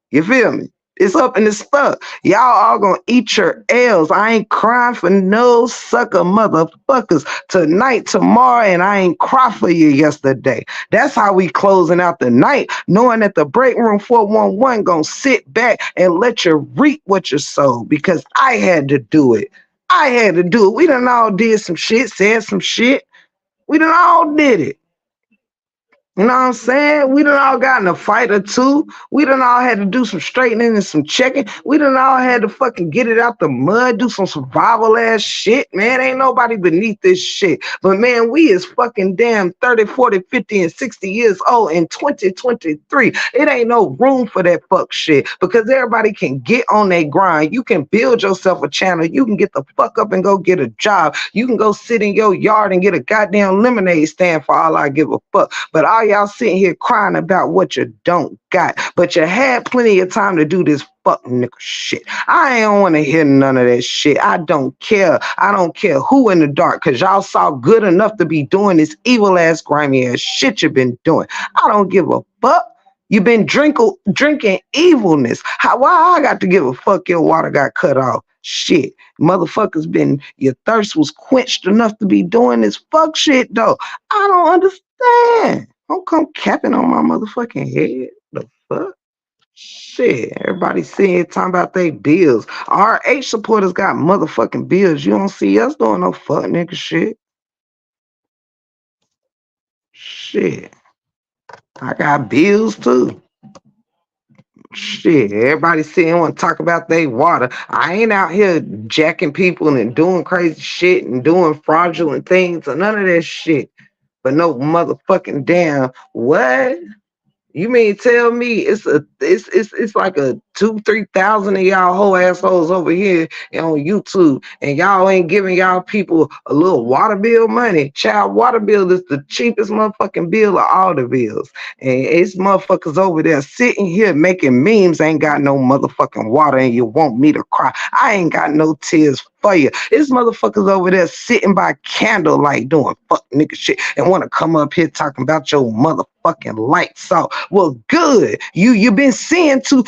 You feel me? It's up and it's stuck. Y'all all gonna eat your L's. I ain't crying for no sucker motherfuckers tonight, tomorrow, and I ain't cry for you yesterday. That's how we closing out the night, knowing that the break room 411 gonna sit back and let you reap what you sow because I had to do it. I had to do it. We done all did some shit, said some shit. We done all did it. You know what I'm saying? We done all got in a fight or two. We done all had to do some straightening and some checking. We done all had to fucking get it out the mud, do some survival ass shit, man. Ain't nobody beneath this shit. But man, we is fucking damn 30, 40, 50, and 60 years old in 2023. It ain't no room for that fuck shit because everybody can get on their grind. You can build yourself a channel. You can get the fuck up and go get a job. You can go sit in your yard and get a goddamn lemonade stand for all I give a fuck. But all y'all sitting here crying about what you don't got. But you had plenty of time to do this fuck nigga shit. I ain't want to hear none of that shit. I don't care. I don't care who in the dark, because y'all saw good enough to be doing this evil ass, grimy ass shit you've been doing. I don't give a fuck. You've been drinking evilness. Why I got to give a fuck your water got cut off? Shit. Motherfuckers been, your thirst was quenched enough to be doing this fuck shit though. I don't understand. Don't come capping on my motherfucking head. The fuck? Shit. Everybody sitting talking about they bills. RH supporters got motherfucking bills. You don't see us doing no fuck nigga shit. Shit. I got bills too. Shit, everybody sitting want to talk about they water. I ain't out here jacking people and doing crazy shit and doing fraudulent things or none of that shit. But no motherfucking damn what? You mean tell me it's like a 2,000-3,000 of y'all whole assholes over here on YouTube, and y'all ain't giving y'all people a little water bill money? Child, water bill is the cheapest motherfucking bill of all the bills, and it's motherfuckers over there sitting here making memes. Ain't got no motherfucking water, and you want me to cry? I ain't got no tears for you. It's motherfuckers over there sitting by candlelight doing fuck nigga shit and want to come up here talking about your motherfucking lights off. Well, good. You been seeing too.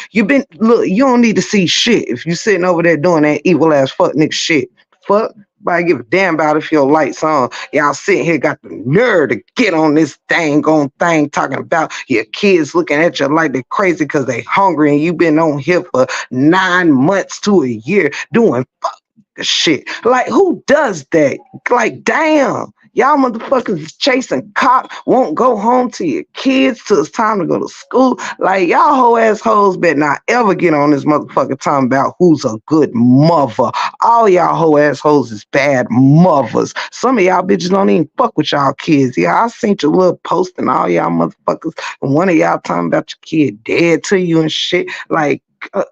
Look. You don't need to see shit if you sitting over there doing that evil ass fuck nigga shit. Fuck. Nobody give a damn about if your lights on. Y'all sitting here got the nerve to get on this thing talking about your kids looking at you like they're crazy because they hungry, and you been on here for 9 months to a year doing fuck shit. Like, who does that? Like, damn. Y'all motherfuckers is chasing cops, won't go home to your kids till it's time to go to school. Like, y'all whole assholes better not ever get on this motherfucker talking about who's a good mother. All y'all whole assholes is bad mothers. Some of y'all bitches don't even fuck with y'all kids. Yeah, I seen your little post and all y'all motherfuckers, and one of y'all talking about your kid dead to you and shit. Like,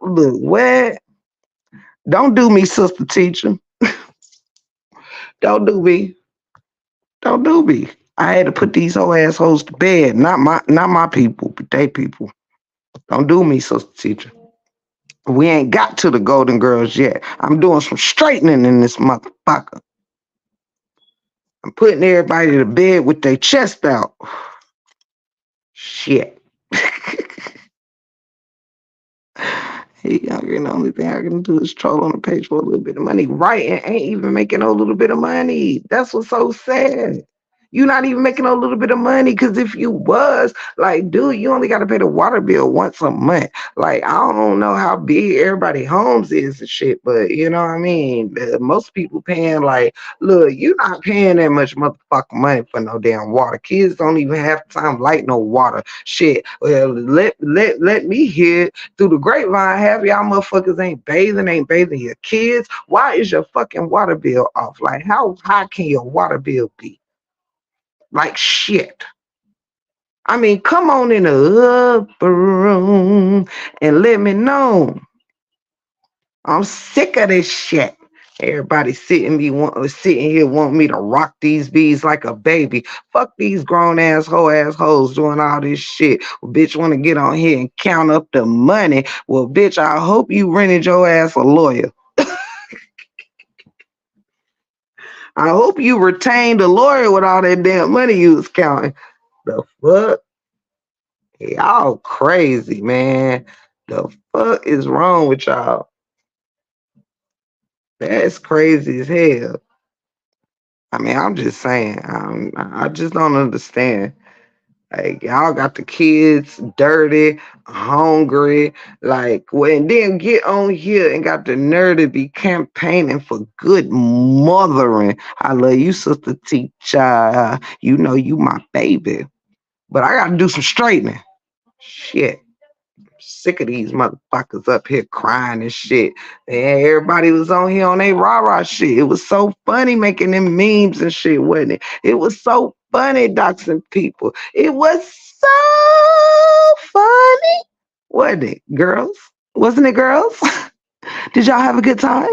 look, what? Don't do me, sister teacher. Don't do me. Don't do me. I had to put these whole assholes to bed. Not my people, but they people. Don't do me, sister teacher. We ain't got to the Golden Girls yet. I'm doing some straightening in this motherfucker. I'm putting everybody to bed with their chest out. Shit. Hey, the only thing I can do is troll on the page for a little bit of money. Right, and ain't even making no little bit of money. That's what's so sad. You're not even making a little bit of money, because if you was, like, dude, you only got to pay the water bill once a month. Like, I don't know how big everybody homes is and shit, but you know what I mean? Most people paying, like, look, you're not paying that much motherfucking money for no damn water. Kids don't even have time light no water. Shit. Well, let me hear it through the grapevine. Half y'all motherfuckers ain't bathing your kids. Why is your fucking water bill off? Like, how high can your water bill be? Like, shit. I mean, come on in the upper room and let me know. I'm sick of this shit. Everybody sitting here wanting me to rock these bees like a baby. Fuck these grown assholes doing all this shit. Well, bitch, want to get on here and count up the money. Well, bitch, I hope you rented your ass a lawyer. I hope you retained a lawyer with all that damn money you was counting. The fuck? Y'all crazy, man. The fuck is wrong with y'all? That's crazy as hell. I mean, I'm just saying. I just don't understand. Like, y'all got the kids dirty, hungry, like, well, and then get on here and got the nerve to be campaigning for good mothering. I love you, sister teacher. You know you my baby. but I gotta do some straightening. Shit. Sick of these motherfuckers up here crying and shit. And everybody was on here on their rah-rah shit. It was so funny making them memes and shit, wasn't it? It was so funny doxing people. It was so funny. Wasn't it, girls? Wasn't it, girls? Did y'all have a good time?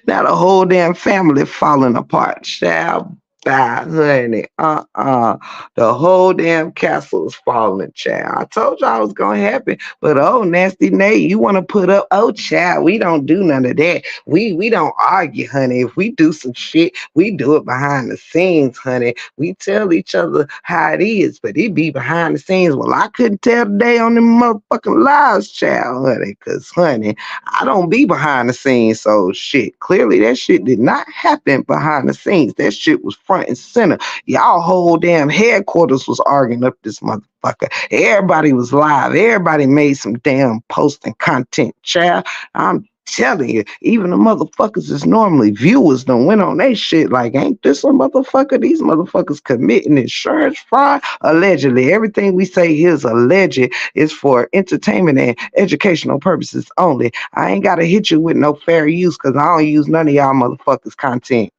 Now the whole damn family falling apart. Child, bye, honey. The whole damn castle is falling, child. I told y'all it was gonna happen. But oh, nasty Nate, you wanna put up, oh child, we don't do none of that. We don't argue, honey. If we do some shit, we do it behind the scenes, honey. We tell each other how it is, but it be behind the scenes. Well, I couldn't tell today on them motherfucking lives, child, honey, cause honey, I don't be behind the scenes, so shit. Clearly, that shit did not happen behind the scenes. That shit was front and center. Y'all whole damn headquarters was arguing up this motherfucker. Everybody was live. Everybody made some damn posting content, child. I'm telling you, even the motherfuckers is normally viewers done went on they shit like, ain't this a motherfucker? These motherfuckers committing insurance fraud. Allegedly, everything we say here is alleged. Is for entertainment and educational purposes only. I ain't gotta hit you with no fair use because I don't use none of y'all motherfuckers content.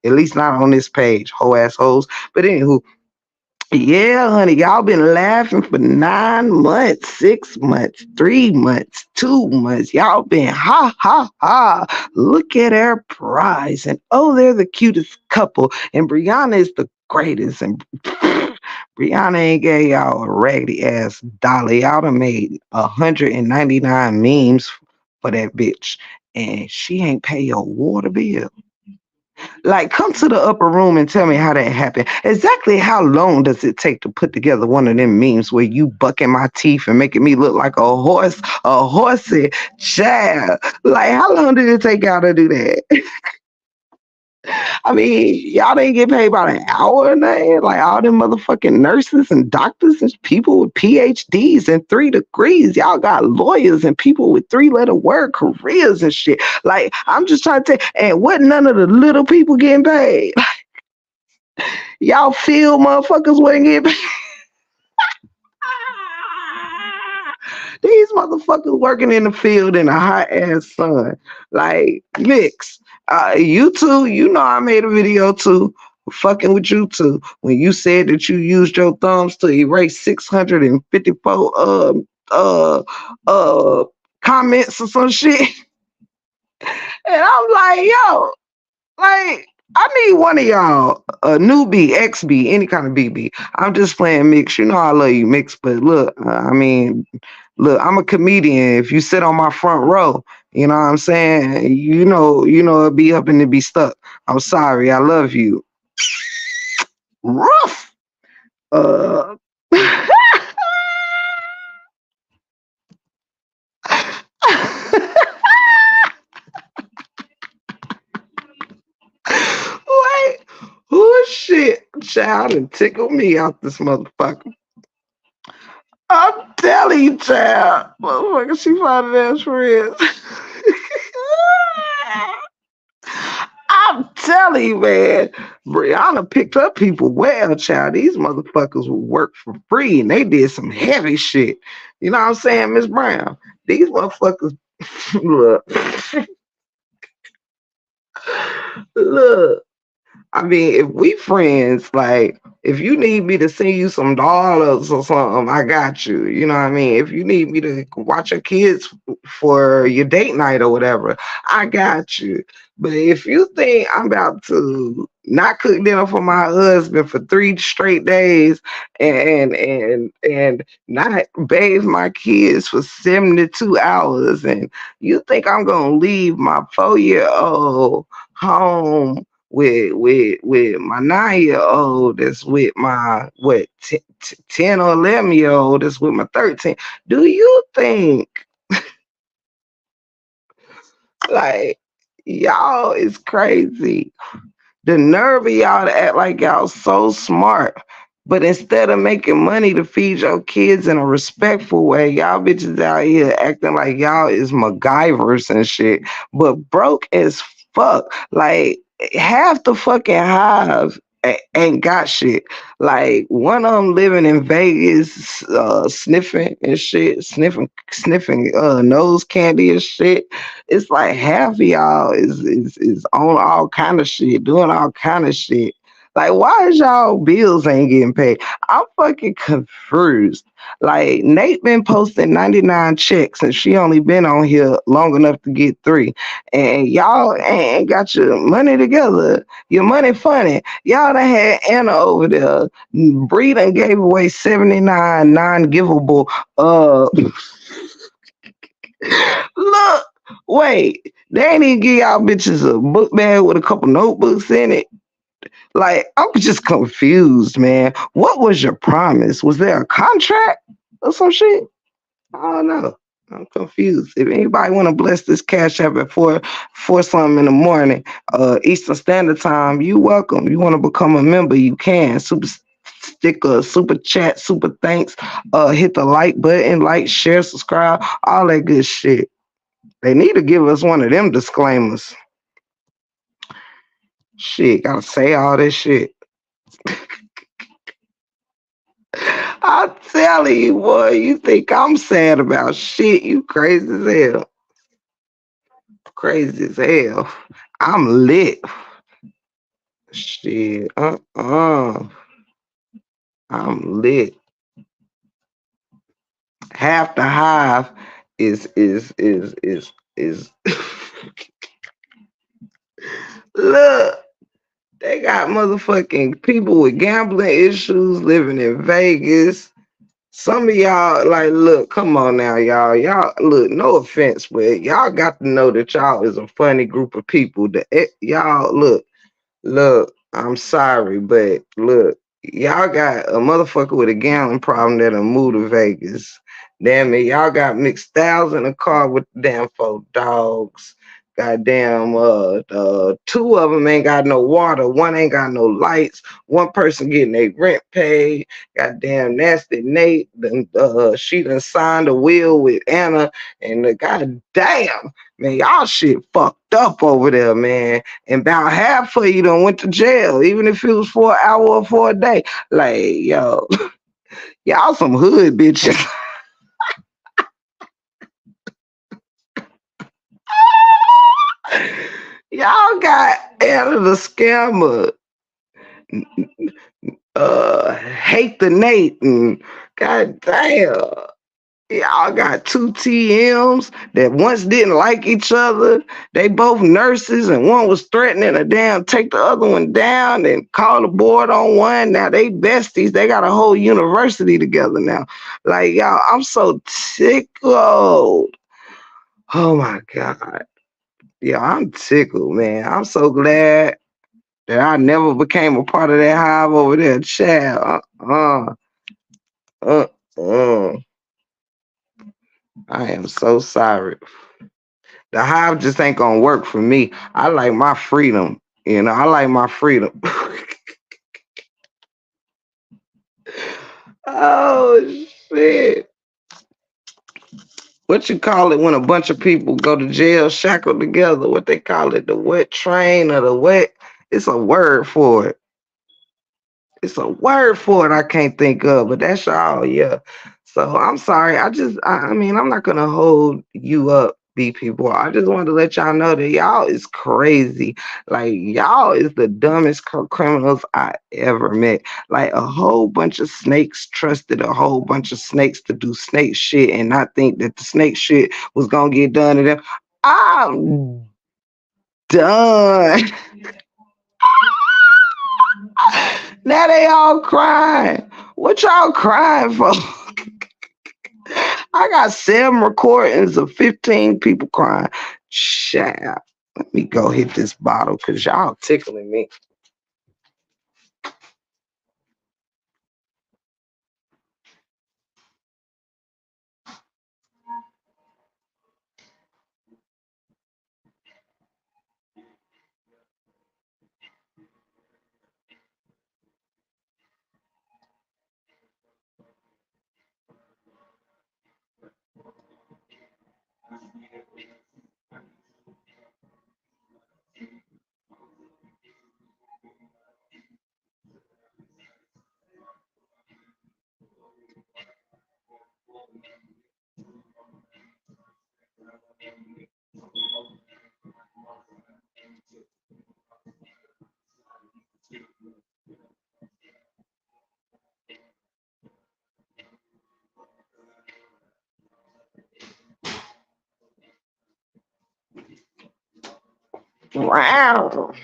At least not on this page, hoe assholes. But anywho, yeah, honey, y'all been laughing for 9 months, 6 months, 3 months, 2 months. Y'all been ha ha ha. Look at our prize. And oh, they're the cutest couple. And Brianna is the greatest. And Brianna ain't gave y'all a raggedy ass dolly. Y'all done made 199 memes for that bitch. And she ain't pay your water bill. Like, come to the upper room and tell me how that happened. Exactly how long does it take to put together one of them memes where you bucking my teeth and making me look like a horsey child? Like, how long did it take y'all to do that? I mean, y'all didn't get paid by an hour or nothing. Like all them motherfucking nurses and doctors and people with PhDs and 3 degrees. Y'all got lawyers and people with 3-letter word careers and shit. Like, I'm just trying to tell, and what none of the little people getting paid? Y'all feel motherfuckers wasn't getting paid. These motherfuckers working in the field in a hot ass sun. Like, Mix, you too, you know I made a video too, fucking with you too, when you said that you used your thumbs to erase 654 uh uh comments or some shit. And I'm like, yo, like, I need one of y'all, a newbie, XB, any kind of BB. I'm just playing Mix. You know I love you, Mix, but look, I mean, look, I'm a comedian. If you sit on my front row, you know what I'm saying? It'll be up and it be stuck. I'm sorry. I love you. Rough. Uh Wait, who shit child and tickle me out this motherfucker? I'm telling you, child. Motherfucker, she finding ass friends. I'm telling you, man. Brianna picked up people well, child. These motherfuckers will work for free and they did some heavy shit. You know what I'm saying, Miss Brown? These motherfuckers, look, look. I mean, if we friends, like, if you need me to send you some dollars or something, I got you. You know what I mean? If you need me to watch your kids for your date night or whatever, I got you. But if you think I'm about to not cook dinner for my husband for 3 straight days and not bathe my kids for 72 hours, and you think I'm gonna leave my 4-year-old home with my 9-year-old that's with my 10 or 11-year-old that's with my 13, do you think, like, y'all is crazy? The nerve of y'all to act like y'all so smart, but instead of making money to feed your kids in a respectful way, y'all bitches out here acting like y'all is MacGyvers and shit, but broke as fuck. Like, half the fucking hive ain't got shit. Like one of them living in Vegas, sniffing and shit, sniffing nose candy and shit. It's like half of y'all is on all kind of shit, doing all kind of shit. Like, why is y'all bills ain't getting paid? I'm fucking confused. Like, Nate been posting 99 checks and she only been on here long enough to get 3. And y'all ain't got your money together. Your money funny. Y'all done had Anna over there. Bree done gave away 79 non-givable. Look, wait. They ain't even give y'all bitches a book bag with a couple notebooks in it. Like, I'm just confused, man. What was your promise? Was there a contract or some shit? I don't know. I'm confused. If anybody want to bless this cash app at four something in the morning, Eastern Standard Time, you welcome. You want to become a member, you can. Super sticker, super chat, super thanks. Hit the like button, like, share, subscribe, all that good shit. They need to give us one of them disclaimers. Shit, gotta say all this shit. I'm telling you, boy, you think I'm sad about shit. You crazy as hell. Crazy as hell. I'm lit. Shit. I'm lit. Half the hive is look, they got motherfucking people with gambling issues living in Vegas. Some of y'all, like, look, come on now, y'all. Y'all, look, no offense, but y'all got to know that y'all is a funny group of people. Y'all, look, I'm sorry, but look, y'all got a motherfucker with a gambling problem that'll move to Vegas. Damn it, y'all got mixed styles in the car with the damn 4 dogs. Goddamn, 2 of them ain't got no water. One ain't got no lights. One person getting their rent paid. Goddamn nasty Nate. She done signed a will with Anna. And goddamn, man, y'all shit fucked up over there, man. And about half of you done went to jail, even if it was for an hour or for a day. Like, yo, y'all some hood bitches. Y'all got Anna the scammer, hate the Nate, and goddamn. Y'all got 2 TMs that once didn't like each other. They both nurses, and one was threatening to damn take the other one down and call the board on one. Now they besties. They got a whole university together now. Like, y'all, I'm so tickled. Oh my God. Yeah, I'm tickled, man. I'm so glad that I never became a part of that hive over there. Child. Uh, uh. I am so sorry. The hive just ain't gonna work for me. I like my freedom. You know, I like my freedom. Oh shit. What you call it when a bunch of people go to jail shackled together? What they call it? The wet train or the wet? It's a word for it. It's a word for it I can't think of, but that's y'all, yeah. So I'm sorry. I mean, I'm not gonna hold you up, B people. I just wanted to let y'all know that y'all is crazy. Like, y'all is the dumbest criminals I ever met. Like, a whole bunch of snakes trusted a whole bunch of snakes to do snake shit and not think that the snake shit was gonna get done to them. I'm done. Now they all crying. What y'all crying for? I got 7 recordings of 15 people crying. Child, let me go hit this bottle because y'all tickling me. Wow.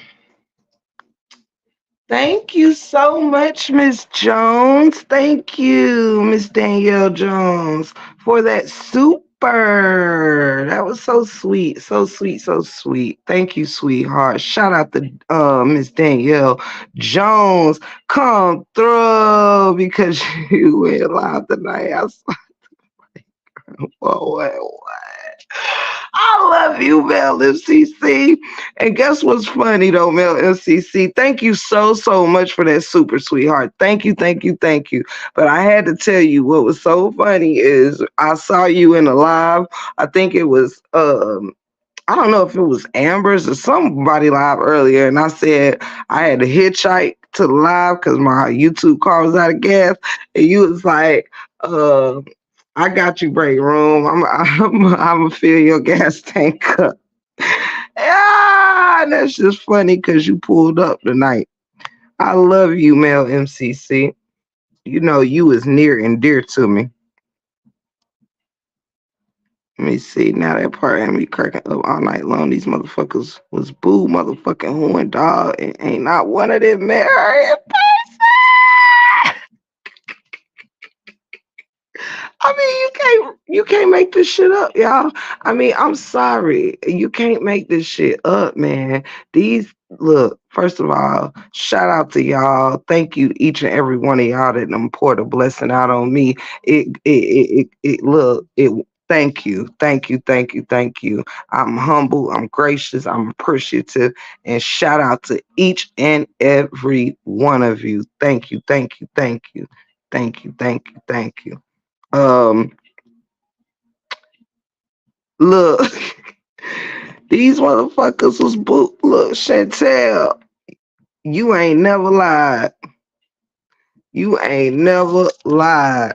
Thank you so much, Miss Jones. Thank you, Miss Danielle Jones, for that super. That was so sweet, so sweet, so sweet. Thank you, sweetheart. Shout out to Miss Danielle Jones. Come through because you went live tonight. What? I love you, Mel MCC. And guess what's funny though, Mel MCC? Thank you so, so much for that super, sweetheart. Thank you, thank you, thank you. But I had to tell you what was so funny is I saw you in a live. I think it was I don't know if it was Amber's or somebody live earlier, and I said I had to hitchhike to the live because my YouTube car was out of gas, and you was like, I got you, break room. I'm gonna fill your gas tank up. Yeah, and that's just funny because you pulled up tonight. I love you, Mel MCC. You know you is near and dear to me. Let me see. Now that part had me cracking up all night long. These motherfuckers was boo motherfucking horn dog and ain't not one of them married. I mean, you can't make this shit up, y'all. I mean, I'm sorry. You can't make this shit up, man. These look, first of all, shout out to y'all. Thank you, each and every one of y'all that done poured a blessing out on me. Thank you, thank you, thank you, thank you. I'm humble, I'm gracious, I'm appreciative, and shout out to each and every one of you. Thank you, thank you, thank you, thank you, thank you, thank you. Um, look, these motherfuckers was boot. Look, Chantel, you ain't never lied. You ain't never lied.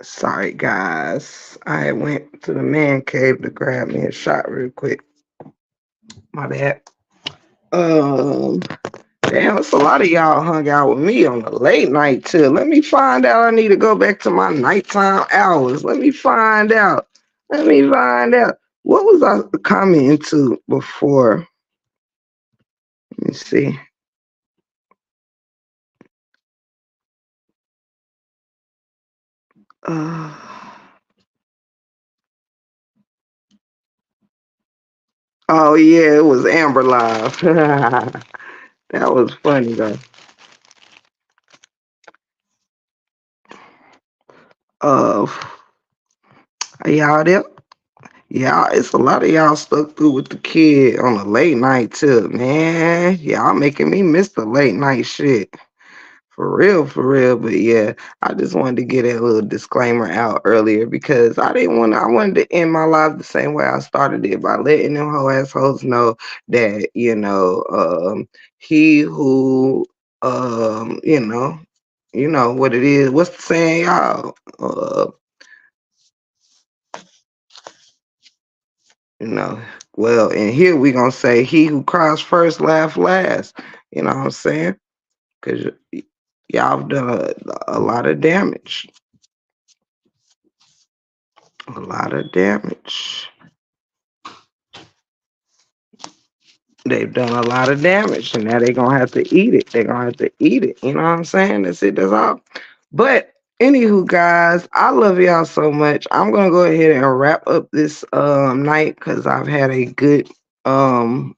Sorry, guys. I went to the man cave to grab me a shot real quick. My bad. Um, Damn, it's a lot of y'all hung out with me on the late night too. Let me find out. I need to go back to my nighttime hours. Let me find out. Let me find out. What was I commenting to before? Let me see. Uh, oh yeah, it was Amber Live. That was funny though. Uh, y'all there? Yeah, it's a lot of y'all stuck through with the kid on the late night tip, man. Y'all making me miss the late night shit. For real, for real. But yeah, I just wanted to get that little disclaimer out earlier because I wanted to end my life the same way I started it by letting them whole assholes know that, he who, you know what it is. What's the saying, y'all? You know, well, and here we gonna say, he who cries first, laugh last. You know what I'm saying? Because y'all have done a lot of damage. A lot of damage. They've done a lot of damage, and now they're gonna have to eat it. They're gonna have to eat it. You know what I'm saying? That's it. That's all. But anywho, guys, I love y'all so much. I'm gonna go ahead and wrap up this night because I've had a good 4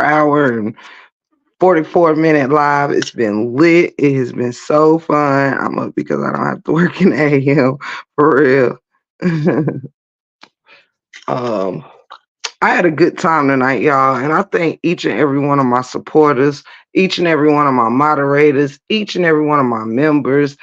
hour and 44-minute live. It's been lit. It has been so fun. I'm up because I don't have to work in AM for real. um I had a good time tonight, y'all, and I thank each and every one of my supporters, each and every one of my moderators, each and every one of my members,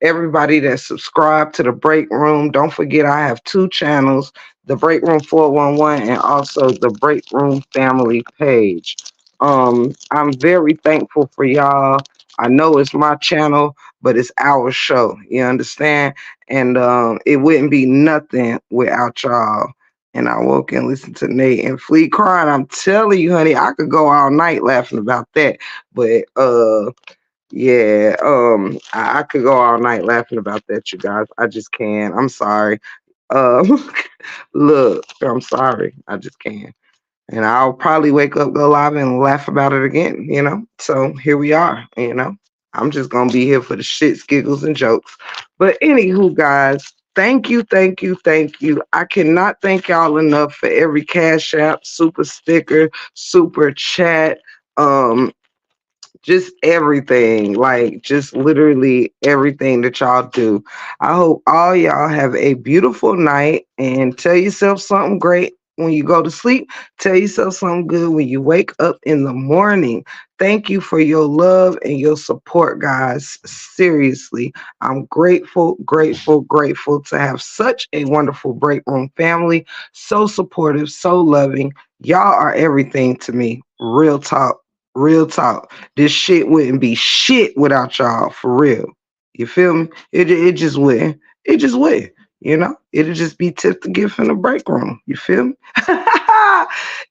everybody that subscribed to the Break Room. Don't forget, I have 2 channels, the Break Room 411 and also the Break Room family page. I'm very thankful for y'all. I know it's my channel, but it's our show. You understand? And it wouldn't be nothing without y'all. And I woke and listened to Nate and Fleet crying. I'm telling you, honey, I could go all night laughing about that. But yeah, I could go all night laughing about that, you guys. I just can't. I'm sorry. Look, I'm sorry. I just can't. And I'll probably wake up, go live, and laugh about it again, you know? So here we are, you know? I'm just going to be here for the shits, giggles, and jokes. But anywho, guys, thank you, thank you, thank you. I cannot thank y'all enough for every Cash App, super sticker, super chat, just everything, like just literally everything that y'all do. I hope all y'all have a beautiful night and tell yourself something great when you go to sleep. Tell yourself something good when you wake up in the morning. Thank you for your love and your support, guys. Seriously, I'm grateful, grateful, grateful to have such a wonderful Break Room family. So supportive, so loving. Y'all are everything to me. Real talk. Real talk. This shit wouldn't be shit without y'all, for real. You feel me? It just wouldn't. It just would. You know, it'll just be tip the gift in the break room. You feel me?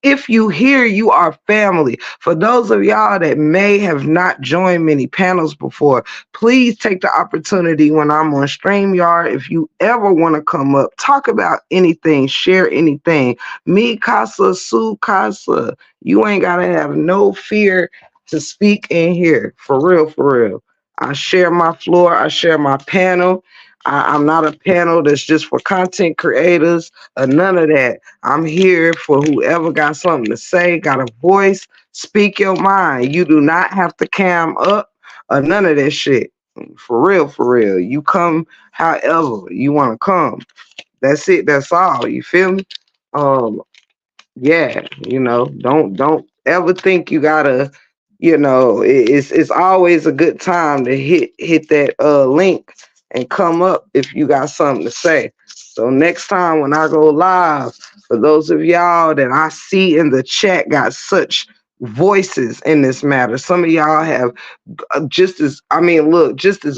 If you hear, you are family. For those of y'all that may have not joined many panels before, please take the opportunity when I'm on StreamYard. If you ever want to come up, talk about anything, share anything. Me, Casa, Sue, Casa, you ain't got to have no fear to speak in here. For real, for real. I share my floor. I share my panel. I'm not a panel that's just for content creators or none of that. I'm here for whoever got something to say, got a voice. Speak your mind. You do not have to cam up or none of that shit. For real, for real. You come however you want to come. That's it. That's all. You feel me? Yeah, you know, don't ever think you gotta, it's always a good time to hit that link and come up if you got something to say. So next time when I go live, for those of y'all that I see in the chat got such voices in this matter, some of y'all have just as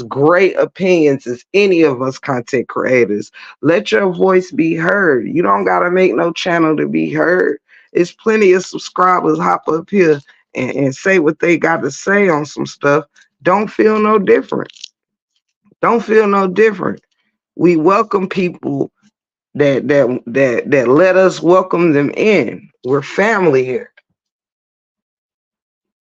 great opinions as any of us content creators. Let your voice be heard. You don't gotta make no channel to be heard. It's plenty of subscribers hop up here and say what they got to say on some stuff. Don't feel no different. Don't feel no different. We welcome people that let us welcome them in. We're family here.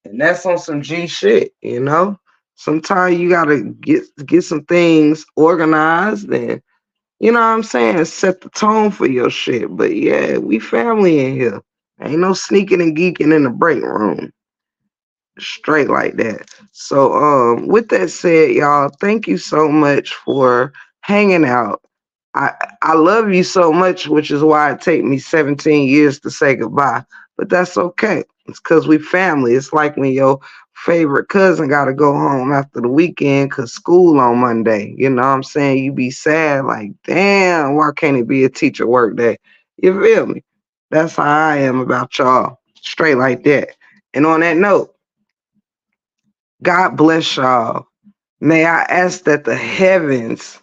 And that's on some G shit, you know? Sometimes you gotta get some things organized and you know what I'm saying, set the tone for your shit. But yeah, we family in here. Ain't no sneaking and geeking in the break room. Straight like that. So with that said, y'all, thank you so much for hanging out. I I love you so much, which is why it take me 17 years to say goodbye. But that's okay. It's cause we family. It's like when your favorite cousin gotta go home after the weekend cause school on Monday. You know what I'm saying? You be sad, like, damn, why can't it be a teacher work day? You feel me? That's how I am about y'all. Straight like that. And on that note, God bless y'all. May I ask that the heavens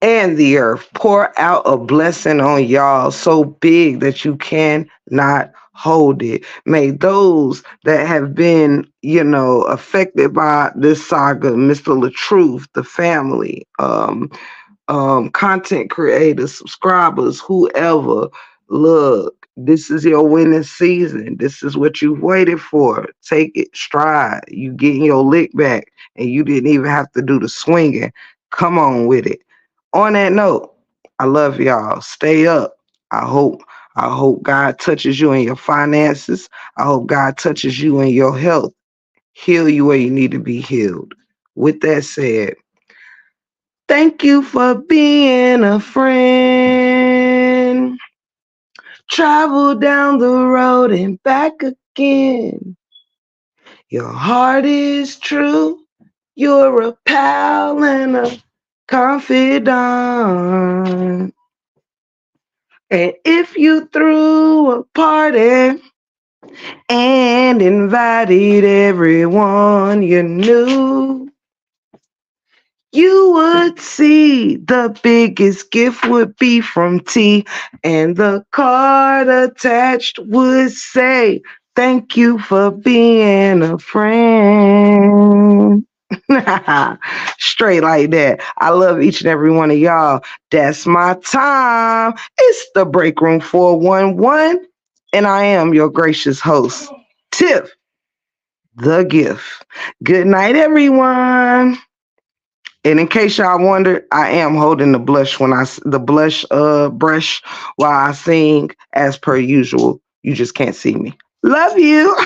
and the earth pour out a blessing on y'all so big that you cannot hold it. May those that have been, affected by this saga, Mr. LaTruth, the family, content creators, subscribers, whoever, look, this is your winning season. This is what you've waited for. Take it stride. You getting your lick back and you didn't even have to do the swinging. Come on with it. On that note, I love y'all. Stay up. I hope God touches you in your finances. I hope God touches you in your health. Heal you where you need to be healed. With that said, thank you for being a friend. Travel down the road and back again. Your heart is true. You're a pal and a confidant. And if you threw a party and invited everyone you knew, you would see the biggest gift would be from T, and the card attached would say, thank you for being a friend. Straight like that. I love each and every one of y'all. That's my time. It's the Break Room 411, and I am your gracious host, Tiff, the Gift. Good night, everyone. And in case y'all wonder, I am holding the blush brush while I sing as per usual. You just can't see me. Love you.